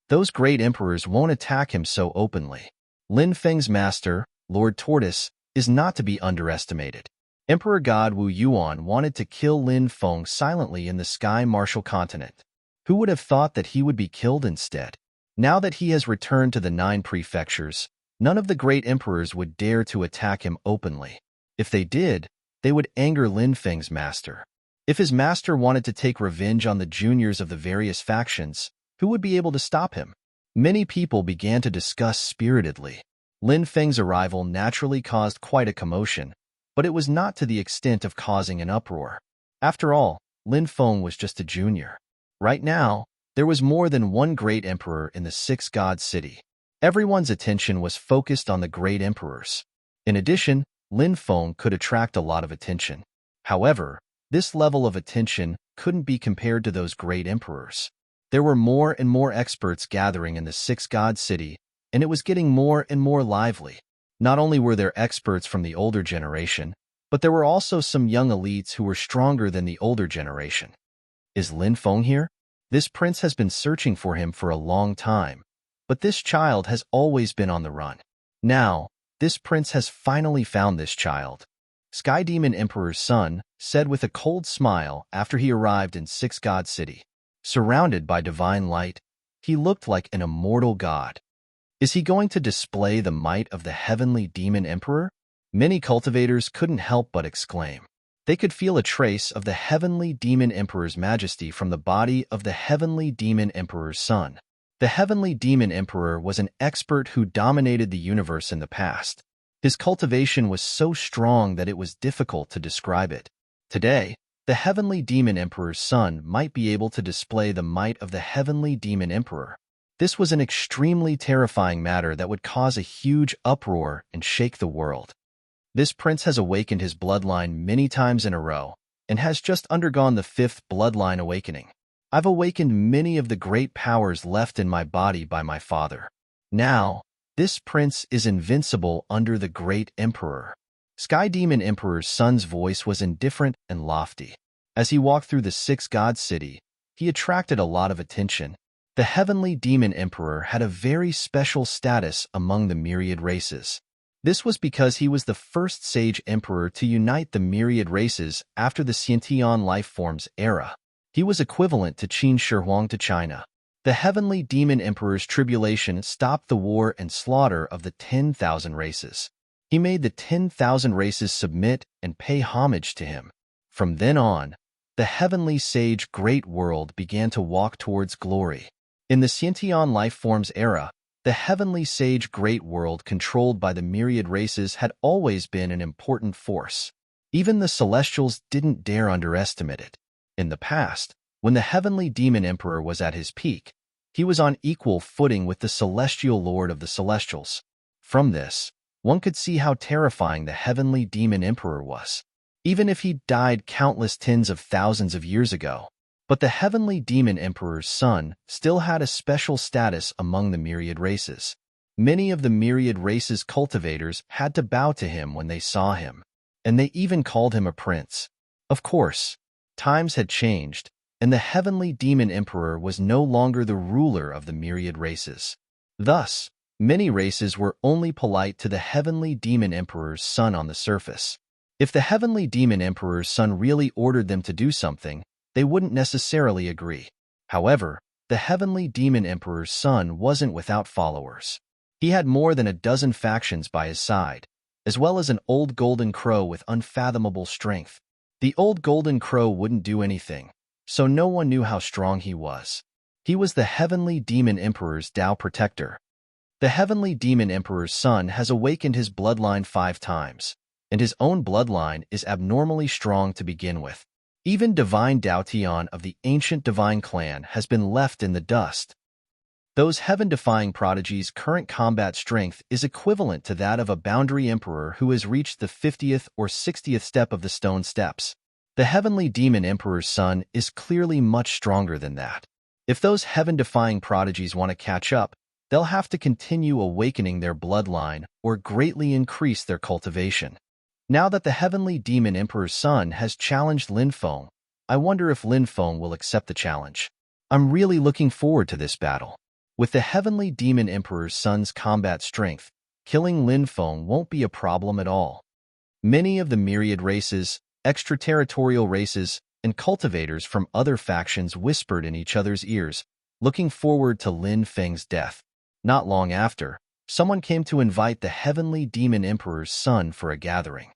Those great emperors won't attack him so openly. Lin Feng's master, Lord Tortoise, is not to be underestimated. Emperor God Wu Yuan wanted to kill Lin Feng silently in the Sky Martial Continent. Who would have thought that he would be killed instead? Now that he has returned to the 9 prefectures, none of the great emperors would dare to attack him openly. If they did, they would anger Lin Feng's master. If his master wanted to take revenge on the juniors of the various factions, who would be able to stop him? Many people began to discuss spiritedly. Lin Feng's arrival naturally caused quite a commotion, but it was not to the extent of causing an uproar. After all, Lin Feng was just a junior. Right now, there was more than one great emperor in the 6 God City. Everyone's attention was focused on the great emperors. In addition, Lin Feng could attract a lot of attention. However, this level of attention couldn't be compared to those great emperors. There were more and more experts gathering in the 6 God City, and it was getting more and more lively. Not only were there experts from the older generation, but there were also some young elites who were stronger than the older generation. Is Lin Feng here? This prince has been searching for him for a long time, but this child has always been on the run. Now, this prince has finally found this child. Sky Demon Emperor's son said with a cold smile after he arrived in 6 God City. Surrounded by divine light, he looked like an immortal god. Is he going to display the might of the heavenly demon emperor? Many cultivators couldn't help but exclaim. They could feel a trace of the heavenly demon emperor's majesty from the body of the heavenly demon emperor's son. The heavenly demon emperor was an expert who dominated the universe in the past. His cultivation was so strong that it was difficult to describe it. Today, the heavenly demon emperor's son might be able to display the might of the heavenly demon emperor. This was an extremely terrifying matter that would cause a huge uproar and shake the world. This prince has awakened his bloodline many times in a row and has just undergone the 5th bloodline awakening. I've awakened many of the great powers left in my body by my father. Now, this prince is invincible under the great emperor. Sky Demon Emperor's son's voice was indifferent and lofty. As he walked through the 6 God City, he attracted a lot of attention. The heavenly demon emperor had a very special status among the myriad races. This was because he was the first sage emperor to unite the myriad races after the Xiantian lifeforms era. He was equivalent to Qin Shi Huang to China. The heavenly demon emperor's tribulation stopped the war and slaughter of the 10,000 races. He made the 10,000 races submit and pay homage to him. From then on, the heavenly sage great world began to walk towards glory. In the Xiantian lifeforms era, the heavenly sage great world controlled by the myriad races had always been an important force. Even the celestials didn't dare underestimate it. In the past, when the heavenly demon emperor was at his peak, he was on equal footing with the celestial lord of the celestials. From this, one could see how terrifying the heavenly demon emperor was, even if he died countless tens of thousands of years ago. But the heavenly demon emperor's son still had a special status among the myriad races. Many of the myriad races' cultivators had to bow to him when they saw him, and they even called him a prince. Of course, times had changed, and the heavenly demon emperor was no longer the ruler of the myriad races. Thus, many races were only polite to the heavenly demon emperor's son on the surface. If the heavenly demon emperor's son really ordered them to do something, they wouldn't necessarily agree. However, the heavenly demon emperor's son wasn't without followers. He had more than a dozen factions by his side, as well as an old golden crow with unfathomable strength. The old golden crow wouldn't do anything, so no one knew how strong he was. He was the heavenly demon emperor's Tao protector. The heavenly demon emperor's son has awakened his bloodline 5 times, and his own bloodline is abnormally strong to begin with. Even divine Dao Tian of the ancient divine clan has been left in the dust. Those heaven-defying prodigies' current combat strength is equivalent to that of a boundary emperor who has reached the 50th or 60th step of the stone steps. The heavenly demon emperor's son is clearly much stronger than that. If those heaven-defying prodigies want to catch up, they'll have to continue awakening their bloodline or greatly increase their cultivation. Now that the heavenly demon emperor's son has challenged Lin Feng, I wonder if Lin Feng will accept the challenge. I'm really looking forward to this battle. With the heavenly demon emperor's son's combat strength, killing Lin Feng won't be a problem at all. Many of the myriad races, extraterritorial races, and cultivators from other factions whispered in each other's ears, looking forward to Lin Feng's death. Not long after, someone came to invite the heavenly demon emperor's son for a gathering.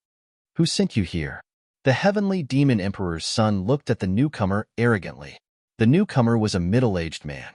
Who sent you here? The heavenly demon emperor's son looked at the newcomer arrogantly. The newcomer was a middle-aged man.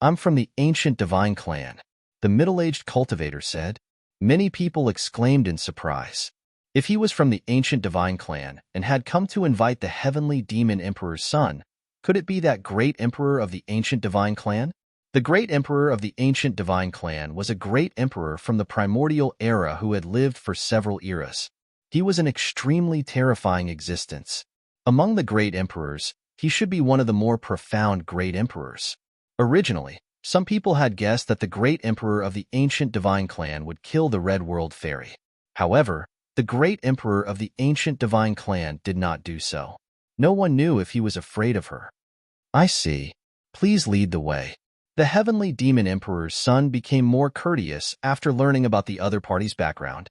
I'm from the ancient divine clan, the middle-aged cultivator said. Many people exclaimed in surprise. If he was from the ancient divine clan and had come to invite the heavenly demon emperor's son, could it be that great emperor of the ancient divine clan? The great emperor of the ancient divine clan was a great emperor from the primordial era who had lived for several eras. He was an extremely terrifying existence. Among the great emperors, he should be one of the more profound great emperors. Originally, some people had guessed that the great emperor of the ancient divine clan would kill the Red World Fairy. However, the great emperor of the ancient divine clan did not do so. No one knew if he was afraid of her. I see. Please lead the way. The heavenly demon emperor's son became more courteous after learning about the other party's background.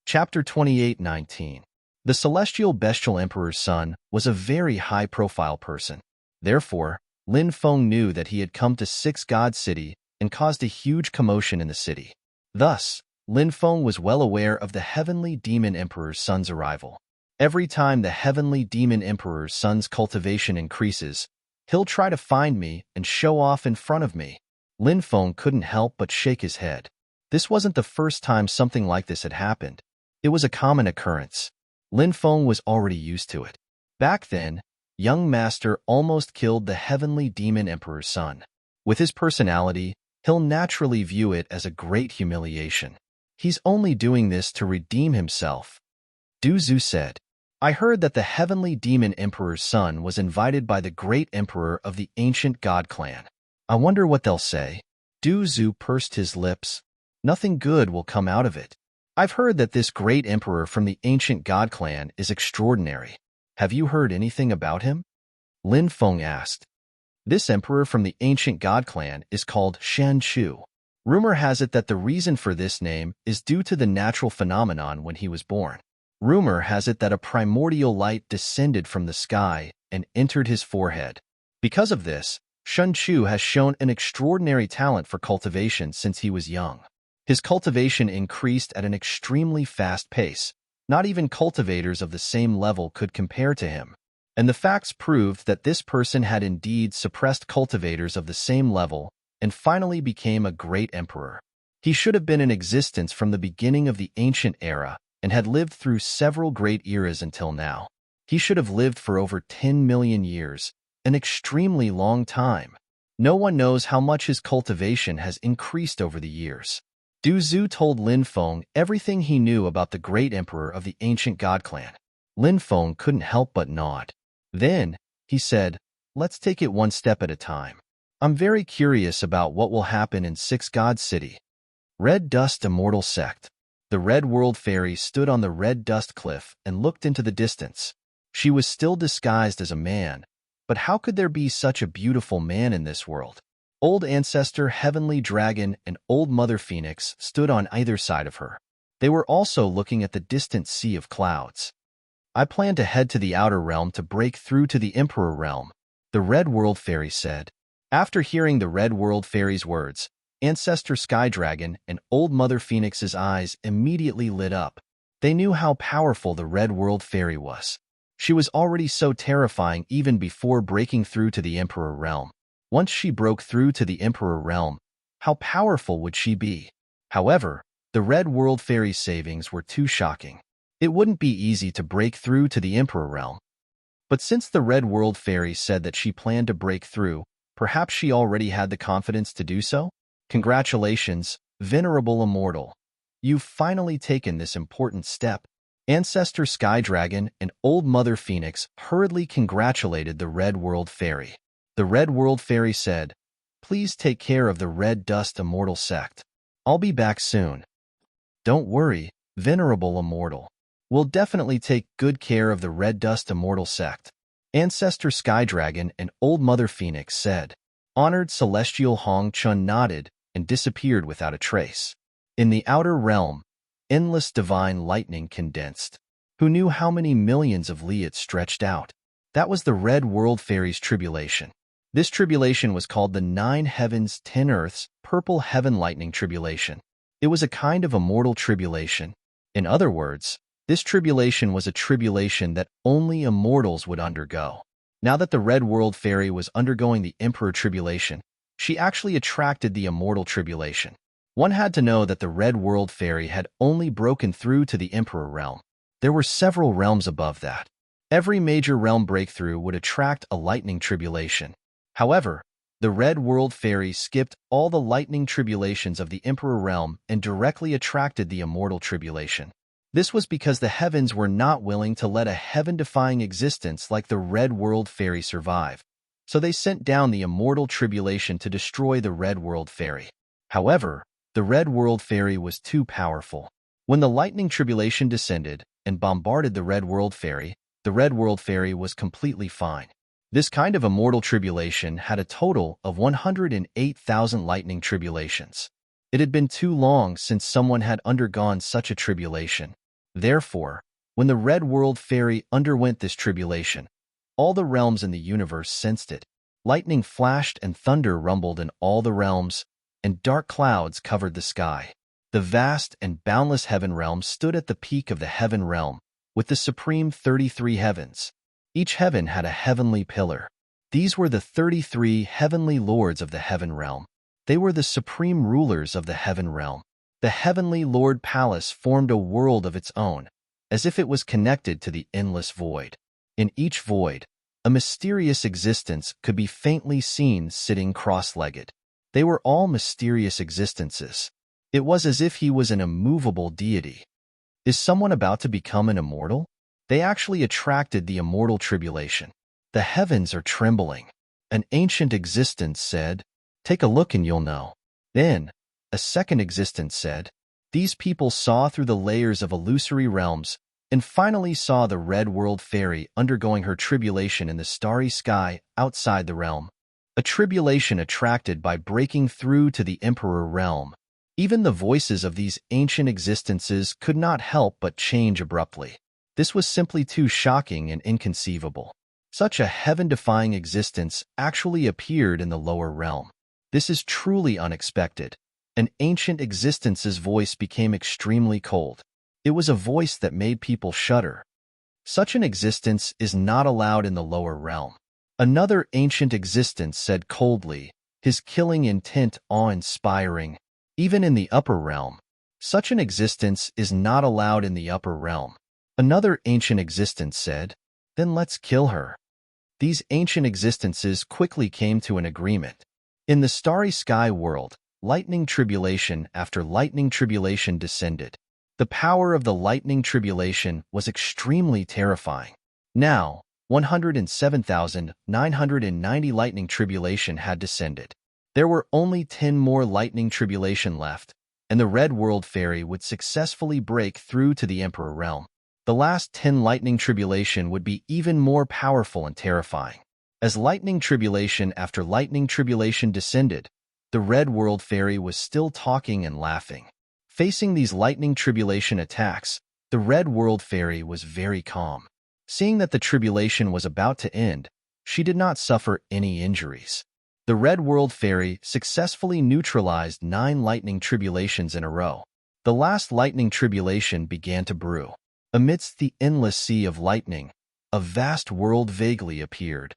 Chapter 28:19. The celestial bestial emperor's son was a very high-profile person. Therefore, Lin Feng knew that he had come to Six God City and caused a huge commotion in the city. Thus, Lin Feng was well aware of the heavenly demon emperor's son's arrival. Every time the heavenly demon emperor's son's cultivation increases, he'll try to find me and show off in front of me. Lin Feng couldn't help but shake his head. This wasn't the first time something like this had happened. It was a common occurrence. Lin Feng was already used to it. Back then, young master almost killed the heavenly demon emperor's son. With his personality, he'll naturally view it as a great humiliation. He's only doing this to redeem himself. Du Zhu said, I heard that the heavenly demon emperor's son was invited by the great emperor of the ancient god clan. I wonder what they'll say. Du Zhu pursed his lips. Nothing good will come out of it. I've heard that this great emperor from the ancient god clan is extraordinary. Have you heard anything about him? Lin Feng asked. This emperor from the ancient god clan is called Shan Chu. Rumor has it that the reason for this name is due to the natural phenomenon when he was born. Rumor has it that a primordial light descended from the sky and entered his forehead. Because of this, Shan Chu has shown an extraordinary talent for cultivation since he was young. His cultivation increased at an extremely fast pace. Not even cultivators of the same level could compare to him. And the facts proved that this person had indeed suppressed cultivators of the same level and finally became a great emperor. He should have been in existence from the beginning of the ancient era and had lived through several great eras until now. He should have lived for over 10 million years, an extremely long time. No one knows how much his cultivation has increased over the years. Du Zhu told Lin Feng everything he knew about the great emperor of the ancient god clan. Lin Feng couldn't help but nod. Then, he said, let's take it one step at a time. I'm very curious about what will happen in Six Gods City. Red Dust Immortal Sect. The Red World Fairy stood on the red dust cliff and looked into the distance. She was still disguised as a man, but how could there be such a beautiful man in this world? Old Ancestor Heavenly Dragon and Old Mother Phoenix stood on either side of her. They were also looking at the distant sea of clouds. I plan to head to the Outer Realm to break through to the Emperor Realm, the Red World Fairy said. After hearing the Red World Fairy's words, Ancestor Sky Dragon and Old Mother Phoenix's eyes immediately lit up. They knew how powerful the Red World Fairy was. She was already so terrifying even before breaking through to the Emperor Realm. Once she broke through to the Emperor Realm, how powerful would she be? However, the Red World Fairy's savings were too shocking. It wouldn't be easy to break through to the Emperor Realm. But since the Red World Fairy said that she planned to break through, perhaps she already had the confidence to do so? Congratulations, Venerable Immortal. You've finally taken this important step. Ancestor Sky Dragon and Old Mother Phoenix hurriedly congratulated the Red World Fairy. The Red World Fairy said, please take care of the Red Dust Immortal Sect. I'll be back soon. Don't worry, Venerable Immortal. We'll definitely take good care of the Red Dust Immortal Sect. Ancestor Sky Dragon and Old Mother Phoenix said. Honored Celestial Hong Chun nodded and disappeared without a trace. In the Outer Realm, endless divine lightning condensed. Who knew how many millions of li it stretched out? That was the Red World Fairy's tribulation. This tribulation was called the 9 Heavens, 10 Earths, Purple Heaven Lightning Tribulation. It was a kind of immortal tribulation. In other words, this tribulation was a tribulation that only immortals would undergo. Now that the Red World Fairy was undergoing the Emperor Tribulation, she actually attracted the Immortal Tribulation. One had to know that the Red World Fairy had only broken through to the Emperor Realm. There were several realms above that. Every major realm breakthrough would attract a lightning tribulation. However, the Red World Fairy skipped all the lightning tribulations of the Emperor Realm and directly attracted the Immortal Tribulation. This was because the heavens were not willing to let a heaven-defying existence like the Red World Fairy survive, so they sent down the Immortal Tribulation to destroy the Red World Fairy. However, the Red World Fairy was too powerful. When the Lightning Tribulation descended and bombarded the Red World Fairy was completely fine. This kind of Immortal Tribulation had a total of 108,000 Lightning Tribulations. It had been too long since someone had undergone such a tribulation. Therefore, when the Red World Fairy underwent this tribulation, all the realms in the universe sensed it. Lightning flashed and thunder rumbled in all the realms, and dark clouds covered the sky. The vast and boundless heaven realm stood at the peak of the heaven realm, with the supreme 33 heavens. Each heaven had a heavenly pillar. These were the 33 heavenly lords of the heaven realm. They were the supreme rulers of the heaven realm. The heavenly Lord Palace formed a world of its own, as if it was connected to the endless void. In each void, a mysterious existence could be faintly seen sitting cross-legged. They were all mysterious existences. It was as if he was an immovable deity. Is someone about to become an immortal? They actually attracted the Immortal Tribulation. The heavens are trembling. An ancient existence said, take a look and you'll know. Then, a second existence said, these people saw through the layers of illusory realms and finally saw the Red World Fairy undergoing her tribulation in the starry sky outside the realm. A tribulation attracted by breaking through to the Emperor realm. Even the voices of these ancient existences could not help but change abruptly. This was simply too shocking and inconceivable. Such a heaven-defying existence actually appeared in the lower realm. This is truly unexpected. An ancient existence's voice became extremely cold. It was a voice that made people shudder. Such an existence is not allowed in the lower realm. Another ancient existence said coldly, his killing intent awe-inspiring. Even in the upper realm, such an existence is not allowed in the upper realm. Another ancient existence said, then let's kill her. These ancient existences quickly came to an agreement. In the starry sky world, lightning tribulation after lightning tribulation descended. The power of the lightning tribulation was extremely terrifying. Now, 107,990 lightning tribulation had descended. There were only 10 more lightning tribulation left, and the Red World Fairy would successfully break through to the Emperor realm. The last 10 lightning tribulation would be even more powerful and terrifying. As lightning tribulation after lightning tribulation descended, the Red World Fairy was still talking and laughing. Facing these lightning tribulation attacks, the Red World Fairy was very calm. Seeing that the tribulation was about to end, she did not suffer any injuries. The Red World Fairy successfully neutralized 9 lightning tribulations in a row. The last lightning tribulation began to brew. Amidst the endless sea of lightning, a vast world vaguely appeared.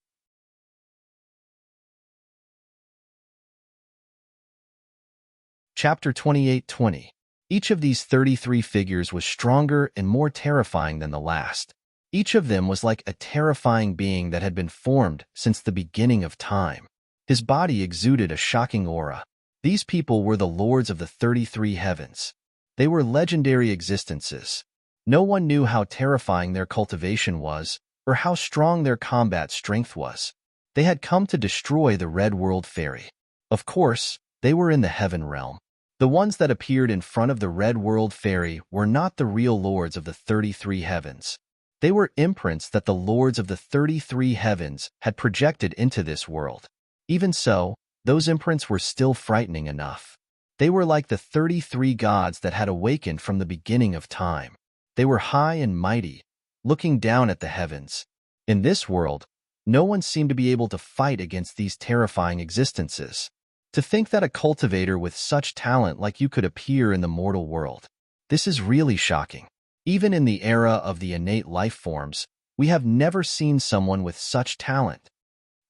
Chapter 28:20. Each of these 33 figures was stronger and more terrifying than the last. Each of them was like a terrifying being that had been formed since the beginning of time. His body exuded a shocking aura. These people were the lords of the 33 heavens. They were legendary existences. No one knew how terrifying their cultivation was, or how strong their combat strength was. They had come to destroy the Red World Fairy. Of course, they were in the heaven realm. The ones that appeared in front of the Red World Fairy were not the real lords of the 33 heavens. They were imprints that the lords of the 33 heavens had projected into this world. Even so, those imprints were still frightening enough. They were like the 33 gods that had awakened from the beginning of time. They were high and mighty, looking down at the heavens. In this world, no one seemed to be able to fight against these terrifying existences. To think that a cultivator with such talent like you could appear in the mortal world. This is really shocking. Even in the era of the innate life forms, we have never seen someone with such talent.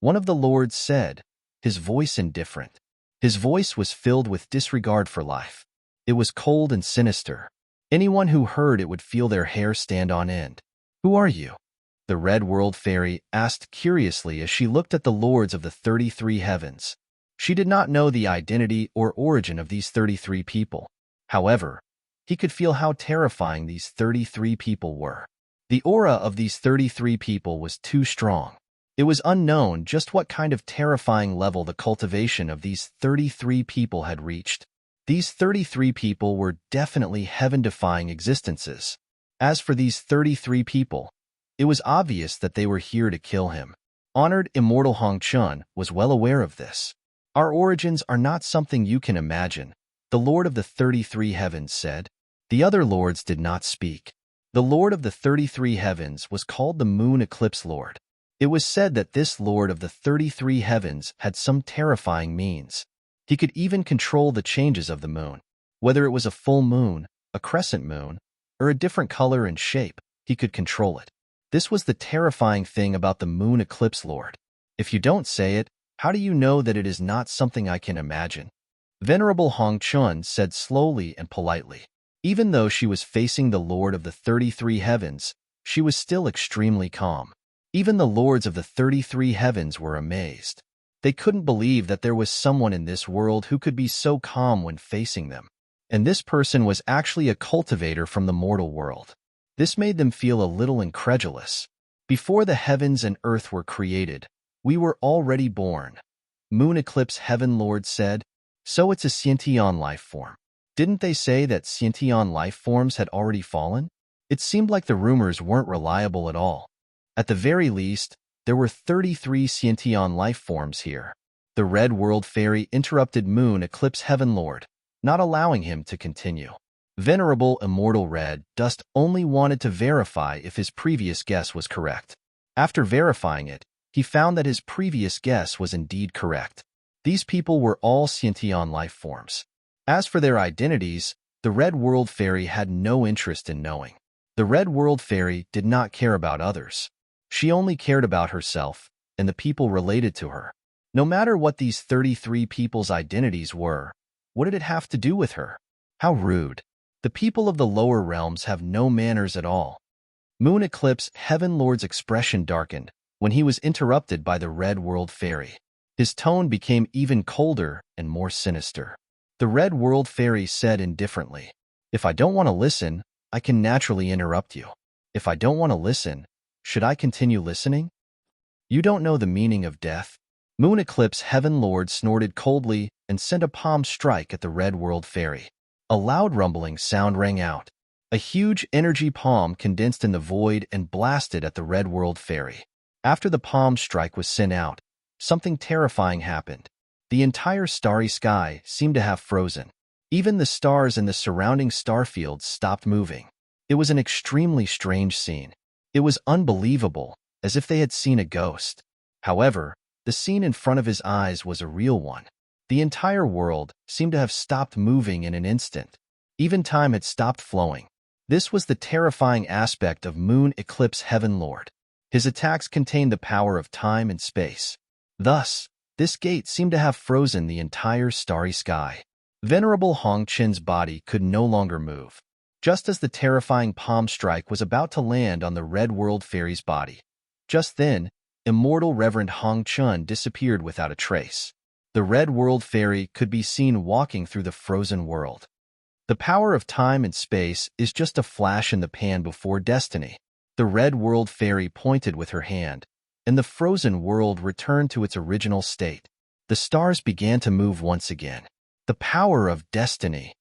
One of the lords said, his voice indifferent. His voice was filled with disregard for life. It was cold and sinister. Anyone who heard it would feel their hair stand on end. Who are you? The Red World Fairy asked curiously as she looked at the lords of the 33 heavens. She did not know the identity or origin of these 33 people. However, he could feel how terrifying these 33 people were. The aura of these 33 people was too strong. It was unknown just what kind of terrifying level the cultivation of these 33 people had reached. These 33 people were definitely heaven-defying existences. As for these 33 people, it was obvious that they were here to kill him. Honored Immortal Hong Chun was well aware of this. Our origins are not something you can imagine, the Lord of the 33 heavens said. The other lords did not speak. The Lord of the 33 heavens was called the Moon Eclipse Lord. It was said that this Lord of the 33 heavens had some terrifying means. He could even control the changes of the moon. Whether it was a full moon, a crescent moon, or a different color and shape, he could control it. This was the terrifying thing about the Moon Eclipse Lord. If you don't say it, how do you know that it is not something I can imagine? Venerable Hong Chun said slowly and politely. Even though she was facing the Lord of the 33 heavens, she was still extremely calm. Even the lords of the 33 heavens were amazed. They couldn't believe that there was someone in this world who could be so calm when facing them. And this person was actually a cultivator from the mortal world. This made them feel a little incredulous. Before the heavens and earth were created, we were already born. Moon Eclipse Heaven Lord said, so it's a sentient life form. Didn't they say that sentient life forms had already fallen? It seemed like the rumors weren't reliable at all. At the very least, there were 33 sentient life forms here. The Red World Fairy interrupted Moon Eclipse Heaven Lord, not allowing him to continue. Venerable Immortal Red Dust only wanted to verify if his previous guess was correct. After verifying it, he found that his previous guess was indeed correct. These people were all sentient life forms. As for their identities, the Red World Fairy had no interest in knowing. The Red World Fairy did not care about others. She only cared about herself and the people related to her. No matter what these 33 people's identities were, what did it have to do with her? How rude. The people of the lower realms have no manners at all. Moon Eclipse Heaven Lord's expression darkened when he was interrupted by the Red World Fairy. His tone became even colder and more sinister. The Red World Fairy said indifferently, "If I don't want to listen, I can naturally interrupt you. If I don't want to listen, should I continue listening? You don't know the meaning of death." Moon Eclipse Heaven Lord snorted coldly and sent a palm strike at the Red World Fairy. A loud rumbling sound rang out. A huge energy palm condensed in the void and blasted at the Red World Fairy. After the palm strike was sent out, something terrifying happened. The entire starry sky seemed to have frozen. Even the stars in the surrounding star fields stopped moving. It was an extremely strange scene. It was unbelievable, as if they had seen a ghost. However, the scene in front of his eyes was a real one. The entire world seemed to have stopped moving in an instant. Even time had stopped flowing. This was the terrifying aspect of Moon Eclipse Heaven Lord. His attacks contained the power of time and space. Thus, this gate seemed to have frozen the entire starry sky. Venerable Hong Chen's body could no longer move. Just as the terrifying palm strike was about to land on the Red World Fairy's body, just then, Immortal Reverend Hong Chun disappeared without a trace. The Red World Fairy could be seen walking through the frozen world. The power of time and space is just a flash in the pan before destiny. The Red World Fairy pointed with her hand, and the frozen world returned to its original state. The stars began to move once again. The power of destiny.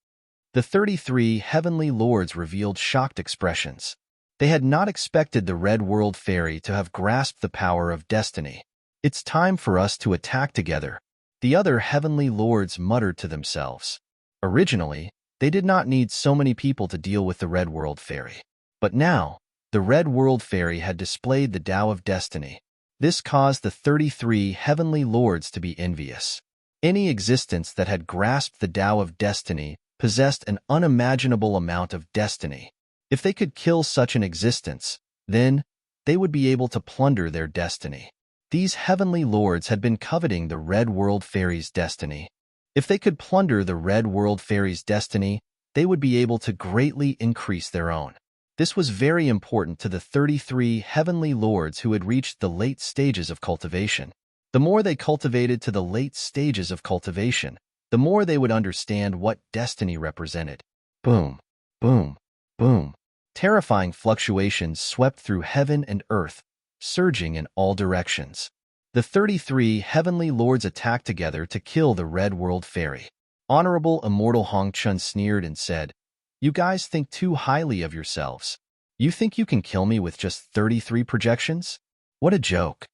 The 33 heavenly lords revealed shocked expressions. They had not expected the Red World Fairy to have grasped the power of destiny. "It's time for us to attack together," the other heavenly lords muttered to themselves. Originally, they did not need so many people to deal with the Red World Fairy. But now, the Red World Fairy had displayed the Tao of Destiny. This caused the 33 heavenly lords to be envious. Any existence that had grasped the Tao of Destiny possessed an unimaginable amount of destiny. If they could kill such an existence, then they would be able to plunder their destiny. These heavenly lords had been coveting the Red World Fairy's destiny. If they could plunder the Red World Fairy's destiny, they would be able to greatly increase their own. This was very important to the 33 heavenly lords who had reached the late stages of cultivation. The more they cultivated to the late stages of cultivation, the more they would understand what destiny represented. Boom, boom, boom. Terrifying fluctuations swept through heaven and earth, surging in all directions. The 33 heavenly lords attacked together to kill the Red World Fairy. Honorable Immortal Hong Chun sneered and said, "You guys think too highly of yourselves. You think you can kill me with just 33 projections? What a joke."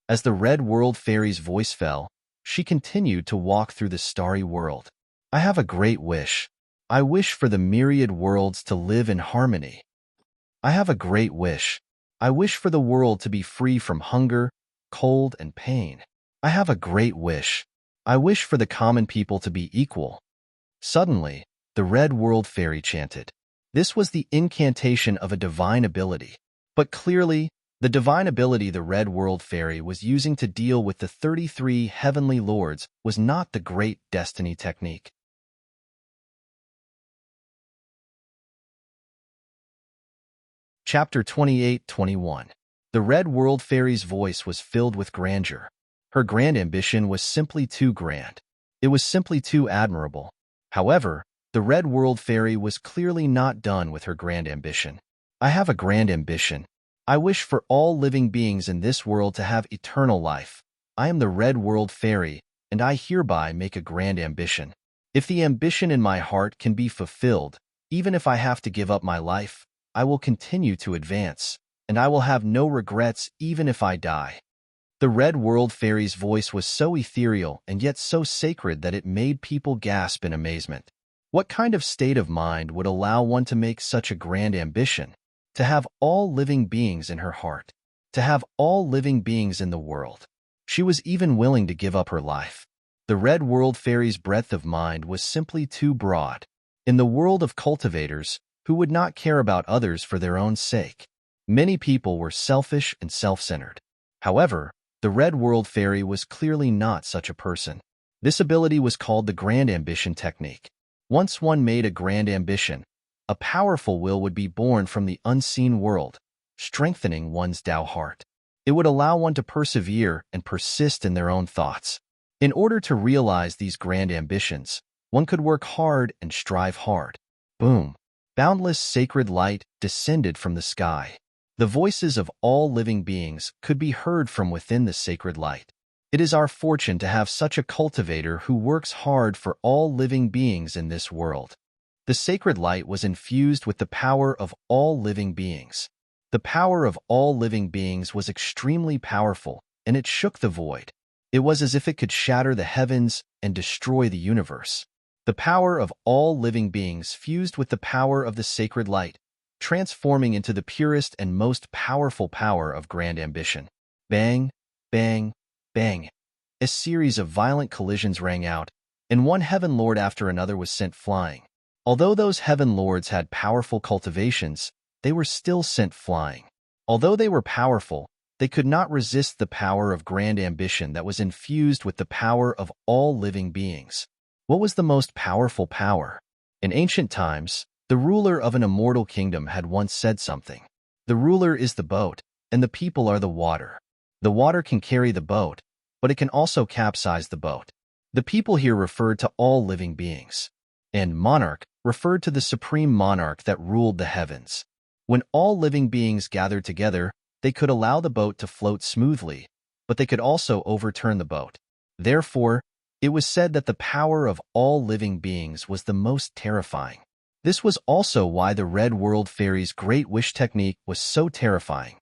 As the Red World Fairy's voice fell, she continued to walk through the starry world. "I have a great wish. I wish for the myriad worlds to live in harmony. I have a great wish. I wish for the world to be free from hunger, cold, and pain. I have a great wish. I wish for the common people to be equal." Suddenly, the Red World Fairy chanted. This was the incantation of a divine ability. But clearly, the divine ability the Red World Fairy was using to deal with the 33 heavenly lords was not the great destiny technique. Chapter 28-21. The Red World Fairy's voice was filled with grandeur. Her grand ambition was simply too grand. It was simply too admirable. However, the Red World Fairy was clearly not done with her grand ambition. "I have a grand ambition. I wish for all living beings in this world to have eternal life. I am the Red World Fairy, and I hereby make a grand ambition. If the ambition in my heart can be fulfilled, even if I have to give up my life, I will continue to advance, and I will have no regrets even if I die. The Red World Fairy's voice was so ethereal and yet so sacred that it made people gasp in amazement. What kind of state of mind would allow one to make such a grand ambition? To have all living beings in her heart. To have all living beings in the world. She was even willing to give up her life. The Red World Fairy's breadth of mind was simply too broad. In the world of cultivators, who would not care about others for their own sake, many people were selfish and self-centered. However, the Red World Fairy was clearly not such a person. This ability was called the Grand Ambition Technique. Once one made a grand ambition, a powerful will would be born from the unseen world, strengthening one's Tao heart. It would allow one to persevere and persist in their own thoughts. In order to realize these grand ambitions, one could work hard and strive hard. Boom! Boundless sacred light descended from the sky. The voices of all living beings could be heard from within the sacred light. It is our fortune to have such a cultivator who works hard for all living beings in this world. The sacred light was infused with the power of all living beings. The power of all living beings was extremely powerful, and it shook the void. It was as if it could shatter the heavens and destroy the universe. The power of all living beings fused with the power of the sacred light, transforming into the purest and most powerful power of grand ambition. Bang, bang, bang. A series of violent collisions rang out, and one heaven lord after another was sent flying. Although those heaven lords had powerful cultivations, they were still sent flying. Although they were powerful, they could not resist the power of grand ambition that was infused with the power of all living beings. What was the most powerful power? In ancient times, the ruler of an immortal kingdom had once said something. The ruler is the boat, and the people are the water. The water can carry the boat, but it can also capsize the boat. The people here referred to all living beings, and monarch referred to the supreme monarch that ruled the heavens. When all living beings gathered together, they could allow the boat to float smoothly, but they could also overturn the boat. Therefore, it was said that the power of all living beings was the most terrifying. This was also why the Red World Fairy's Great Wish technique was so terrifying.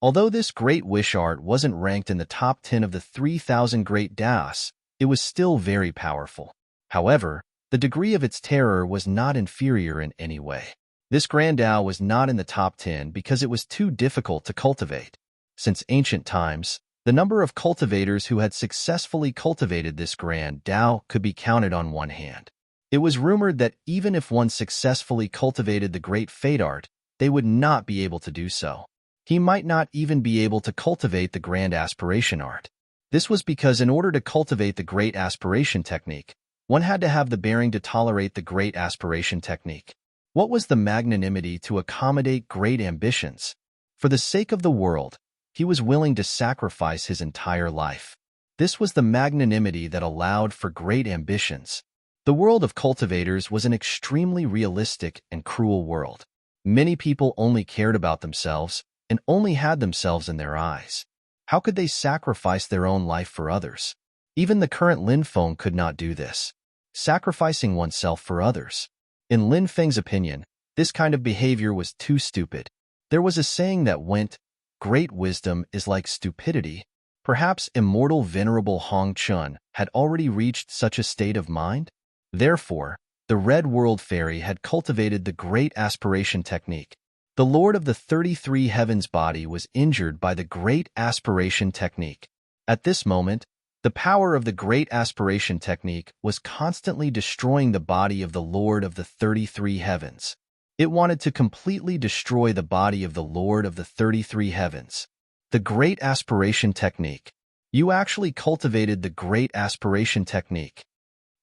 Although this Great Wish art wasn't ranked in the top 10 of the 3,000 Great Daos, it was still very powerful. However, the degree of its terror was not inferior in any way. This Grand Dao was not in the top 10 because it was too difficult to cultivate. Since ancient times, the number of cultivators who had successfully cultivated this Grand Dao could be counted on one hand. It was rumored that even if one successfully cultivated the Great Fate Art, they would not be able to do so. He might not even be able to cultivate the Grand Aspiration Art. This was because in order to cultivate the Great Aspiration Technique, one had to have the bearing to tolerate the Great Aspiration Technique. What was the magnanimity to accommodate great ambitions? For the sake of the world, he was willing to sacrifice his entire life. This was the magnanimity that allowed for great ambitions. The world of cultivators was an extremely realistic and cruel world. Many people only cared about themselves and only had themselves in their eyes. How could they sacrifice their own life for others? Even the current Lin Feng could not do this, sacrificing oneself for others. In Lin Feng's opinion, this kind of behavior was too stupid. There was a saying that went, "Great wisdom is like stupidity." Perhaps immortal venerable Hong Chun had already reached such a state of mind. Therefore, the Red World Fairy had cultivated the Great Aspiration Technique. The Lord of the 33 Heavens body was injured by the Great Aspiration Technique. At this moment, the power of the Great Aspiration Technique was constantly destroying the body of the Lord of the 33 Heavens. It wanted to completely destroy the body of the Lord of the 33 Heavens. The Great Aspiration Technique. You actually cultivated the Great Aspiration Technique.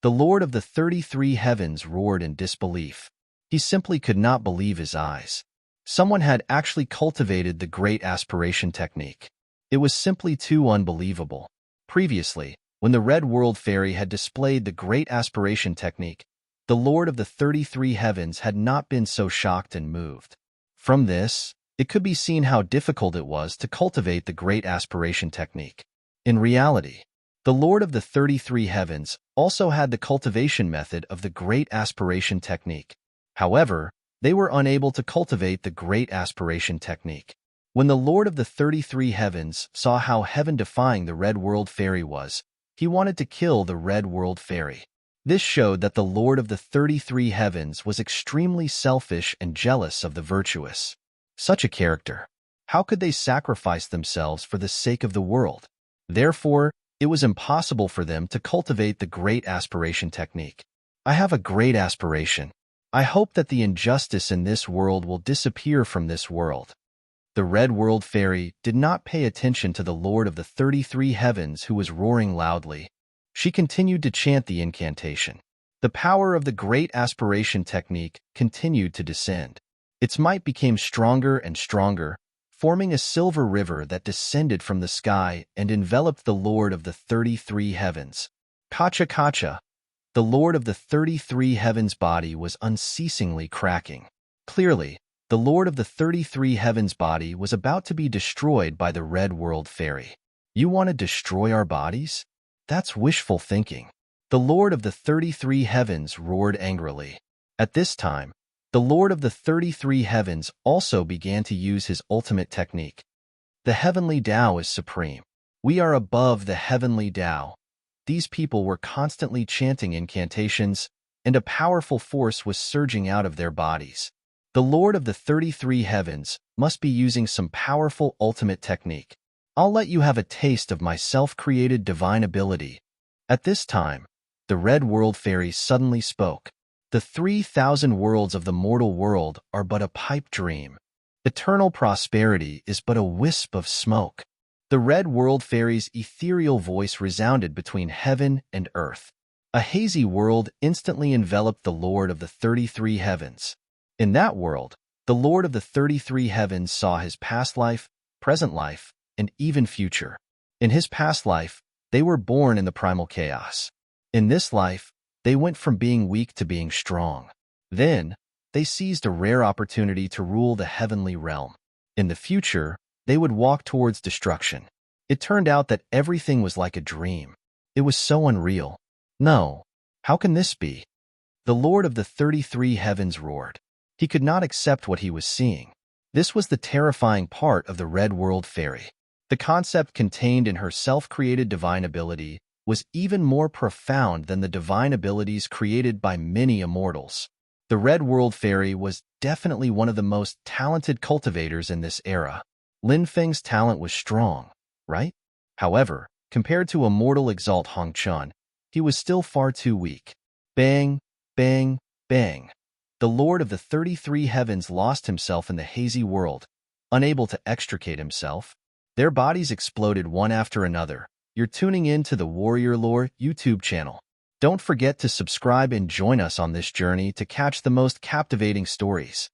The Lord of the 33 Heavens roared in disbelief. He simply could not believe his eyes. Someone had actually cultivated the Great Aspiration Technique. It was simply too unbelievable. Previously, when the Red World Fairy had displayed the Great Aspiration Technique, the Lord of the 33 Heavens had not been so shocked and moved. From this, it could be seen how difficult it was to cultivate the Great Aspiration Technique. In reality, the Lord of the 33 Heavens also had the cultivation method of the Great Aspiration Technique. However, They were unable to cultivate the great aspiration technique. When the Lord of the 33 Heavens saw how heaven-defying the Red World Fairy was, he wanted to kill the Red World Fairy. This showed that the Lord of the 33 Heavens was extremely selfish and jealous of the virtuous. Such a character. How could they sacrifice themselves for the sake of the world? Therefore, it was impossible for them to cultivate the great aspiration technique. I have a great aspiration. I hope that the injustice in this world will disappear from this world. The Red World Fairy did not pay attention to the Lord of the 33 Heavens who was roaring loudly. She continued to chant the incantation. The power of the great aspiration technique continued to descend. Its might became stronger and stronger, forming a silver river that descended from the sky and enveloped the Lord of the 33 Heavens. Kacha Kacha. The Lord of the 33 Heavens body was unceasingly cracking. Clearly, the Lord of the 33 Heavens body was about to be destroyed by the Red World Fairy. You want to destroy our bodies? That's wishful thinking. The Lord of the 33 Heavens roared angrily. At this time, the Lord of the 33 Heavens also began to use his ultimate technique. The heavenly Tao is supreme. We are above the heavenly Tao. These people were constantly chanting incantations, and a powerful force was surging out of their bodies. The Lord of the 33 Heavens must be using some powerful ultimate technique. I'll let you have a taste of my self-created divine ability. At this time, the Red World Fairy suddenly spoke. The 3,000 worlds of the mortal world are but a pipe dream. Eternal prosperity is but a wisp of smoke. The Red World Fairy's ethereal voice resounded between heaven and earth. A hazy world instantly enveloped the Lord of the 33 Heavens. In that world, the Lord of the 33 Heavens saw his past life, present life, and even future. In his past life, they were born in the primal chaos. In this life, they went from being weak to being strong. Then, they seized a rare opportunity to rule the heavenly realm. In the future, they would walk towards destruction. It turned out that everything was like a dream. It was so unreal. No, how can this be? The Lord of the 33 Heavens roared. He could not accept what he was seeing. This was the terrifying part of the Red World Fairy. The concept contained in her self-created divine ability was even more profound than the divine abilities created by many immortals. The Red World Fairy was definitely one of the most talented cultivators in this era. Lin Feng's talent was strong, right? However, compared to immortal Exalt Hongchun, he was still far too weak. Bang, bang, bang. The Lord of the 33 Heavens lost himself in the hazy world, unable to extricate himself. Their bodies exploded one after another. You're tuning in to the Warrior Lore YouTube channel. Don't forget to subscribe and join us on this journey to catch the most captivating stories.